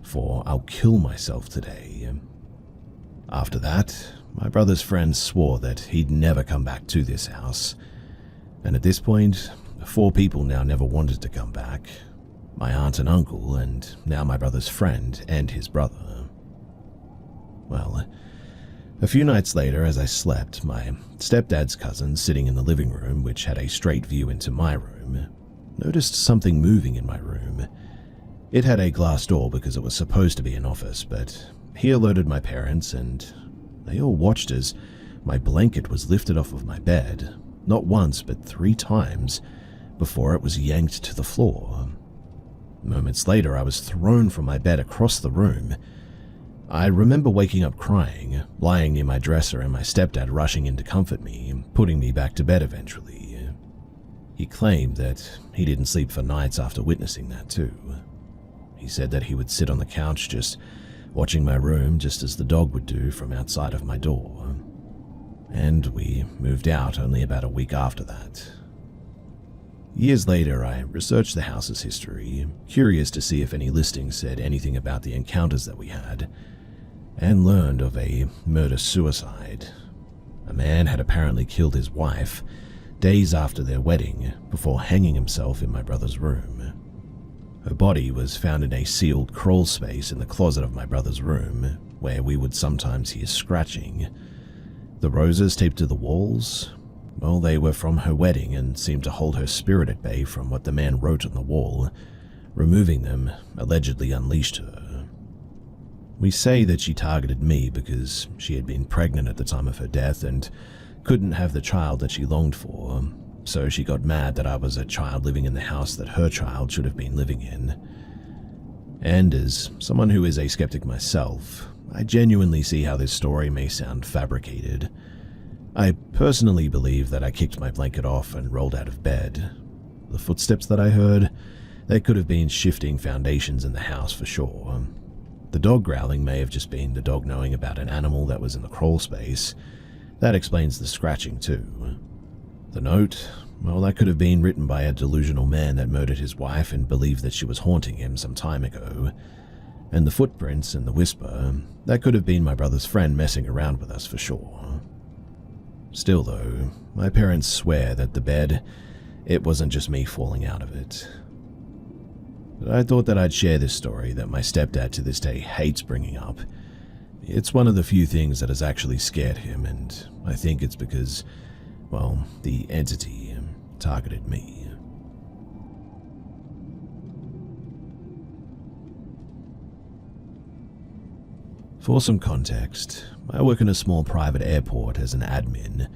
for I'll kill myself today." After that, my brother's friends swore that he'd never come back to this house, and at this point, 4 people now never wanted to come back. My aunt and uncle, and now my brother's friend and his brother. Well, a few nights later, as I slept, my stepdad's cousin, sitting in the living room, which had a straight view into my room, noticed something moving in my room. It had a glass door because it was supposed to be an office, but he alerted my parents, and they all watched as my blanket was lifted off of my bed, not once but 3 times, before it was yanked to the floor. Moments later, I was thrown from my bed across the room. I remember waking up crying, lying near my dresser, and my stepdad rushing in to comfort me, putting me back to bed eventually. He claimed that he didn't sleep for nights after witnessing that too. He said that he would sit on the couch just watching my room just as the dog would do from outside of my door. And we moved out only about a week after that. Years later, I researched the house's history, curious to see if any listings said anything about the encounters that we had, and learned of a murder-suicide. A man had apparently killed his wife days after their wedding before hanging himself in my brother's room. Her body was found in a sealed crawl space in the closet of my brother's room, where we would sometimes hear scratching. The roses taped to the walls, well, they were from her wedding and seemed to hold her spirit at bay from what the man wrote on the wall. Removing them allegedly unleashed her. We say that she targeted me because she had been pregnant at the time of her death and couldn't have the child that she longed for, so she got mad that I was a child living in the house that her child should have been living in. And as someone who is a skeptic myself, I genuinely see how this story may sound fabricated. I personally believe that I kicked my blanket off and rolled out of bed. The footsteps that I heard, they could have been shifting foundations in the house for sure. The dog growling may have just been the dog knowing about an animal that was in the crawl space. That explains the scratching too. The note, well, that could have been written by a delusional man that murdered his wife and believed that she was haunting him some time ago. And the footprints and the whisper, that could have been my brother's friend messing around with us for sure. Still though, my parents swear that the bed, it wasn't just me falling out of it. But I thought that I'd share this story that my stepdad to this day hates bringing up. It's one of the few things that has actually scared him, and I think it's because, well, the entity targeted me. For some context, I work in a small private airport as an admin.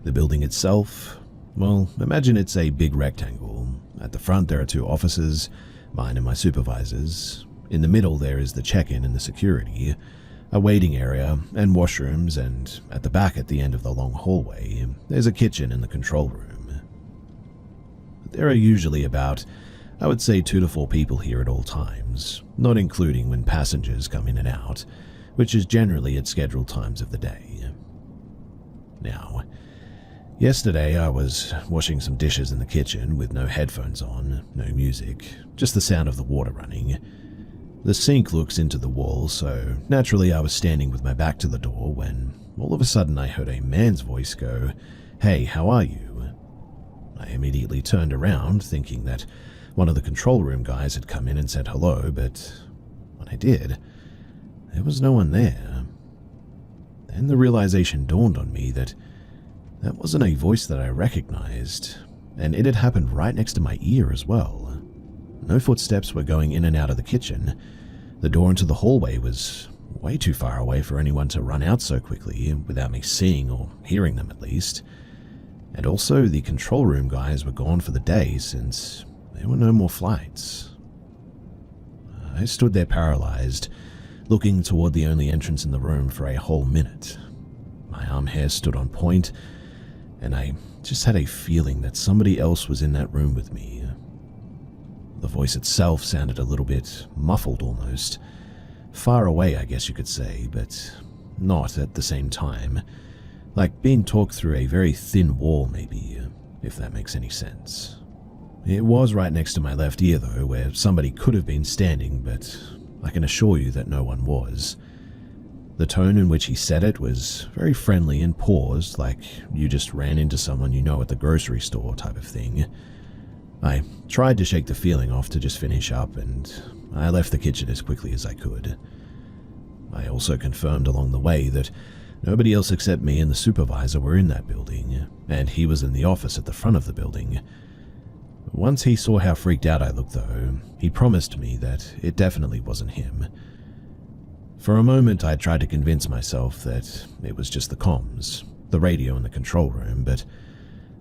The building itself, well, imagine it's a big rectangle. At the front there are two offices, mine and my supervisor's. In the middle there is the check-in and the security, a waiting area and washrooms, and at the back at the end of the long hallway, there's a kitchen and the control room. There are usually about, I would say 2 to 4 people here at all times, not including when passengers come in and out, which is generally at scheduled times of the day. Now, yesterday I was washing some dishes in the kitchen with no headphones on, no music, just the sound of the water running. The sink looks into the wall, so naturally I was standing with my back to the door when all of a sudden I heard a man's voice go, "Hey, how are you?" I immediately turned around, thinking that one of the control room guys had come in and said hello, but when I did, there was no one there. Then the realization dawned on me that that wasn't a voice that I recognized, and it had happened right next to my ear as well. No footsteps were going in and out of the kitchen. The door into the hallway was way too far away for anyone to run out so quickly without me seeing or hearing them at least. And also, the control room guys were gone for the day since there were no more flights. I stood there paralyzed, looking toward the only entrance in the room for a whole minute. My arm hair stood on point, and I just had a feeling that somebody else was in that room with me. The voice itself sounded a little bit muffled almost. Far away, I guess you could say, but not at the same time. Like being talked through a very thin wall, maybe, if that makes any sense. It was right next to my left ear, though, where somebody could have been standing, but I can assure you that no one was. The tone in which he said it was very friendly and paused, like you just ran into someone you know at the grocery store type of thing. I tried to shake the feeling off to just finish up, and I left the kitchen as quickly as I could. I also confirmed along the way that nobody else except me and the supervisor were in that building, and he was in the office at the front of the building. Once he saw how freaked out I looked, though, he promised me that it definitely wasn't him. For a moment, I tried to convince myself that it was just the comms, the radio in the control room, but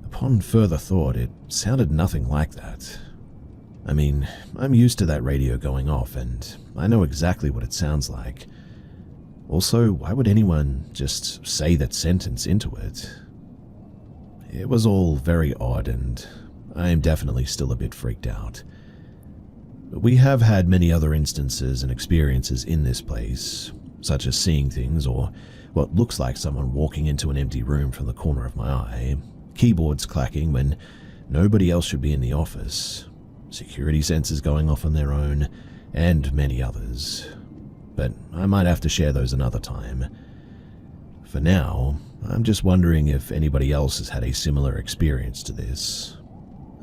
upon further thought, it sounded nothing like that. I mean, I'm used to that radio going off, and I know exactly what it sounds like. Also, why would anyone just say that sentence into it? It was all very odd, and I am definitely still a bit freaked out. We have had many other instances and experiences in this place, such as seeing things or what looks like someone walking into an empty room from the corner of my eye, keyboards clacking when nobody else should be in the office, security sensors going off on their own, and many others. But I might have to share those another time. For now, I'm just wondering if anybody else has had a similar experience to this.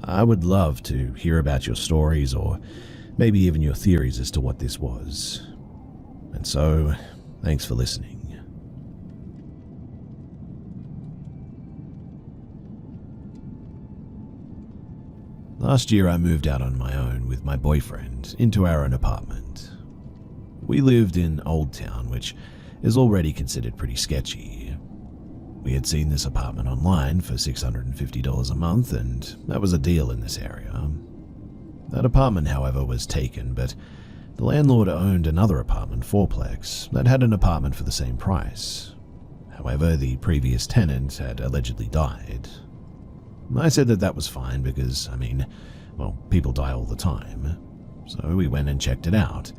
I would love to hear about your stories or maybe even your theories as to what this was. And so, thanks for listening. Last year I moved out on my own with my boyfriend into our own apartment. We lived in Old Town, which is already considered pretty sketchy. We had seen this apartment online for $650 a month, and that was a deal in this area. That apartment, however, was taken, but the landlord owned another apartment fourplex that had an apartment for the same price. However, the previous tenant had allegedly died. I said that was fine because, people die all the time. So we went and checked it out.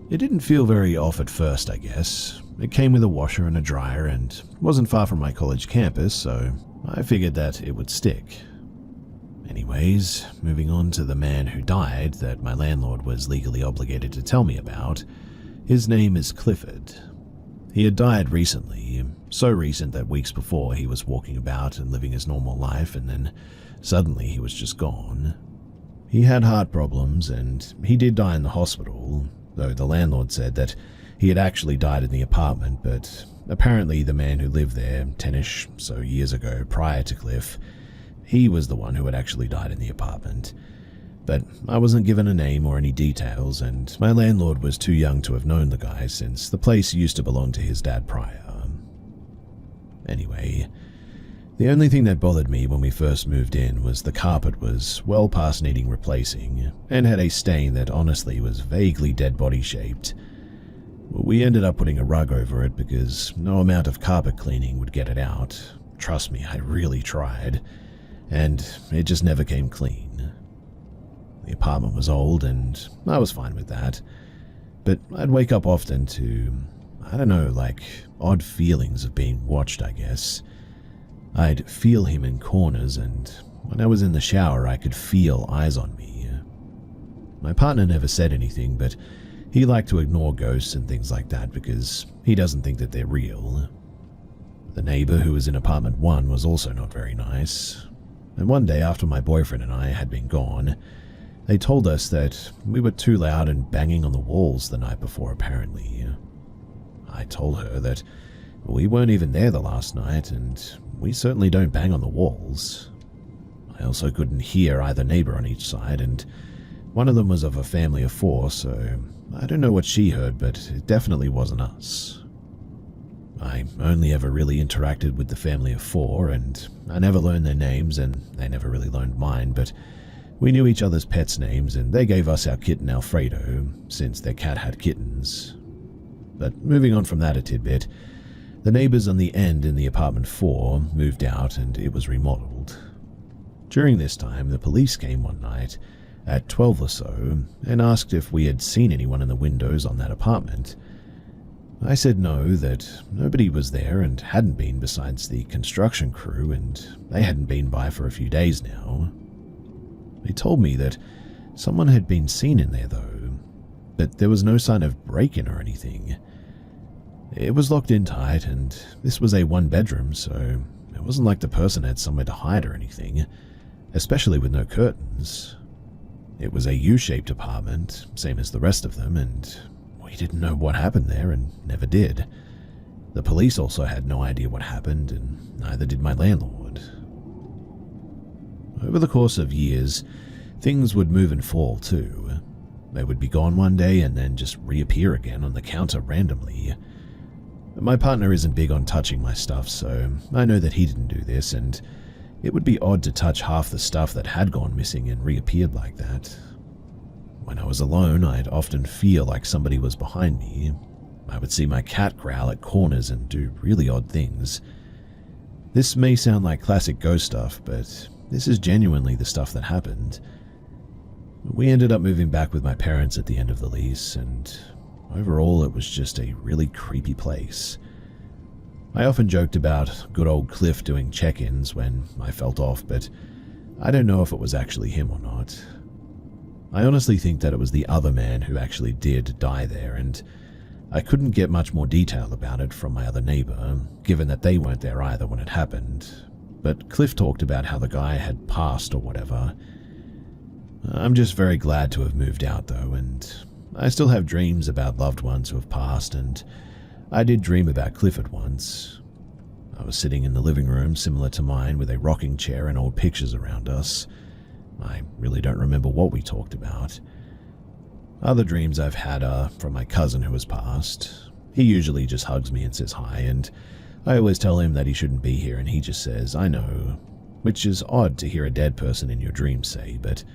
It didn't feel very off at first, I guess. It came with a washer and a dryer and wasn't far from my college campus, so I figured that it would stick. Anyways, moving on to the man who died that my landlord was legally obligated to tell me about. His name is Clifford. He had died recently, so recent that weeks before he was walking about and living his normal life, and then suddenly he was just gone. He had heart problems and he did die in the hospital, though the landlord said that he had actually died in the apartment, but apparently the man who lived there 10-ish so years ago prior to Cliff, he was the one who had actually died in the apartment. But I wasn't given a name or any details, and my landlord was too young to have known the guy since the place used to belong to his dad prior. Anyway, the only thing that bothered me when we first moved in was the carpet was well past needing replacing and had a stain that honestly was vaguely dead body shaped. We ended up putting a rug over it because no amount of carpet cleaning would get it out. Trust me, I really tried, and it just never came clean. The apartment was old and I was fine with that, but I'd wake up often to, odd feelings of being watched, I guess. I'd feel him in corners, and when I was in the shower I could feel eyes on me. My partner never said anything, but he liked to ignore ghosts and things like that because he doesn't think that they're real. The neighbor who was in apartment 1 was also not very nice, and one day after my boyfriend and I had been gone, they told us that we were too loud and banging on the walls the night before, apparently. I told her that we weren't even there the last night, and we certainly don't bang on the walls. I also couldn't hear either neighbor on each side, and one of them was of a family of 4, so I don't know what she heard, but it definitely wasn't us. I only ever really interacted with the family of 4, and I never learned their names, and they never really learned mine, but we knew each other's pets' names, and they gave us our kitten Alfredo, since their cat had kittens. But moving on from that a tidbit, the neighbors on the end in the apartment 4 moved out and it was remodeled. During this time, the police came one night at 12 or so and asked if we had seen anyone in the windows on that apartment. I said no, that nobody was there and hadn't been besides the construction crew, and they hadn't been by for a few days now. They told me that someone had been seen in there though, but there was no sign of break-in or anything. It was locked in tight, and this was a 1-bedroom, so it wasn't like the person had somewhere to hide or anything, especially with no curtains. It was a U-shaped apartment, same as the rest of them, and we didn't know what happened there and never did. The police also had no idea what happened, and neither did my landlord. Over the course of years, things would move and fall too. They would be gone one day and then just reappear again on the counter randomly. My partner isn't big on touching my stuff, so I know that he didn't do this, and it would be odd to touch half the stuff that had gone missing and reappeared like that. When I was alone, I'd often feel like somebody was behind me. I would see my cat growl at corners and do really odd things. This may sound like classic ghost stuff, but this is genuinely the stuff that happened. We ended up moving back with my parents at the end of the lease, and overall it was just a really creepy place. I often joked about good old Cliff doing check-ins when I felt off, but I don't know if it was actually him or not. I honestly think that it was the other man who actually did die there, and I couldn't get much more detail about it from my other neighbor, given that they weren't there either when it happened. But Cliff talked about how the guy had passed or whatever. I'm just very glad to have moved out though, and I still have dreams about loved ones who have passed, and I did dream about Clifford once. I was sitting in the living room similar to mine with a rocking chair and old pictures around us. I really don't remember what we talked about. Other dreams I've had are from my cousin who has passed. He usually just hugs me and says hi, and I always tell him that he shouldn't be here, and he just says, "I know," which is odd to hear a dead person in your dreams say, but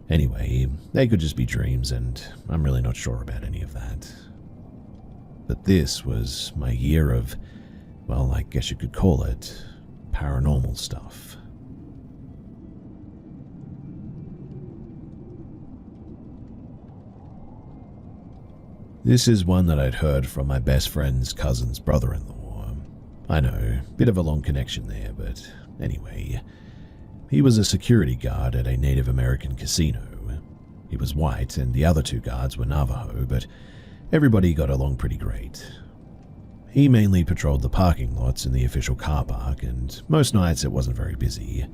anyway, they could just be dreams, and I'm really not sure about any of that. But this was my year of, well, I guess you could call it, paranormal stuff. This is one that I'd heard from my best friend's cousin's brother-in-law. I know, bit of a long connection there, but anyway. He was a security guard at a Native American casino. He was white, and the other two guards were Navajo, but everybody got along pretty great. He mainly patrolled the parking lots in the official car park, and most nights it wasn't very busy.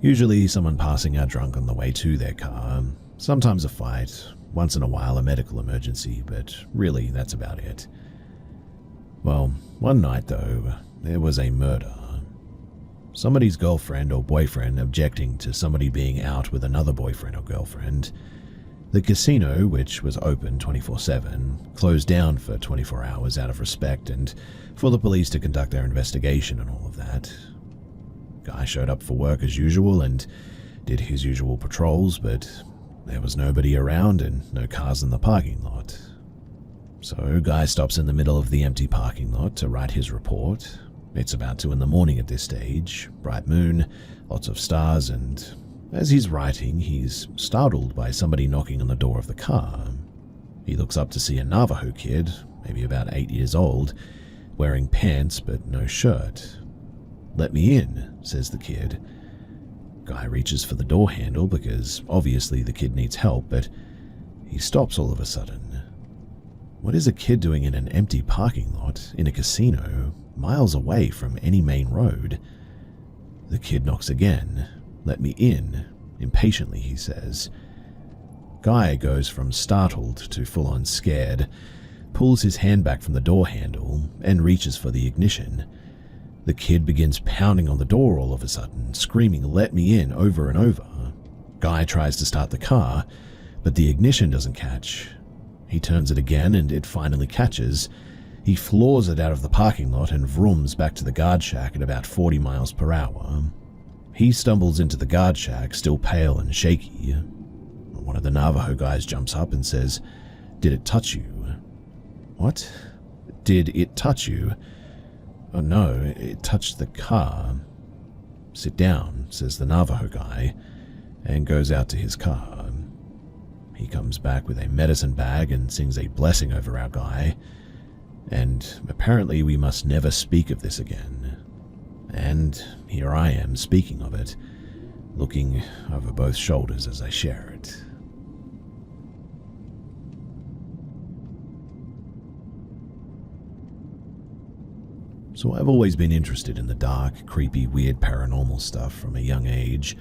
Usually someone passing out drunk on the way to their car, sometimes a fight, once in a while a medical emergency, but really that's about it. Well, one night though, there was a murder. Somebody's girlfriend or boyfriend objecting to somebody being out with another boyfriend or girlfriend. The casino, which was open 24/7, closed down for 24 hours out of respect and for the police to conduct their investigation and all of that. Guy showed up for work as usual and did his usual patrols, but there was nobody around and no cars in the parking lot. So Guy stops in the middle of the empty parking lot to write his report. It's about 2 a.m. at this stage, bright moon, lots of stars, and as he's writing, he's startled by somebody knocking on the door of the car. He looks up to see a Navajo kid, maybe about 8 years old, wearing pants but no shirt. "Let me in," says the kid. Guy reaches for the door handle because obviously the kid needs help, but he stops all of a sudden. What is a kid doing in an empty parking lot in a casino, miles away from any main road? The kid knocks again. "Let me in," impatiently he says. Guy goes from startled to full-on scared, pulls his hand back from the door handle, and reaches for the ignition. The kid begins pounding on the door all of a sudden, screaming "let me in" over and over. Guy tries to start the car, but the ignition doesn't catch. He turns it again and it finally catches. He floors it out of the parking lot and vrooms back to the guard shack at about 40 miles per hour. He stumbles into the guard shack, still pale and shaky. One of the Navajo guys jumps up and says, "Did it touch you?" "What? Did it touch you?" "Oh no, it touched the car." "Sit down," says the Navajo guy, and goes out to his car. He comes back with a medicine bag and sings a blessing over our guy, and apparently we must never speak of this again. And here I am speaking of it, looking over both shoulders as I share it. So I've always been interested in the dark, creepy, weird paranormal stuff from a young age,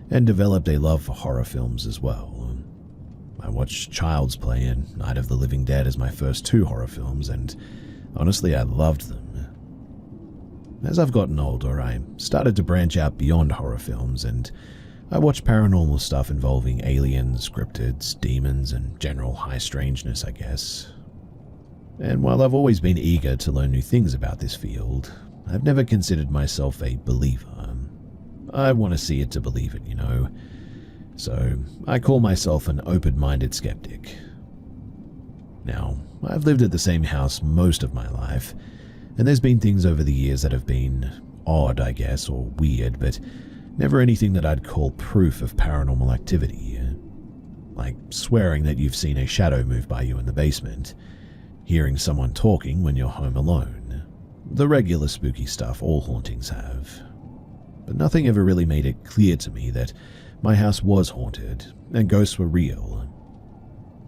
and developed a love for horror films as well. I watched Child's Play and Night of the Living Dead as my first 2 horror films, and honestly I loved them. As I've gotten older, I started to branch out beyond horror films, and I watched paranormal stuff involving aliens, cryptids, demons, and general high strangeness, I guess. And while I've always been eager to learn new things about this field, I've never considered myself a believer. I want to see it to believe it, you know. So I call myself an open-minded skeptic. Now, I've lived at the same house most of my life, and there's been things over the years that have been odd, I guess, or weird, but never anything that I'd call proof of paranormal activity. Like swearing that you've seen a shadow move by you in the basement, hearing someone talking when you're home alone. The regular spooky stuff all hauntings have. But nothing ever really made it clear to me that my house was haunted and ghosts were real.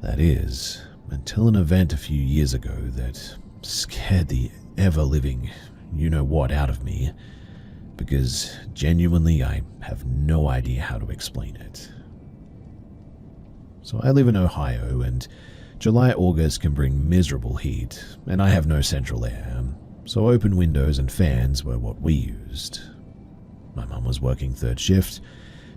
That is, until an event a few years ago that scared the ever-living you-know-what out of me, because genuinely I have no idea how to explain it. So I live in Ohio, and July-August can bring miserable heat, and I have no central air, so open windows and fans were what we used. My mum was working third shift,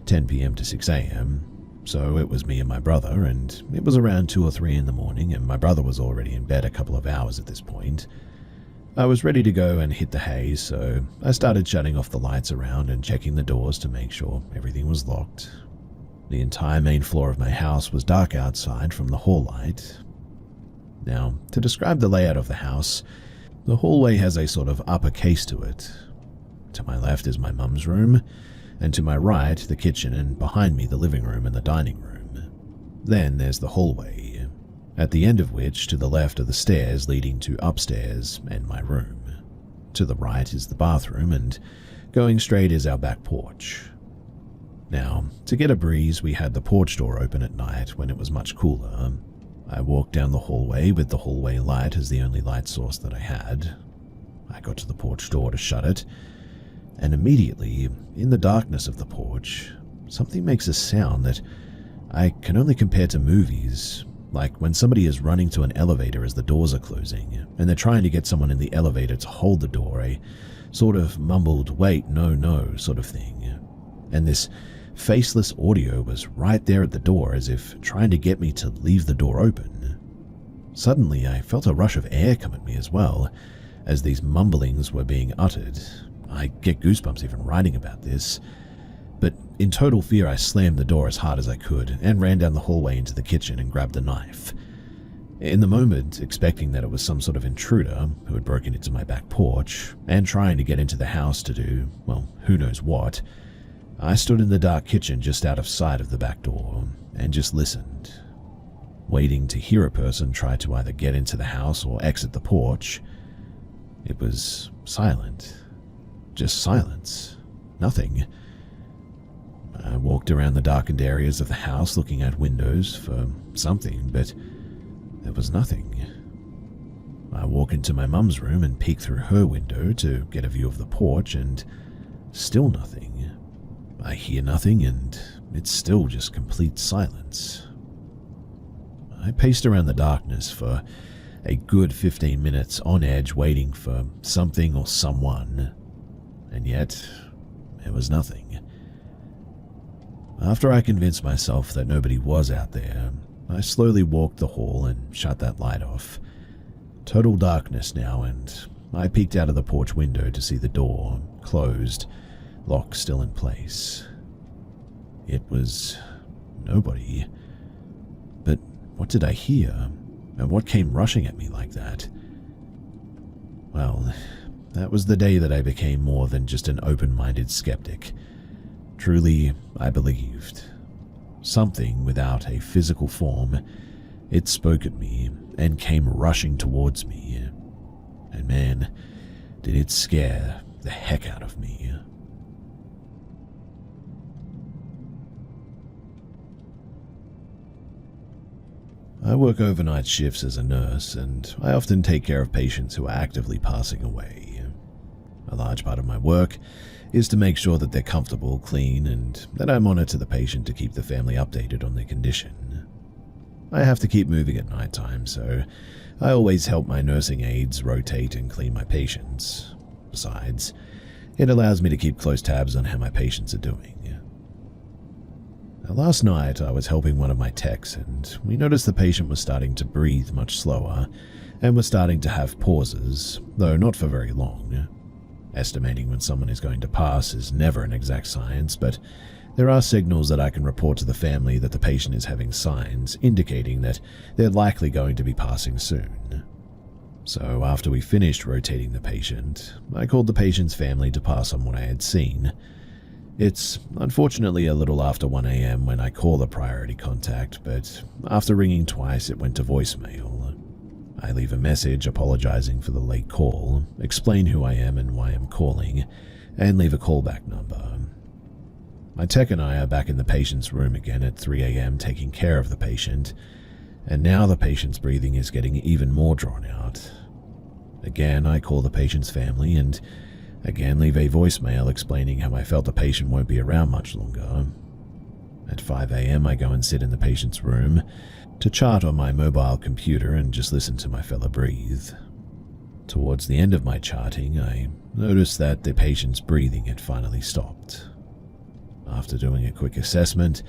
10 p.m. to 6 a.m., so it was me and my brother, and it was around 2 or 3 in the morning, and my brother was already in bed a couple of hours at this point. I was ready to go and hit the hay, so I started shutting off the lights around and checking the doors to make sure everything was locked. The entire main floor of my house was dark outside from the hall light. Now, to describe the layout of the house, the hallway has a sort of upper case to it. To my left is my mum's room, and to my right, the kitchen, and behind me, the living room and the dining room. Then there's the hallway, at the end of which, to the left, are the stairs leading to upstairs and my room. To the right is the bathroom, and going straight is our back porch. Now, to get a breeze, we had the porch door open at night when it was much cooler. I walked down the hallway with the hallway light as the only light source that I had. I got to the porch door to shut it, and immediately, in the darkness of the porch, something makes a sound that I can only compare to movies, like when somebody is running to an elevator as the doors are closing, and they're trying to get someone in the elevator to hold the door, a sort of mumbled, "wait, no, no" sort of thing. And this faceless audio was right there at the door, as if trying to get me to leave the door open. Suddenly, I felt a rush of air come at me as well, as these mumblings were being uttered. I get goosebumps even writing about this. But in total fear, I slammed the door as hard as I could and ran down the hallway into the kitchen and grabbed a knife. In the moment, expecting that it was some sort of intruder who had broken into my back porch and trying to get into the house to do, well, who knows what, I stood in the dark kitchen just out of sight of the back door and just listened, waiting to hear a person try to either get into the house or exit the porch. It was silent. Just silence. Nothing. I walked around the darkened areas of the house looking at windows for something, but there was nothing. I walk into my mum's room and peek through her window to get a view of the porch, and still nothing. I hear nothing, and it's still just complete silence. I paced around the darkness for a good 15 minutes on edge, waiting for something or someone, and yet there was nothing. After I convinced myself that nobody was out there, I slowly walked the hall and shut that light off. Total darkness now, and I peeked out of the porch window to see the door, closed, lock still in place. It was nobody. But what did I hear? And what came rushing at me like that? Well, that was the day that I became more than just an open-minded skeptic. Truly, I believed. Something without a physical form, it spoke at me and came rushing towards me. And man, did it scare the heck out of me. I work overnight shifts as a nurse, and I often take care of patients who are actively passing away. A large part of my work is to make sure that they're comfortable, clean, and that I monitor the patient to keep the family updated on their condition. I have to keep moving at night time, so I always help my nursing aides rotate and clean my patients. Besides, it allows me to keep close tabs on how my patients are doing. Now, last night, I was helping one of my techs, and we noticed the patient was starting to breathe much slower and was starting to have pauses, though not for very long. Estimating when someone is going to pass is never an exact science, but there are signals that I can report to the family that the patient is having signs indicating that they're likely going to be passing soon. So after we finished rotating the patient, I called the patient's family to pass on what I had seen. It's unfortunately a little after 1 a.m. when I call the priority contact, but after ringing twice it went to voicemail. I leave a message apologizing for the late call, explain who I am and why I'm calling, and leave a callback number. My tech and I are back in the patient's room again at 3 a.m. taking care of the patient, and now the patient's breathing is getting even more drawn out. Again, I call the patient's family and again leave a voicemail explaining how I felt the patient won't be around much longer. At 5 a.m., I go and sit in the patient's room to chart on my mobile computer and just listen to my fella breathe. Towards the end of my charting, I noticed that the patient's breathing had finally stopped. After doing a quick assessment,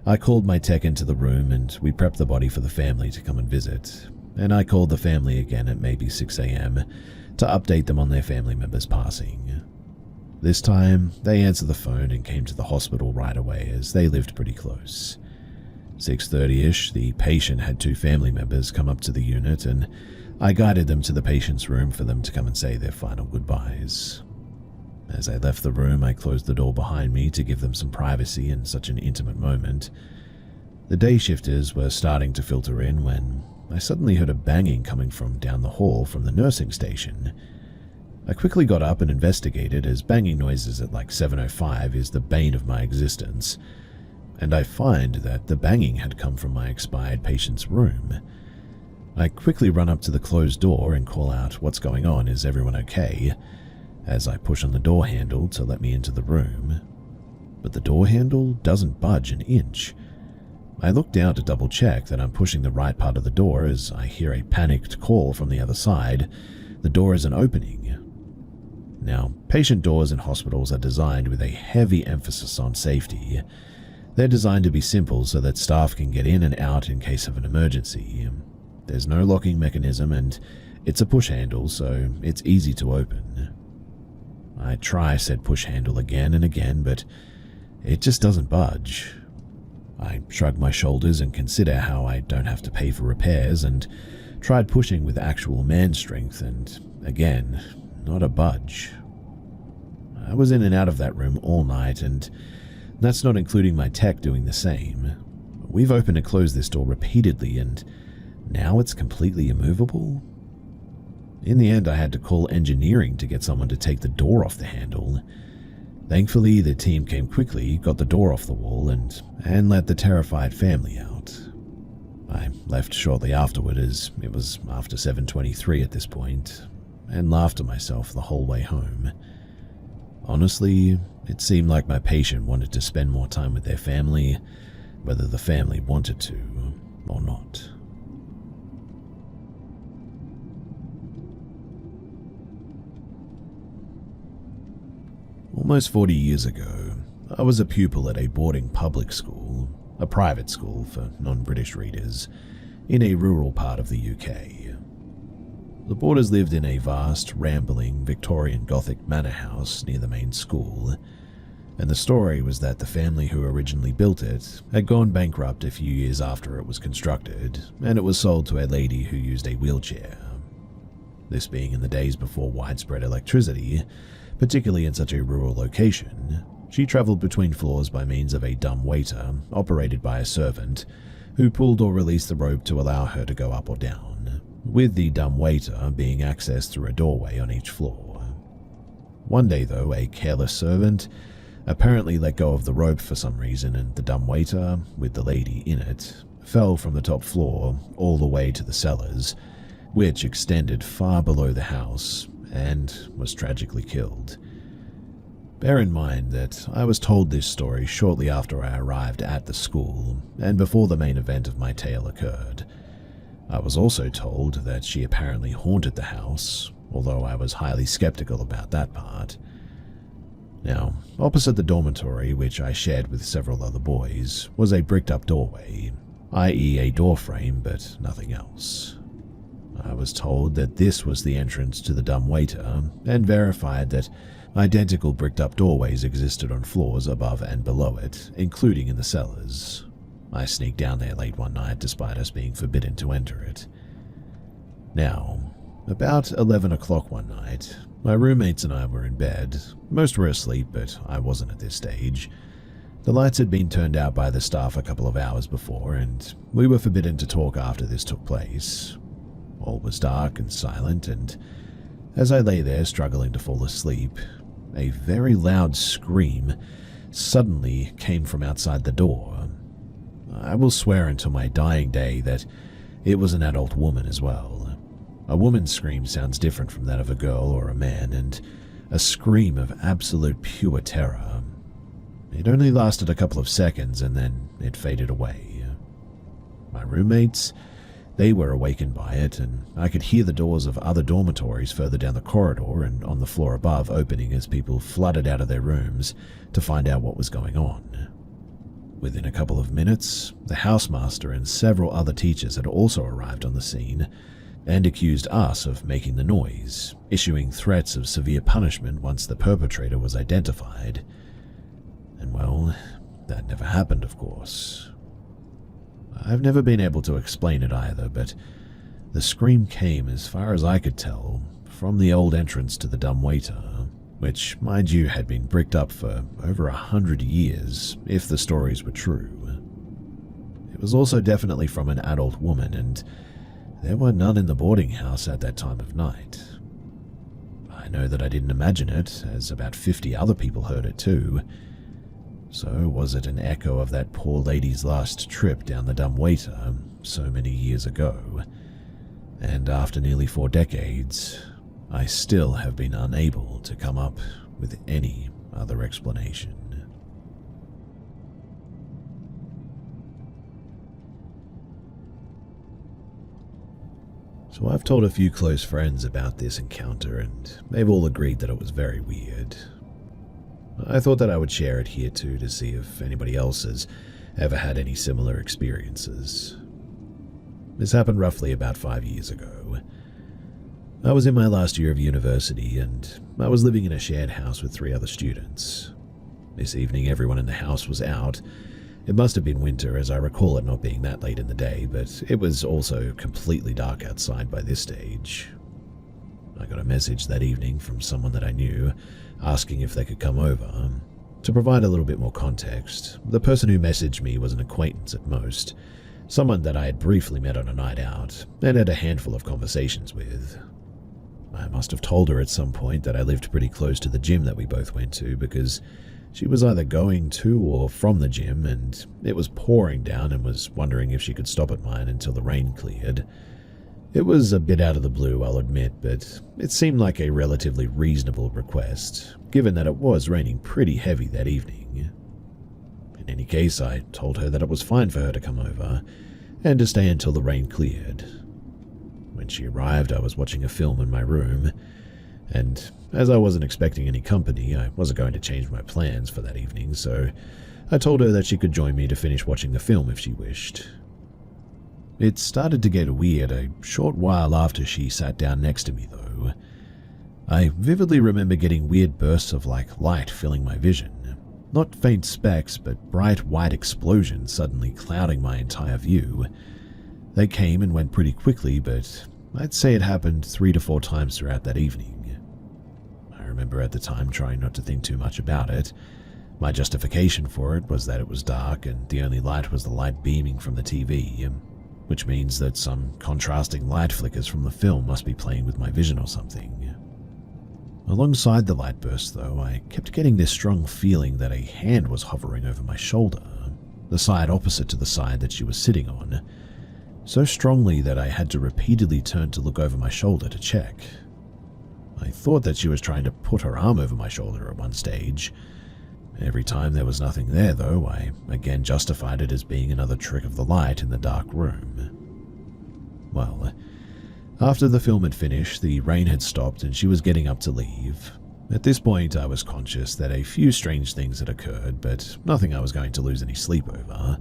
I called my tech into the room and we prepped the body for the family to come and visit, and I called the family again at maybe 6 a.m. to update them on their family member's passing. This time, they answered the phone and came to the hospital right away as they lived pretty close. 6:30ish, the patient had 2 family members come up to the unit and I guided them to the patient's room for them to come and say their final goodbyes. As I left the room, I closed the door behind me to give them some privacy in such an intimate moment. The day shifters were starting to filter in when I suddenly heard a banging coming from down the hall from the nursing station. I quickly got up and investigated, as banging noises at like 7:05 is the bane of my existence, and I find that the banging had come from my expired patient's room. I quickly run up to the closed door and call out, "What's going on? Is everyone okay?" as I push on the door handle to let me into the room. But the door handle doesn't budge an inch. I look down to double check that I'm pushing the right part of the door as I hear a panicked call from the other side. The door isn't opening. Now, patient doors in hospitals are designed with a heavy emphasis on safety. They're designed to be simple so that staff can get in and out in case of an emergency. There's no locking mechanism and it's a push handle, so it's easy to open. I try said push handle again and again, but it just doesn't budge. I shrug my shoulders and consider how I don't have to pay for repairs and tried pushing with actual man strength and, again, not a budge. I was in and out of that room all night, and that's not including my tech doing the same. We've opened and closed this door repeatedly, and now it's completely immovable? In the end, I had to call engineering to get someone to take the door off the handle. Thankfully, the team came quickly, got the door off the wall, and let the terrified family out. I left shortly afterward, as it was after 7:23 at this point, and laughed to myself the whole way home. Honestly, it seemed like my patient wanted to spend more time with their family, whether the family wanted to or not. Almost 40 years ago, I was a pupil at a boarding public school, a private school for non-British readers, in a rural part of the UK. The boarders lived in a vast, rambling, Victorian Gothic manor house near the main school, and the story was that the family who originally built it had gone bankrupt a few years after it was constructed, and it was sold to a lady who used a wheelchair. This being in the days before widespread electricity, particularly in such a rural location, she travelled between floors by means of a dumb waiter operated by a servant who pulled or released the rope to allow her to go up or down, with the dumb waiter being accessed through a doorway on each floor. One day, though, a careless servant apparently let go of the rope for some reason, and the dumb waiter, with the lady in it, fell from the top floor all the way to the cellars, which extended far below the house, and was tragically killed. Bear in mind that I was told this story shortly after I arrived at the school and before the main event of my tale occurred. I was also told that she apparently haunted the house, although I was highly skeptical about that part. Now, opposite the dormitory, which I shared with several other boys, was a bricked-up doorway, i.e. a door frame, but nothing else. I was told that this was the entrance to the dumb waiter, and verified that identical bricked-up doorways existed on floors above and below it, including in the cellars. I sneaked down there late one night despite us being forbidden to enter it. Now, about 11 o'clock one night, my roommates and I were in bed. Most were asleep, but I wasn't at this stage. The lights had been turned out by the staff a couple of hours before, and we were forbidden to talk after this took place. All was dark and silent, and as I lay there struggling to fall asleep, a very loud scream suddenly came from outside the door. I will swear until my dying day that it was an adult woman as well. A woman's scream sounds different from that of a girl or a man, and a scream of absolute pure terror. It only lasted a couple of seconds and then it faded away. My roommates, they were awakened by it, and I could hear the doors of other dormitories further down the corridor and on the floor above opening as people flooded out of their rooms to find out what was going on. Within a couple of minutes, the housemaster and several other teachers had also arrived on the scene and accused us of making the noise, issuing threats of severe punishment once the perpetrator was identified. And well, that never happened, of course. I've never been able to explain it either, but the scream came, as far as I could tell, from the old entrance to the dumbwaiter, which, mind you, had been bricked up for over 100 years, if the stories were true. It was also definitely from an adult woman, and there were none in the boarding house at that time of night. I know that I didn't imagine it, as about 50 other people heard it too. So was it an echo of that poor lady's last trip down the dumbwaiter so many years ago? And after nearly 4 decades, I still have been unable to come up with any other explanation. So I've told a few close friends about this encounter, and they've all agreed that it was very weird. I thought that I would share it here too to see if anybody else has ever had any similar experiences. This happened roughly about 5 years ago. I was in my last year of university, and I was living in a shared house with 3 other students. This evening everyone in the house was out. It must have been winter, as I recall it not being that late in the day, but it was also completely dark outside by this stage. I got a message that evening from someone that I knew, asking if they could come over. To provide a little bit more context, the person who messaged me was an acquaintance at most, someone that I had briefly met on a night out and had a handful of conversations with. I must have told her at some point that I lived pretty close to the gym that we both went to, because she was either going to or from the gym, and it was pouring down and was wondering if she could stop at mine until the rain cleared. It was a bit out of the blue, I'll admit, but it seemed like a relatively reasonable request, given that it was raining pretty heavy that evening. In any case, I told her that it was fine for her to come over, and to stay until the rain cleared. When she arrived, I was watching a film in my room, and as I wasn't expecting any company, I wasn't going to change my plans for that evening, so I told her that she could join me to finish watching the film if she wished. It started to get weird a short while after she sat down next to me, though. I vividly remember getting weird bursts of light filling my vision. Not faint specks, but bright white explosions suddenly clouding my entire view. They came and went pretty quickly, but I'd say it happened 3 to 4 times throughout that evening. I remember at the time trying not to think too much about it. My justification for it was that it was dark and the only light was the light beaming from the TV, which means that some contrasting light flickers from the film must be playing with my vision or something. Alongside the light burst, though, I kept getting this strong feeling that a hand was hovering over my shoulder, the side opposite to the side that she was sitting on, so strongly that I had to repeatedly turn to look over my shoulder to check. I thought that she was trying to put her arm over my shoulder at one stage. Every time there was nothing there, though, I again justified it as being another trick of the light in the dark room. Well, after the film had finished, the rain had stopped and she was getting up to leave. At this point, I was conscious that a few strange things had occurred, but nothing I was going to lose any sleep over.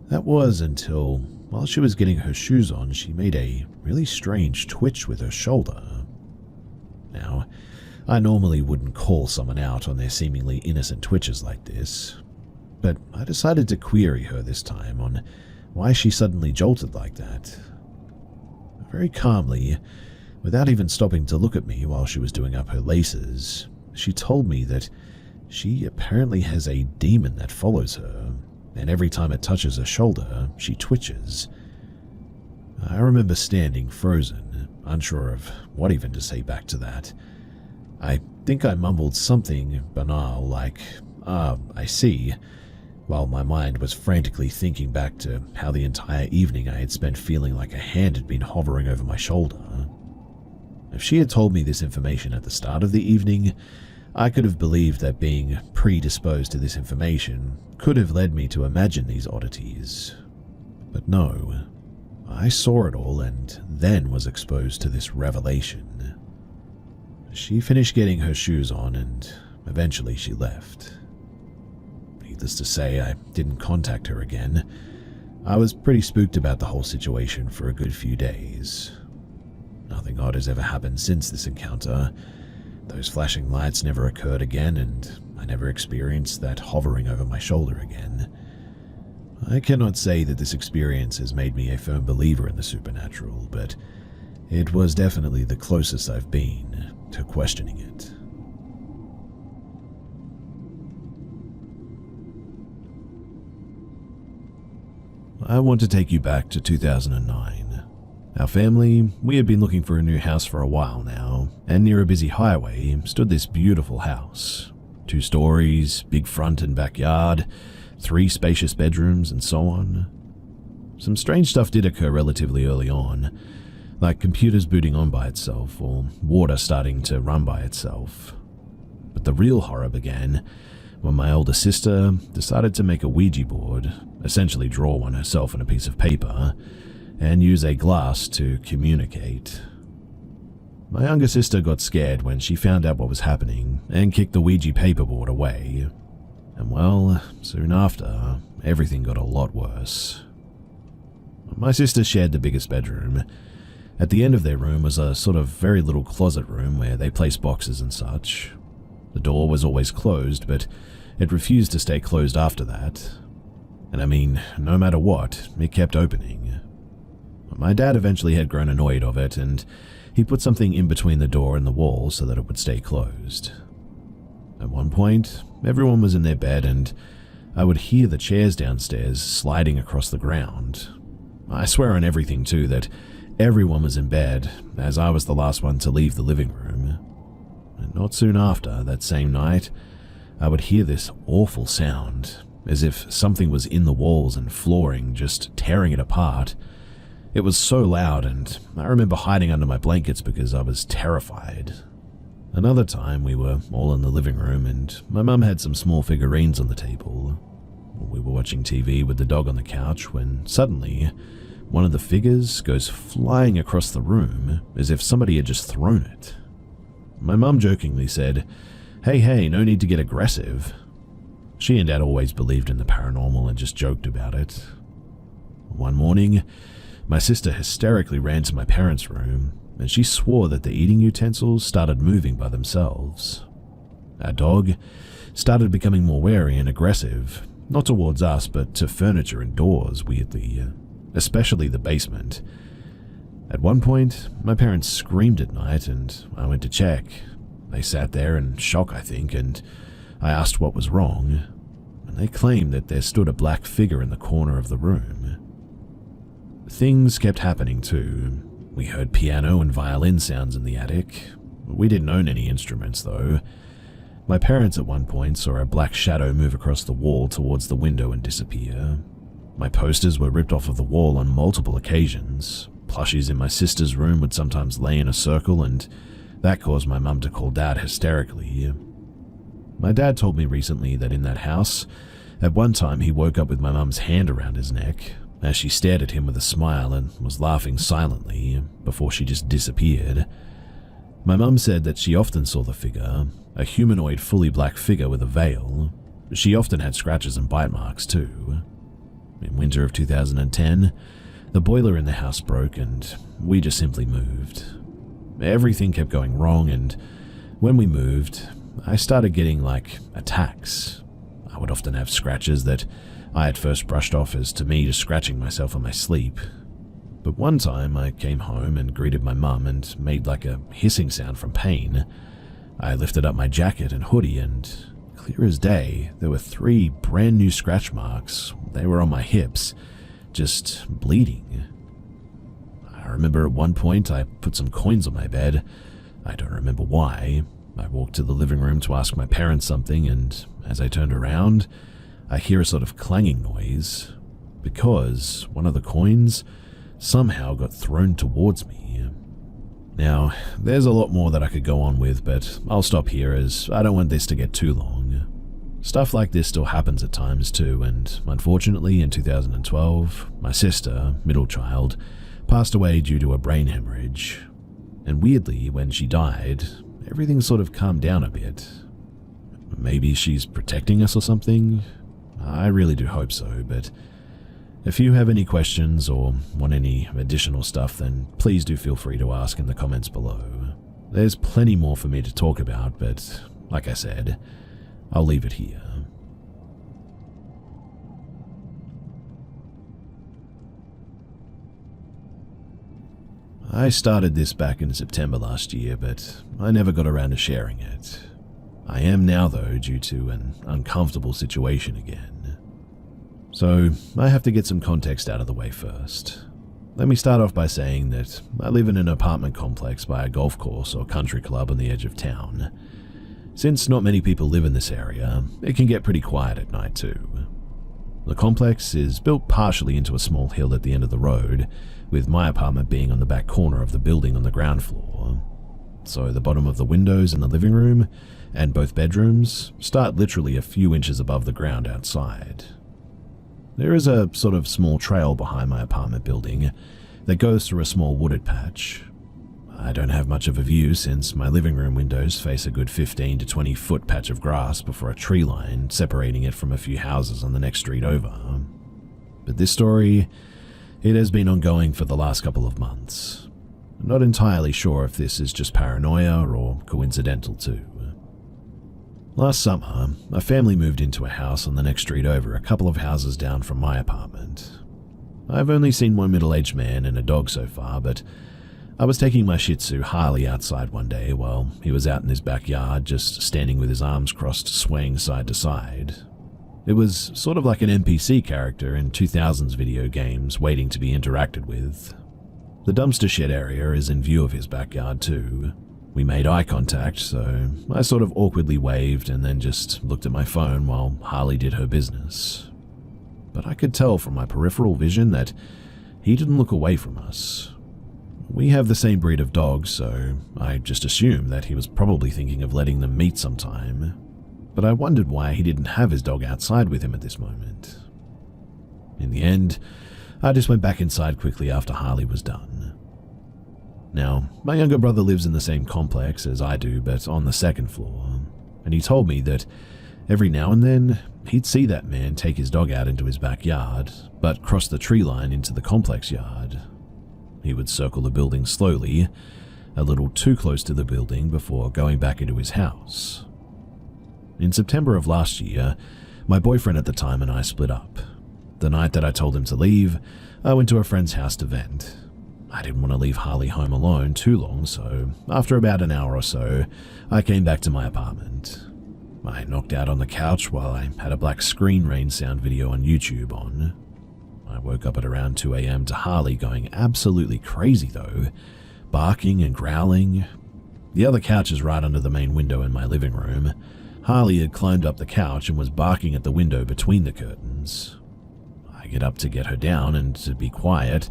That was until, while she was getting her shoes on, she made a really strange twitch with her shoulder. Now, I normally wouldn't call someone out on their seemingly innocent twitches like this, but I decided to query her this time on why she suddenly jolted like that. Very calmly, without even stopping to look at me while she was doing up her laces, she told me that she apparently has a demon that follows her, and every time it touches her shoulder, she twitches. I remember standing frozen, unsure of what even to say back to that. I think I mumbled something banal like, I see, while my mind was frantically thinking back to how the entire evening I had spent feeling like a hand had been hovering over my shoulder. If she had told me this information at the start of the evening, I could have believed that being predisposed to this information could have led me to imagine these oddities. But no, I saw it all and then was exposed to this revelation. She finished getting her shoes on and eventually she left. Needless to say, I didn't contact her again. I was pretty spooked about the whole situation for a good few days. Nothing odd has ever happened since this encounter. Those flashing lights never occurred again, and I never experienced that hovering over my shoulder again. I cannot say that this experience has made me a firm believer in the supernatural, but it was definitely the closest I've been to questioning it. I want to take you back to 2009. Our family, we had been looking for a new house for a while now, and near a busy highway stood this beautiful house. 2 stories, big front and backyard, 3 spacious bedrooms, and so on. Some strange stuff did occur relatively early on, like computers booting on by itself or water starting to run by itself. But the real horror began when my older sister decided to make a Ouija board, essentially draw one herself on a piece of paper, and use a glass to communicate. My younger sister got scared when she found out what was happening and kicked the Ouija paperboard away. And well, soon after, everything got a lot worse. My sister shared the biggest bedroom. At the end of their room was a sort of very little closet room where they placed boxes and such. The door was always closed, but it refused to stay closed after that. And I mean, no matter what, it kept opening. My dad eventually had grown annoyed of it, and he put something in between the door and the wall so that it would stay closed. At one point, everyone was in their bed, and I would hear the chairs downstairs sliding across the ground. I swear on everything, too, that everyone was in bed, as I was the last one to leave the living room. And not soon after, that same night, I would hear this awful sound, as if something was in the walls and flooring, just tearing it apart. It was so loud, and I remember hiding under my blankets because I was terrified. Another time, we were all in the living room, and my mum had some small figurines on the table. We were watching TV with the dog on the couch when suddenly, one of the figures goes flying across the room as if somebody had just thrown it. My mum jokingly said, Hey, no need to get aggressive." She and Dad always believed in the paranormal and just joked about it. One morning, my sister hysterically ran to my parents' room, and she swore that the eating utensils started moving by themselves. Our dog started becoming more wary and aggressive, not towards us, but to furniture and doors, weirdly, especially the basement. At one point, my parents screamed at night, and I went to check. They sat there in shock, I think, and I asked what was wrong, and they claimed that there stood a black figure in the corner of the room. Things kept happening too. We heard piano and violin sounds in the attic. We didn't own any instruments, though. My parents at one point saw a black shadow move across the wall towards the window and disappear. My posters were ripped off of the wall on multiple occasions. Plushies in my sister's room would sometimes lay in a circle, and that caused my mum to call Dad hysterically. My dad told me recently that in that house, at one time he woke up with my mum's hand around his neck, as she stared at him with a smile and was laughing silently before she just disappeared. My mum said that she often saw the figure, a humanoid fully black figure with a veil. She often had scratches and bite marks too. In winter of 2010, the boiler in the house broke and we just simply moved. Everything kept going wrong, and when we moved, I started getting attacks. I would often have scratches that I had first brushed off as to me just scratching myself in my sleep. But one time I came home and greeted my mum and made a hissing sound from pain. I lifted up my jacket and hoodie, and clear as day, there were 3 brand new scratch marks. They were on my hips, just bleeding. I remember at one point I put some coins on my bed. I don't remember why. I walked to the living room to ask my parents something, and as I turned around, I hear a sort of clanging noise, because one of the coins somehow got thrown towards me. Now, there's a lot more that I could go on with, but I'll stop here as I don't want this to get too long. Stuff like this still happens at times too, and unfortunately in 2012, my sister, middle child, passed away due to a brain hemorrhage. And weirdly, when she died, everything sort of calmed down a bit. Maybe she's protecting us or something? I really do hope so, but if you have any questions or want any additional stuff, then please do feel free to ask in the comments below. There's plenty more for me to talk about, but like I said, I'll leave it here. I started this back in September last year, but I never got around to sharing it. I am now though, due to an uncomfortable situation again. So I have to get some context out of the way first. Let me start off by saying that I live in an apartment complex by a golf course or country club on the edge of town. Since not many people live in this area, it can get pretty quiet at night too. The complex is built partially into a small hill at the end of the road, with my apartment being on the back corner of the building on the ground floor. So the bottom of the windows in the living room and both bedrooms start literally a few inches above the ground outside. There is a sort of small trail behind my apartment building that goes through a small wooded patch. I don't have much of a view since my living room windows face a good 15 to 20 foot patch of grass before a tree line separating it from a few houses on the next street over. But this story, it has been ongoing for the last couple of months. Not entirely sure if this is just paranoia or coincidental too. Last summer, a family moved into a house on the next street over, a couple of houses down from my apartment. I've only seen one middle-aged man and a dog so far, but I was taking my Shih Tzu Harley outside one day while he was out in his backyard just standing with his arms crossed swaying side to side. It was sort of like an NPC character in 2000s video games waiting to be interacted with. The dumpster shed area is in view of his backyard too. We made eye contact, so I sort of awkwardly waved and then just looked at my phone while Harley did her business. But I could tell from my peripheral vision that he didn't look away from us. We have the same breed of dogs, so I just assumed that he was probably thinking of letting them meet sometime. But I wondered why he didn't have his dog outside with him at this moment. In the end, I just went back inside quickly after Harley was done. Now, my younger brother lives in the same complex as I do, but on the second floor, and he told me that every now and then he'd see that man take his dog out into his backyard, but cross the tree line into the complex yard. He would circle the building slowly, a little too close to the building before going back into his house. In September of last year, my boyfriend at the time and I split up. The night that I told him to leave, I went to a friend's house to vent. I didn't want to leave Harley home alone too long, so after about an hour or so, I came back to my apartment. I knocked out on the couch while I had a black screen rain sound video on YouTube on. I woke up at around 2 a.m. to Harley going absolutely crazy though, barking and growling. The other couch is right under the main window in my living room. Harley had climbed up the couch and was barking at the window between the curtains. I get up to get her down and to be quiet,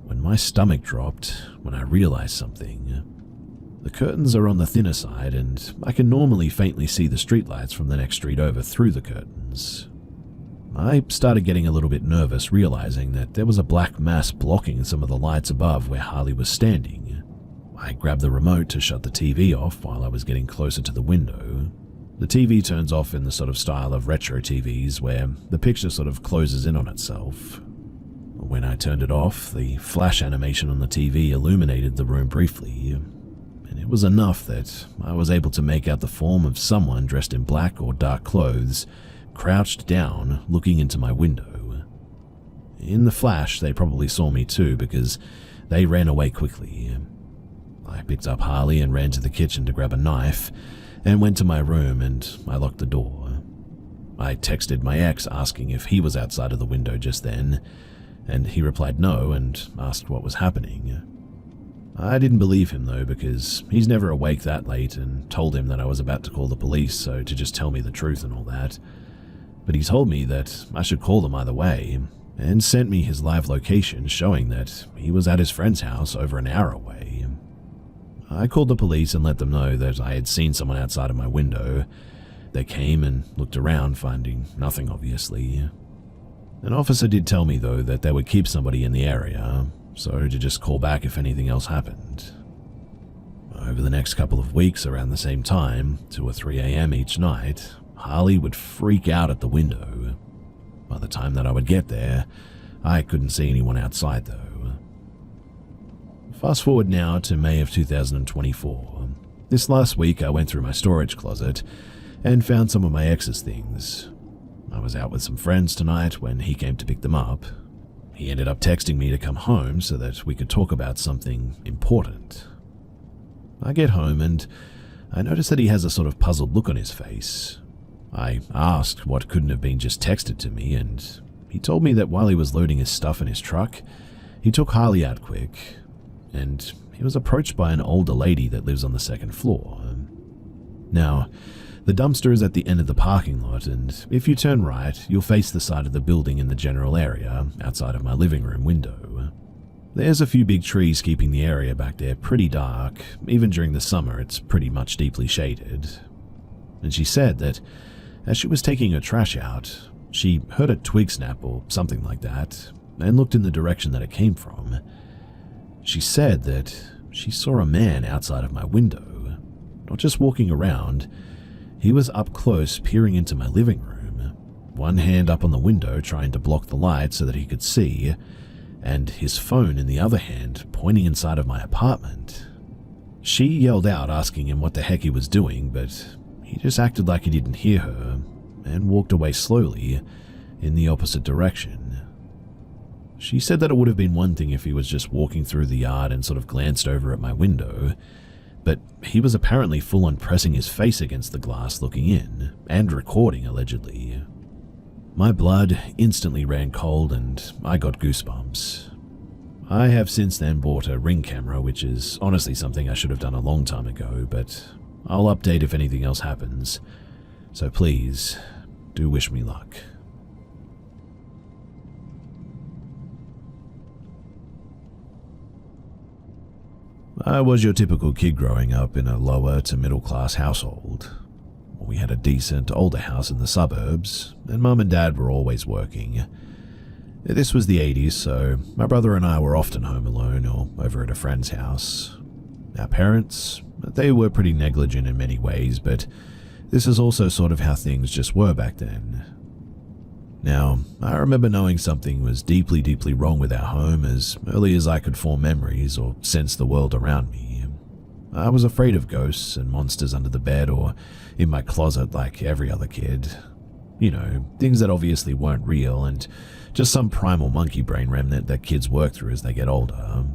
when my stomach dropped when I realized something. The curtains are on the thinner side, and I can normally faintly see the streetlights from the next street over through the curtains. I started getting a little bit nervous, realizing that there was a black mass blocking some of the lights above where Harley was standing. I grabbed the remote to shut the TV off while I was getting closer to the window. The TV turns off in the sort of style of retro TVs where the picture sort of closes in on itself. When I turned it off, the flash animation on the TV illuminated the room briefly, and it was enough that I was able to make out the form of someone dressed in black or dark clothes, crouched down, looking into my window. In the flash, they probably saw me too because they ran away quickly. I picked up Harley and ran to the kitchen to grab a knife, and went to my room and I locked the door. I texted my ex asking if he was outside of the window just then, and he replied no and asked what was happening. I didn't believe him though, because he's never awake that late, and told him that I was about to call the police, so to just tell me the truth and all that. But he told me that I should call them either way, and sent me his live location showing that he was at his friend's house over an hour away. I called the police and let them know that I had seen someone outside of my window. They came and looked around, finding nothing obviously. An officer did tell me though that they would keep somebody in the area, so to just call back if anything else happened. Over the next couple of weeks around the same time, 2 or 3 a.m. each night, Harley would freak out at the window. By the time that I would get there, I couldn't see anyone outside though. Fast forward now to May of 2024. This last week I went through my storage closet and found some of my ex's things. I was out with some friends tonight when he came to pick them up. He ended up texting me to come home so that we could talk about something important. I get home and I notice that he has a sort of puzzled look on his face. I asked what couldn't have been just texted to me, and he told me that while he was loading his stuff in his truck, he took Harley out quick, and he was approached by an older lady that lives on the second floor. Now, the dumpster is at the end of the parking lot, and if you turn right, you'll face the side of the building in the general area outside of my living room window. There's a few big trees keeping the area back there pretty dark. Even during the summer, it's pretty much deeply shaded. And she said that as she was taking her trash out, she heard a twig snap or something like that, and looked in the direction that it came from. She said that she saw a man outside of my window, not just walking around. He was up close peering into my living room, one hand up on the window trying to block the light so that he could see, and his phone in the other hand pointing inside of my apartment. She yelled out asking him what the heck he was doing, but he just acted like he didn't hear her and walked away slowly in the opposite direction. She said that it would have been one thing if he was just walking through the yard and sort of glanced over at my window, but he was apparently full-on pressing his face against the glass looking in, and recording allegedly. My blood instantly ran cold and I got goosebumps. I have since then bought a Ring camera, which is honestly something I should have done a long time ago, but I'll update if anything else happens, so please, do wish me luck. I was your typical kid growing up in a lower to middle class household. We had a decent older house in the suburbs, and Mum and Dad were always working. This was the 80s, so my brother and I were often home alone or over at a friend's house. Our parents, they were pretty negligent in many ways, but this is also sort of how things just were back then. Now, I remember knowing something was deeply, deeply wrong with our home as early as I could form memories or sense the world around me. I was afraid of ghosts and monsters under the bed or in my closet like every other kid. You know, things that obviously weren't real and just some primal monkey brain remnant that kids work through as they get older.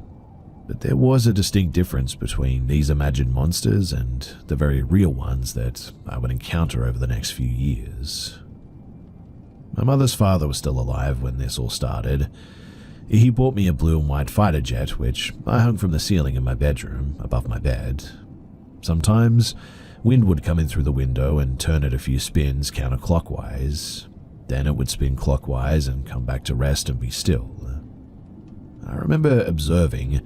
But there was a distinct difference between these imagined monsters and the very real ones that I would encounter over the next few years. My mother's father was still alive when this all started. He bought me a blue and white fighter jet, which I hung from the ceiling in my bedroom, above my bed. Sometimes, wind would come in through the window and turn it a few spins counterclockwise. Then it would spin clockwise and come back to rest and be still. I remember observing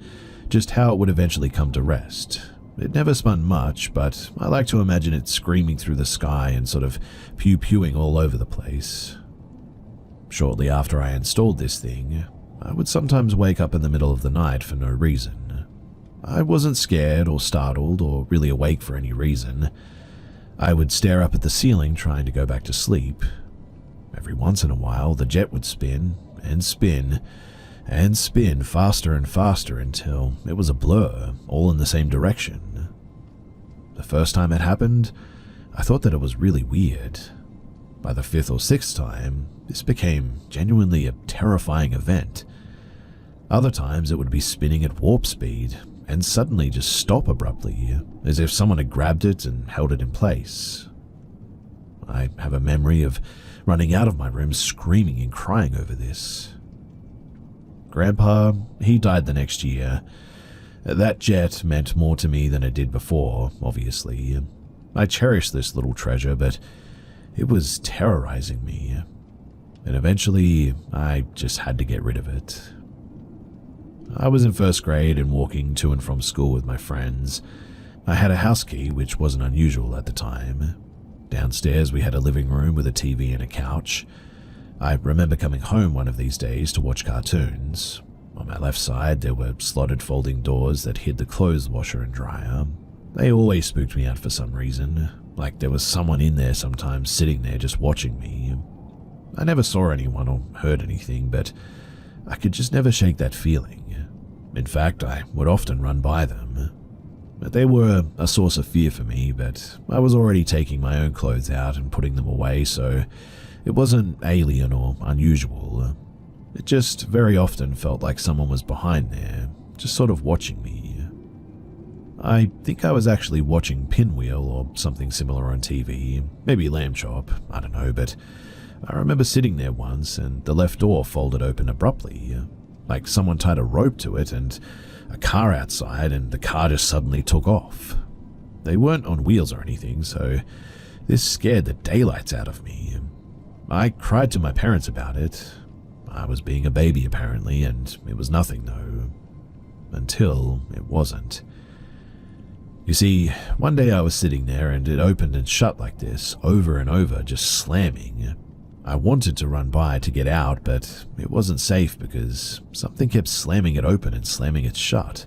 just how it would eventually come to rest. It never spun much, but I like to imagine it screaming through the sky and sort of pew-pewing all over the place. Shortly after I installed this thing, I would sometimes wake up in the middle of the night for no reason. I wasn't scared or startled or really awake for any reason. I would stare up at the ceiling trying to go back to sleep. Every once in a while, the jet would spin and spin and spin faster and faster until it was a blur, all in the same direction. The first time it happened, I thought that it was really weird. By the 5th or 6th time, this became genuinely a terrifying event. Other times it would be spinning at warp speed and suddenly just stop abruptly, as if someone had grabbed it and held it in place. I have a memory of running out of my room screaming and crying over this. Grandpa, he died the next year. That jet meant more to me than it did before, obviously. I cherished this little treasure, but it was terrorizing me. And eventually, I just had to get rid of it. I was in first grade and walking to and from school with my friends. I had a house key, which wasn't unusual at the time. Downstairs, we had a living room with a TV and a couch. I remember coming home one of these days to watch cartoons. On my left side, there were slotted folding doors that hid the clothes washer and dryer. They always spooked me out for some reason, like there was someone in there sometimes sitting there just watching me. I never saw anyone or heard anything, but I could just never shake that feeling. In fact, I would often run by them. They were a source of fear for me, but I was already taking my own clothes out and putting them away, so it wasn't alien or unusual. It just very often felt like someone was behind there, just sort of watching me. I think I was actually watching Pinwheel or something similar on TV, maybe Lamb Chop, I don't know, but I remember sitting there once and the left door folded open abruptly, like someone tied a rope to it and a car outside, and the car just suddenly took off. They weren't on wheels or anything, so this scared the daylights out of me. I cried to my parents about it. I was being a baby apparently, and it was nothing though. Until it wasn't. You see, one day I was sitting there and it opened and shut like this, over and over, just slamming. I wanted to run by to get out, but it wasn't safe because something kept slamming it open and slamming it shut.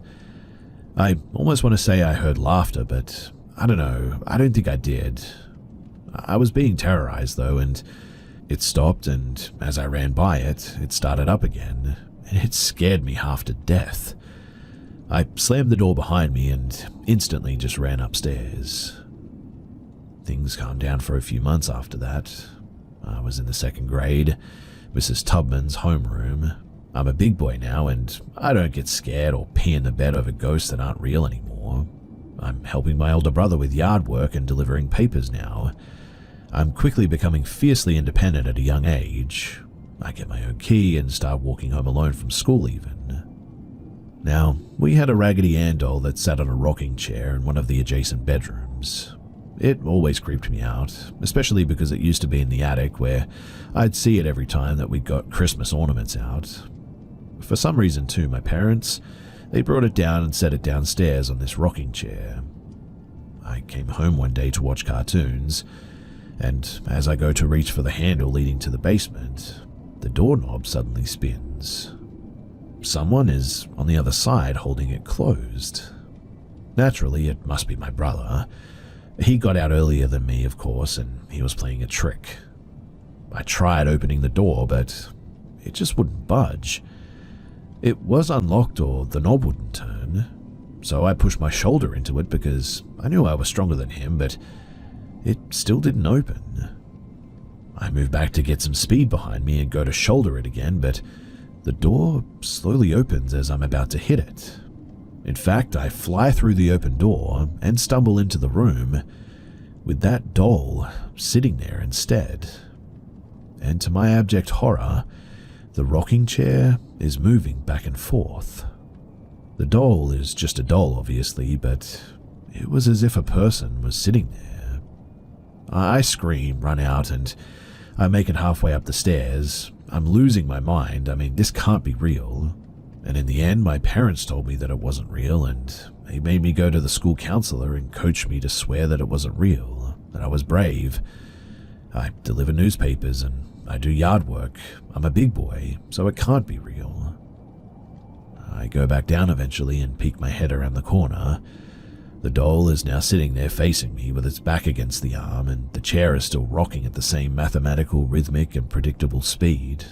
I almost want to say I heard laughter, but I don't know, I don't think I did. I was being terrorized though, and it stopped, and as I ran by it, it started up again, and it scared me half to death. I slammed the door behind me and instantly just ran upstairs. Things calmed down for a few months after that. I was in the second grade, Mrs. Tubman's homeroom. I'm a big boy now, and I don't get scared or pee in the bed over ghosts that aren't real anymore. I'm helping my older brother with yard work and delivering papers now. I'm quickly becoming fiercely independent at a young age. I get my own key and start walking home alone from school even. Now, we had a Raggedy Ann doll that sat on a rocking chair in one of the adjacent bedrooms. It always creeped me out, especially because it used to be in the attic where I'd see it every time that we got Christmas ornaments out. For some reason too, my parents, they brought it down and set it downstairs on this rocking chair. I came home one day to watch cartoons, and as I go to reach for the handle leading to the basement, the doorknob suddenly spins. Someone is on the other side holding it closed. Naturally, it must be my brother. He got out earlier than me, of course, and he was playing a trick. I tried opening the door, but it just wouldn't budge. It was unlocked or the knob wouldn't turn, so I pushed my shoulder into it because I knew I was stronger than him, but it still didn't open. I moved back to get some speed behind me and go to shoulder it again, but the door slowly opens as I'm about to hit it. In fact, I fly through the open door and stumble into the room with that doll sitting there instead. And to my abject horror, the rocking chair is moving back and forth. The doll is just a doll, obviously, but it was as if a person was sitting there. I scream, run out, and I make it halfway up the stairs. I'm losing my mind. I mean, this can't be real. And in the end, my parents told me that it wasn't real, and they made me go to the school counselor and coach me to swear that it wasn't real, that I was brave. I deliver newspapers and I do yard work. I'm a big boy, so it can't be real. I go back down eventually and peek my head around the corner. The doll is now sitting there facing me with its back against the arm, and the chair is still rocking at the same mathematical, rhythmic, and predictable speed.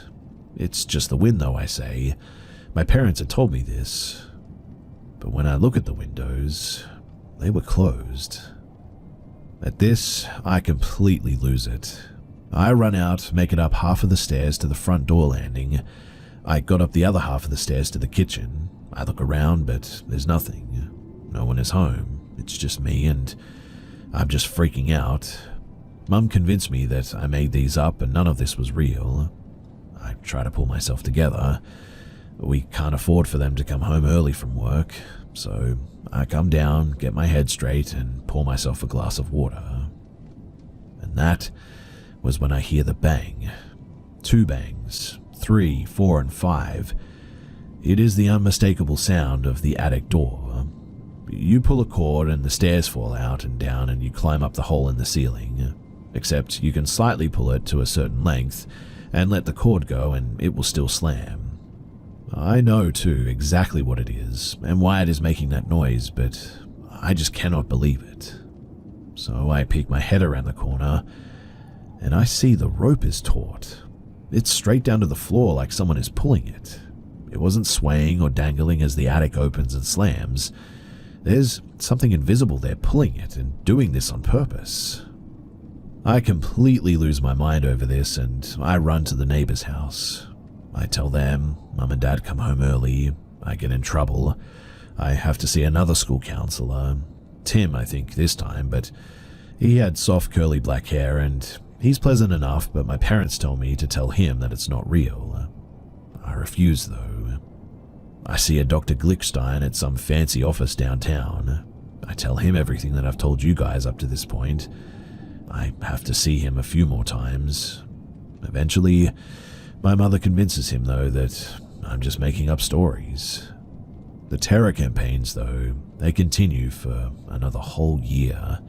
It's just the wind, though, I say. My parents had told me this. But when I look at the windows, they were closed. At this, I completely lose it. I run out, make it up half of the stairs to the front door landing. I got up the other half of the stairs to the kitchen. I look around, but there's nothing. No one is home. It's just me, and I'm just freaking out. Mum convinced me that I made these up and none of this was real. I try to pull myself together. We can't afford for them to come home early from work, so I come down, get my head straight, and pour myself a glass of water. And that was when I hear the bang. 2 bangs, 3, 4, and 5. It is the unmistakable sound of the attic door. You pull a cord and the stairs fall out and down and you climb up the hole in the ceiling. Except you can slightly pull it to a certain length and let the cord go and it will still slam. I know too exactly what it is and why it is making that noise, but I just cannot believe it. So I peek my head around the corner and I see the rope is taut. It's straight down to the floor like someone is pulling it. It wasn't swaying or dangling as the attic opens and slams. There's something invisible there pulling it and doing this on purpose. I completely lose my mind over this and I run to the neighbor's house. I tell them Mum and Dad come home early. I get in trouble. I have to see another school counselor. Tim, I think, this time, but he had soft curly black hair and he's pleasant enough, but my parents tell me to tell him that it's not real. I refuse, though. I see a Dr. Glickstein at some fancy office downtown. I tell him everything that I've told you guys up to this point. I have to see him a few more times. Eventually, my mother convinces him, though, that I'm just making up stories. The terror campaigns, though, they continue for another whole year.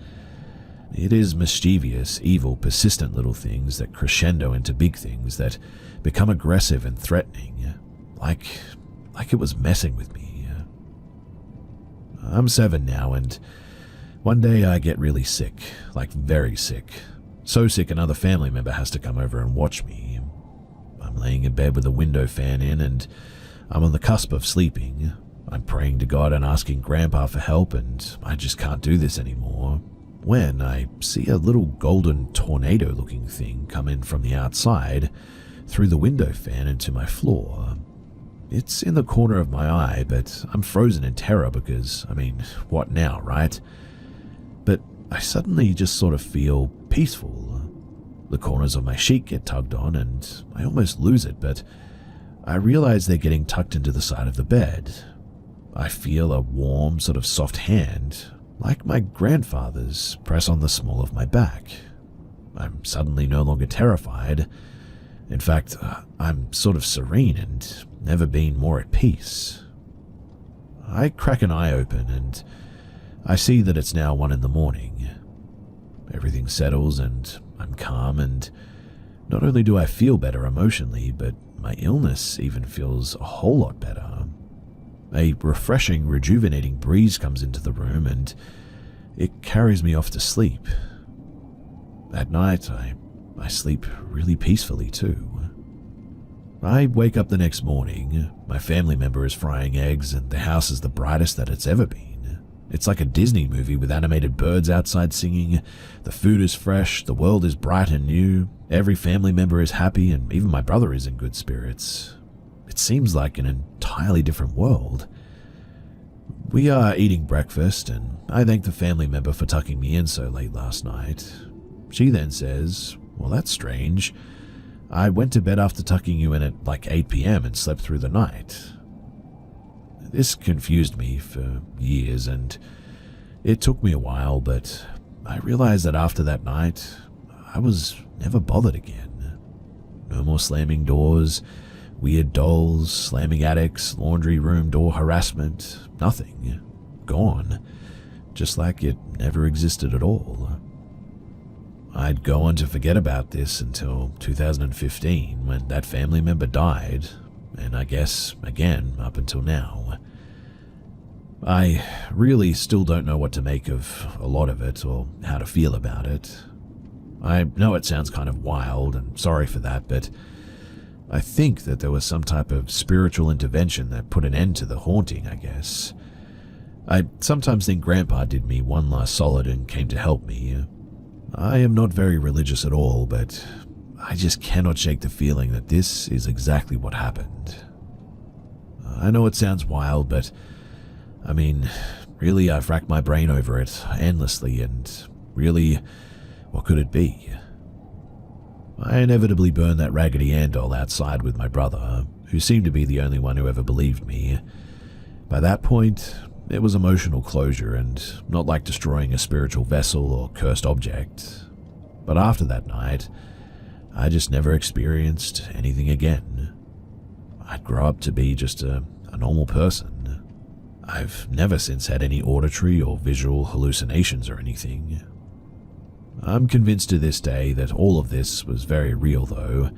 It is mischievous, evil, persistent little things that crescendo into big things that become aggressive and threatening, like it was messing with me. I'm 7 now, and one day I get really sick, like very sick. So sick another family member has to come over and watch me. I'm laying in bed with a window fan in, and I'm on the cusp of sleeping. I'm praying to God and asking Grandpa for help, and I just can't do this anymore. When I see a little golden tornado-looking thing come in from the outside, through the window fan into my floor. It's in the corner of my eye, but I'm frozen in terror because, what now, right? But I suddenly just sort of feel peaceful. The corners of my sheet get tugged on, and I almost lose it, but I realize they're getting tucked into the side of the bed. I feel a warm, sort of soft hand, like my grandfather's, press on the small of my back. I'm suddenly no longer terrified. In fact, I'm sort of serene and never been more at peace. I crack an eye open and I see that it's now 1 a.m. Everything settles and I'm calm, and not only do I feel better emotionally, but my illness even feels a whole lot better. A refreshing, rejuvenating breeze comes into the room and it carries me off to sleep. At night, I sleep really peacefully too. I wake up the next morning, my family member is frying eggs and the house is the brightest that it's ever been. It's like a Disney movie with animated birds outside singing, the food is fresh, the world is bright and new, every family member is happy, and even my brother is in good spirits. It seems like an entirely different world. We are eating breakfast, and I thank the family member for tucking me in so late last night. She then says, "Well, that's strange. I went to bed after tucking you in at like 8 p.m. and slept through the night." This confused me for years, and it took me a while, but I realized that after that night, I was never bothered again. No more slamming doors, weird dolls, slamming attics, laundry room door harassment, nothing. Gone. Just like it never existed at all. I'd go on to forget about this until 2015, when that family member died, and I guess, again, up until now. I really still don't know what to make of a lot of it, or how to feel about it. I know it sounds kind of wild, and sorry for that, but I think that there was some type of spiritual intervention that put an end to the haunting, I guess. I sometimes think Grandpa did me one last solid and came to help me. I am not very religious at all, but I just cannot shake the feeling that this is exactly what happened. I know it sounds wild, but really I've racked my brain over it endlessly, and really, what could it be? I inevitably burned that Raggedy Ann doll outside with my brother, who seemed to be the only one who ever believed me. By that point, it was emotional closure and not like destroying a spiritual vessel or cursed object. But after that night, I just never experienced anything again. I'd grow up to be just a a normal person. I've never since had any auditory or visual hallucinations or anything. I'm convinced to this day that all of this was very real, though.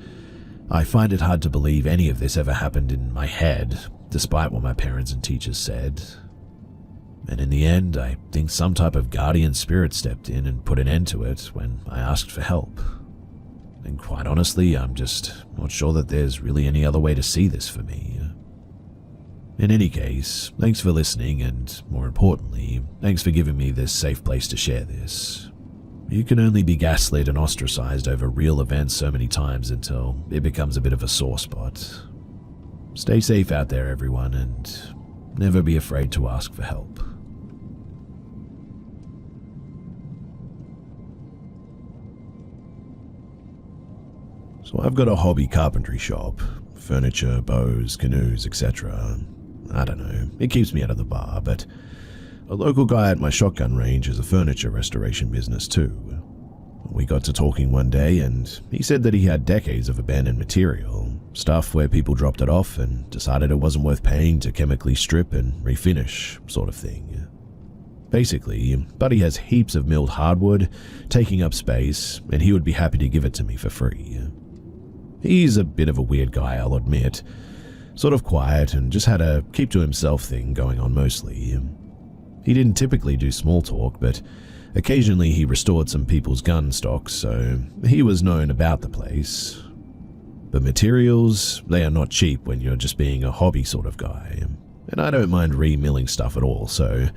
I find it hard to believe any of this ever happened in my head, despite what my parents and teachers said. And in the end, I think some type of guardian spirit stepped in and put an end to it when I asked for help. And quite honestly, I'm just not sure that there's really any other way to see this for me. In any case, thanks for listening, and more importantly, thanks for giving me this safe place to share this. You can only be gaslit and ostracized over real events so many times until it becomes a bit of a sore spot. Stay safe out there, everyone, and never be afraid to ask for help. So I've got a hobby carpentry shop, furniture, bows, canoes, etc. I don't know, it keeps me out of the bar, but a local guy at my shotgun range has a furniture restoration business too. We got to talking one day and he said that he had decades of abandoned material, stuff where people dropped it off and decided it wasn't worth paying to chemically strip and refinish, sort of thing. Basically, Buddy has heaps of milled hardwood taking up space, and he would be happy to give it to me for free. He's a bit of a weird guy, I'll admit. Sort of quiet and just had a keep-to-himself thing going on mostly. He didn't typically do small talk, but occasionally he restored some people's gun stocks, so he was known about the place. But materials, they are not cheap when you're just being a hobby sort of guy. And I don't mind re-milling stuff at all, so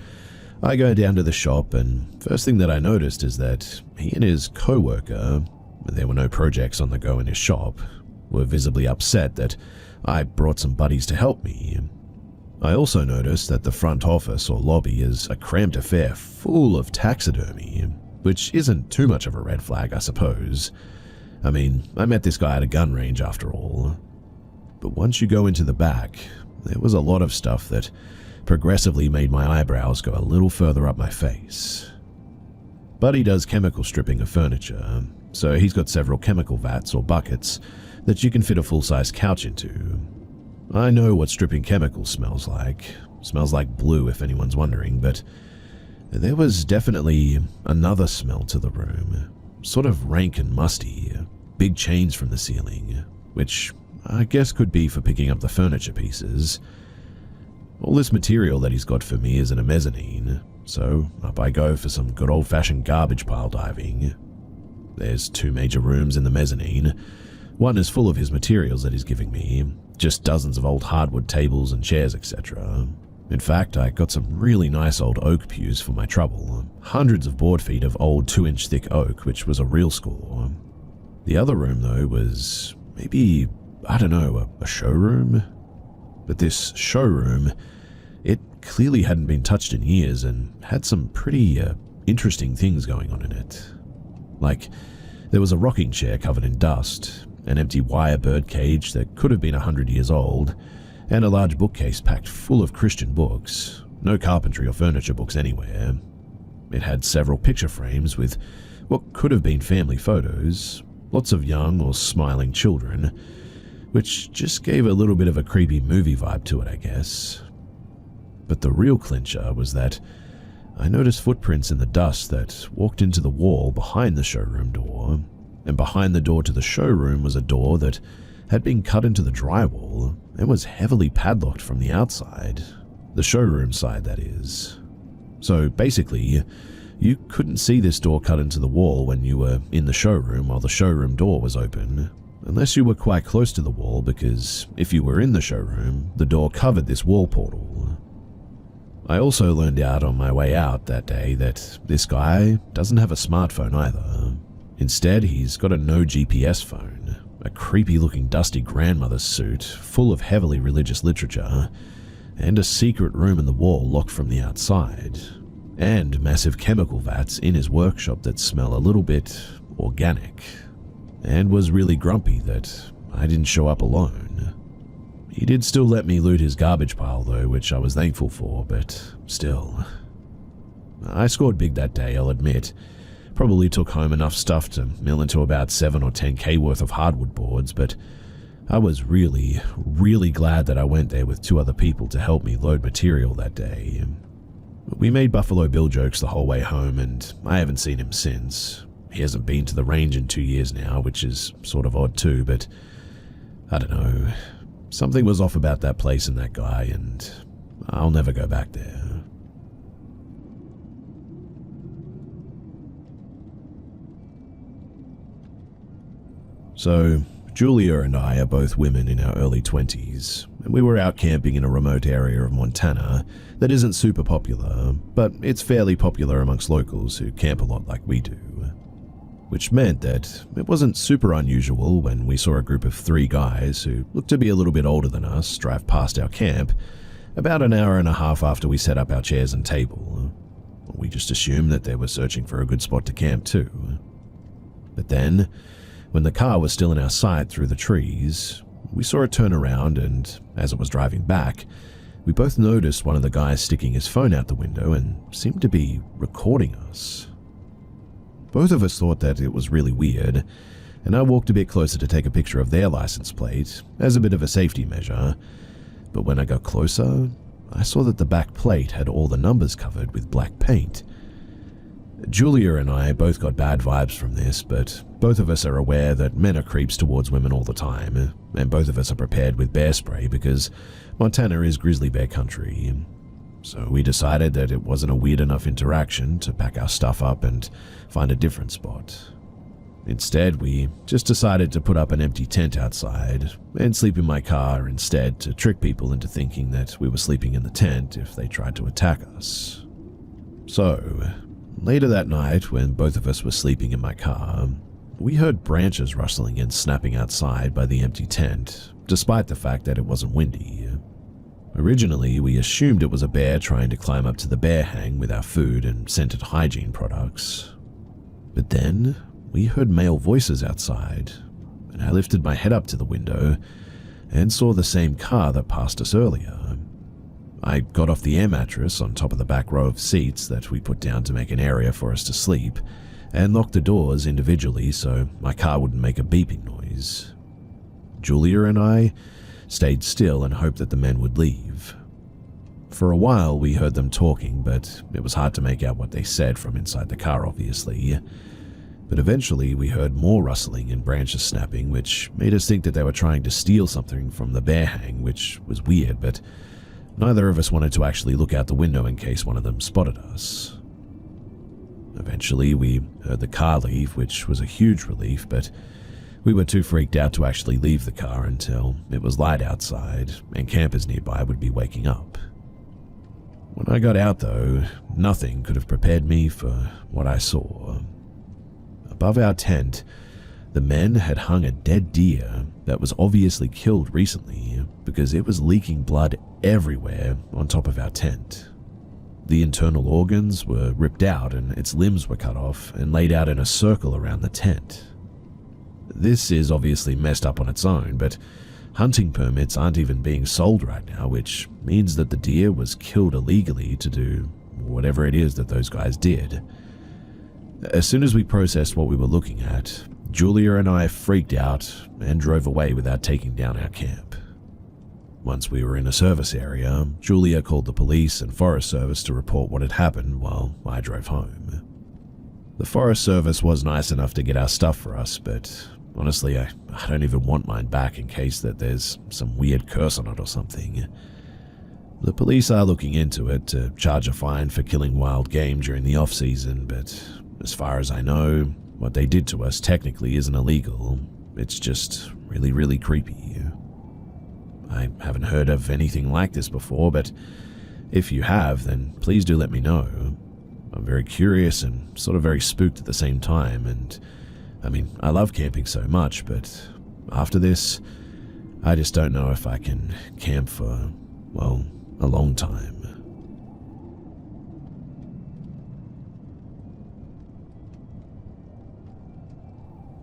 I go down to the shop, and first thing that I noticed is that he and his co-worker, there were no projects on the go in his shop, were visibly upset that I brought some buddies to help me. I also noticed that the front office or lobby is a cramped affair full of taxidermy, which isn't too much of a red flag, I suppose. I mean, I met this guy at a gun range after all. But once you go into the back, there was a lot of stuff that progressively made my eyebrows go a little further up my face. Buddy does chemical stripping of furniture, so he's got several chemical vats or buckets that you can fit a full-size couch into. I know what stripping chemicals smells like. Smells like blue, if anyone's wondering, but there was definitely another smell to the room. Sort of rank and musty. Big chains from the ceiling, which I guess could be for picking up the furniture pieces. All this material that he's got for me is in a mezzanine, so up I go for some good old-fashioned garbage pile diving. There's 2 major rooms in the mezzanine. One is full of his materials that he's giving me, just dozens of old hardwood tables and chairs, etc. In fact, I got some really nice old oak pews for my trouble, hundreds of board feet of old 2-inch thick oak, which was a real score. The other room, though, was maybe, I don't know, a showroom? But this showroom, it clearly hadn't been touched in years and had some pretty interesting things going on in it. Like, there was a rocking chair covered in dust, an empty wire bird cage that could have been 100 years old, and a large bookcase packed full of Christian books, no carpentry or furniture books anywhere. It had several picture frames with what could have been family photos, lots of young or smiling children, which just gave a little bit of a creepy movie vibe to it, I guess. But the real clincher was that I noticed footprints in the dust that walked into the wall behind the showroom door, and behind the door to the showroom was a door that had been cut into the drywall and was heavily padlocked from the outside. The showroom side, that is. So basically, you couldn't see this door cut into the wall when you were in the showroom while the showroom door was open, unless you were quite close to the wall, because if you were in the showroom, the door covered this wall portal. I also learned out on my way out that day that this guy doesn't have a smartphone either. Instead, he's got a no GPS phone, a creepy-looking dusty grandmother's suit full of heavily religious literature, and a secret room in the wall locked from the outside, and massive chemical vats in his workshop that smell a little bit organic, and was really grumpy that I didn't show up alone. He did still let me loot his garbage pile though, which I was thankful for, but still. I scored big that day, I'll admit. Probably took home enough stuff to mill into about 7 or 10k worth of hardwood boards, but I was really, really glad that I went there with 2 other people to help me load material that day. We made Buffalo Bill jokes the whole way home, and I haven't seen him since. He hasn't been to the range in 2 years now, which is sort of odd too, but I don't know. Something was off about that place and that guy, and I'll never go back there. So, Julia and I are both women in our early 20s, and we were out camping in a remote area of Montana that isn't super popular, but it's fairly popular amongst locals who camp a lot like we do. Which meant that it wasn't super unusual when we saw a group of 3 guys who looked to be a little bit older than us drive past our camp about an hour and a half after we set up our chairs and table. We just assumed that they were searching for a good spot to camp too. But then, when the car was still in our sight through the trees, we saw it turn around, and as it was driving back, we both noticed one of the guys sticking his phone out the window and seemed to be recording us. Both of us thought that it was really weird, and I walked a bit closer to take a picture of their license plate as a bit of a safety measure, but when I got closer, I saw that the back plate had all the numbers covered with black paint. Julia and I both got bad vibes from this, but both of us are aware that men are creeps towards women all the time, and both of us are prepared with bear spray because Montana is grizzly bear country. So we decided that it wasn't a weird enough interaction to pack our stuff up and find a different spot. Instead, we just decided to put up an empty tent outside and sleep in my car instead to trick people into thinking that we were sleeping in the tent if they tried to attack us. So, later that night, when both of us were sleeping in my car, we heard branches rustling and snapping outside by the empty tent, despite the fact that it wasn't windy. Originally, we assumed it was a bear trying to climb up to the bear hang with our food and scented hygiene products. But then, we heard male voices outside, and I lifted my head up to the window and saw the same car that passed us earlier. I got off the air mattress on top of the back row of seats that we put down to make an area for us to sleep, and locked the doors individually so my car wouldn't make a beeping noise. Julia and I stayed still and hoped that the men would leave. For a while we heard them talking, but it was hard to make out what they said from inside the car, obviously. But eventually we heard more rustling and branches snapping, which made us think that they were trying to steal something from the bear hang, which was weird, but neither of us wanted to actually look out the window in case one of them spotted us. Eventually, we heard the car leave, which was a huge relief, but we were too freaked out to actually leave the car until it was light outside and campers nearby would be waking up. When I got out, though, nothing could have prepared me for what I saw. Above our tent, the men had hung a dead deer that was obviously killed recently because it was leaking blood everywhere on top of our tent. The internal organs were ripped out and its limbs were cut off and laid out in a circle around the tent. This is obviously messed up on its own, but hunting permits aren't even being sold right now, which means that the deer was killed illegally to do whatever it is that those guys did. As soon as we processed what we were looking at, Julia and I freaked out and drove away without taking down our camp. Once we were in a service area, Julia called the police and Forest Service to report what had happened while I drove home. The Forest Service was nice enough to get our stuff for us, but honestly, I don't even want mine back in case that there's some weird curse on it or something. The police are looking into it to charge a fine for killing wild game during the off-season, but as far as I know, what they did to us technically isn't illegal. It's just really, really creepy. I haven't heard of anything like this before, but if you have, then please do let me know. I'm very curious and sort of very spooked at the same time, and I love camping so much, but after this, I just don't know if I can camp for, well, a long time.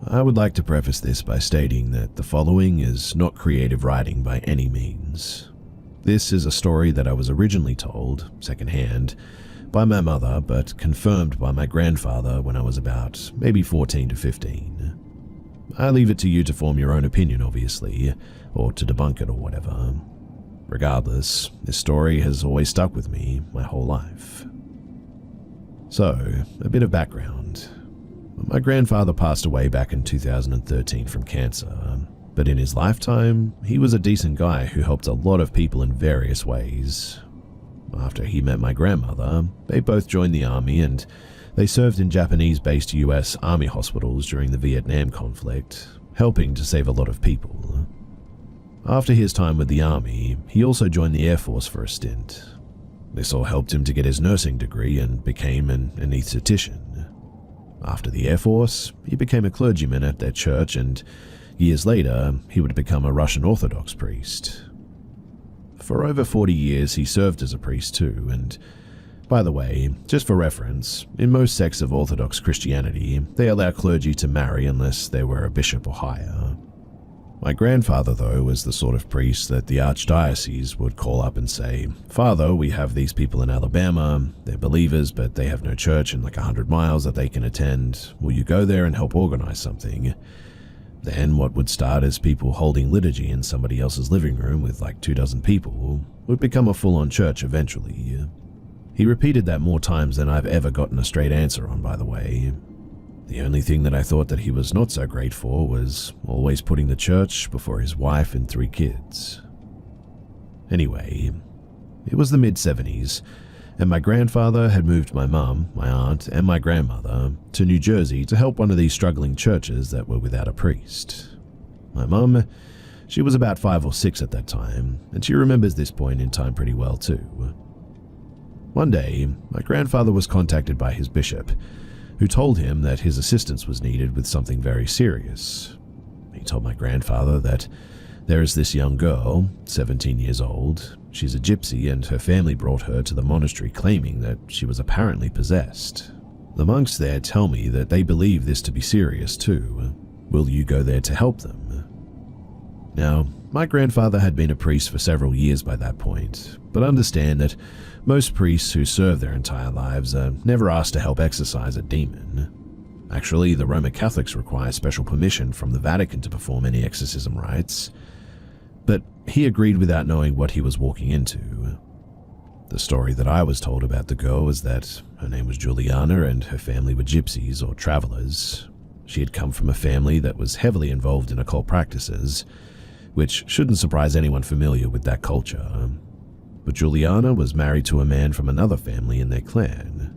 I would like to preface this by stating that the following is not creative writing by any means. This is a story that I was originally told, secondhand, by my mother, but confirmed by my grandfather when I was about maybe 14 to 15. I leave it to you to form your own opinion, obviously, or to debunk it or whatever. Regardless, this story has always stuck with me my whole life. So, a bit of background. My grandfather passed away back in 2013 from cancer, but in his lifetime, he was a decent guy who helped a lot of people in various ways. After he met my grandmother, they both joined the army and they served in Japanese-based US Army hospitals during the Vietnam conflict, helping to save a lot of people. After his time with the Army, he also joined the Air Force for a stint. This all helped him to get his nursing degree and became an anesthetician. After the Air Force, he became a clergyman at their church, and years later, he would become a Russian Orthodox priest. For over 40 years, he served as a priest too, and by the way, just for reference, in most sects of Orthodox Christianity, they allow clergy to marry unless they were a bishop or higher. My grandfather, though, was the sort of priest that the archdiocese would call up and say, "Father, we have these people in Alabama, they're believers, but they have no church in like 100 miles that they can attend. Will you go there and help organize something?" Then what would start as people holding liturgy in somebody else's living room with like 24 people would become a full-on church eventually. He repeated that more times than I've ever gotten a straight answer on, by the way. The only thing that I thought that he was not so great for was always putting the church before his wife and 3 kids. Anyway, it was the mid-70s, and my grandfather had moved my mum, my aunt, and my grandmother to New Jersey to help one of these struggling churches that were without a priest. My mum, she was about 5 or 6 at that time, and she remembers this point in time pretty well too. One day, my grandfather was contacted by his bishop, who told him that his assistance was needed with something very serious. He told my grandfather that there is this young girl, 17 years old. She's a gypsy, and her family brought her to the monastery claiming that she was apparently possessed. The monks there tell me that they believe this to be serious too. Will you go there to help them? Now, my grandfather had been a priest for several years by that point, but understand that most priests who serve their entire lives are never asked to help exorcise a demon. Actually, the Roman Catholics require special permission from the Vatican to perform any exorcism rites. But he agreed without knowing what he was walking into. The story that I was told about the girl was that her name was Juliana and her family were gypsies or travelers. She had come from a family that was heavily involved in occult practices, which shouldn't surprise anyone familiar with that culture. But Juliana was married to a man from another family in their clan.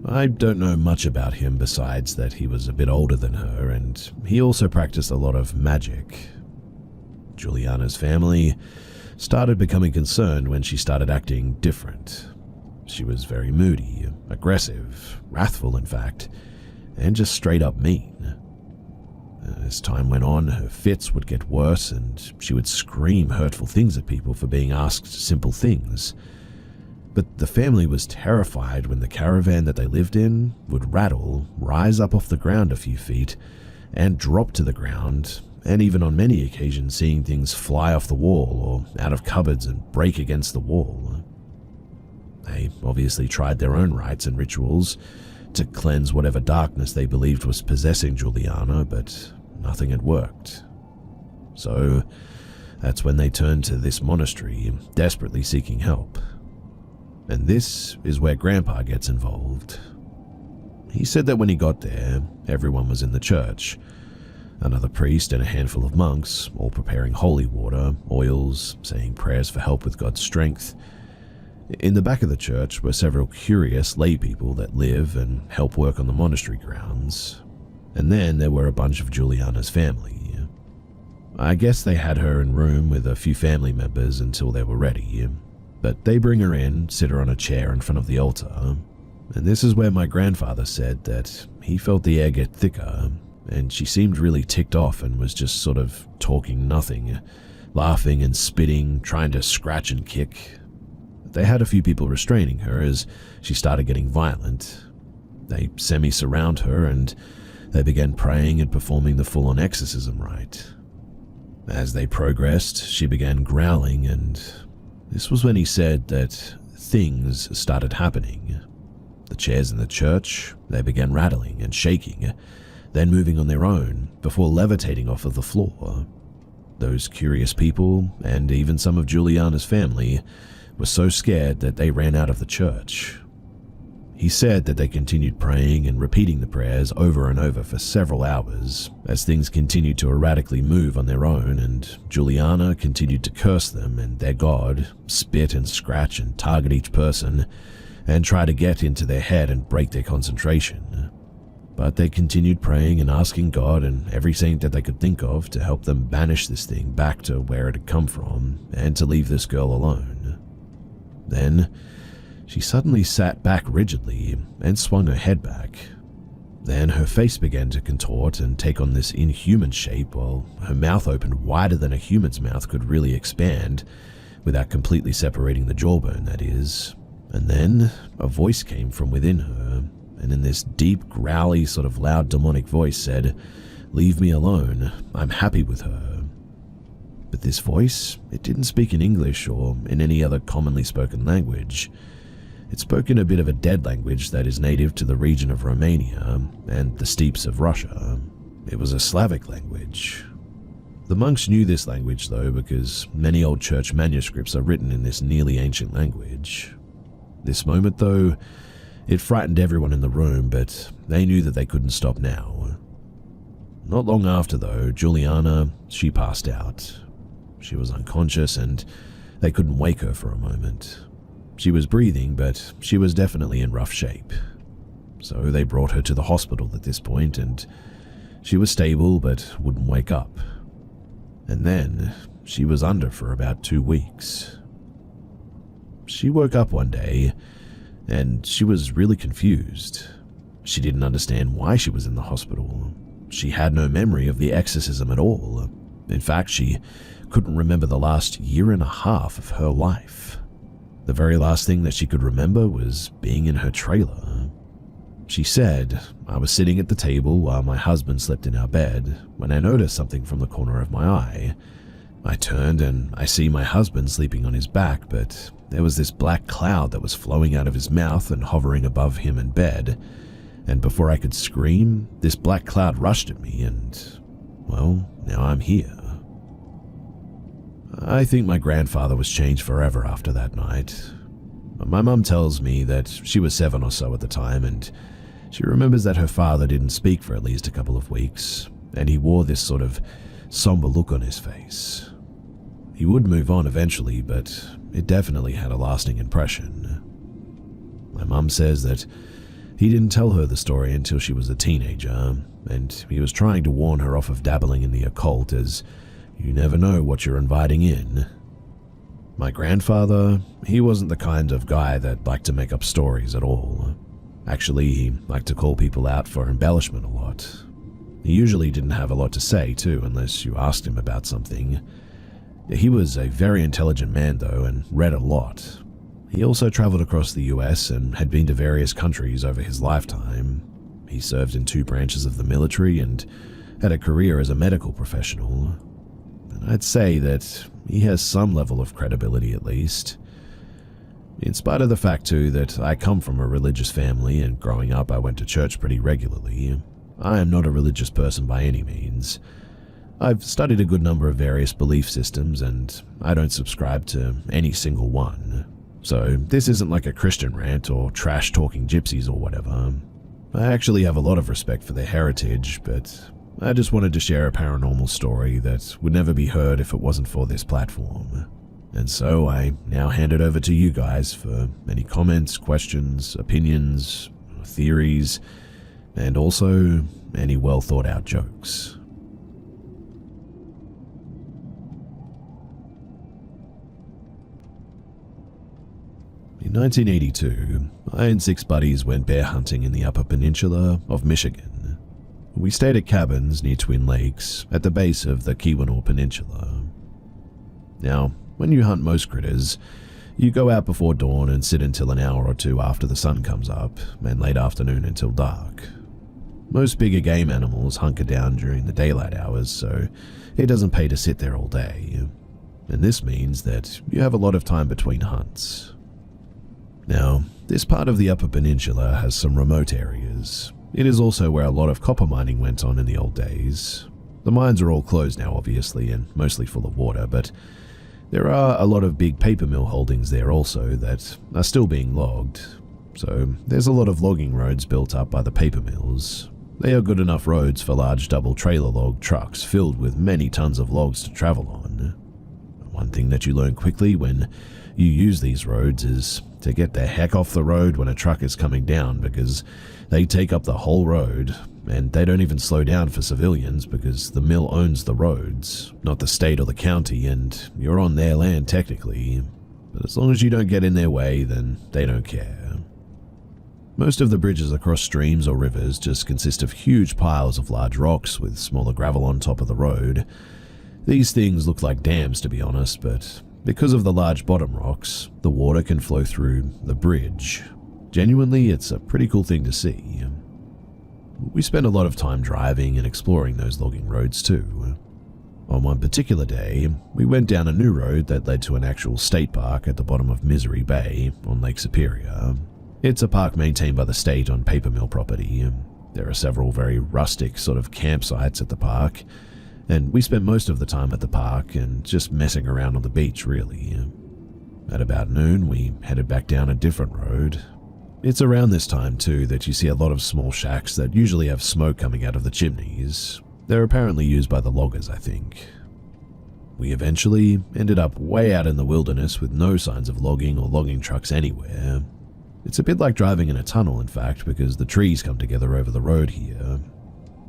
I don't know much about him besides that he was a bit older than her, and he also practiced a lot of magic. Juliana's family started becoming concerned when she started acting different. She was very moody, aggressive, wrathful in fact, and just straight up mean. As time went on, her fits would get worse and she would scream hurtful things at people for being asked simple things. But the family was terrified when the caravan that they lived in would rattle, rise up off the ground a few feet, and drop to the ground, and even on many occasions seeing things fly off the wall or out of cupboards and break against the wall. They obviously tried their own rites and rituals to cleanse whatever darkness they believed was possessing Juliana, but nothing had worked. So that's when they turned to this monastery, desperately seeking help. And this is where Grandpa gets involved. He said that when he got there, everyone was in the church. Another priest and a handful of monks, all preparing holy water, oils, saying prayers for help with God's strength. In the back of the church were several curious lay people that live and help work on the monastery grounds. And then there were a bunch of Juliana's family. I guess they had her in room with a few family members until they were ready. But they bring her in, sit her on a chair in front of the altar. And this is where my grandfather said that he felt the air get thicker, and she seemed really ticked off and was just sort of talking nothing, laughing and spitting, trying to scratch and kick. They had a few people restraining her as she started getting violent. They semi-surround her and they began praying and performing the full-on exorcism rite. As they progressed, she began growling, and this was when he said that things started happening. The chairs in the church, they began rattling and shaking. then moving on their own before levitating off of the floor. Those curious people, and even some of Juliana's family, were so scared that they ran out of the church. He said that they continued praying and repeating the prayers over and over for several hours as things continued to erratically move on their own, and Juliana continued to curse them and their god, spit and scratch and target each person, and try to get into their head and break their concentration. But they continued praying and asking God and every saint that they could think of to help them banish this thing back to where it had come from and to leave this girl alone. Then, she suddenly sat back rigidly and swung her head back. Then her face began to contort and take on this inhuman shape while her mouth opened wider than a human's mouth could really expand, without completely separating the jawbone, that is. And then a voice came from within her, and in this deep, growly, sort of loud demonic voice said, "Leave me alone, I'm happy with her." But this voice, it didn't speak in English or in any other commonly spoken language. It spoke in a bit of a dead language that is native to the region of Romania and the steppes of Russia. It was a Slavic language. The monks knew this language though, because many old church manuscripts are written in this nearly ancient language. This moment though, it frightened everyone in the room, but they knew that they couldn't stop now. Not long after though, Juliana, she passed out. She was unconscious and they couldn't wake her for a moment. She was breathing, but she was definitely in rough shape. So they brought her to the hospital at this point, and she was stable but wouldn't wake up. And then she was under for about 2 weeks. She woke up one day, and she was really confused. She didn't understand why she was in the hospital. She had no memory of the exorcism at all. In fact, she couldn't remember the last year and a half of her life. The very last thing that she could remember was being in her trailer. She said, "I was sitting at the table while my husband slept in our bed when I noticed something from the corner of my eye. I turned and I see my husband sleeping on his back, but there was this black cloud that was flowing out of his mouth and hovering above him in bed. And before I could scream, this black cloud rushed at me and, well, now I'm here." I think my grandfather was changed forever after that night. My mum tells me that she was 7 or so at the time, and she remembers that her father didn't speak for at least a couple of weeks, and he wore this sort of somber look on his face. He would move on eventually, but it definitely had a lasting impression. My mum says that he didn't tell her the story until she was a teenager, and he was trying to warn her off of dabbling in the occult, as you never know what you're inviting in. My grandfather, he wasn't the kind of guy that liked to make up stories at all. Actually, he liked to call people out for embellishment a lot. He usually didn't have a lot to say too, unless you asked him about something. He was a very intelligent man though, and read a lot. He also traveled across the US and had been to various countries over his lifetime. He served in 2 branches of the military and had a career as a medical professional. And I'd say that he has some level of credibility at least. In spite of the fact too that I come from a religious family and growing up I went to church pretty regularly, I am not a religious person by any means. I've studied a good number of various belief systems and I don't subscribe to any single one. So this isn't like a Christian rant or trash-talking gypsies or whatever. I actually have a lot of respect for their heritage, but I just wanted to share a paranormal story that would never be heard if it wasn't for this platform. And so I now hand it over to you guys for any comments, questions, opinions, theories, and also any well thought out jokes. In 1982, I and 6 buddies went bear hunting in the Upper Peninsula of Michigan. We stayed at cabins near Twin Lakes at the base of the Keweenaw Peninsula. Now, when you hunt most critters, you go out before dawn and sit until an hour or 2 after the sun comes up, and late afternoon until dark. Most bigger game animals hunker down during the daylight hours, so it doesn't pay to sit there all day. And this means that you have a lot of time between hunts. Now, this part of the Upper Peninsula has some remote areas, It is also where a lot of copper mining went on in the old days. The mines are all closed now, obviously, and mostly full of water, but there are a lot of big paper mill holdings there also that are still being logged. So there's a lot of logging roads built up by the paper mills. They are good enough roads for large double trailer log trucks filled with many tons of logs to travel on. One thing that you learn quickly when you use these roads is to get the heck off the road when a truck is coming down, because they take up the whole road, and they don't even slow down for civilians because the mill owns the roads, not the state or the county, and you're on their land technically. But as long as you don't get in their way, then they don't care. Most of the bridges across streams or rivers just consist of huge piles of large rocks with smaller gravel on top of the road. These things look like dams, to be honest, but because of the large bottom rocks, the water can flow through the bridge. Genuinely, it's a pretty cool thing to see. We spent a lot of time driving and exploring those logging roads too. On one particular day, we went down a new road that led to an actual state park at the bottom of Misery Bay on Lake Superior. It's a park maintained by the state on paper mill property. There are several very rustic sort of campsites at the park, and we spent most of the time at the park and just messing around on the beach, really. At about noon, we headed back down a different road. It's around this time, too, that you see a lot of small shacks that usually have smoke coming out of the chimneys. They're apparently used by the loggers, I think. We eventually ended up way out in the wilderness with no signs of logging or logging trucks anywhere. It's a bit like driving in a tunnel, in fact, because the trees come together over the road here.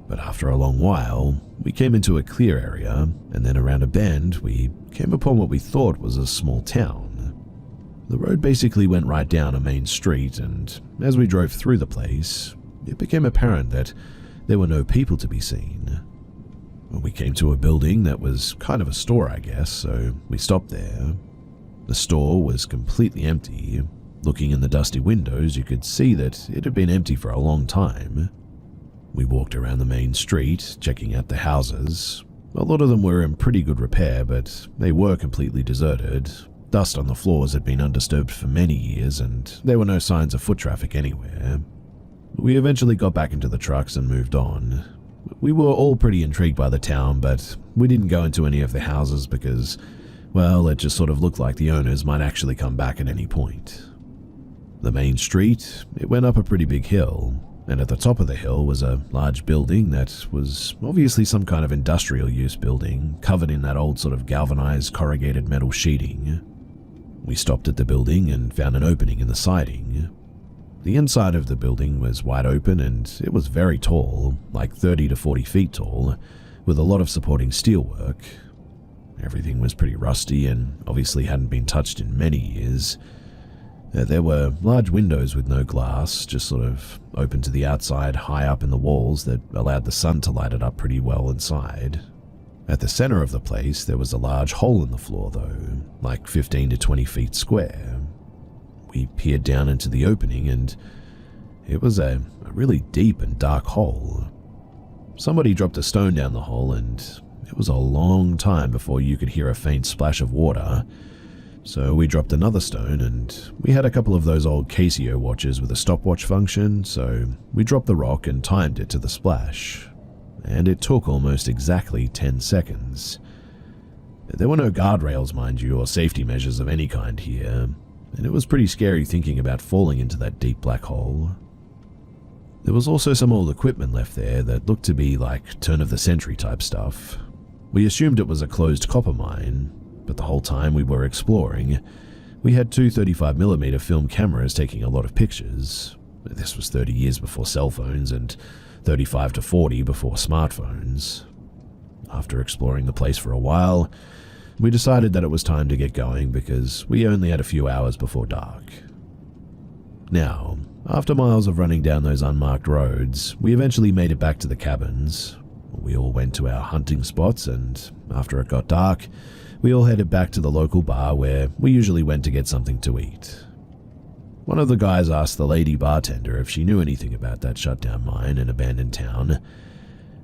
But after a long while, we came into a clear area, and then around a bend, we came upon what we thought was a small town. The road basically went right down a main street, and as we drove through the place, it became apparent that there were no people to be seen. We came to a building that was kind of a store, I guess, so we stopped there. The store was completely empty. Looking in the dusty windows, you could see that it had been empty for a long time. We walked around the main street, checking out the houses. A lot of them were in pretty good repair, but they were completely deserted. Dust on the floors had been undisturbed for many years, and there were no signs of foot traffic anywhere. We eventually got back into the trucks and moved on. We were all pretty intrigued by the town, but we didn't go into any of the houses because, well, it just sort of looked like the owners might actually come back at any point. The main street, it went up a pretty big hill, and at the top of the hill was a large building that was obviously some kind of industrial use building, covered in that old sort of galvanized corrugated metal sheeting. We stopped at the building and found an opening in the siding. The inside of the building was wide open, and it was very tall, like 30 to 40 feet tall, with a lot of supporting steelwork. Everything was pretty rusty and obviously hadn't been touched in many years. There were large windows with no glass, just sort of open to the outside high up in the walls that allowed the sun to light it up pretty well inside. At the center of the place, there was a large hole in the floor though, like 15 to 20 feet square. We peered down into the opening, and it was a really deep and dark hole. Somebody dropped a stone down the hole, and it was a long time before you could hear a faint splash of water. So we dropped another stone, and we had a couple of those old Casio watches with a stopwatch function, so we dropped the rock and timed it to the splash. And it took almost exactly 10 seconds. There were no guardrails, mind you, or safety measures of any kind here, and it was pretty scary thinking about falling into that deep black hole. There was also some old equipment left there that looked to be like turn-of-the-century type stuff. We assumed it was a closed copper mine, but the whole time we were exploring, we had two 35mm film cameras taking a lot of pictures. This was 30 years before cell phones and 35 to 40 before smartphones. After exploring the place for a while, we decided that it was time to get going because we only had a few hours before dark. Now, after miles of running down those unmarked roads, we eventually made it back to the cabins. We all went to our hunting spots, and after it got dark, we all headed back to the local bar where we usually went to get something to eat. One of the guys asked the lady bartender if she knew anything about that shutdown mine and abandoned town,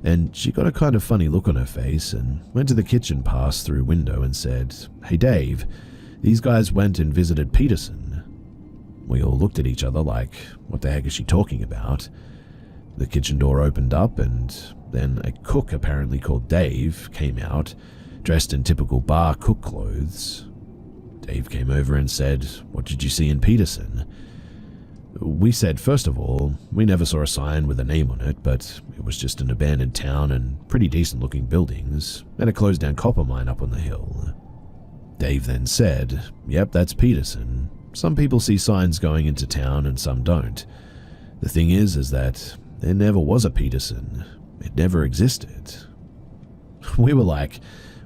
and she got a kind of funny look on her face and went to the kitchen pass-through window and said, "Hey Dave, these guys went and visited Peterson." We all looked at each other like, what the heck is she talking about? The kitchen door opened up, and then a cook apparently called Dave came out, dressed in typical bar cook clothes. Dave came over and said, "What did you see in Peterson?" We said, first of all, we never saw a sign with a name on it, but it was just an abandoned town and pretty decent looking buildings, and a closed down copper mine up on the hill. Dave then said, "Yep, that's Peterson. Some people see signs going into town and some don't. The thing is that there never was a Peterson. It never existed." We were like,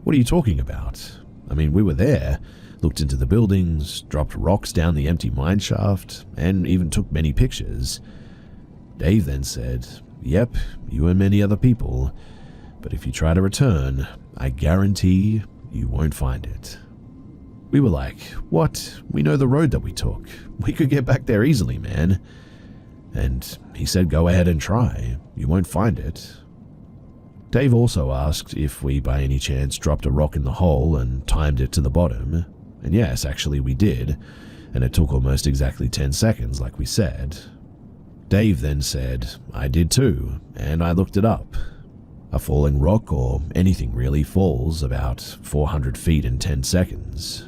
"What are you talking about? I mean, we were there, looked into the buildings, dropped rocks down the empty mine shaft, and even took many pictures." Dave then said, "Yep, you and many other people. But if you try to return, I guarantee you won't find it." We were like, "What? We know the road that we took. We could get back there easily, man." And he said, "Go ahead and try. You won't find it." Dave also asked if we by any chance dropped a rock in the hole and timed it to the bottom. And yes, actually we did, and it took almost exactly 10 seconds like we said. Dave then said, "I did too, and I looked it up. A falling rock, or anything really, falls about 400 feet in 10 seconds.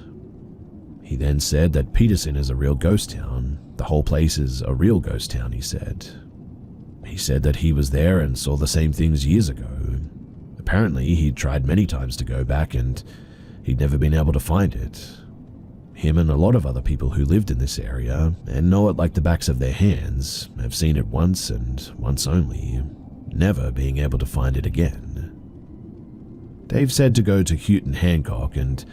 He then said that Peterson is a real ghost town. The whole place is a real ghost town, he said. He said that he was there and saw the same things years ago. Apparently, he'd tried many times to go back and he'd never been able to find it. Him and a lot of other people who lived in this area and know it like the backs of their hands have seen it once and once only, never being able to find it again." Dave said to go to Houghton Hancock and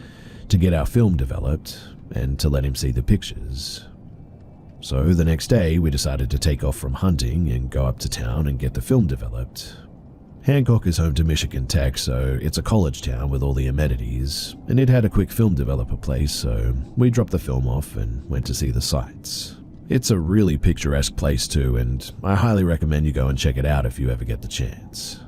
to get our film developed and to let him see the pictures. So the next day we decided to take off from hunting and go up to town and get the film developed. Hancock is home to Michigan Tech, so it's a college town with all the amenities, and it had a quick film developer place, so we dropped the film off and went to see the sights. It's a really picturesque place too, and I highly recommend you go and check it out if you ever get the chance.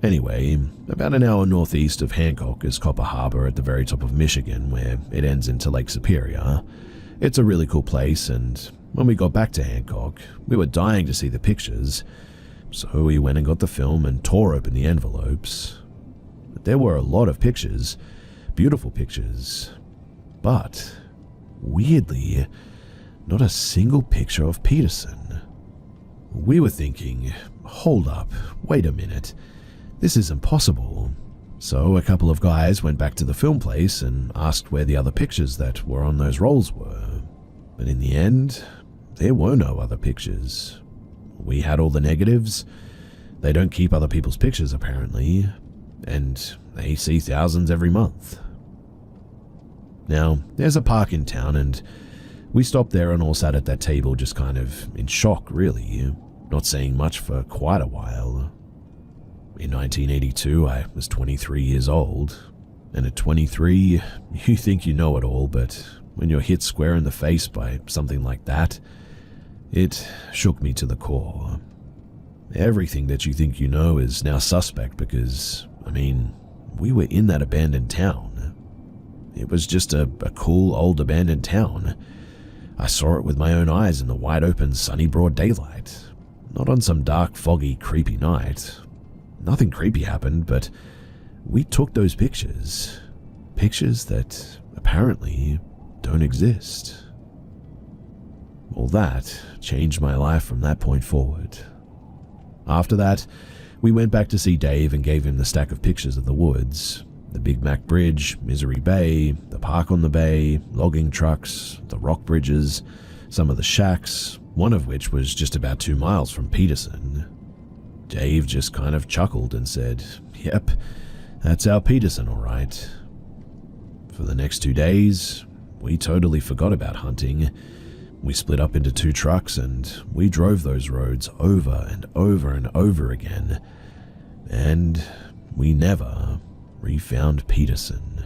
Anyway, about an hour northeast of Hancock is Copper Harbor at the very top of Michigan, where it ends into Lake Superior. It's a really cool place, and when we got back to Hancock, we were dying to see the pictures, so we went and got the film and tore open the envelopes. There were a lot of pictures, beautiful pictures, but weirdly, not a single picture of Peterson. We were thinking, hold up, wait a minute, this is impossible. So a couple of guys went back to the film place and asked where the other pictures that were on those rolls were. But in the end, there were no other pictures. We had all the negatives. They don't keep other people's pictures apparently, and they see thousands every month. Now, there's a park in town, and we stopped there and all sat at that table just kind of in shock really, not saying much for quite a while. In 1982, I was 23 years old, and at 23, you think you know it all, but when you're hit square in the face by something like that, it shook me to the core. Everything that you think you know is now suspect because, I mean, we were in that abandoned town. It was just a cool old abandoned town. I saw it with my own eyes in the wide open sunny broad daylight, not on some dark foggy creepy night. Nothing creepy happened, but we took those pictures. Pictures that apparently don't exist. All that changed my life from that point forward. After that, we went back to see Dave and gave him the stack of pictures of the woods, the Big Mac Bridge, Misery Bay, the park on the bay, logging trucks, the rock bridges, some of the shacks, one of which was just about 2 miles from Peterson. Dave just kind of chuckled and said, "Yep, that's our Peterson, all right." For the next 2 days, we totally forgot about hunting. We split up into 2 trucks and we drove those roads over and over and over again, and we never refound Peterson.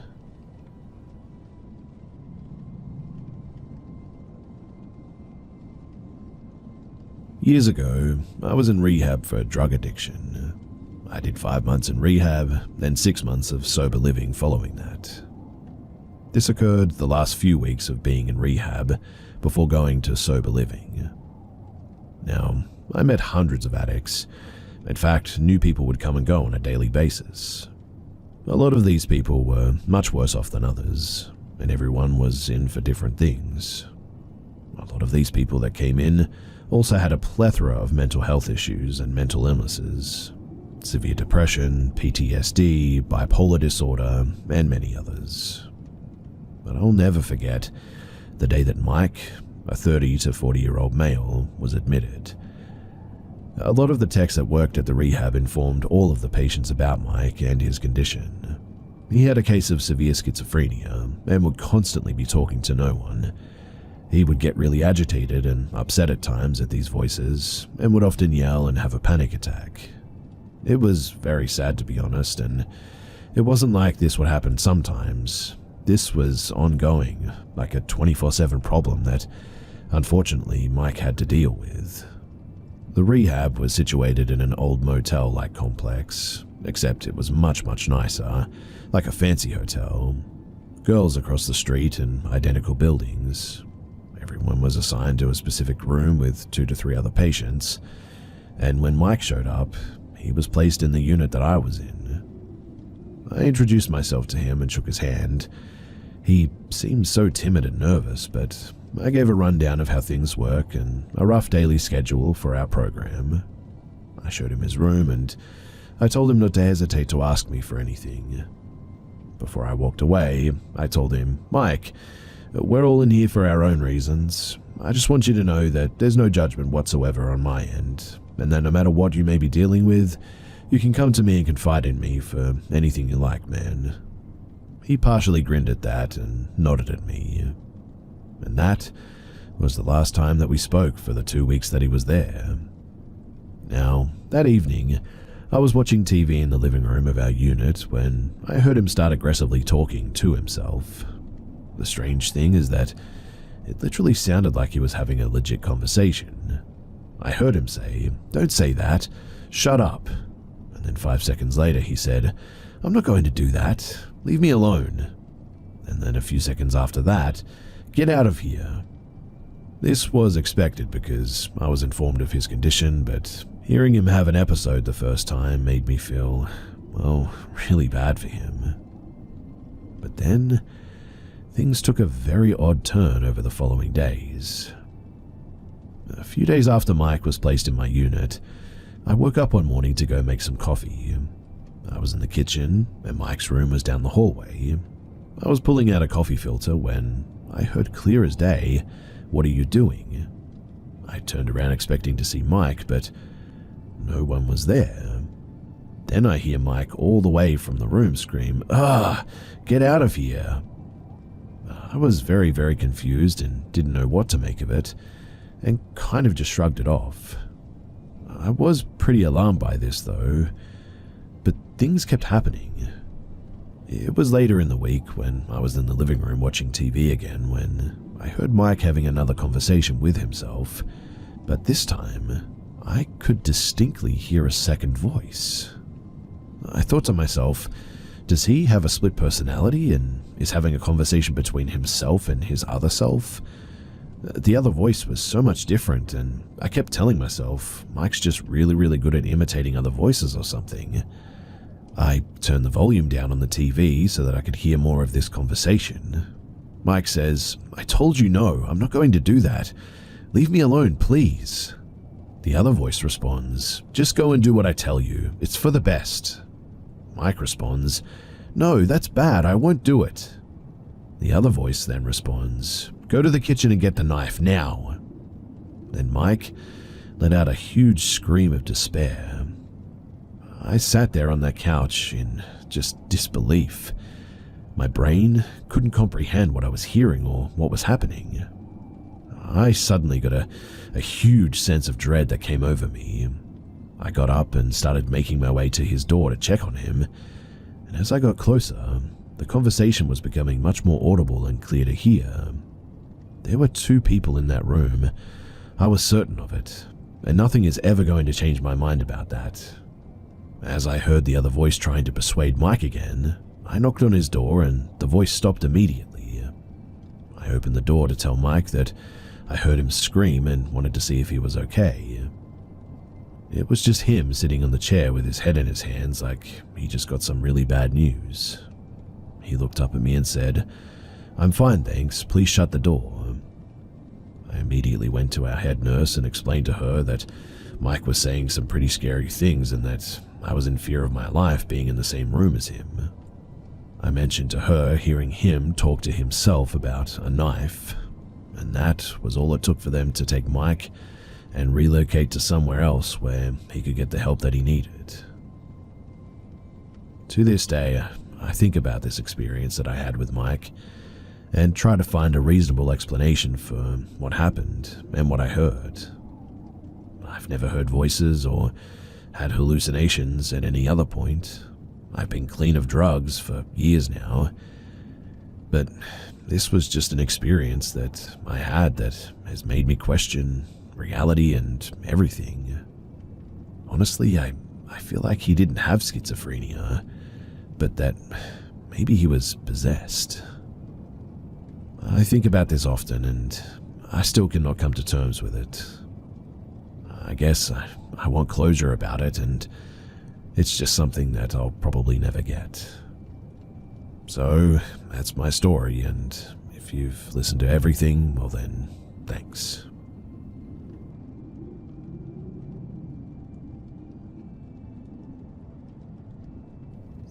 Years ago, I was in rehab for drug addiction. I did 5 months in rehab, then 6 months of sober living following that. This occurred the last few weeks of being in rehab before going to sober living. Now, I met hundreds of addicts. In fact, new people would come and go on a daily basis. A lot of these people were much worse off than others, and everyone was in for different things. A lot of these people that came in also had a plethora of mental health issues and mental illnesses, severe depression, PTSD, bipolar disorder, and many others. But I'll never forget the day that Mike, a 30 to 40-year-old male, was admitted. A lot of the techs that worked at the rehab informed all of the patients about Mike and his condition. He had a case of severe schizophrenia and would constantly be talking to no one. He would get really agitated and upset at times at these voices and would often yell and have a panic attack. It was very sad, to be honest, and it wasn't like this would happen sometimes. This was ongoing, like a 24/7 problem that, unfortunately, Mike had to deal with. The rehab was situated in an old motel-like complex, except it was much, much nicer, like a fancy hotel. Girls across the street in identical buildings. Everyone was assigned to a specific room with 2 to 3 other patients, and when Mike showed up, he was placed in the unit that I was in. I introduced myself to him and shook his hand. He seemed so timid and nervous, but I gave a rundown of how things work and a rough daily schedule for our program. I showed him his room and I told him not to hesitate to ask me for anything. Before I walked away, I told him, "Mike, we're all in here for our own reasons. I just want you to know that there's no judgment whatsoever on my end, and that no matter what you may be dealing with, you can come to me and confide in me for anything you like, man." He partially grinned at that and nodded at me. And that was the last time that we spoke for the 2 weeks that he was there. Now, that evening, I was watching TV in the living room of our unit when I heard him start aggressively talking to himself. The strange thing is that it literally sounded like he was having a legit conversation. I heard him say, "Don't say that, shut up." And then 5 seconds later he said, "I'm not going to do that, leave me alone." And then a few seconds after that, "Get out of here." This was expected because I was informed of his condition, but hearing him have an episode the first time made me feel, well, really bad for him. But then, things took a very odd turn over the following days. A few days after Mike was placed in my unit, I woke up one morning to go make some coffee. I was in the kitchen, and Mike's room was down the hallway. I was pulling out a coffee filter when I heard clear as day, "What are you doing?" I turned around expecting to see Mike, but no one was there. Then I hear Mike all the way from the room scream, "Ah, get out of here." I was very, very confused and didn't know what to make of it, and kind of just shrugged it off. I was pretty alarmed by this though, but things kept happening. It was later in the week when I was in the living room watching TV again when I heard Mike having another conversation with himself, but this time I could distinctly hear a second voice. I thought to myself, does he have a split personality and is having a conversation between himself and his other self? The other voice was so much different, and I kept telling myself, Mike's just really, really good at imitating other voices or something. I turned the volume down on the TV so that I could hear more of this conversation. Mike says, "I told you no, I'm not going to do that. Leave me alone, please." The other voice responds, "Just go and do what I tell you. It's for the best." Mike responds, "No, that's bad. I won't do it." The other voice then responds, "Go to the kitchen and get the knife now." Then Mike let out a huge scream of despair. I sat there on that couch in just disbelief. My brain couldn't comprehend what I was hearing or what was happening. I suddenly got a huge sense of dread that came over me. I got up and started making my way to his door to check on him, and as I got closer, the conversation was becoming much more audible and clear to hear. There were 2 people in that room. I was certain of it, and nothing is ever going to change my mind about that. As I heard the other voice trying to persuade Mike again, I knocked on his door and the voice stopped immediately. I opened the door to tell Mike that I heard him scream and wanted to see if he was okay. It was just him sitting on the chair with his head in his hands like he just got some really bad news. He looked up at me and said, "I'm fine, thanks. Please shut the door." I immediately went to our head nurse and explained to her that Mike was saying some pretty scary things and that I was in fear of my life being in the same room as him. I mentioned to her hearing him talk to himself about a knife, and that was all it took for them to take Mike and relocate to somewhere else where he could get the help that he needed. To this day, I think about this experience that I had with Mike and try to find a reasonable explanation for what happened and what I heard. I've never heard voices or had hallucinations at any other point. I've been clean of drugs for years now, but this was just an experience that I had that has made me question reality and everything. Honestly, I feel like he didn't have schizophrenia, but that maybe he was possessed. I think about this often and I still cannot come to terms with it. I guess I want closure about it, and it's just something that I'll probably never get. So, that's my story, and if you've listened to everything, well then, thanks.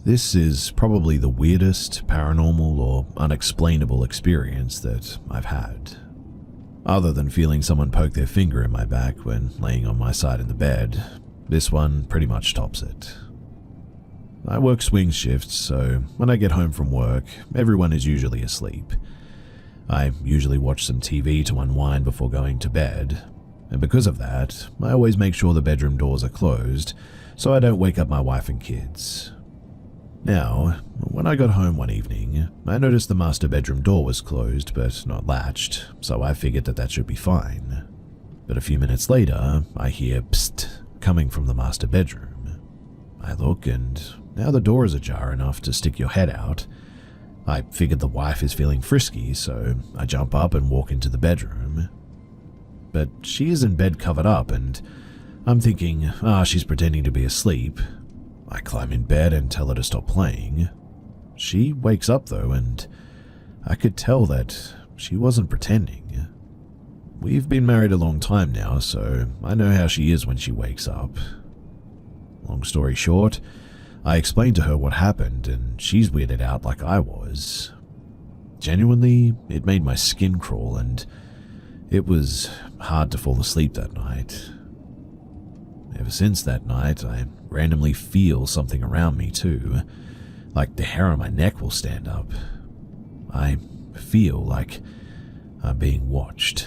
This is probably the weirdest paranormal or unexplainable experience that I've had. Other than feeling someone poke their finger in my back when laying on my side in the bed, this one pretty much tops it. I work swing shifts, so when I get home from work, everyone is usually asleep. I usually watch some TV to unwind before going to bed, and because of that, I always make sure the bedroom doors are closed so I don't wake up my wife and kids. Now, when I got home one evening, I noticed the master bedroom door was closed but not latched, so I figured that should be fine. But a few minutes later, I hear psst coming from the master bedroom. I look and now the door is ajar enough to stick your head out. I figured the wife is feeling frisky, so I jump up and walk into the bedroom. But she is in bed covered up and I'm thinking, she's pretending to be asleep. I climb in bed and tell her to stop playing. She wakes up though, and I could tell that she wasn't pretending. We've been married a long time now, so I know how she is when she wakes up. Long story short, I explained to her what happened, and she's weirded out like I was. Genuinely, it made my skin crawl, and it was hard to fall asleep that night. Ever since that night, I randomly feel something around me too, like the hair on my neck will stand up. I feel like I'm being watched.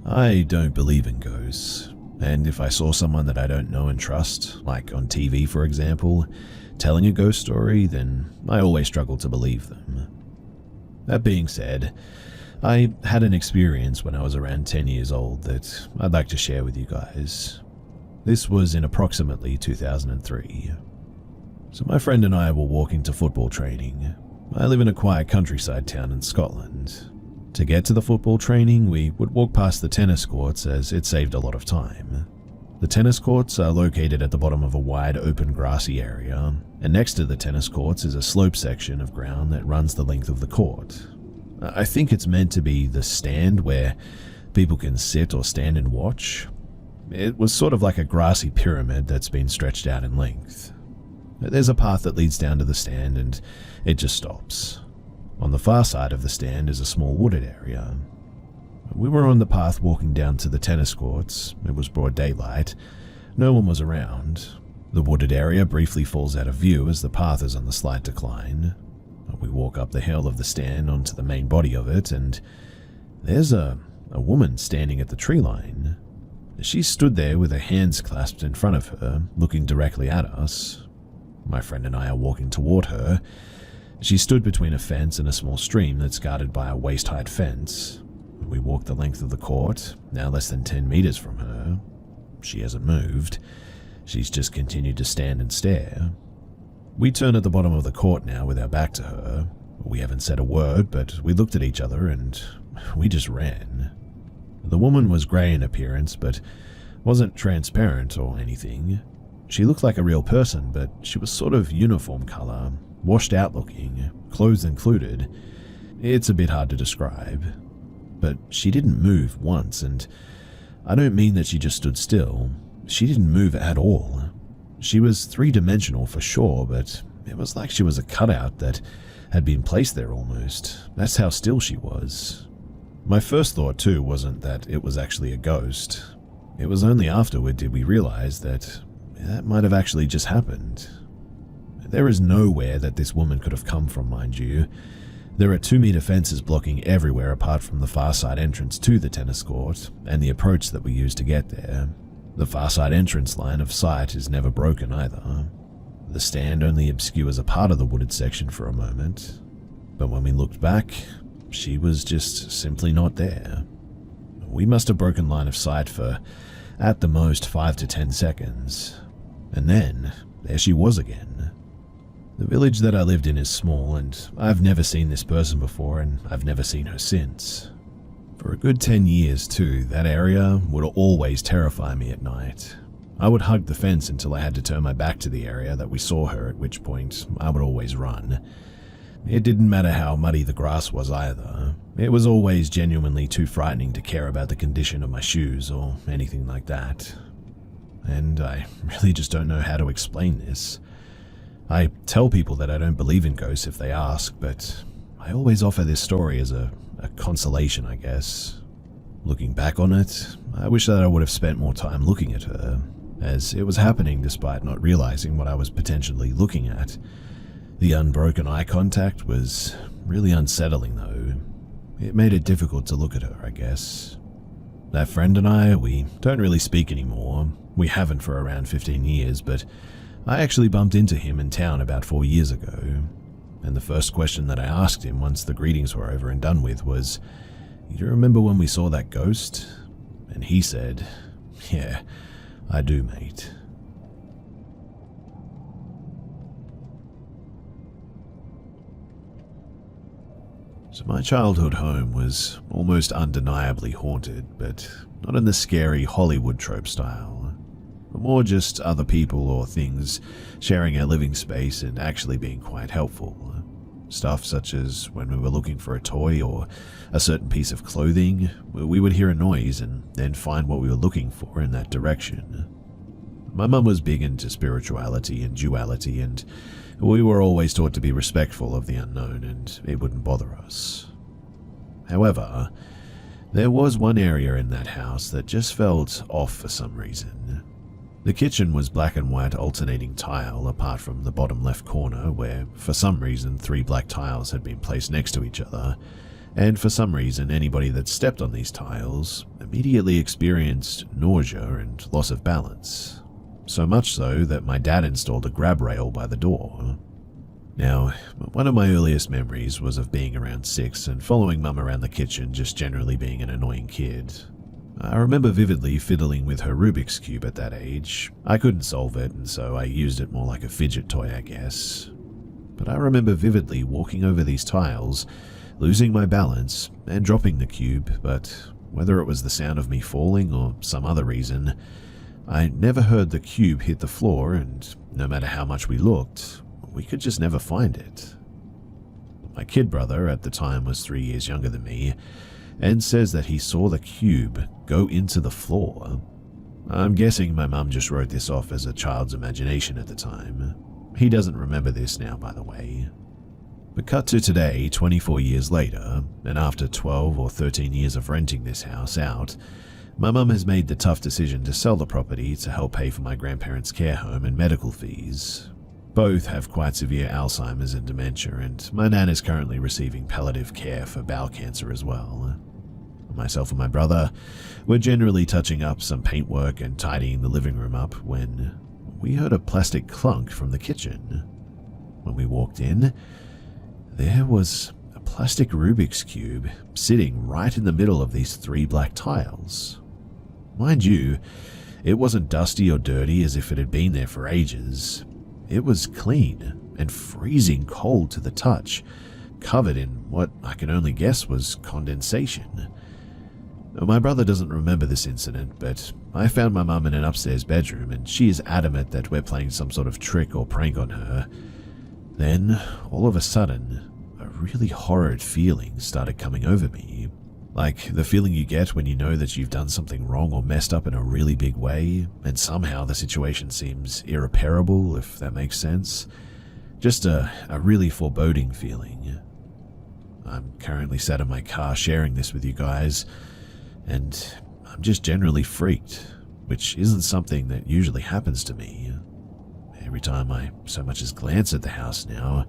I don't believe in ghosts, and if I saw someone that I don't know and trust, like on TV for example, telling a ghost story, then I always struggle to believe them. That being said, I had an experience when I was around 10 years old that I'd like to share with you guys. This was in approximately 2003. So my friend and I were walking to football training. I live in a quiet countryside town in Scotland. To get to the football training, we would walk past the tennis courts as it saved a lot of time. The tennis courts are located at the bottom of a wide open grassy area, and next to the tennis courts is a slope section of ground that runs the length of the court. I think it's meant to be the stand where people can sit or stand and watch. It was sort of like a grassy pyramid that's been stretched out in length. There's a path that leads down to the stand and it just stops. On the far side of the stand is a small wooded area. We were on the path walking down to the tennis courts. It was broad daylight. No one was around. The wooded area briefly falls out of view as the path is on the slight decline. We walk up the hill of the stand onto the main body of it, and there's a woman standing at the tree line. She stood there with her hands clasped in front of her, looking directly at us. My friend and I are walking toward her. She stood between a fence and a small stream that's guarded by a waist-height fence. We walk the length of the court, now less than 10 meters from her. She hasn't moved. She's just continued to stand and stare. We turn at the bottom of the court now with our back to her, We haven't said a word, but we looked at each other and we just ran. The woman was grey in appearance, but wasn't transparent or anything. She looked like a real person, but she was sort of uniform colour, washed out looking, clothes included. It's a bit hard to describe. But she didn't move once, and I don't mean that she just stood still. She didn't move at all. She was three-dimensional for sure, but it was like she was a cutout that had been placed there almost. That's how still she was. My first thought too wasn't that it was actually a ghost. It was only afterward did we realize that might have actually just happened. There is nowhere that this woman could have come from, mind you. There are 2-meter fences blocking everywhere apart from the far side entrance to the tennis court and the approach that we used to get there. The far side entrance line of sight is never broken either. The stand only obscures a part of the wooded section for a moment, but when we looked back, she was just simply not there. We must have broken line of sight for, at the most, 5 to 10 seconds. And then, there she was again. The village that I lived in is small, and I've never seen this person before, and I've never seen her since. For a good 10 years, too, that area would always terrify me at night. I would hug the fence until I had to turn my back to the area that we saw her, at which point I would always run. It didn't matter how muddy the grass was either. It was always genuinely too frightening to care about the condition of my shoes or anything like that. And I really just don't know how to explain this. I tell people that I don't believe in ghosts if they ask, but I always offer this story as a consolation, I guess. Looking back on it, I wish that I would have spent more time looking at her, as it was happening despite not realizing what I was potentially looking at. The unbroken eye contact was really unsettling though. It made it difficult to look at her, I guess. That friend and I, we don't really speak anymore. We haven't for around 15 years, but I actually bumped into him in town about 4 years ago. And the first question that I asked him once the greetings were over and done with was, "You remember when we saw that ghost?" And he said, "Yeah, I do, mate." So my childhood home was almost undeniably haunted, but not in the scary Hollywood trope style, but more just other people or things sharing our living space and actually being quite helpful. Stuff such as when we were looking for a toy or a certain piece of clothing, we would hear a noise and then find what we were looking for in that direction. My mum was big into spirituality and duality, and we were always taught to be respectful of the unknown and it wouldn't bother us. However, there was one area in that house that just felt off for some reason. The kitchen was black and white alternating tile apart from the bottom left corner where, for some reason, 3 black tiles had been placed next to each other, and for some reason anybody that stepped on these tiles immediately experienced nausea and loss of balance. So much so that my dad installed a grab rail by the door. Now, one of my earliest memories was of being around 6 and following mum around the kitchen, just generally being an annoying kid. I remember vividly fiddling with her Rubik's Cube at that age. I couldn't solve it, and so I used it more like a fidget toy, I guess. But I remember vividly walking over these tiles, losing my balance, and dropping the cube, but whether it was the sound of me falling or some other reason, I never heard the cube hit the floor, and no matter how much we looked, we could just never find it. My kid brother at the time was 3 years younger than me, and says that he saw the cube go into the floor. I'm guessing my mum just wrote this off as a child's imagination at the time. He doesn't remember this now, by the way. But cut to today, 24 years later, and after 12 or 13 years of renting this house out, my mum has made the tough decision to sell the property to help pay for my grandparents' care home and medical fees. Both have quite severe Alzheimer's and dementia, and my nan is currently receiving palliative care for bowel cancer as well. Myself and my brother were generally touching up some paintwork and tidying the living room up when we heard a plastic clunk from the kitchen. When we walked in, there was a plastic Rubik's Cube sitting right in the middle of these 3 black tiles. Mind you, it wasn't dusty or dirty as if it had been there for ages. It was clean and freezing cold to the touch, covered in what I can only guess was condensation. My brother doesn't remember this incident, but I found my mum in an upstairs bedroom and she is adamant that we're playing some sort of trick or prank on her. Then, all of a sudden, a really horrid feeling started coming over me. Like the feeling you get when you know that you've done something wrong or messed up in a really big way, and somehow the situation seems irreparable, if that makes sense. Just a really foreboding feeling. I'm currently sat in my car sharing this with you guys, and I'm just generally freaked, which isn't something that usually happens to me. Every time I so much as glance at the house now,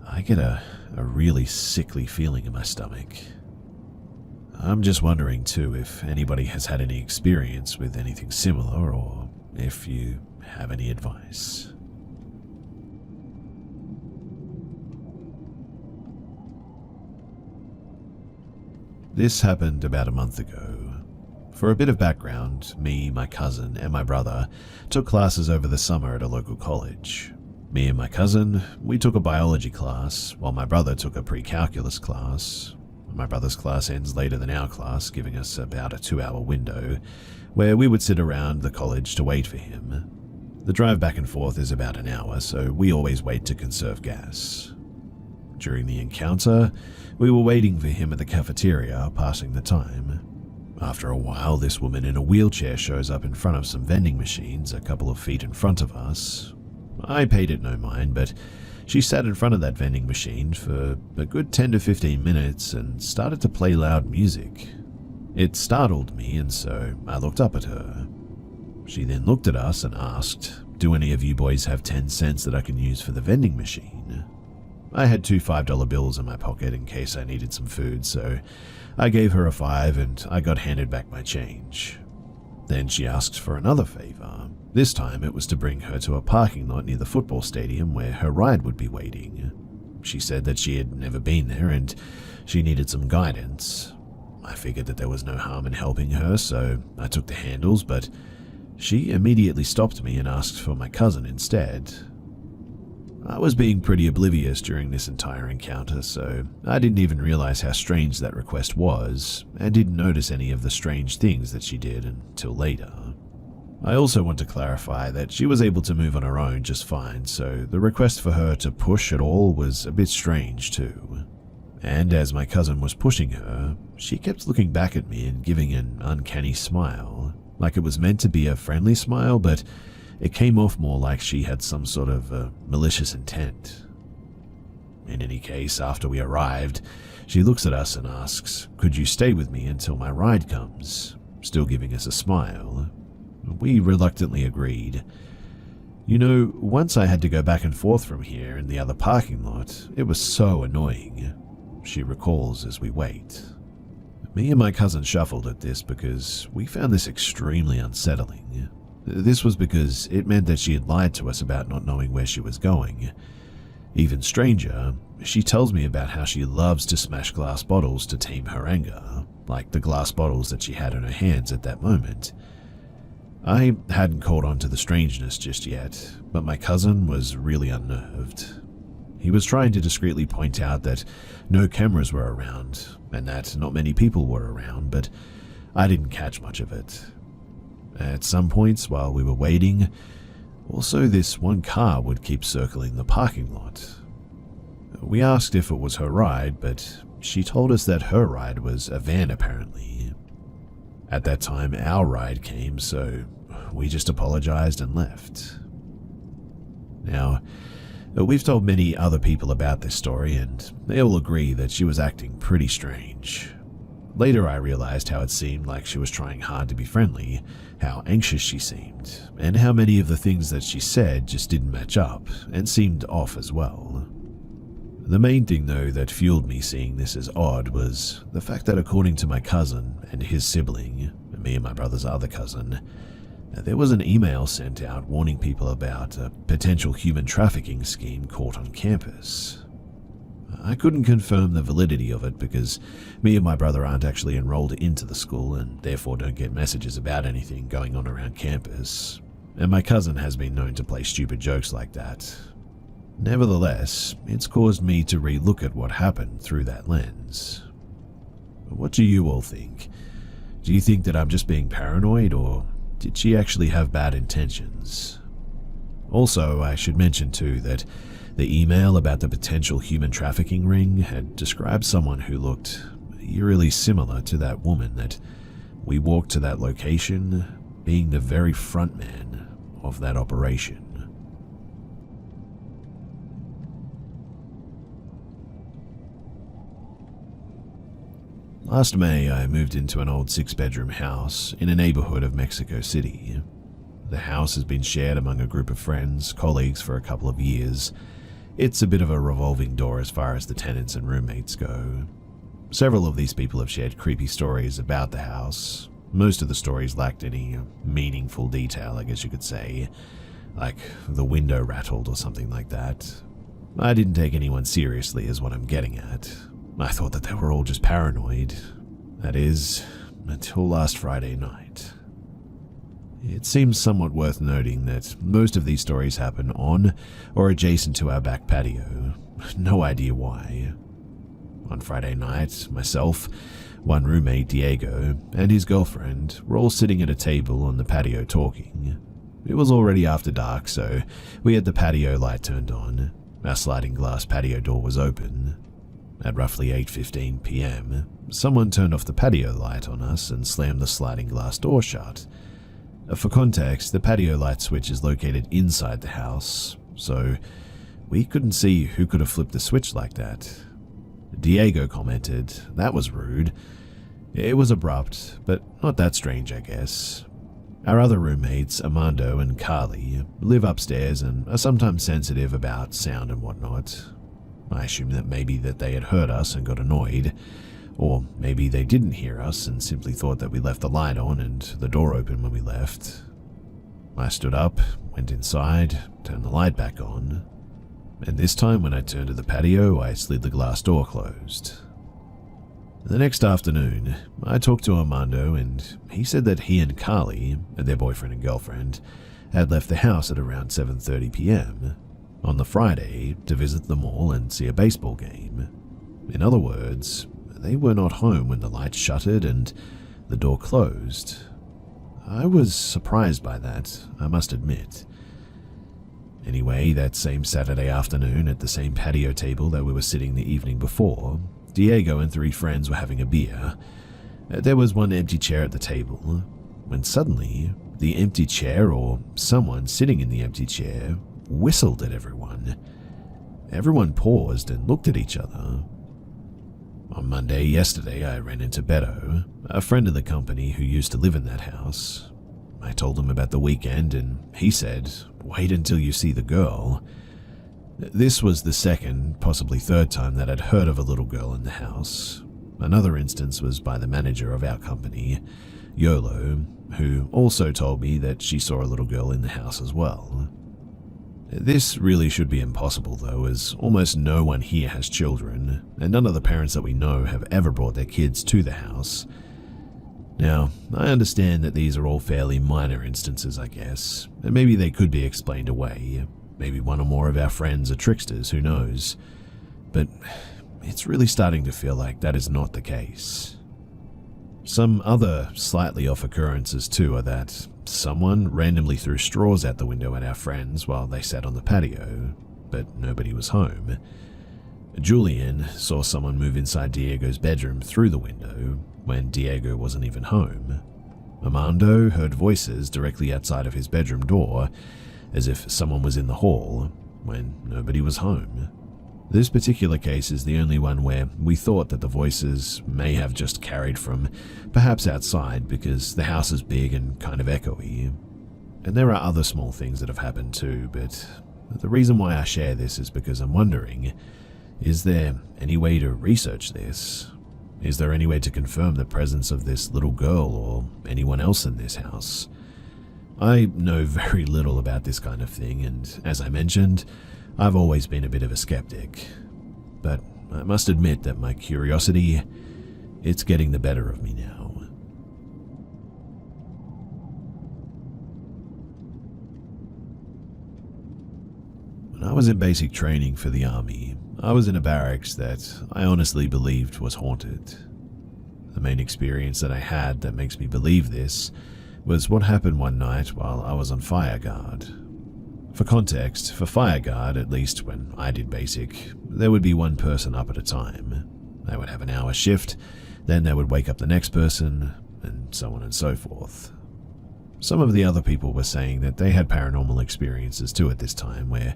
I get a really sickly feeling in my stomach. I'm just wondering too if anybody has had any experience with anything similar, or if you have any advice. This happened about a month ago. For a bit of background, me, my cousin, and my brother took classes over the summer at a local college. Me and my cousin, we took a biology class, while my brother took a pre-calculus class. My brother's class ends later than our class, giving us about a 2-hour window, where we would sit around the college to wait for him. The drive back and forth is about an hour, so we always wait to conserve gas. During the encounter, we were waiting for him at the cafeteria, passing the time. After a while, this woman in a wheelchair shows up in front of some vending machines a couple of feet in front of us. I paid it no mind, but she sat in front of that vending machine for a good 10 to 15 minutes and started to play loud music. It startled me, and so I looked up at her. She then looked at us and asked, "Do any of you boys have 10 cents that I can use for the vending machine?" I had 2 $5 bills in my pocket in case I needed some food, so I gave her a 5 and I got handed back my change. Then she asked for another favor. This time it was to bring her to a parking lot near the football stadium where her ride would be waiting. She said that she had never been there and she needed some guidance. I figured that there was no harm in helping her, so I took the handles, but she immediately stopped me and asked for my cousin instead. I was being pretty oblivious during this entire encounter, so I didn't even realize how strange that request was, and didn't notice any of the strange things that she did until later. I also want to clarify that she was able to move on her own just fine, so the request for her to push at all was a bit strange too. And as my cousin was pushing her, she kept looking back at me and giving an uncanny smile, like it was meant to be a friendly smile, but it came off more like she had some sort of malicious intent. In any case, after we arrived, she looks at us and asks, "Could you stay with me until my ride comes?" Still giving us a smile. We reluctantly agreed. You know, once I had to go back and forth from here in the other parking lot, it was so annoying, she recalls as we wait. Me and my cousin shuffled at this because we found this extremely unsettling. This was because it meant that she had lied to us about not knowing where she was going. Even stranger, she tells me about how she loves to smash glass bottles to tame her anger, like the glass bottles that she had in her hands at that moment. I hadn't caught on to the strangeness just yet, but my cousin was really unnerved. He was trying to discreetly point out that no cameras were around, and that not many people were around, but I didn't catch much of it. At some points while we were waiting, also this one car would keep circling the parking lot. We asked if it was her ride, but she told us that her ride was a van apparently. At that time, our ride came, so we just apologized and left. Now, we've told many other people about this story, and they all agree that she was acting pretty strange. Later, I realized how it seemed like she was trying hard to be friendly, how anxious she seemed, and how many of the things that she said just didn't match up and seemed off as well. The main thing, though, that fueled me seeing this as odd was the fact that according to my cousin and his sibling, me and my brother's other cousin, there was an email sent out warning people about a potential human trafficking scheme caught on campus. I couldn't confirm the validity of it because me and my brother aren't actually enrolled into the school and therefore don't get messages about anything going on around campus, and my cousin has been known to play stupid jokes like that. Nevertheless, it's caused me to re-look at what happened through that lens. What do you all think? Do you think that I'm just being paranoid, or did she actually have bad intentions? Also, I should mention too that the email about the potential human trafficking ring had described someone who looked eerily similar to that woman that we walked to that location, being the very front man of that operation. Last May, I moved into an old 6-bedroom house in a neighborhood of Mexico City. The house has been shared among a group of friends, colleagues for a couple of years. It's a bit of a revolving door as far as the tenants and roommates go. Several of these people have shared creepy stories about the house. Most of the stories lacked any meaningful detail, I guess you could say, like the window rattled or something like that. I didn't take anyone seriously is what I'm getting at. I thought that they were all just paranoid. That is, until last Friday night. It seems somewhat worth noting that most of these stories happen on or adjacent to our back patio. No idea why. On Friday night, myself, one roommate, Diego, and his girlfriend were all sitting at a table on the patio talking. It was already after dark, so we had the patio light turned on. Our sliding glass patio door was open. At roughly 8:15 p.m., someone turned off the patio light on us and slammed the sliding glass door shut. For context, the patio light switch is located inside the house, so we couldn't see who could have flipped the switch like that. Diego commented, "That was rude." It was abrupt, but not that strange, I guess. Our other roommates, Armando and Carly, live upstairs and are sometimes sensitive about sound and whatnot. I assumed that maybe that they had heard us and got annoyed, or maybe they didn't hear us and simply thought that we left the light on and the door open when we left. I stood up, went inside, turned the light back on, and this time when I turned to the patio, I slid the glass door closed. The next afternoon, I talked to Armando and he said that he and Carly, their boyfriend and girlfriend, had left the house at around 7:30 p.m. on the Friday to visit the mall and see a baseball game. In other words, they were not home when the lights shuttered and the door closed. I was surprised by that, I must admit. Anyway, that same Saturday afternoon at the same patio table that we were sitting the evening before, Diego and 3 friends were having a beer. There was one empty chair at the table, when suddenly the empty chair, or someone sitting in the empty chair, whistled at everyone. Everyone paused and looked at each other. On Monday, yesterday, I ran into Beto, a friend of the company who used to live in that house. I told him about the weekend and he said, "Wait until you see the girl." This was the second, possibly third time that I'd heard of a little girl in the house. Another instance was by the manager of our company, Yolo, who also told me that she saw a little girl in the house as well. This really should be impossible though, as almost no one here has children, and none of the parents that we know have ever brought their kids to the house. Now, I understand that these are all fairly minor instances, I guess, and maybe they could be explained away. Maybe one or more of our friends are tricksters, who knows? But it's really starting to feel like that is not the case. Some other slightly off occurrences too are that someone randomly threw straws out the window at our friends while they sat on the patio, but nobody was home. Julian saw someone move inside Diego's bedroom through the window when Diego wasn't even home. Armando heard voices directly outside of his bedroom door, as if someone was in the hall, when nobody was home. This particular case is the only one where we thought that the voices may have just carried from perhaps outside because the house is big and kind of echoey. And there are other small things that have happened too, but the reason why I share this is because I'm wondering, is there any way to research this? Is there any way to confirm the presence of this little girl or anyone else in this house? I know very little about this kind of thing, and as I mentioned, I've always been a bit of a skeptic. But I must admit that my curiosity, it's getting the better of me now. When I was in basic training for the army, I was in a barracks that I honestly believed was haunted. The main experience that I had that makes me believe this was what happened one night while I was on fire guard. For context, for fire guard, at least when I did basic, there would be one person up at a time. They would have an hour shift, then they would wake up the next person, and so on and so forth. Some of the other people were saying that they had paranormal experiences too at this time, where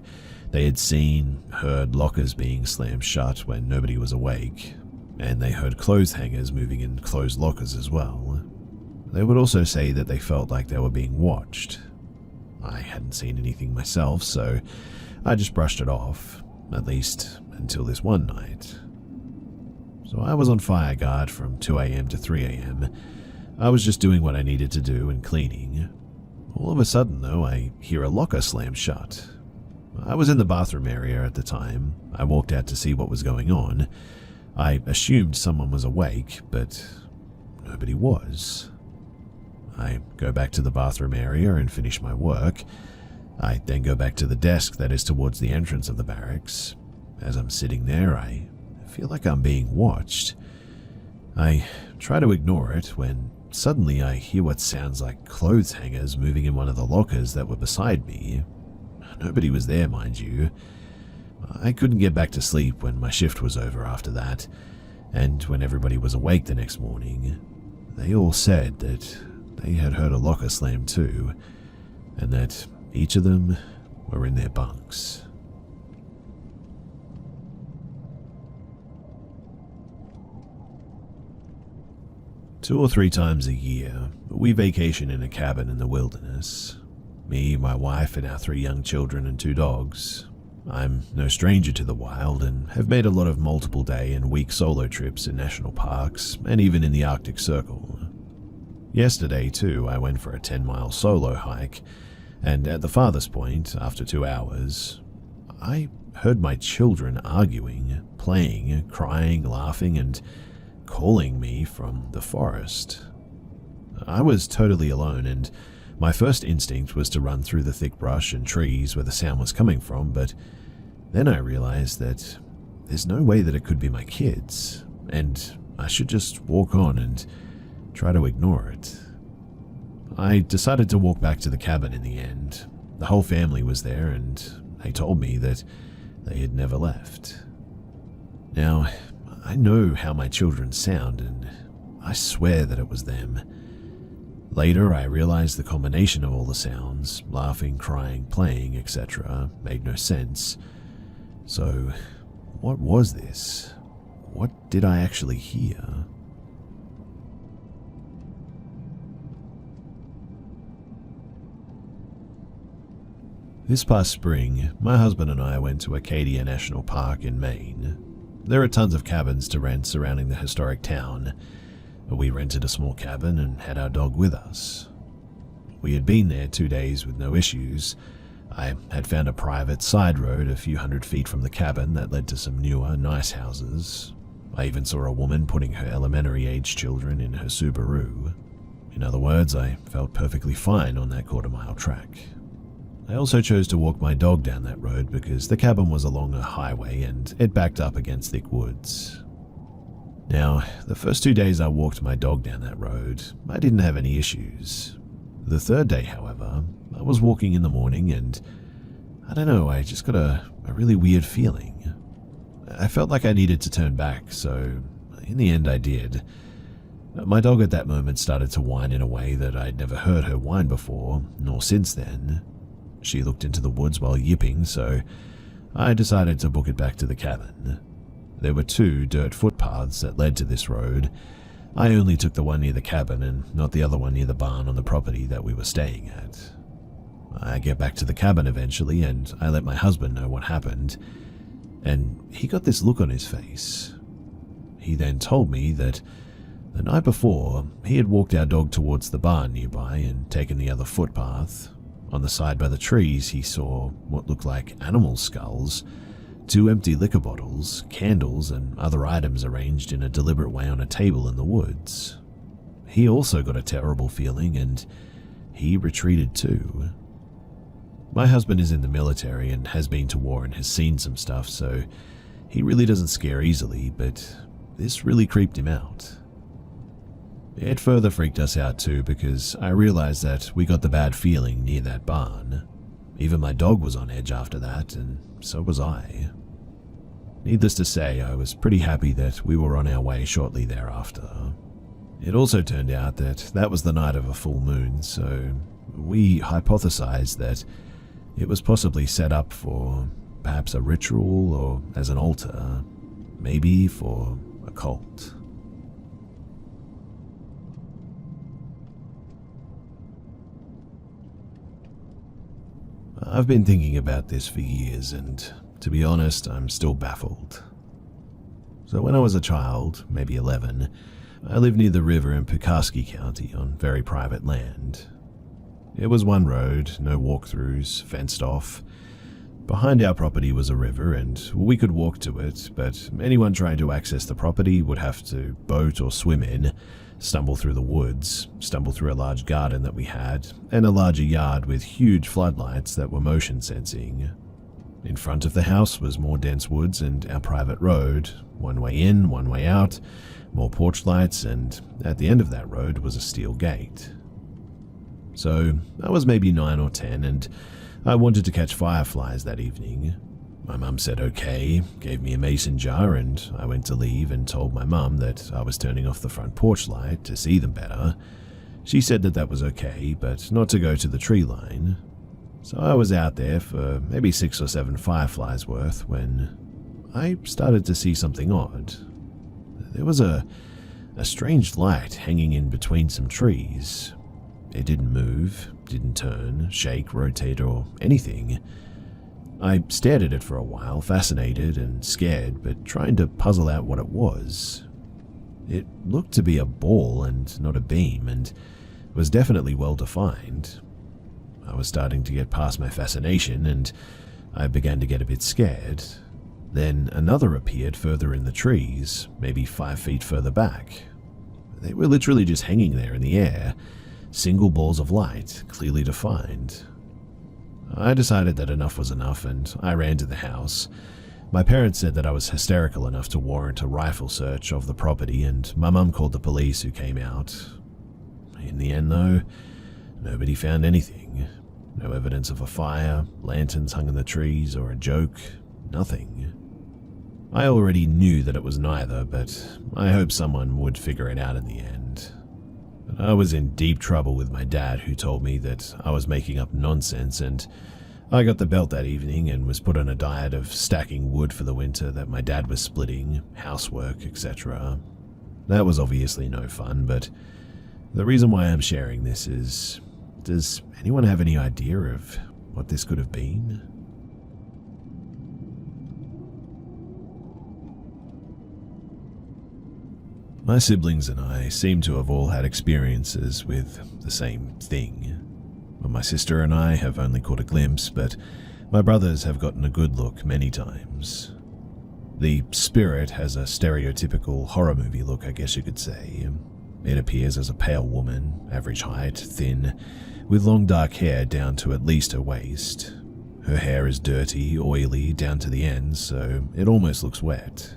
they had seen, heard lockers being slammed shut when nobody was awake, and they heard clothes hangers moving in closed lockers as well. They would also say that they felt like they were being watched. I hadn't seen anything myself, so I just brushed it off, at least until this one night. So I was on fire guard from 2 a.m. to 3 a.m. I was just doing what I needed to do and cleaning. All of a sudden, though, I hear a locker slam shut. I was in the bathroom area at the time. I walked out to see what was going on. I assumed someone was awake, but nobody was. I go back to the bathroom area and finish my work. I then go back to the desk that is towards the entrance of the barracks. As I'm sitting there, I feel like I'm being watched. I try to ignore it when suddenly I hear what sounds like clothes hangers moving in one of the lockers that were beside me. Nobody was there, mind you. I couldn't get back to sleep when my shift was over after that, and when everybody was awake the next morning, they all said that they had heard a locker slam too, and that each of them were in their bunks. Two or three times a year, we vacation in a cabin in the wilderness. Me, my wife, and our 3 young children and 2 dogs. I'm no stranger to the wild and have made a lot of multiple day and week solo trips in national parks and even in the Arctic Circle. Yesterday, too, I went for a 10-mile solo hike, and at the farthest point, after 2 hours, I heard my children arguing, playing, crying, laughing, and calling me from the forest. I was totally alone, and my first instinct was to run through the thick brush and trees where the sound was coming from, but then I realized that there's no way that it could be my kids, and I should just walk on and try to ignore it. I decided to walk back to the cabin in the end. The whole family was there, and they told me that they had never left. Now, I know how my children sound, and I swear that it was them. Later, I realized the combination of all the sounds, laughing, crying, playing, etc., made no sense. So, what was this? What did I actually hear? This past spring, my husband and I went to Acadia National Park in Maine. There are tons of cabins to rent surrounding the historic town. We rented a small cabin and had our dog with us. We had been there 2 days with no issues. I had found a private side road a few hundred feet from the cabin that led to some newer, nice houses. I even saw a woman putting her elementary-age children in her Subaru. In other words, I felt perfectly fine on that quarter-mile track. I also chose to walk my dog down that road because the cabin was along a highway and it backed up against thick woods. Now, the first 2 days I walked my dog down that road, I didn't have any issues. The third day, however, I was walking in the morning and, I don't know, I just got a really weird feeling. I felt like I needed to turn back, so in the end I did. My dog at that moment started to whine in a way that I'd never heard her whine before, nor since then. She looked into the woods while yipping, so I decided to book it back to the cabin. There were 2 dirt footpaths that led to this road. I only took the one near the cabin and not the other one near the barn on the property that we were staying at. I get back to the cabin eventually and I let my husband know what happened, and he got this look on his face. He then told me that the night before, he had walked our dog towards the barn nearby and taken the other footpath. On the side by the trees, he saw what looked like animal skulls, 2 empty liquor bottles, candles, and other items arranged in a deliberate way on a table in the woods. He also got a terrible feeling, and he retreated too. My husband is in the military and has been to war and has seen some stuff, so he really doesn't scare easily, but this really creeped him out. It further freaked us out too because I realized that we got the bad feeling near that barn. Even my dog was on edge after that, and so was I. Needless to say, I was pretty happy that we were on our way shortly thereafter. It also turned out that that was the night of a full moon, so we hypothesized that it was possibly set up for perhaps a ritual or as an altar, maybe for a cult. I've been thinking about this for years, and to be honest, I'm still baffled. So when I was a child, maybe 11, I lived near the river in Pulaski County on very private land. It was one road, no walkthroughs, fenced off. Behind our property was a river, and we could walk to it, but anyone trying to access the property would have to boat or swim in, stumble through the woods, stumble through a large garden that we had, and a larger yard with huge floodlights that were motion sensing. In front of the house was more dense woods and our private road, one way in, one way out, more porch lights, and at the end of that road was a steel gate. So I was maybe 9 or 10, and I wanted to catch fireflies that evening. My mum said okay, gave me a mason jar, and I went to leave and told my mum that I was turning off the front porch light to see them better. She said that that was okay, but not to go to the tree line. So I was out there for maybe 6 or 7 fireflies worth when I started to see something odd. There was a strange light hanging in between some trees. It didn't move, didn't turn, shake, rotate, or anything. I stared at it for a while, fascinated and scared, but trying to puzzle out what it was. It looked to be a ball and not a beam, and was definitely well defined. I was starting to get past my fascination, and I began to get a bit scared. Then another appeared further in the trees, maybe 5 feet further back. They were literally just hanging there in the air, single balls of light, clearly defined. I decided that enough was enough, and I ran to the house. My parents said that I was hysterical enough to warrant a rifle search of the property, and my mum called the police, who came out. In the end, though, nobody found anything. No evidence of a fire, lanterns hung in the trees, or a joke, nothing. I already knew that it was neither, but I hoped someone would figure it out in the end. But I was in deep trouble with my dad, who told me that I was making up nonsense, and I got the belt that evening and was put on a diet of stacking wood for the winter that my dad was splitting, housework, etc. That was obviously no fun, but the reason why I'm sharing this is, does anyone have any idea of what this could have been? My siblings and I seem to have all had experiences with the same thing. Well, my sister and I have only caught a glimpse, but my brothers have gotten a good look many times. The spirit has a stereotypical horror movie look, I guess you could say. It appears as a pale woman, average height, thin, with long dark hair down to at least her waist. Her hair is dirty, oily, down to the ends, so it almost looks wet.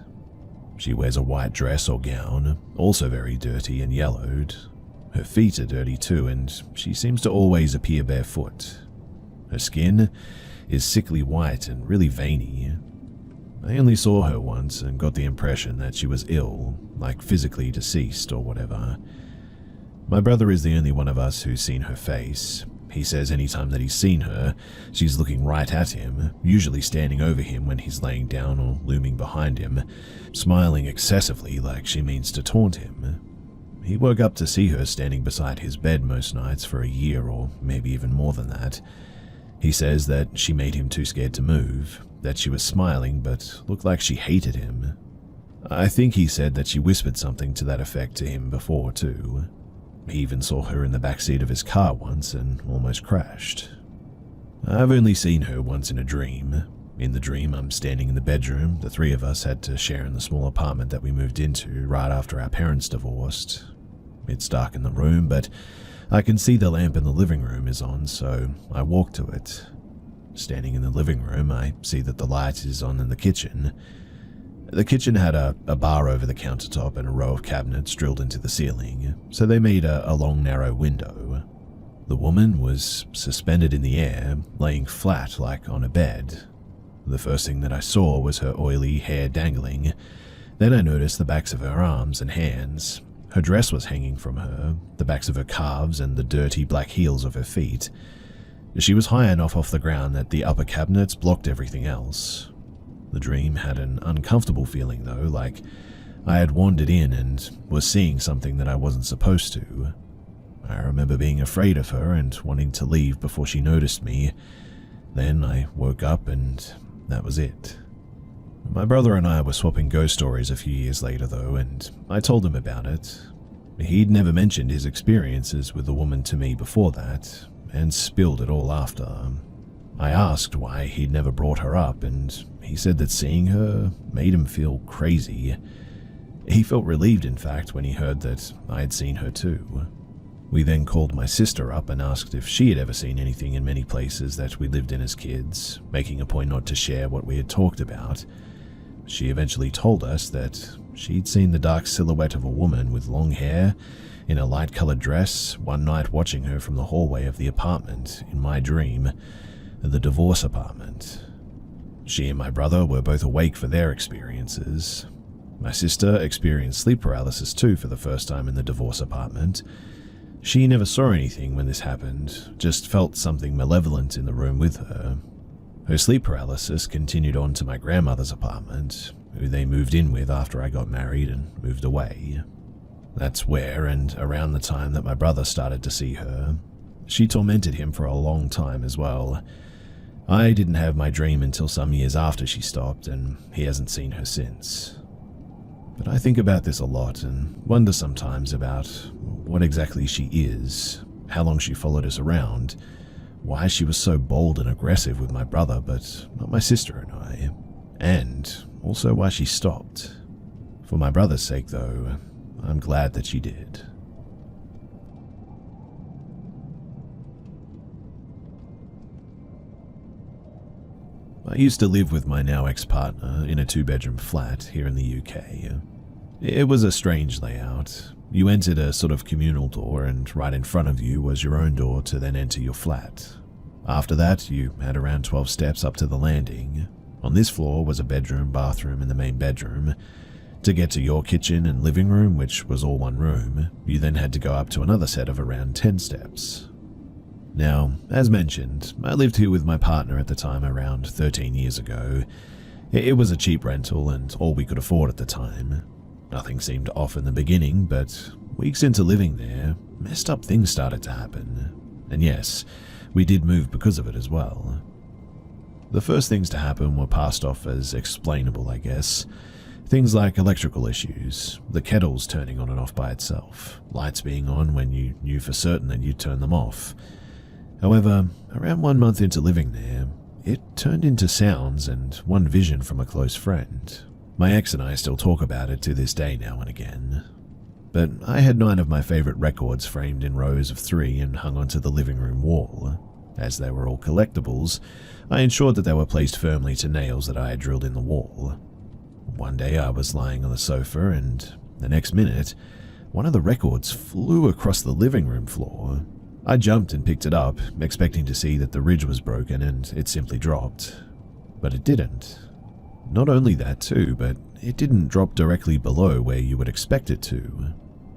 She wears a white dress or gown, also very dirty and yellowed. Her feet are dirty too, and she seems to always appear barefoot. Her skin is sickly white and really veiny. I only saw her once and got the impression that she was ill, like physically deceased or whatever. My brother is the only one of us who's seen her face. He says anytime that he's seen her, she's looking right at him, usually standing over him when he's laying down or looming behind him, smiling excessively like she means to taunt him. He woke up to see her standing beside his bed most nights for a year or maybe even more than that. He says that she made him too scared to move, that she was smiling but looked like she hated him. I think he said that she whispered something to that effect to him before too. He even saw her in the backseat of his car once and almost crashed. I've only seen her once in a dream. In the dream, I'm standing in the bedroom. The three of us had to share in the small apartment that we moved into right after our parents divorced. It's dark in the room, but I can see the lamp in the living room is on, so I walk to it. Standing in the living room, I see that the light is on in the kitchen. The kitchen had a bar over the countertop and a row of cabinets drilled into the ceiling, so they made a long, narrow window. The woman was suspended in the air, laying flat like on a bed. The first thing that I saw was her oily hair dangling. Then I noticed the backs of her arms and hands. Her dress was hanging from her, the backs of her calves and the dirty black heels of her feet. She was high enough off the ground that the upper cabinets blocked everything else. The dream had an uncomfortable feeling though, like I had wandered in and was seeing something that I wasn't supposed to. I remember being afraid of her and wanting to leave before she noticed me. Then I woke up and that was it. My brother and I were swapping ghost stories a few years later though, and I told him about it. He'd never mentioned his experiences with the woman to me before that, and spilled it all after. I asked why he'd never brought her up, and he said that seeing her made him feel crazy. He felt relieved, in fact, when he heard that I had seen her too. We then called my sister up and asked if she had ever seen anything in many places that we lived in as kids, making a point not to share what we had talked about. She eventually told us that she'd seen the dark silhouette of a woman with long hair in a light-colored dress one night watching her from the hallway of the apartment in my dream, the divorce apartment. She and my brother were both awake for their experiences. My sister experienced sleep paralysis too for the first time in the divorce apartment. She never saw anything when this happened, just felt something malevolent in the room with her. Her sleep paralysis continued on to my grandmother's apartment, who they moved in with after I got married and moved away. That's where, and around the time that my brother started to see her, she tormented him for a long time as well. I didn't have my dream until some years after she stopped, and he hasn't seen her since. But I think about this a lot and wonder sometimes about what exactly she is, how long she followed us around, why she was so bold and aggressive with my brother but not my sister and I, and also why she stopped. For my brother's sake though, I'm glad that she did. I used to live with my now ex-partner in a 2-bedroom flat here in the UK. It was a strange layout. You entered a sort of communal door and right in front of you was your own door to then enter your flat. After that, you had around 12 steps up to the landing. On this floor was a bedroom, bathroom, and the main bedroom. To get to your kitchen and living room, which was all one room, you then had to go up to another set of around 10 steps. Now, as mentioned, I lived here with my partner at the time around 13 years ago. It was a cheap rental and all we could afford at the time. Nothing seemed off in the beginning, but weeks into living there, messed up things started to happen. And yes, we did move because of it as well. The first things to happen were passed off as explainable, I guess. Things like electrical issues, the kettles turning on and off by itself, lights being on when you knew for certain that you'd turn them off. However, around 1 month into living there, it turned into sounds and one vision from a close friend. My ex and I still talk about it to this day now and again. But I had 9 of my favorite records framed in rows of 3 and hung onto the living room wall. As they were all collectibles, I ensured that they were placed firmly to nails that I had drilled in the wall. One day I was lying on the sofa and the next minute, one of the records flew across the living room floor. I jumped and picked it up, expecting to see that the ridge was broken and it simply dropped. But it didn't. Not only that too, but it didn't drop directly below where you would expect it to.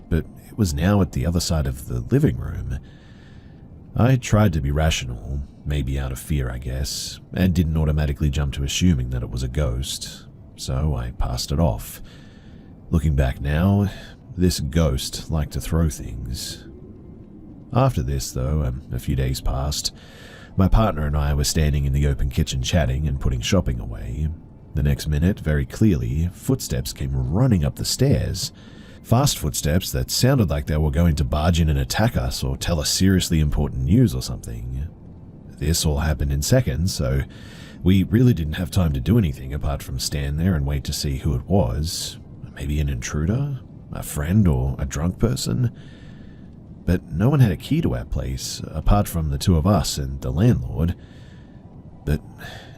But it was now at the other side of the living room. I tried to be rational, maybe out of fear I guess, and didn't automatically jump to assuming that it was a ghost, so I passed it off. Looking back now, this ghost liked to throw things. After this, though, a few days passed. My partner and I were standing in the open kitchen chatting and putting shopping away. The next minute, very clearly, footsteps came running up the stairs. Fast footsteps that sounded like they were going to barge in and attack us or tell us seriously important news or something. This all happened in seconds, so we really didn't have time to do anything apart from stand there and wait to see who it was. Maybe an intruder? A friend or a drunk person? But no one had a key to our place, apart from the 2 of us and the landlord. But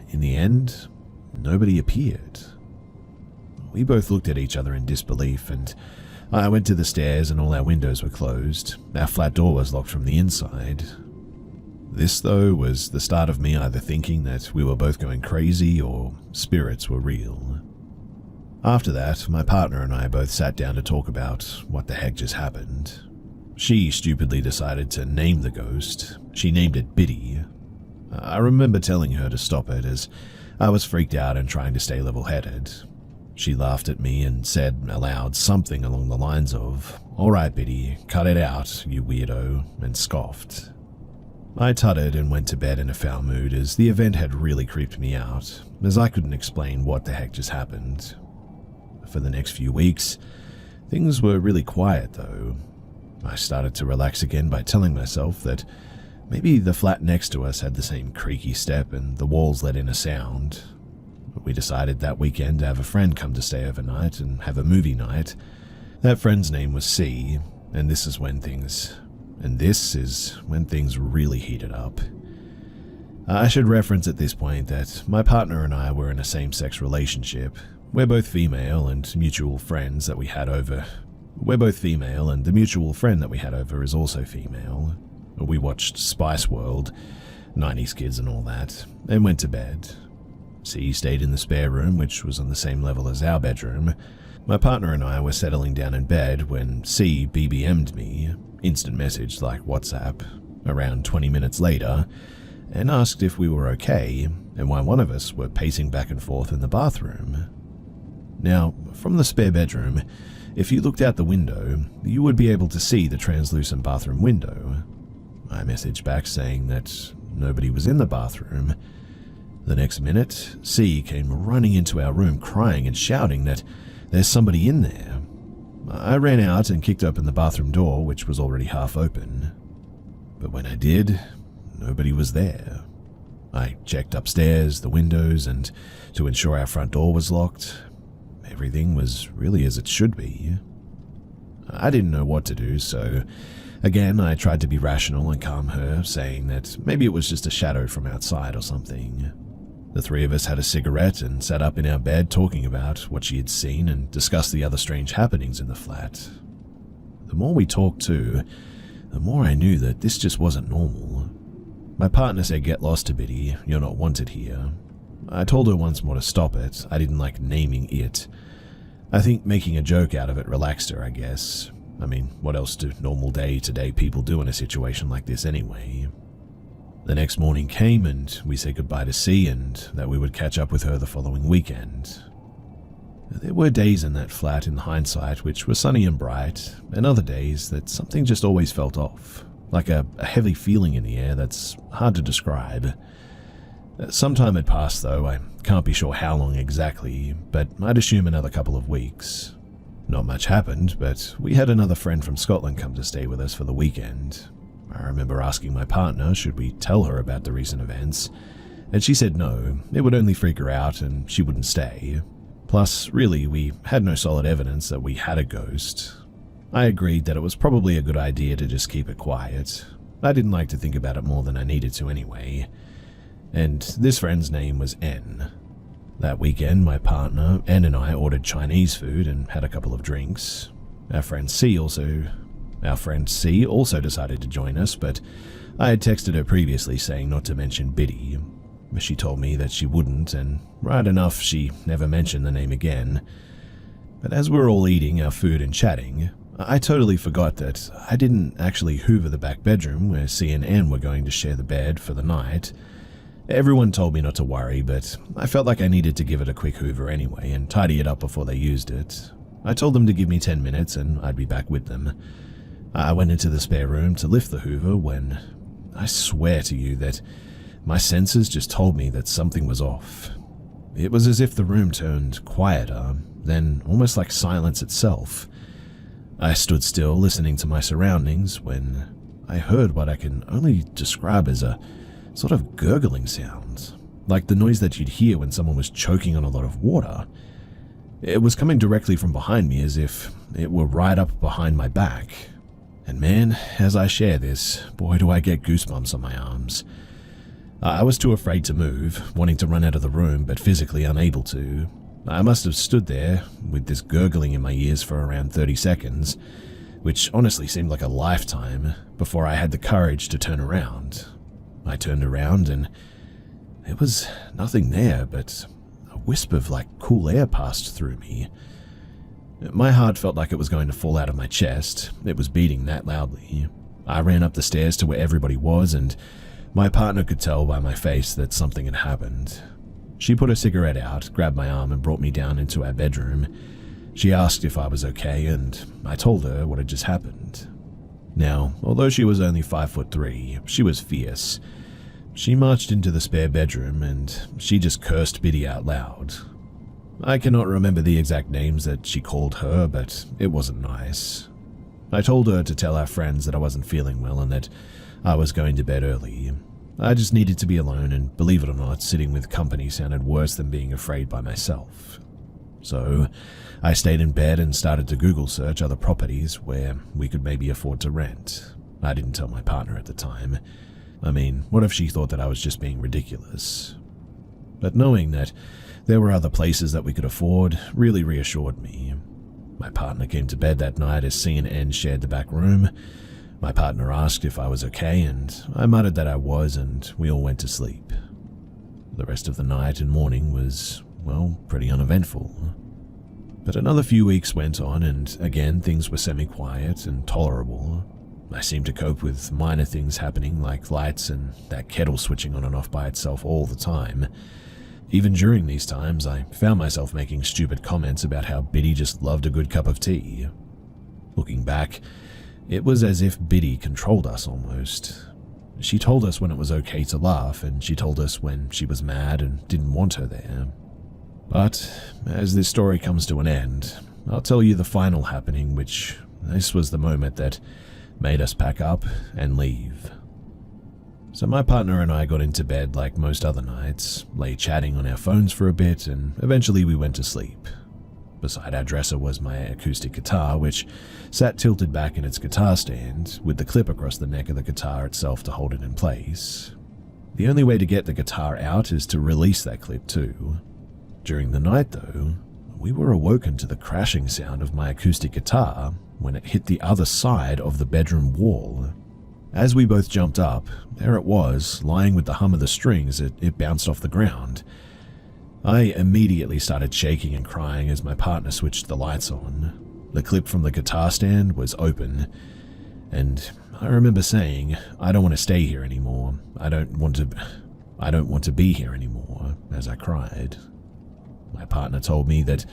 in the end, nobody appeared. We both looked at each other in disbelief, and I went to the stairs and all our windows were closed. Our flat door was locked from the inside. This, though, was the start of me either thinking that we were both going crazy or spirits were real. After that, my partner and I both sat down to talk about what the heck just happened. She stupidly decided to name the ghost. She named it Biddy. I remember telling her to stop it as I was freaked out and trying to stay level-headed. She laughed at me and said aloud something along the lines of, "All right, Biddy, cut it out, you weirdo," and scoffed. I tutted and went to bed in a foul mood as the event had really creeped me out, as I couldn't explain what the heck just happened. For the next few weeks, things were really quiet though. I started to relax again by telling myself that maybe the flat next to us had the same creaky step and the walls let in a sound. We decided that weekend to have a friend come to stay overnight and have a movie night. That friend's name was C, and this is when things really heated up. I should reference at this point that my partner and I were in a same-sex relationship. We're both female and the mutual friend that we had over is also female. We watched Spice World, 90s Kids and all that, and went to bed. C stayed in the spare room, which was on the same level as our bedroom. My partner and I were settling down in bed when C BBM'd me, instant message like WhatsApp, around 20 minutes later, and asked if we were okay and why one of us were pacing back and forth in the bathroom. Now, from the spare bedroom, if you looked out the window, you would be able to see the translucent bathroom window. I messaged back saying that nobody was in the bathroom. The next minute, C came running into our room crying and shouting that there's somebody in there. I ran out and kicked open the bathroom door, which was already half open. But when I did, nobody was there. I checked upstairs, the windows, and to ensure our front door was locked. Everything was really as it should be. I didn't know what to do, so again I tried to be rational and calm her, saying that maybe it was just a shadow from outside or something. The three of us had a cigarette and sat up in our bed talking about what she had seen and discussed the other strange happenings in the flat. The more we talked too, the more I knew that this just wasn't normal. My partner said, "Get lost to Biddy, you're not wanted here." I told her once more to stop it. I didn't like naming it. I think making a joke out of it relaxed her, I guess. I mean, what else do normal day-to-day people do in a situation like this anyway? The next morning came and we said goodbye to C and that we would catch up with her the following weekend. There were days in that flat in hindsight which were sunny and bright, and other days that something just always felt off, like a heavy feeling in the air that's hard to describe. Some time had passed though, I can't be sure how long exactly, but I'd assume another couple of weeks. Not much happened, but we had another friend from Scotland come to stay with us for the weekend. I remember asking my partner should we tell her about the recent events, and she said no, it would only freak her out and she wouldn't stay. Plus, really, we had no solid evidence that we had a ghost. I agreed that it was probably a good idea to just keep it quiet. I didn't like to think about it more than I needed to anyway. And this friend's name was N. That weekend, my partner, N, and I ordered Chinese food and had a couple of drinks. Our friend C also decided to join us, but I had texted her previously saying not to mention Biddy. She told me that she wouldn't, and right enough, she never mentioned the name again. But as we were all eating our food and chatting, I totally forgot that I didn't actually hoover the back bedroom where C and N were going to share the bed for the night. Everyone told me not to worry, but I felt like I needed to give it a quick hoover anyway and tidy it up before they used it. I told them to give me 10 minutes and I'd be back with them. I went into the spare room to lift the hoover when I swear to you that my senses just told me that something was off. It was as if the room turned quieter, then almost like silence itself. I stood still listening to my surroundings when I heard what I can only describe as a sort of gurgling sound, like the noise that you'd hear when someone was choking on a lot of water. It was coming directly from behind me as if it were right up behind my back. And man, as I share this, boy do I get goosebumps on my arms. I was too afraid to move, wanting to run out of the room, but physically unable to. I must have stood there with this gurgling in my ears for around 30 seconds, which honestly seemed like a lifetime, before I had the courage to turn around. I turned around and there was nothing there, but a wisp of cool air passed through me. My heart felt like it was going to fall out of my chest. It was beating that loudly. I ran up the stairs to where everybody was, and my partner could tell by my face that something had happened. She put a cigarette out, grabbed my arm, and brought me down into our bedroom. She asked if I was okay, and I told her what had just happened. Now, although she was only 5'3", she was fierce. She marched into the spare bedroom, and she just cursed Biddy out loud. I cannot remember the exact names that she called her, but it wasn't nice. I told her to tell our friends that I wasn't feeling well and that I was going to bed early. I just needed to be alone, and believe it or not, sitting with company sounded worse than being afraid by myself. So I stayed in bed and started to Google search other properties where we could maybe afford to rent. I didn't tell my partner at the time. I mean, what if she thought that I was just being ridiculous? But knowing that there were other places that we could afford really reassured me. My partner came to bed that night as C and N shared the back room. My partner asked if I was okay, and I muttered that I was, and we all went to sleep. The rest of the night and morning was, well, pretty uneventful. But another few weeks went on, and again things were semi-quiet and tolerable. I seemed to cope with minor things happening, like lights and that kettle switching on and off by itself all the time. Even during these times, I found myself making stupid comments about how Biddy just loved a good cup of tea. Looking back, it was as if Biddy controlled us almost. She told us when it was okay to laugh, and she told us when she was mad and didn't want her there. But as this story comes to an end, I'll tell you the final happening, which this was the moment that made us pack up and leave. So my partner and I got into bed like most other nights, lay chatting on our phones for a bit, and eventually we went to sleep. Beside our dresser was my acoustic guitar, which sat tilted back in its guitar stand, with the clip across the neck of the guitar itself to hold it in place. The only way to get the guitar out is to release that clip too. During the night though, we were awoken to the crashing sound of my acoustic guitar when it hit the other side of the bedroom wall. As we both jumped up, there it was, lying with the hum of the strings. It bounced off the ground. I immediately started shaking and crying as my partner switched the lights on. The clip from the guitar stand was open, and I remember saying, "I don't want to stay here anymore. I don't want to be here anymore," as I cried. My partner told me that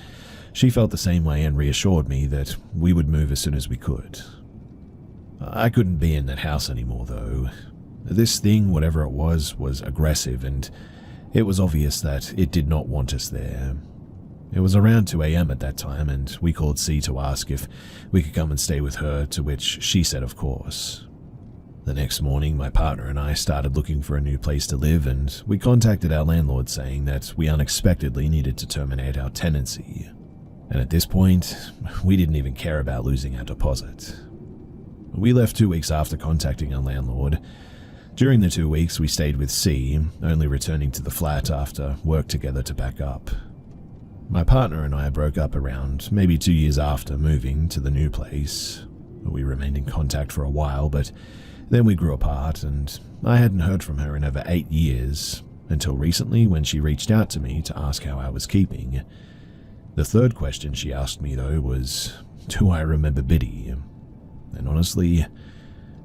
she felt the same way and reassured me that we would move as soon as we could. I couldn't be in that house anymore though. This thing, whatever it was aggressive, and it was obvious that it did not want us there. It was around 2 a.m. at that time, and we called C to ask if we could come and stay with her, to which she said of course. The next morning, my partner and I started looking for a new place to live, and we contacted our landlord saying that we unexpectedly needed to terminate our tenancy. And at this point, we didn't even care about losing our deposit. We left 2 weeks after contacting our landlord. During the 2 weeks, we stayed with C, only returning to the flat after work together to pack up. My partner and I broke up around maybe 2 years after moving to the new place. We remained in contact for a while, but then we grew apart, and I hadn't heard from her in over 8 years, until recently when she reached out to me to ask how I was keeping. The third question she asked me, though, was, do I remember Biddy? And honestly,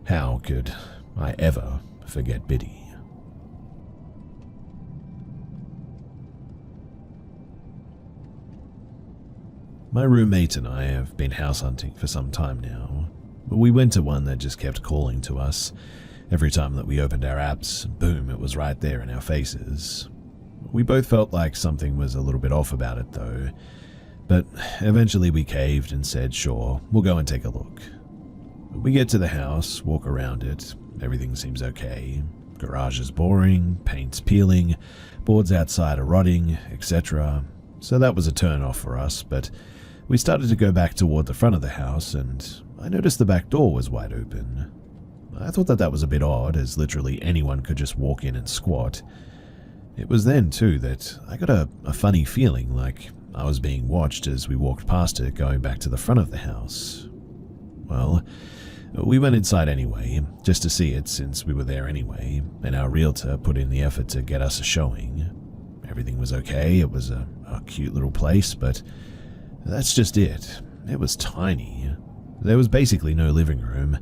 how could I ever forget Biddy? My roommate and I have been house hunting for some time now. We went to one that just kept calling to us. Every time that we opened our apps, boom, it was right there in our faces. We both felt like something was a little bit off about it though, but eventually we caved and said, sure, we'll go and take a look. We get to the house, walk around it, everything seems okay. Garage is boring, paint's peeling, boards outside are rotting, etc. So that was a turn off for us, but we started to go back toward the front of the house and I noticed the back door was wide open. I thought that was a bit odd, as literally anyone could just walk in and squat. It was then, too, that I got a funny feeling like I was being watched as we walked past it going back to the front of the house. Well, we went inside anyway, just to see it since we were there anyway, and our realtor put in the effort to get us a showing. Everything was okay, it was a cute little place, but that's just it. It was tiny. There was basically no living room.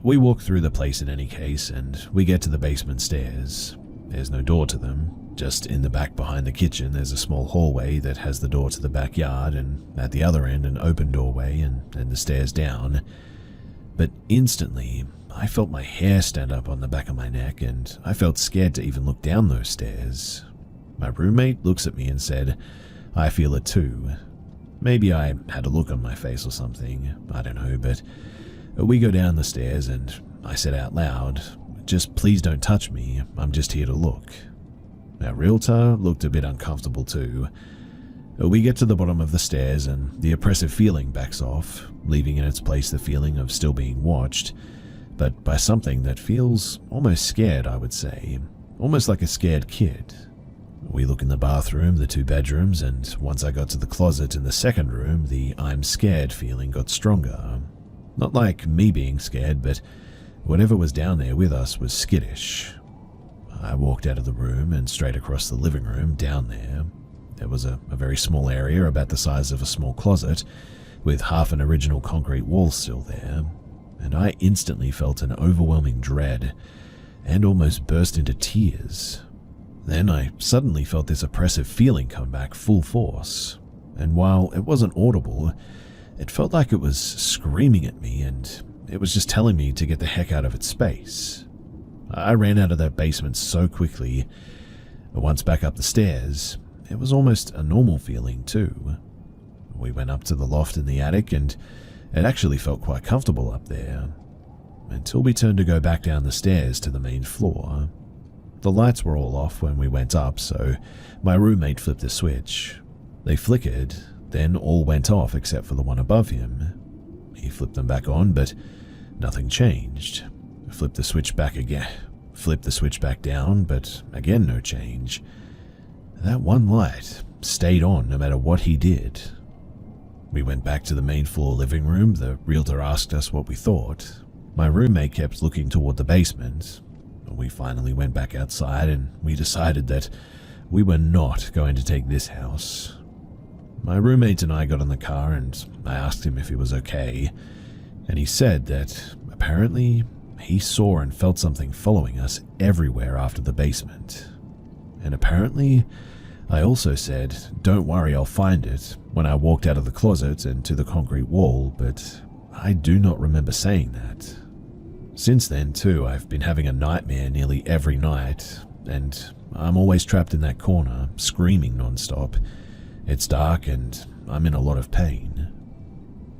We walk through the place in any case, and we get to the basement stairs. There's no door to them. Just in the back behind the kitchen, there's a small hallway that has the door to the backyard, and at the other end, an open doorway and the stairs down. But instantly, I felt my hair stand up on the back of my neck, and I felt scared to even look down those stairs. My roommate looks at me and said, "I feel it too." Maybe I had a look on my face or something, I don't know, but we go down the stairs and I said out loud, "Just please don't touch me, I'm just here to look." Our realtor looked a bit uncomfortable too. We get to the bottom of the stairs and the oppressive feeling backs off, leaving in its place the feeling of still being watched, but by something that feels almost scared, I would say, almost like a scared kid. We look in the bathroom, the 2 bedrooms, and once I got to the closet in the second room, the I'm scared feeling got stronger. Not like me being scared, but whatever was down there with us was skittish. I walked out of the room and straight across the living room down there. There was a very small area about the size of a small closet, with half an original concrete wall still there, and I instantly felt an overwhelming dread and almost burst into tears. Then I suddenly felt this oppressive feeling come back full force, and while it wasn't audible, it felt like it was screaming at me and it was just telling me to get the heck out of its space. I ran out of that basement so quickly. Once back up the stairs, it was almost a normal feeling too. We went up to the loft in the attic and it actually felt quite comfortable up there, until we turned to go back down the stairs to the main floor. The lights were all off when we went up, so my roommate flipped a switch. They flickered, then all went off except for the one above him. He flipped them back on, but nothing changed. Flipped the switch back again. Flipped the switch back down, but again no change. That one light stayed on no matter what he did. We went back to the main floor living room. The realtor asked us what we thought. My roommate kept looking toward the basement. We finally went back outside and we decided that we were not going to take this house. My roommate and I got in the car and I asked him if he was okay, and he said that apparently he saw and felt something following us everywhere after the basement. And apparently I also said, "Don't worry, I'll find it," when I walked out of the closet and to the concrete wall, but I do not remember saying that. Since then, too, I've been having a nightmare nearly every night, and I'm always trapped in that corner, screaming non-stop. It's dark and I'm in a lot of pain.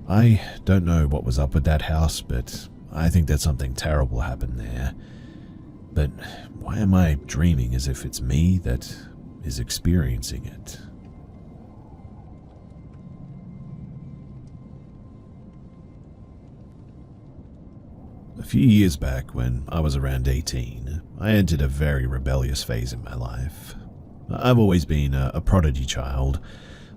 I don't know what was up with that house, but I think that something terrible happened there. But why am I dreaming as if it's me that is experiencing it? A few years back, when I was around 18, I entered a very rebellious phase in my life. I've always been a prodigy child,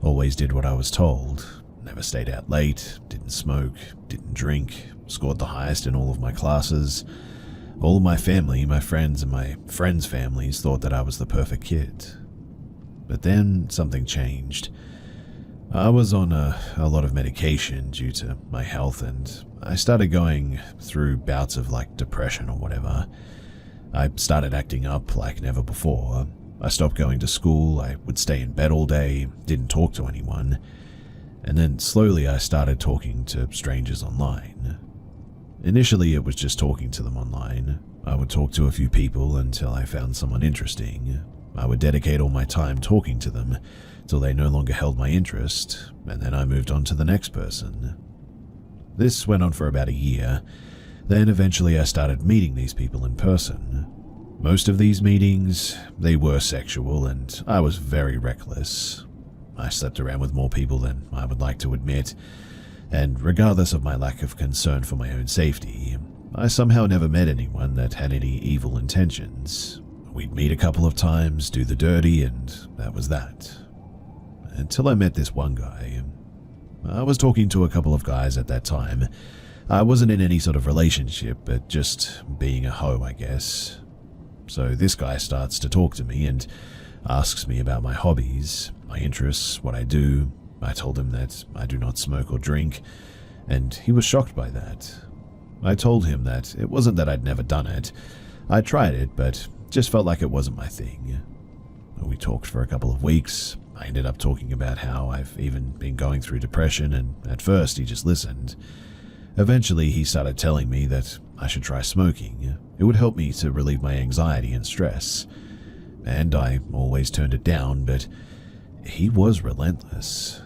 always did what I was told, never stayed out late, didn't smoke, didn't drink, scored the highest in all of my classes. All of my family, my friends, and my friends' families thought that I was the perfect kid. But then something changed. I was on a lot of medication due to my health, and I started going through bouts of depression or whatever. I started acting up like never before. I stopped going to school, I would stay in bed all day, didn't talk to anyone, and then slowly I started talking to strangers online. Initially it was just talking to them online. I would talk to a few people until I found someone interesting. I would dedicate all my time talking to them till they no longer held my interest, and then I moved on to the next person. This went on for about a year. Then eventually I started meeting these people in person. Most of these meetings, they were sexual, and I was very reckless. I slept around with more people than I would like to admit, and regardless of my lack of concern for my own safety, I somehow never met anyone that had any evil intentions. We'd meet a couple of times, do the dirty, and that was that. Until I met this one guy. I was talking to a couple of guys at that time. I wasn't in any sort of relationship, but just being a hoe, I guess. So this guy starts to talk to me and asks me about my hobbies, my interests, what I do. I told him that I do not smoke or drink, and he was shocked by that. I told him that it wasn't that I'd never done it. I tried it, but just felt like it wasn't my thing. We talked for a couple of weeks. I ended up talking about how I've even been going through depression, and at first he just listened. Eventually he started telling me that I should try smoking. It would help me to relieve my anxiety and stress. And I always turned it down, but he was relentless.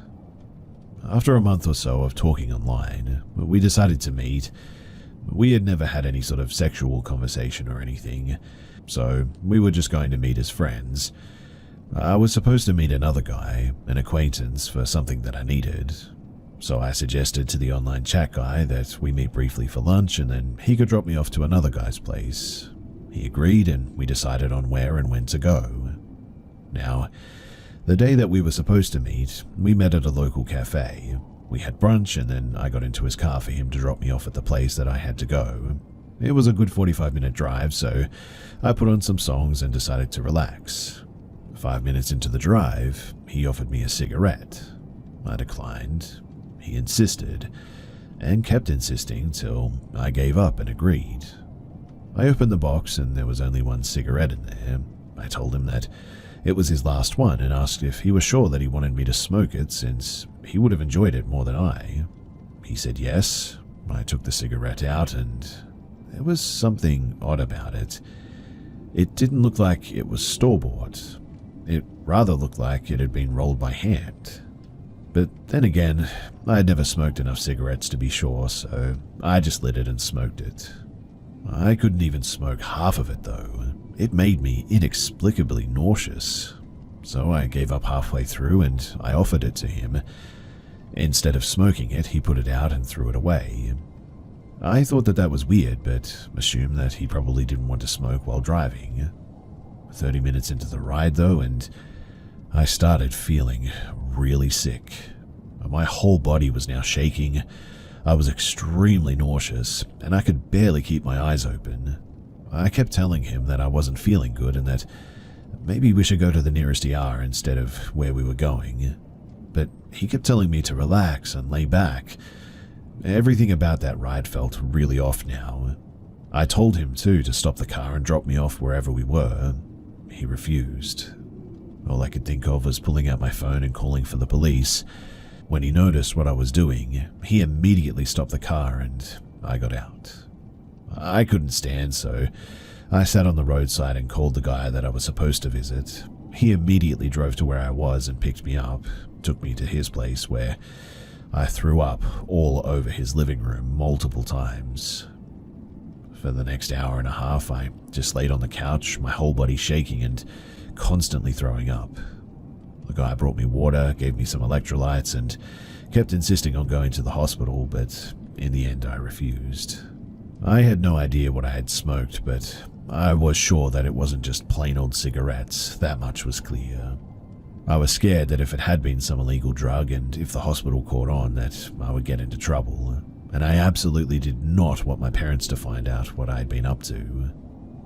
After a month or so of talking online, we decided to meet. We had never had any sort of sexual conversation or anything, so we were just going to meet as friends. I was supposed to meet another guy, an acquaintance, for something that I needed. So I suggested to the online chat guy that we meet briefly for lunch and then he could drop me off to another guy's place. He agreed and we decided on where and when to go. Now, the day that we were supposed to meet, we met at a local cafe. We had brunch and then I got into his car for him to drop me off at the place that I had to go. It was a good 45-minute drive, so I put on some songs and decided to relax. 5 minutes into the drive, he offered me a cigarette. I declined. He insisted, and kept insisting till I gave up and agreed. I opened the box and there was only one cigarette in there. I told him that it was his last one and asked if he was sure that he wanted me to smoke it since he would have enjoyed it more than I. He said yes. I took the cigarette out and there was something odd about it. It didn't look like it was store-bought. It rather looked like it had been rolled by hand. But then again, I had never smoked enough cigarettes to be sure, so I just lit it and smoked it. I couldn't even smoke half of it though. It made me inexplicably nauseous. So I gave up halfway through and I offered it to him. Instead of smoking it, he put it out and threw it away. I thought that was weird, but assumed that he probably didn't want to smoke while driving. 30 minutes into the ride though, and I started feeling really sick. My whole body was now shaking. I was extremely nauseous, and I could barely keep my eyes open. I kept telling him that I wasn't feeling good and that maybe we should go to the nearest ER instead of where we were going. But he kept telling me to relax and lay back. Everything about that ride felt really off now. I told him too to stop the car and drop me off wherever we were. He refused. All I could think of was pulling out my phone and calling for the police. When he noticed what I was doing, he immediately stopped the car and I got out. I couldn't stand, so I sat on the roadside and called the guy that I was supposed to visit. He immediately drove to where I was and picked me up, took me to his place where I threw up all over his living room multiple times. For the next hour and a half, I just laid on the couch, my whole body shaking and constantly throwing up. The guy brought me water, gave me some electrolytes, and kept insisting on going to the hospital, but in the end I refused. I had no idea what I had smoked, but I was sure that it wasn't just plain old cigarettes, that much was clear. I was scared that if it had been some illegal drug and if the hospital caught on, that I would get into trouble. And I absolutely did not want my parents to find out what I had been up to.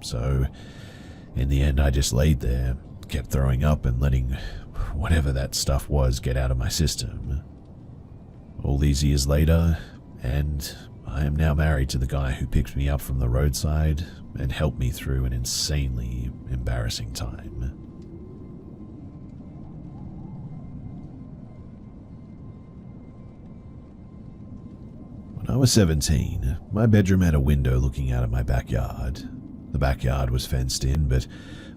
So, in the end, I just laid there, kept throwing up and letting whatever that stuff was get out of my system. All these years later, and I am now married to the guy who picked me up from the roadside and helped me through an insanely embarrassing time. When I was 17, my bedroom had a window looking out at my backyard. The backyard was fenced in, but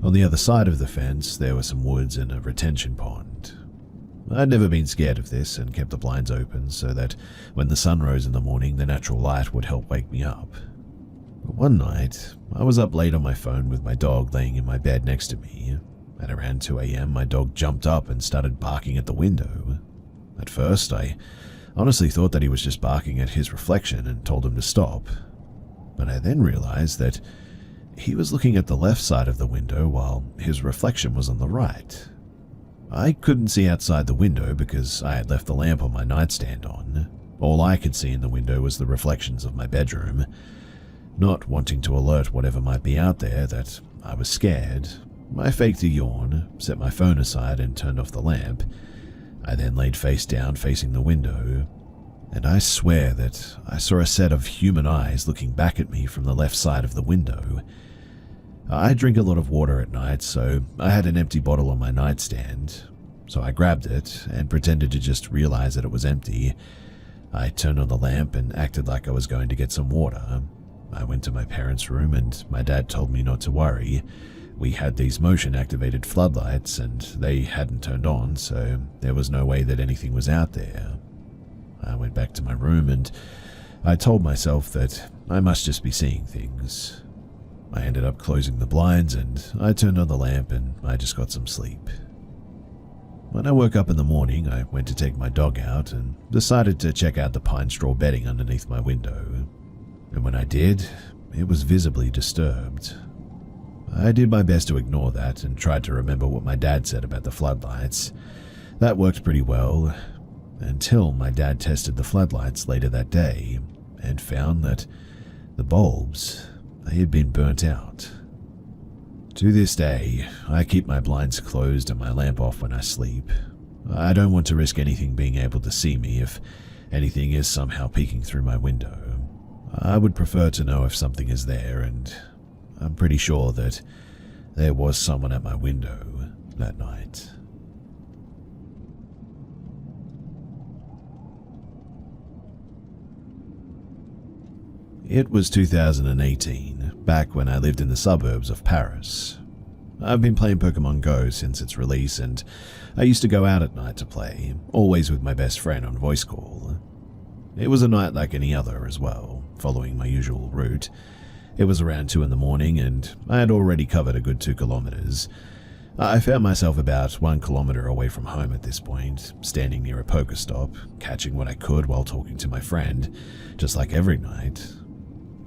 on the other side of the fence there were some woods and a retention pond. I'd never been scared of this and kept the blinds open so that when the sun rose in the morning the natural light would help wake me up. But one night, I was up late on my phone with my dog laying in my bed next to me. At around 2 a.m. my dog jumped up and started barking at the window. At first I honestly thought that he was just barking at his reflection and told him to stop. but I then realized that he was looking at the left side of the window while his reflection was on the right. I couldn't see outside the window because I had left the lamp on my nightstand on. All I could see in the window was the reflections of my bedroom. Not wanting to alert whatever might be out there that I was scared, I faked a yawn, set my phone aside and turned off the lamp. I then laid face down facing the window, and I swear that I saw a set of human eyes looking back at me from the left side of the window. I drink a lot of water at night, so I had an empty bottle on my nightstand. So I grabbed it and pretended to just realize that it was empty. I turned on the lamp and acted like I was going to get some water. I went to my parents' room and my dad told me not to worry. We had these motion-activated floodlights and they hadn't turned on, so there was no way that anything was out there. I went back to my room and I told myself that I must just be seeing things. I ended up closing the blinds and I turned on the lamp and I just got some sleep. When I woke up in the morning, I went to take my dog out and decided to check out the pine straw bedding underneath my window. And when I did, it was visibly disturbed. I did my best to ignore that and tried to remember what my dad said about the floodlights. That worked pretty well, until my dad tested the floodlights later that day and found that the bulbs, they had been burnt out. To this day, I keep my blinds closed and my lamp off when I sleep. I don't want to risk anything being able to see me if anything is somehow peeking through my window. I would prefer to know if something is there, and I'm pretty sure that there was someone at my window that night. It was 2018, back when I lived in the suburbs of Paris. I've been playing Pokemon Go since its release, and I used to go out at night to play, always with my best friend on voice call. It was a night like any other as well, following my usual route. It was around 2 in the morning, and I had already covered a good 2 kilometers. I found myself about 1 kilometer away from home at this point, standing near a Pokestop, catching what I could while talking to my friend, just like every night.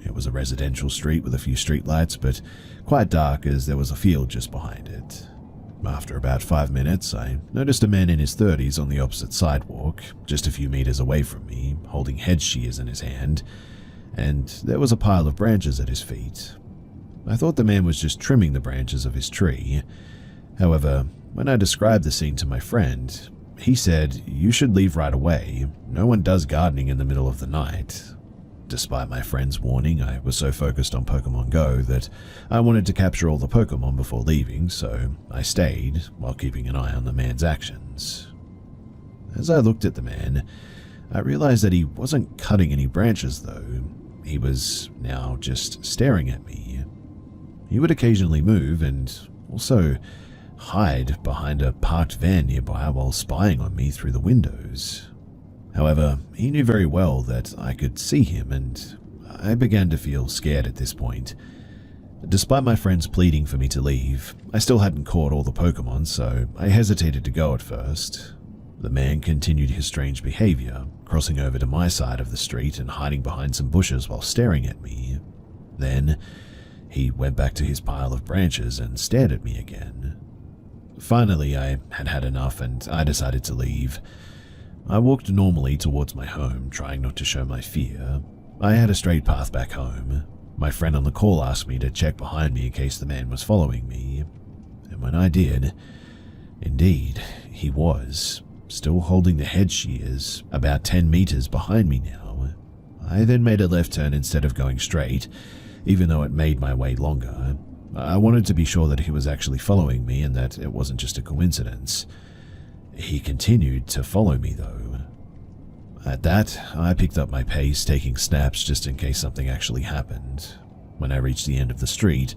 It was a residential street with a few streetlights, but quite dark as there was a field just behind it. After about 5 minutes, I noticed a man in his 30s on the opposite sidewalk, just a few meters away from me, holding hedge shears in his hand, and there was a pile of branches at his feet. I thought the man was just trimming the branches of his tree. However, when I described the scene to my friend, he said, "You should leave right away. No one does gardening in the middle of the night." Despite my friend's warning, I was so focused on Pokemon Go that I wanted to capture all the Pokemon before leaving, so I stayed while keeping an eye on the man's actions. As I looked at the man, I realized that he wasn't cutting any branches though. He was now just staring at me. He would occasionally move and also hide behind a parked van nearby while spying on me through the windows. However, he knew very well that I could see him, and I began to feel scared at this point. Despite my friends pleading for me to leave, I still hadn't caught all the Pokemon, so I hesitated to go at first. The man continued his strange behavior, crossing over to my side of the street and hiding behind some bushes while staring at me. Then, he went back to his pile of branches and stared at me again. Finally, I had had enough and I decided to leave. I walked normally towards my home, trying not to show my fear. I had a straight path back home. My friend on the call asked me to check behind me in case the man was following me. And when I did, indeed, he was, still holding the hedge shears, about 10 meters behind me now. I then made a left turn instead of going straight, even though it made my way longer. I wanted to be sure that he was actually following me and that it wasn't just a coincidence. He continued to follow me, though. At that, I picked up my pace, taking snaps just in case something actually happened. When I reached the end of the street,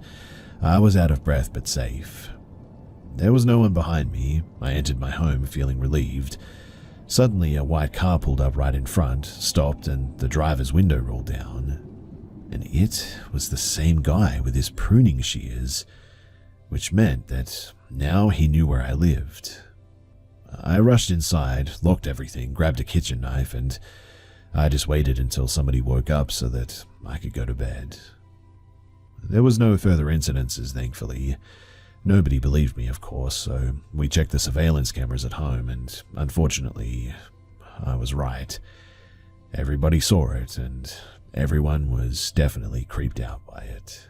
I was out of breath but safe. There was no one behind me. I entered my home feeling relieved. Suddenly, a white car pulled up right in front, stopped, and the driver's window rolled down. And it was the same guy with his pruning shears, which meant that now he knew where I lived. I rushed inside, locked everything, grabbed a kitchen knife, and I just waited until somebody woke up so that I could go to bed. There was no further incidences, thankfully. Nobody believed me, of course, so we checked the surveillance cameras at home, and unfortunately, I was right. Everybody saw it, and everyone was definitely creeped out by it.